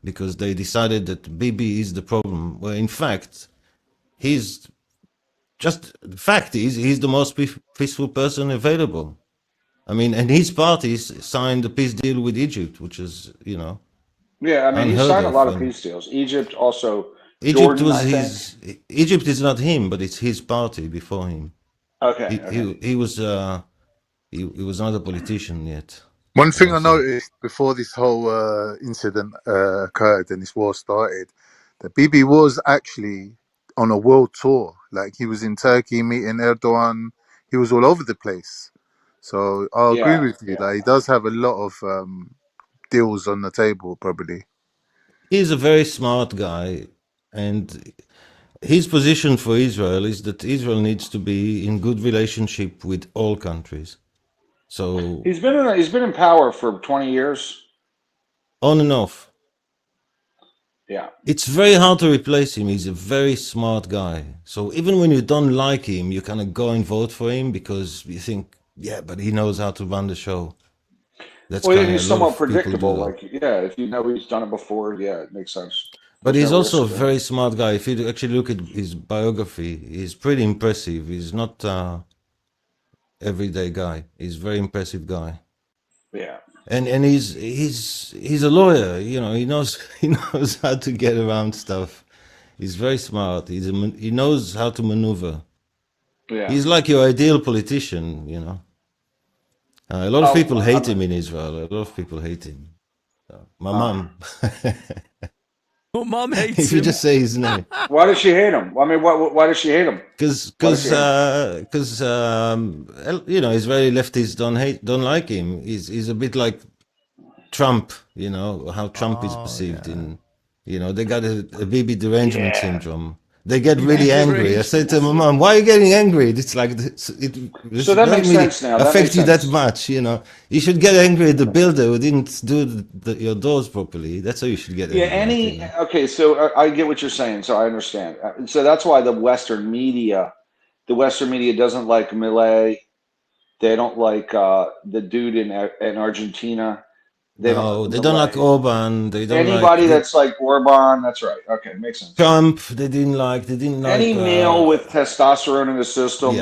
because they decided that Bibi is the problem. Well, in fact, the fact is, he's the most peaceful person available. I mean, and his party signed a peace deal with Egypt, which is, you know. Yeah, I mean, he signed a lot of peace deals. Egypt also. Egypt Egypt is not him, but it's his party before him. Okay. He was not a politician yet. One thing I noticed before this whole incident occurred and this war started, that Bibi was actually on a world tour. Like, he was in Turkey meeting Erdogan. He was all over the place. So I agree with you. Like, he does have a lot of deals on the table, probably. He's a very smart guy, and his position for Israel is that Israel needs to be in good relationship with all countries. So he's been in power for 20 years. On and off. Yeah. It's very hard to replace him. He's a very smart guy. So even when you don't like him, you kind of go and vote for him because you think, yeah, but he knows how to run the show. That's he's somewhat predictable. Like, if you know he's done it before, it makes sense. But he's also a very smart guy. If you actually look at his biography, he's pretty impressive. He's not everyday guy. He's a very impressive guy. Yeah. And he's a lawyer. You know, he knows how to get around stuff. He's very smart. He knows how to maneuver. Yeah. He's like your ideal politician. You know. A lot of people hate him in Israel. A lot of people hate him. My mom. Your mom hates If you him. just say his name. Why does she hate him? I mean, why does she hate him? Because Israeli leftists don't like him. He's a bit like Trump. You know how Trump is perceived they got a Bibi derangement syndrome. They get really angry. I said to my mom, "Why are you getting angry?" It's like so that makes sense now. Affect you that much, You should get angry at the builder who didn't do your doors properly. That's how you should get angry. Okay, so I get what you're saying. So I understand. So that's why the Western media doesn't like Milei. They don't like the dude in Argentina. They don't like Orban. They don't anybody that's like Orban. That's right. Okay, makes sense. Trump. They didn't like any male with testosterone in the system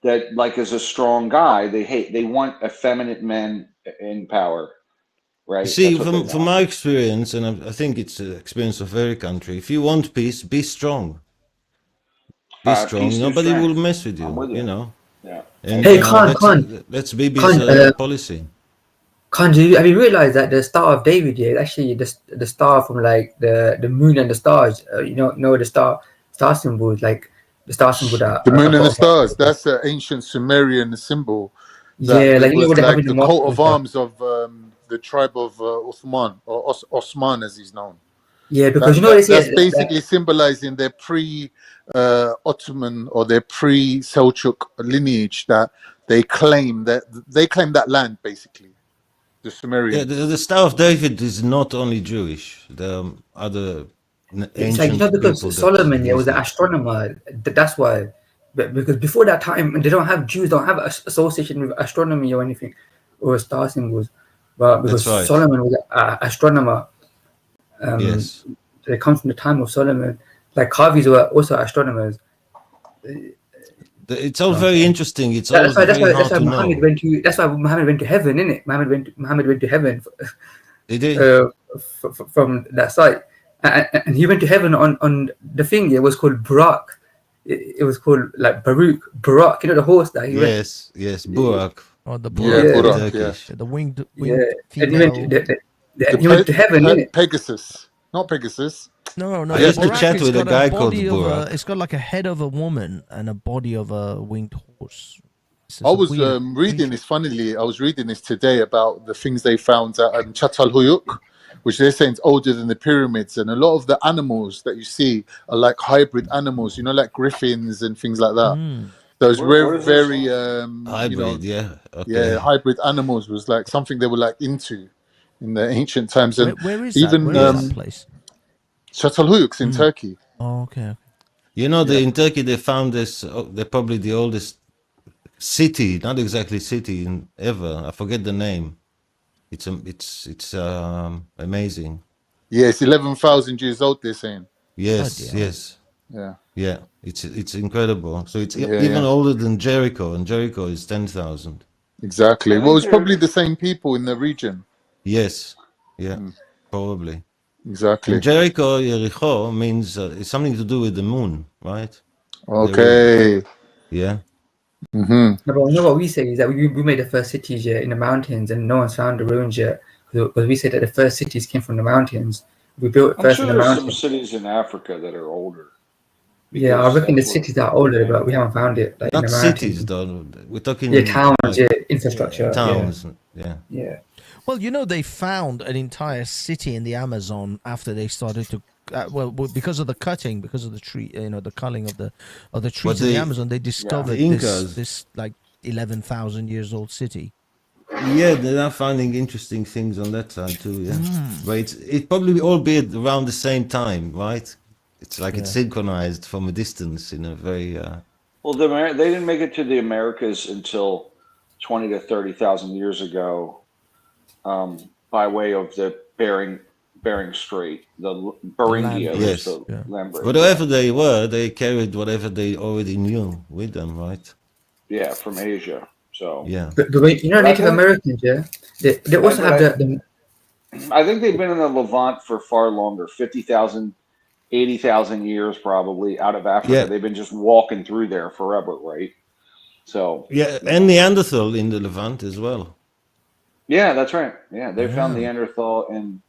that like is a strong guy. They hate. They want effeminate men in power, right? See, from my experience, and I think it's the experience of every country. If you want peace, be strong. Be strong. Nobody will mess with you. Yeah. And, hey, Khan. That's Bibi's policy. Khan, have you realized that the Star of David is actually the star from like the moon and the stars? The star symbols, like the star symbol that the moon and the stars. That's an ancient Sumerian symbol. Like the coat of arms of the tribe of Uthman or Osman, as he's known. Yeah, because that's basically symbolizing their pre-Ottoman or their pre-Seljuk lineage that they claim that land basically. The Sumerian. Yeah, the Star of David is not only Jewish. The other ancient because Solomon was an astronomer. That's why. Because before that time, Jews don't have association with astronomy or anything, or star symbols. But because Solomon was an astronomer, yes, they come from the time of Solomon. Like Kavis were also astronomers. It's all very interesting. It's all very hard to know. That's why Muhammad went to heaven, isn't it? Muhammad went to heaven. He did from that site, and he went to heaven on the thing. It was called Burak. It was called like Burak. You know the horse that he went. Yes, Burak. Oh, the Burak. Yeah. The winged female. And he went to heaven. Pegasus, not Pegasus. No. I used to chat with a guy called Burak. It's got like a head of a woman and a body of a winged horse. I was reading this. Funnily, I was reading this today about the things they found at Chatal Huyuk, which they're saying is older than the pyramids, and a lot of the animals that you see are like hybrid animals. Like griffins and things like that. So it's very hybrid. Hybrid animals was like something they were like into in the ancient times. And where is even that place? Çatalhöyük in Turkey. Oh, okay. In Turkey they found this. They're probably the oldest city, not exactly city ever. I forget the name. It's amazing. Yeah, it's 11,000 years old. They're saying. Yes. Yeah. It's incredible. So it's even older than Jericho, and Jericho is 10,000. Exactly. Well, it's probably the same people in the region. Yes. Yeah. Probably. Exactly. And Jericho means it's something to do with the moon, right? Okay. Yeah. No, but what we say is that we made the first cities in the mountains, and no one's found the ruins yet. Because we say that the first cities came from the mountains. We built first in the mountains. There's some cities in Africa that are older. Yeah, I reckon the cities are older, but we haven't found it. Like, not in the cities, though. We're talking towns, infrastructure, towns. Yeah. Well, they found an entire city in the Amazon after they started to. Because of the cutting, because of the tree, the culling of the trees in the Amazon, they discovered this like 11,000 years old city. Yeah, they're now finding interesting things on that side too. Yeah, but it probably all be around the same time, right? It's like it's synchronized from a distance in a very. Well, they didn't make it to the Americas until 20 to 30,000 years ago, by way of the Bering Strait, the Beringia. Yes. Whatever they were, they carried whatever they already knew with them, right? Yeah, from Asia. So yeah. But Native Americans, they also have the. I think they've been in the Levant for far longer, 50,000, 80,000 years probably out of Africa. Yeah. They've been just walking through there forever, right? So yeah, and Neanderthal in the Levant as well. Yeah, that's right. Yeah, they found Yeah. Neanderthal, and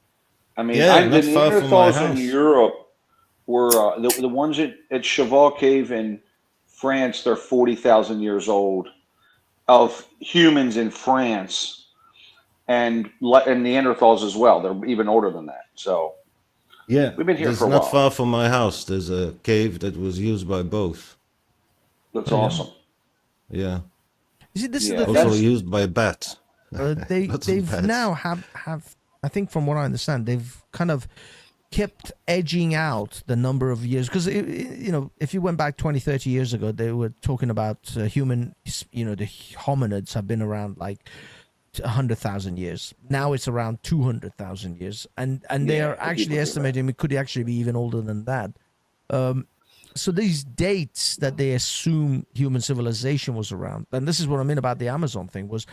I mean, Yeah, the not far from my Neanderthals in house. Europe were the ones at Cheval Cave in France. They're 40,000 years old of humans in France, and Neanderthals as well. They're even older than that. So Yeah, we've been here there's for a not while. far from my house. There's a cave that was used by both. That's awesome. Yeah. You see, this is Yeah, the Also thing. used by bats. They've bats. now have I think from what I understand they've kind of kept edging out the number of years because you know if you went back 20 30 years ago they were talking about human, you know, the hominids have been around like 100,000 years. Now it's around 200,000 years, and they are actually estimating it could actually be even older than that. So these dates that they assume human civilization was around, and this is what I mean about the Amazon thing, was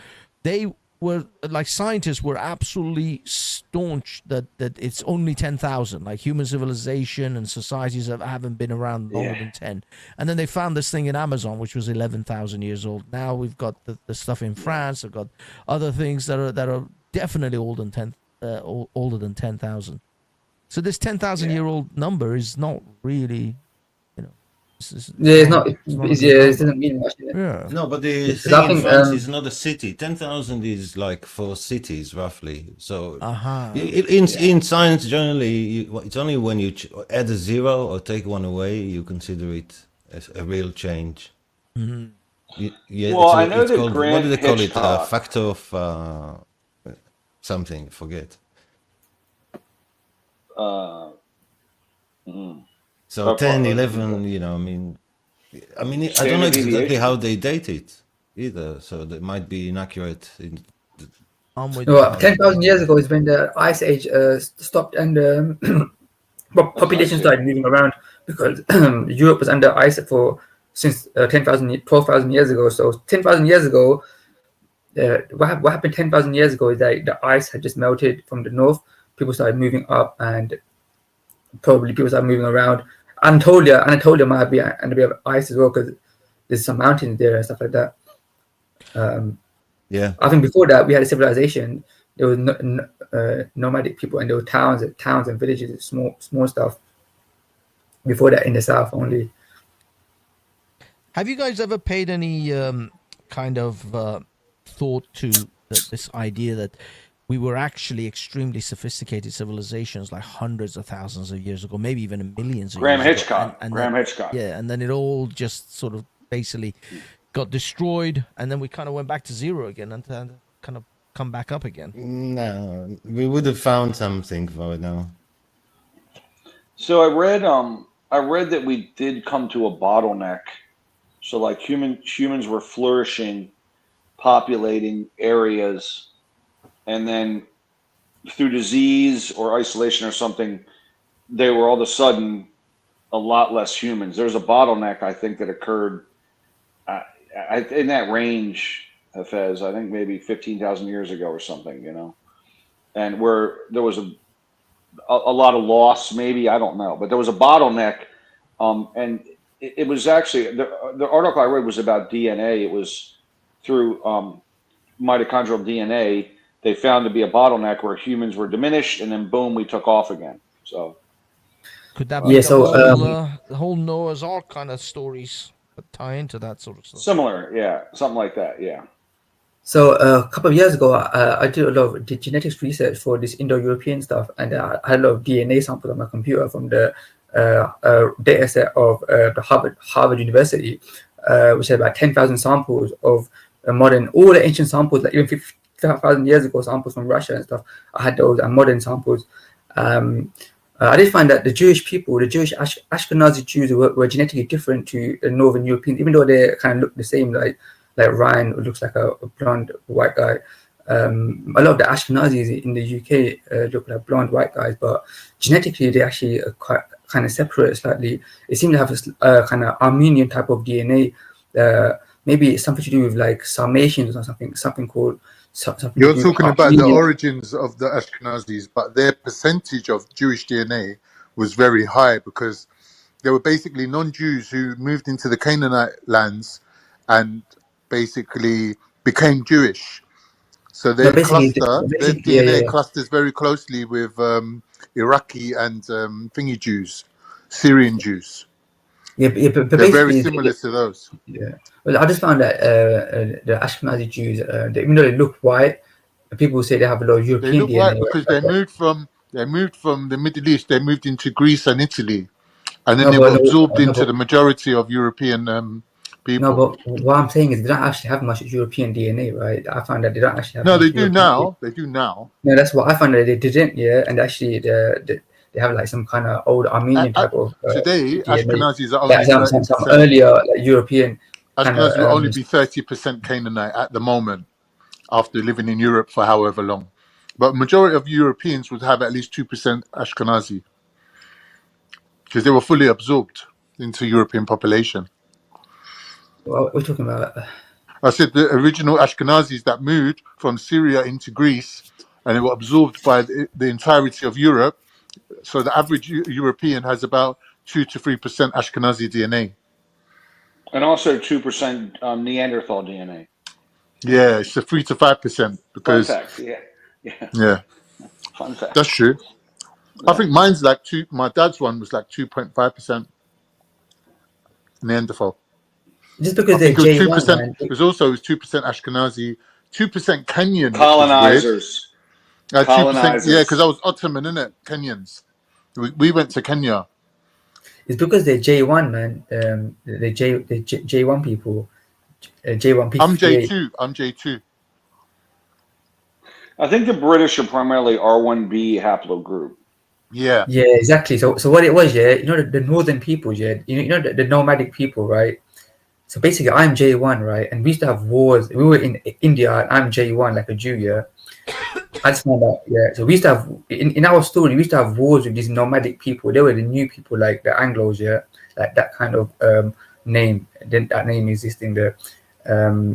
they were like scientists were absolutely staunch that it's only 10,000. Like human civilization and societies haven't been around longer than 10. And then they found this thing in Amazon, which was 11,000 years old. Now we've got the stuff in France. We've got other things that are definitely older than 10,000. So this 10,000-year-old number is not really, you know, it's not it doesn't mean much. Yeah. No, but the Because thing I in think, France is not a city. 10,000 is like for cities, roughly. So in science, generally, it's only when you add a zero or take one away, you consider it as a real change. Mm-hmm. Yeah, Well, I know it's that called, what Grant do they call it? Hitchcock. Factor of something, forget. So Okay. 10, 11, you know, I mean, I don't know Standard exactly deviation. how they date it either, so that might be inaccurate. No, 10,000 years ago is when the ice age stopped and population started moving around because Europe was under ice since 12,000 years ago. So 10,000 years ago, what happened 10,000 years ago is that the ice had just melted from the north. People started moving up, and probably people started moving around. Anatolia might be under a bit of ice as well because there's some mountains there and stuff like that. Yeah, I think before that we had a civilization. There was nomadic people, and there were towns and villages, small stuff. Before that, in the south only. Have you guys ever paid any kind of thought to this idea that we were actually extremely sophisticated civilizations like hundreds of thousands of years ago, maybe even millions of Graham years Hitchcock. ago? Graham Hitchcock. Yeah, and then it all just sort of basically got destroyed, and then we kind of went back to zero again and kind of come back up again. No, we would have found something for it now. So I read that we did come to a bottleneck. So like humans were flourishing, populating areas, and then through disease or isolation or something, they were all of a sudden a lot less humans. There's a bottleneck, I think, that occurred in that range, Fez, I think maybe 15,000 years ago or something, you know, and where there was a lot of loss, maybe, I don't know, but there was a bottleneck, and it was actually, the article I read was about DNA. It was through mitochondrial DNA. They found to be a bottleneck where humans were diminished, and then boom, we took off again. So could that be the whole Noah's Ark kind of stories that tie into that sort of stuff? Similar, yeah, something like that, yeah. So a couple of years ago, I did a lot of genetics research for this Indo-European stuff, and I had a lot of DNA samples on my computer from the data set of the Harvard University, which had about 10,000 samples of all the ancient samples, like even 50,000 years ago, samples from Russia and stuff. I had those modern samples. I did find that the Jewish people, the Jewish Ashkenazi Jews, were genetically different to the Northern Europeans, even though they kind of look the same. Like Ryan looks like a blonde white guy. A lot of the Ashkenazis in the UK look like blonde white guys, but genetically they actually are quite kind of separate slightly. They seem to have a kind of Armenian type of DNA. Maybe something to do with like Sarmatians or something called. You're talking about the origins of the Ashkenazis, but their percentage of Jewish DNA was very high because they were basically non-Jews who moved into the Canaanite lands and basically became Jewish. So No, they cluster, their yeah, DNA yeah. clusters very closely with Iraqi and thingy Jews, Syrian Jews. Yeah, but They're very basically, similar to those. yeah. Well, I just found that the Ashkenazi Jews, even though they look white, people say they have a lot of They European look white DNA. because they moved from the Middle East. They moved into Greece and Italy, and then No, they but were absorbed into the majority of European no, people. but what I'm saying is they don't actually have much European DNA, right? I found that they don't actually have No, much they do European DNA. now. They do now. No, that's what I found that they didn't, yeah. And actually, they have like some kind of old Armenian type of Today, DNA. Ashkenazis are Yeah, only some 30%. earlier like, European kind Ashkenazi will of. only be 30% Canaanite at the moment, after living in Europe for however long. But majority of Europeans would have at least 2% Ashkenazi, because they were fully absorbed into European population. What we're talking about. I said the original Ashkenazis that moved from Syria into Greece, and they were absorbed by the entirety of Europe. So the average European has about 2 to 3% Ashkenazi DNA. And also 2% Neanderthal DNA. Yeah, it's a 3 to 5% because. Fun fact, Yeah. Fun fact. That's true. Yeah. I think mine's like my dad's one was like 2.5% Neanderthal. Just because I think they're it was J1, 2%. man. It was 2% Ashkenazi, 2% Kenyan. Colonizers. 2%, yeah, because I was Ottoman, innit? Kenyans. We went to Kenya. It's because they're J1, man. They're J1 people. J1 people. I'm J2. I'm J2. I think the British are primarily R1b haplogroup. Yeah. Yeah, exactly. So what it was, yeah, you know the northern people, yeah, you know the nomadic people, right? So basically, I'm J1, right? And we used to have wars. We were in India, and I'm J1, like a Jew, yeah. I just found out, yeah. So we used to have in our story, we used to have wars with these nomadic people. They were the new people, like the Anglos, yeah, like that kind of name. Then that name exists in the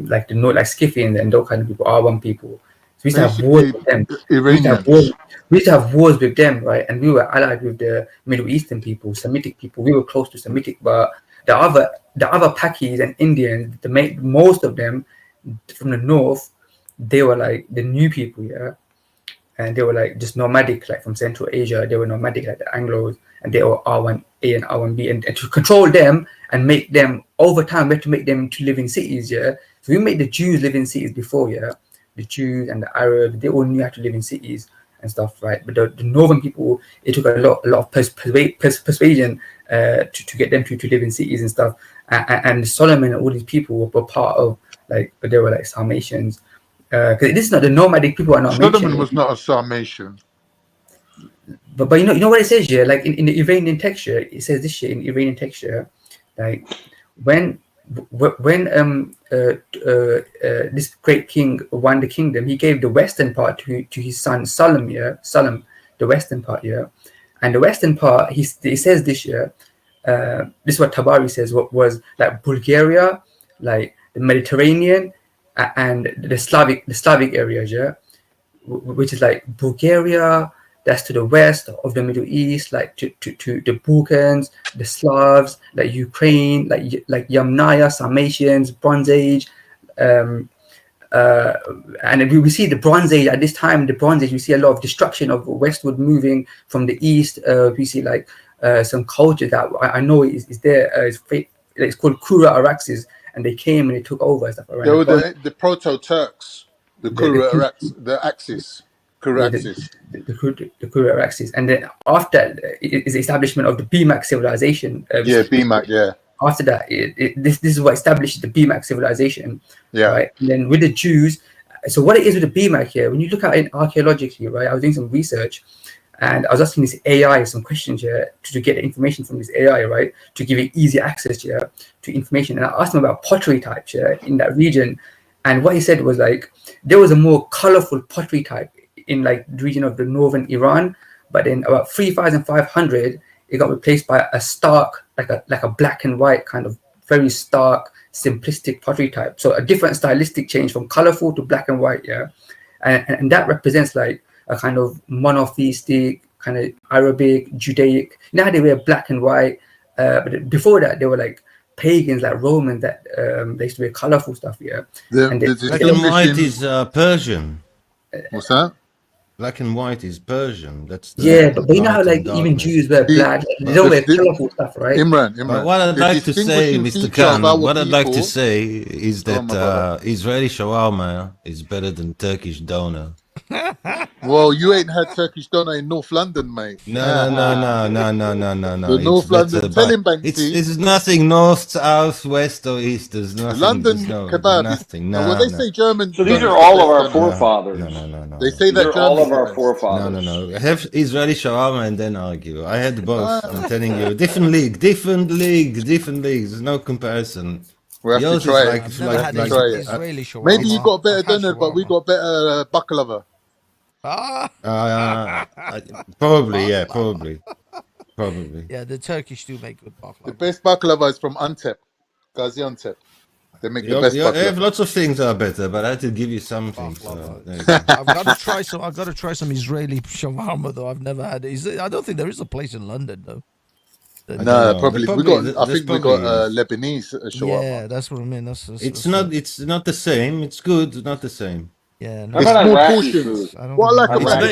like the like Scythians and those kind of people, R1 people. So we used to have wars with them. Iranians. We used to have wars with them, right? And we were allied with the Middle Eastern people, Semitic people. We were close to Semitic, but the other Pakis and Indians, most of them from the north, they were like the new people, yeah, and they were like just nomadic, like from Central Asia. They were nomadic, like the Anglos, and they were R1A and R1B, and to control them and make them over time, we had to make them to live in cities, yeah. So we made the Jews live in cities before, yeah. The Jews and the Arabs, they all knew how to live in cities and stuff, right? But the northern people, it took a lot of persuasion to get them to live in cities and stuff. And Solomon and all these people were part of, like, they were like Sarmatians. Because this is not the nomadic people are not Solomon mentioned. was not a Sarmatian. But you know what it says here? Like in the Iranian texture, it says this shit in Iranian texture, like when this great king won the kingdom, he gave the western part to his son Salam, yeah, Salam, the western part, yeah, and the western part, he says this year, this is what Tabari says, what was like Bulgaria, like the Mediterranean, and the Slavic areas, yeah, which is like Bulgaria, that's to the west of the Middle East, like to the Balkans, the Slavs, like Ukraine, like Yamnaya, Sarmatians, Bronze Age, and we see the Bronze Age at this time. The Bronze Age, we see a lot of destruction of westward moving from the east. We see like some culture that I know is there. It's called Kura Araxes, and they came and they took over and stuff around. They were the Proto-Turks, the Kura Axis. The Kura Araxes, and then after is the establishment of the BMAC civilization. BMAC, yeah. After that, this is what establishes the BMAC civilization. Yeah. Right. And then with the Jews, so what it is with the BMAC here, when you look at it archaeologically, right? I was doing some research, and I was asking this AI some questions here to get the information from this AI, right? To give it easy access here to information. And I asked him about pottery types here in that region, and what he said was like there was a more colorful pottery type in like the region of the northern Iran, but then about 3,500, it got replaced by a stark, like a black and white kind of very stark, simplistic pottery type. So a different stylistic change from colorful to black and white, yeah, and that represents like a kind of monotheistic, kind of Arabic, Judaic. You know how they wear black and white, but before that they were like pagans, like Romans, that they used to wear colorful stuff, yeah. Black and white is Persian. What's that? Black and white is Persian. That's the Yeah, but you know how light and like even darkness. Jews wear black. They don't wear colorful stuff, right? Imran, But what I'd the like to say, distinguishing Mr. feature of Khan, our what I'd like to people. say is Go on, my brother. that Israeli shawarma is better than Turkish doner. Well, you ain't had Turkish doner in North London, mate. No. The It's North better, London. Tell but him, Banksy. it's nothing north, south, west, or east. There's nothing. London There's kebab is. nothing. Well, they say German. So these doner's are the all best of our doner. forefathers. No. They say These that are all German's of our the best. forefathers. No. Have Israeli shawarma and then argue. I had both. I'm telling you, different league. There's no comparison. We have to Yours try is it. like, We have to try it. Israeli shawarma. Maybe you got better I've had doner, but we shawarma. got better baklava. Probably. Yeah, the Turkish do make good baklava. The best baklava is from Antep, Gaziantep. They make the best You have baklava. lots of things are better, but I had to give you something. So there you go. I've got to try some. I've got to try some Israeli shawarma though. I've never had it. I don't think there is a place in London though. No, probably we got. I think we got Lebanese shawarma. Yeah, that's what I mean. It's not the same. It's good, not the same. Yeah, How about small Iraqi portions. food? What I like about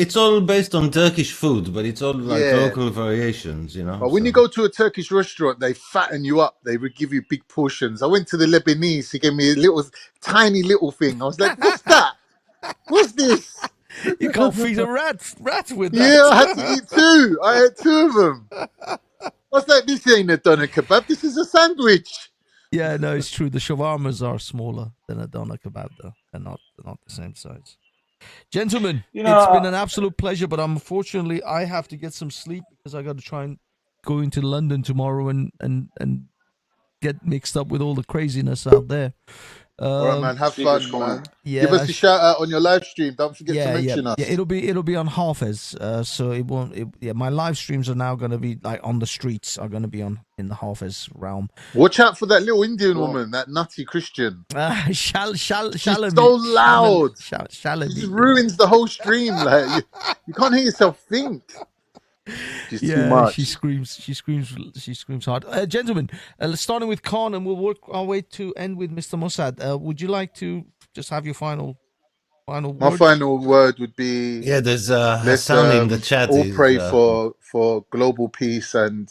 It's all based on Turkish food, but it's all like Yeah. local variations, you know. But when you go to a Turkish restaurant, they fatten you up. They would give you big portions. I went to the Lebanese. He gave me a tiny little thing. I was like, "What's that? What's this?" You can't feed a rat with that. Yeah, I had to eat two. I had two of them. I was like, "This ain't a doner kebab. This is a sandwich." Yeah, no, it's true. The shawarmas are smaller than a doner kebab, though. They're not the same size. Gentlemen, it's been an absolute pleasure, but unfortunately, I have to get some sleep because I got to try and go into London tomorrow and get mixed up with all the craziness out there. All right, man. Have fun, man. Yeah, Give us a shout out on your live stream. Don't forget to mention us. Yeah, it'll be on Hafez. So it won't. My live streams are now going to be like on the streets. Are going to be in the Hafez realm. Watch out for that little Indian woman, that nutty Christian. She's so loud. Shalami. She ruins the whole stream. Like you can't hear yourself think. She's too much. She screams hard. Gentlemen, starting with Khan, and we'll work our way to end with Mr. Mossad. Would you like to just have your final word? My final word would be there's let's Hassan in the chat. all pray for global peace and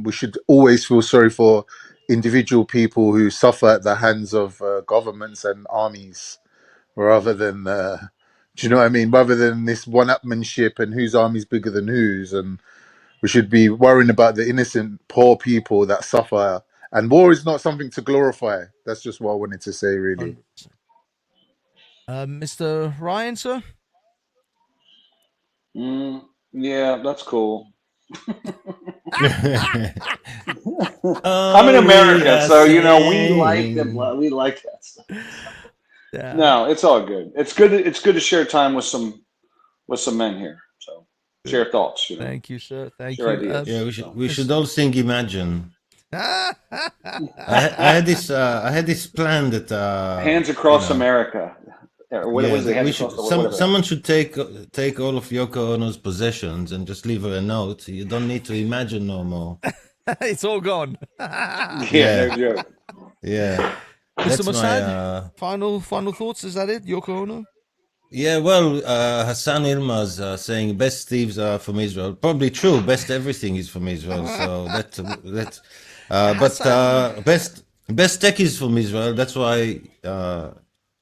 we should always feel sorry for individual people who suffer at the hands of governments and armies rather than do you know what I mean? Rather than this one-upmanship and whose army's bigger than whose, and we should be worrying about the innocent, poor people that suffer. And war is not something to glorify. That's just what I wanted to say, really. Mr. Ryan, sir? Yeah, that's cool. I'm in America, so we like that stuff. Yeah. No, it's all good. It's good. It's good to share time with some men here. So share thoughts. Thank you, sir. Thank share you. Ideas. We should all sing Imagine. I had this plan that Hands Across America. What was it? Someone should take all of Yoko Ono's possessions and just leave her a note. You don't need to imagine no more. It's all gone. Yeah. Mr. Mossad, final thoughts? Is that it? Yoko Ono? Yeah, well, Hassan Ilmaz saying best thieves are from Israel. Probably true. Best everything is from Israel. So best tech is from Israel. That's why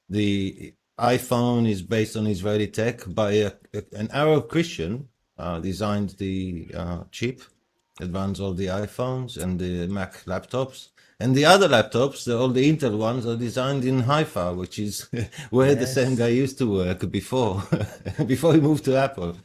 the iPhone is based on Israeli tech by an Arab Christian. Designed the chip that runs all the iPhones and the Mac laptops. And the other laptops, all the Intel ones, are designed in Haifa, which is where the same guy used to work before he moved to Apple.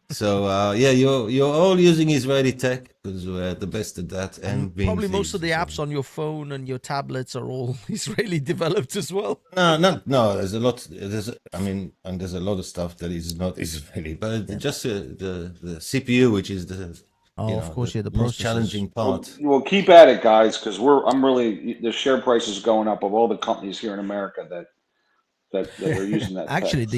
So you're all using Israeli tech because we're the best at that. And probably most of the apps on your phone and your tablets are all Israeli developed as well. No. There's a lot. There's a lot of stuff that is not Israeli, but just the CPU, which is the most challenging part. Well, keep at it, guys, because the share price is going up of all the companies here in America that are using that. Actually, tech,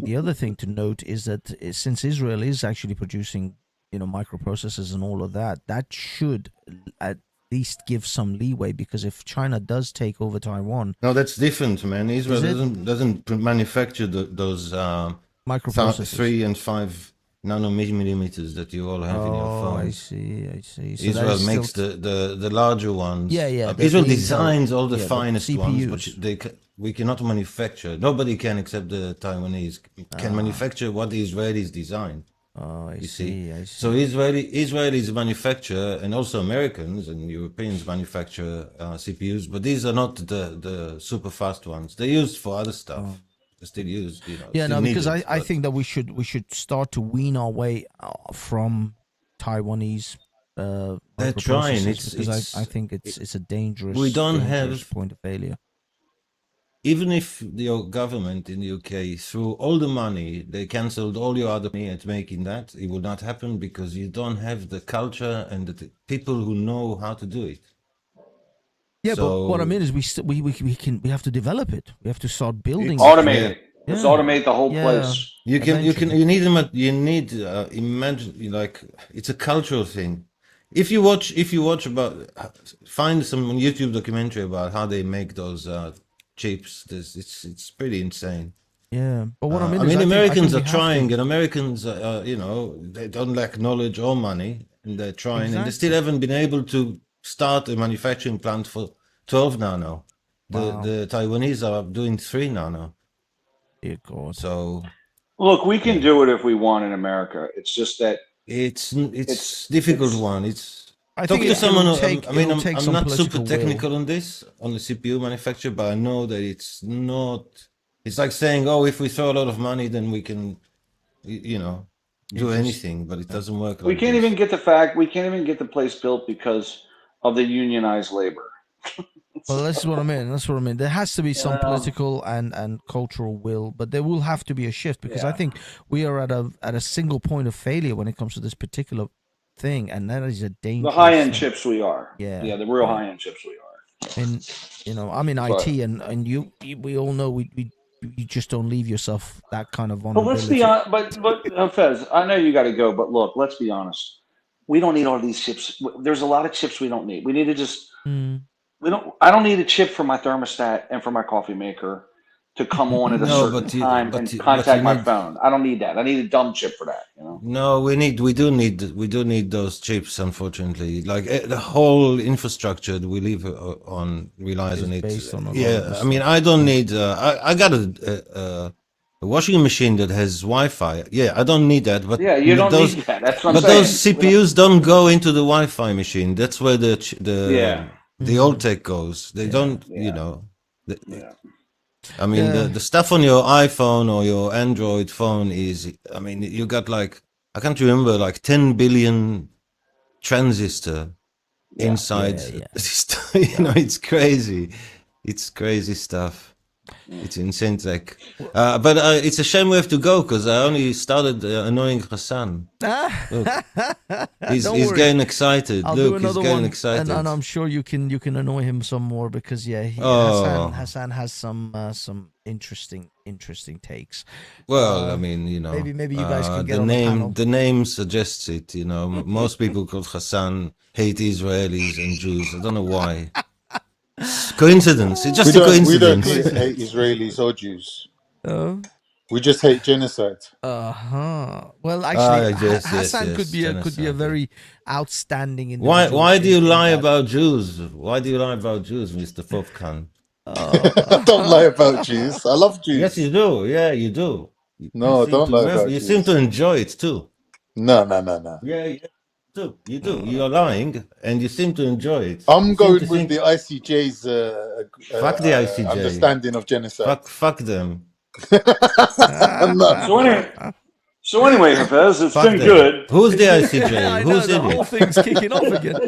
the other thing to note is that since Israel is actually producing, microprocessors and all of that, that should at least give some leeway, because if China does take over Taiwan, no, that's different, man. Israel it? doesn't manufacture those microprocessors, 3 and 5 nanometers that you all have in your phones. I see. So Israel makes the larger ones. Yeah. Israel designs all the the finest CPUs. ones, but we cannot manufacture. Nobody can except the Taiwanese can manufacture what the Israelis design. Oh, I you see. So Israelis manufacture, and also Americans and Europeans manufacture CPUs, but these are not the super fast ones. They're used for other stuff. They're still used, because I think that we should start to wean our way from Taiwanese. They're trying. I think it's a dangerous. We don't dangerous have point of failure. Even if your government in the UK threw all the money, they cancelled all your other money at making that, it would not happen because you don't have the culture and the people who know how to do it. Yeah, but what I mean is we have to develop it. We have to start building. Automate it. Let's automate the whole place. You need imagine, like, it's a cultural thing. If you watch find some YouTube documentary about how they make those chips, it's pretty insane. Yeah, but what I mean is Americans are trying, and Americans they don't lack knowledge or money, and they're trying, and they still haven't been able to start a manufacturing plant for 12 nano. The Taiwanese are doing 3 nano. Dear God. So look, we can do it if we want in America. It's just that it's difficult one. I Talk think to someone. I'm not super technical on this, on the CPU manufacturer, but I know that it's not. It's like saying, "Oh, if we throw a lot of money, then we can, do anything." But it doesn't work. We can't even get the place built because of the unionized labor. Well, that's what I mean. There has to be some political and cultural will, but there will have to be a shift, because I think we are at a single point of failure when it comes to this particular thing, and that is a danger. The high-end chips we are. Yeah, the real high-end chips we are. And I'm in IT, and we all know you just don't leave yourself that kind of vulnerability. But let's be honest. But Fez, I know you got to go, but look, let's be honest. We don't need all these chips. There's a lot of chips we don't need. We need to just. I don't need a chip for my thermostat and for my coffee maker to come on at a certain time and contact my phone. I don't need that. I need a dumb chip for that. No, we do need those chips. Unfortunately, like the whole infrastructure that we live on relies on it. I mean, I don't need. I got a washing machine that has Wi-Fi. Yeah, I don't need that. But you don't need that. That's what I'm saying. But those CPUs don't go into the Wi-Fi machine. That's where the old tech goes. They don't. I mean, the stuff on your iPhone or your Android phone is, I mean, you got like, I can't remember, like 10 billion transistor inside. It's crazy. It's crazy stuff. It's insane tech. But it's a shame we have to go, because I only started annoying Hassan. Look, he's getting excited. Look, he's getting excited. And I'm sure you can annoy him some more, because Hassan has some interesting takes. Well, I mean, maybe you guys can get on the panel. The name suggests it. Most people called Hassan hate Israelis and Jews. I don't know why. Coincidence. It's just a coincidence. We don't hate Israelis or Jews. We just hate genocide. Well, actually, Hassan could be a very outstanding individual. Why do you lie about Jews? Why do you lie about Jews, Mr. Fofkan? I don't lie about Jews. I love Jews. Yes, you do. Yeah, you do. No, don't lie about Jews. You seem to enjoy it too. No. Yeah. You do. You're lying, and you seem to enjoy it. I'm going with the ICJ's fuck the ICJ understanding of genocide. Fuck them. So anyway, Hafez, it's been good. Who's the ICJ? Who's in it? The whole thing's kicking off again.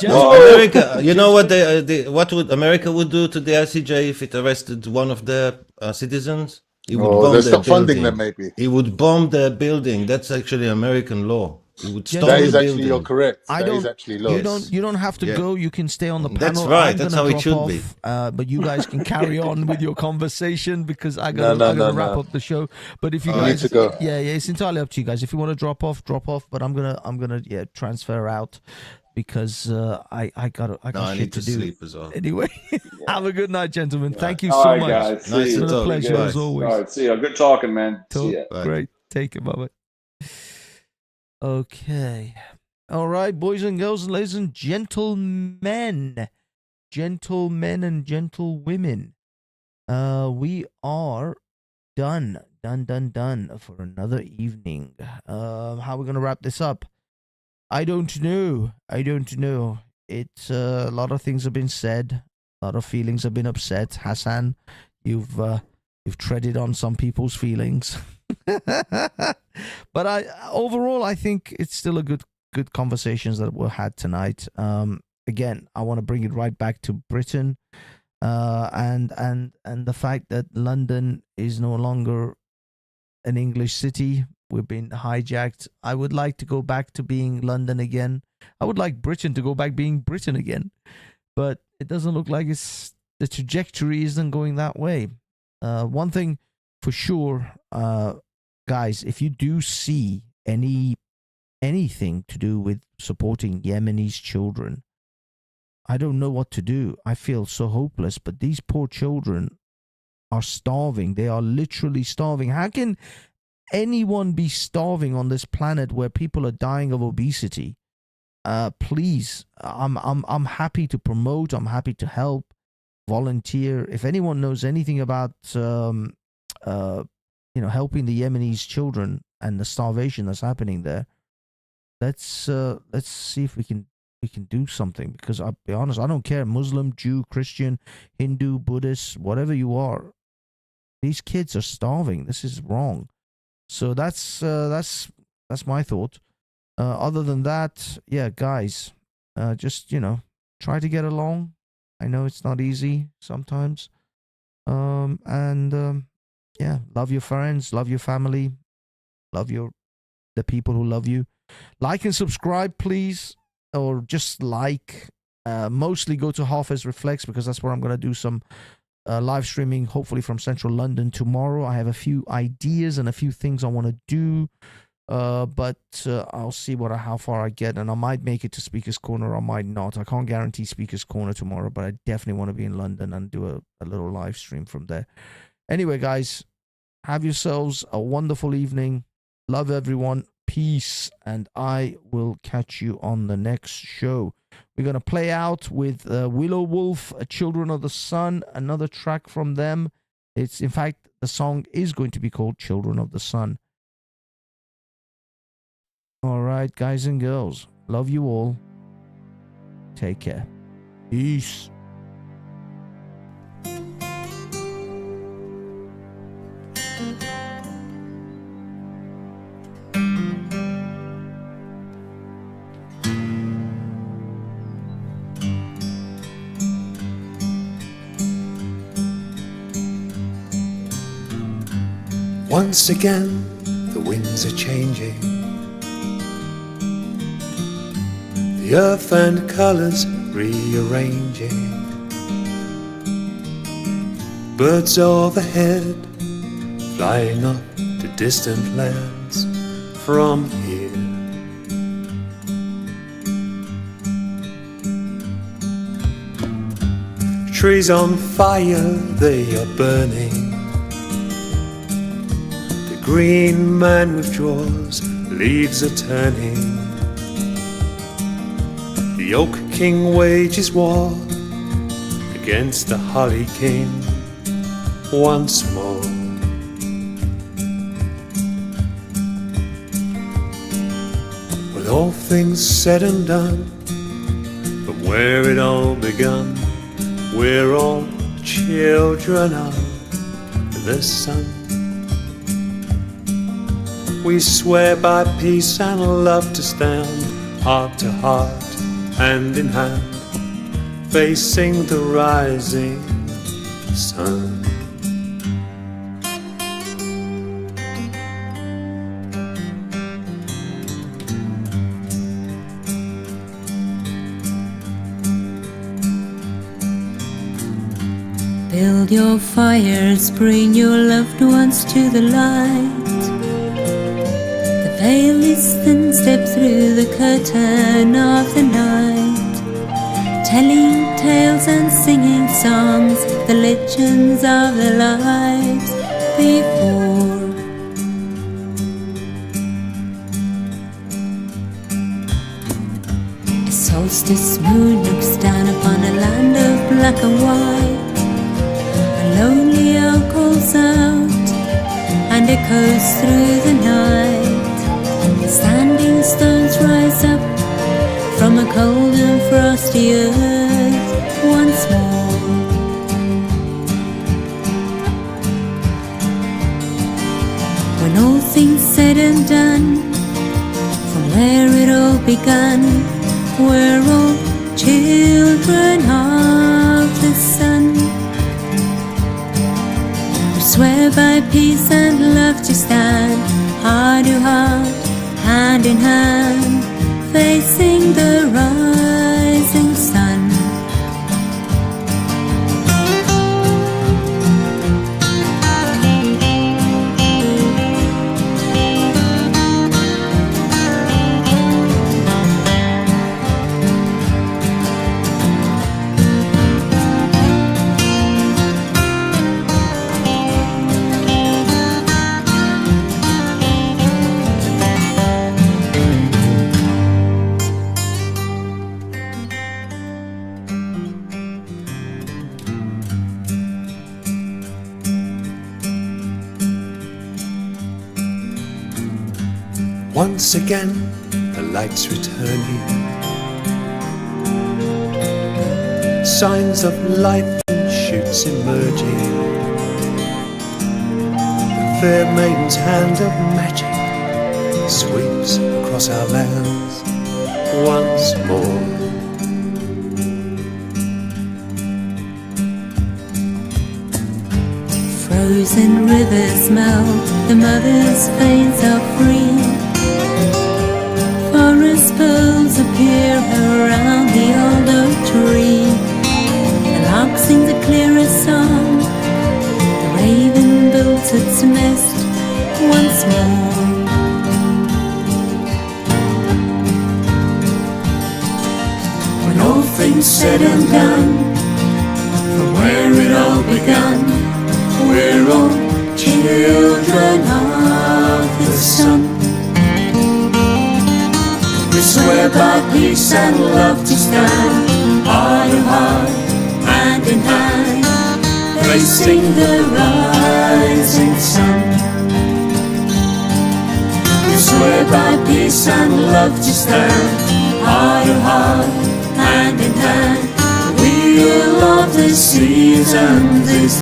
America. You know what would America would do to the ICJ if it arrested one of their citizens? It would bomb their building. Funding them, maybe. It would bomb their building. That's actually American law. That is actually, you're correct. That is actually law. You don't have to go. You can stay on the panel. That's right. That's how it should be. But you guys can carry on with your conversation, because I gotta wrap up the show. But if you guys need to go. Yeah, it's entirely up to you guys. If you want to drop off. But I'm gonna transfer out because I got I shit need to to do. sleep as well. Anyway, have a good night, gentlemen. Thank you All so right, much. guys. See It's you. been a pleasure Good. as always. All right, see you. Good talking, man. See ya. Great. Take it. Bye-bye. Okay. All right, boys and girls, ladies and gentlemen. Gentlemen and gentlewomen. We are done for another evening. How are we going to wrap this up? I don't know. It's a lot of things have been said. A lot of feelings have been upset. Hassan, you've treaded on some people's feelings. But overall, I think it's still a good conversations that were had tonight. Again, I want to bring it right back to Britain, and the fact that London is no longer an English city. We've been hijacked. I would like to go back to being London again. I would like Britain to go back being Britain again, but it doesn't look like the trajectory isn't going that way. One thing for sure, guys, if you do see anything to do with supporting Yemenis children, I don't know what to do. I feel so hopeless, but these poor children are starving. They are literally starving. How can anyone be starving on this planet where people are dying of obesity? Please, I'm happy to promote. I'm happy to help, volunteer. If anyone knows anything about helping the Yemenis children and the starvation that's happening there, let's see if we can do something, because I'll be honest, I don't care, Muslim, Jew, Christian, Hindu, Buddhist, whatever you are, these kids are starving. This is wrong. So that's my thought. Other than that, yeah, guys, just try to get along. I know it's not easy sometimes. Yeah, love your friends, love your family, love the people who love you. Like and subscribe, please. Or just mostly go to Hafez Reflects, because that's where I'm going to do some live streaming, hopefully from central London tomorrow. I have a few ideas and a few things I want to do, but I'll see how far I get, and I might make it to Speaker's Corner, or I might not. I can't guarantee Speaker's Corner tomorrow, but I definitely want to be in London and do a little live stream from there. Anyway, guys, have yourselves a wonderful evening. Love everyone. Peace, and I will catch you on the next show. We're going to play out with Willow Wolf, Children of the Sun, another track from them. In fact, the song is going to be called Children of the Sun. All right, guys and girls, love you all. Take care. Peace. Once again, the winds are changing. The earth and colours rearranging. Birds overhead, flying up to distant lands from here. Trees on fire, they are burning. Green man withdraws, leaves are turning. The Oak King wages war against the Holly King once more. With all things said and done, from where it all begun, we're all children of the sun. We swear by peace and love to stand heart to heart, hand in hand, facing the rising sun. Build your fires, bring your loved ones to the light. The veil is thin, step through through the curtain of the night, telling tales and singing songs, the legends of their lives before. A solstice moon looks down upon a land of black and white. A lonely owl calls out and echoes through the night. Standing stones rise up from a cold and frosty earth once more. When all things said and done, from where it all begun, we're all children of the sun. We swear by peace and love to stand, heart to heart, hand in hand, facing the rising sun. Once again, the lights returning, signs of life and shoots emerging. The fair maiden's hand of magic sweeps across our lands once more. Frozen rivers melt, the mother's veins are free. Forest pearls appear around the old oak tree. The lark sings the clearest song, the raven builds its nest once more. When all things said and done, from where it all begun, we're all children of the sun. We swear by peace and love to stand, heart to heart, hand in hand, facing the rising sun. We swear by peace and love to stand, heart to heart, hand in hand, the wheel of the seasons is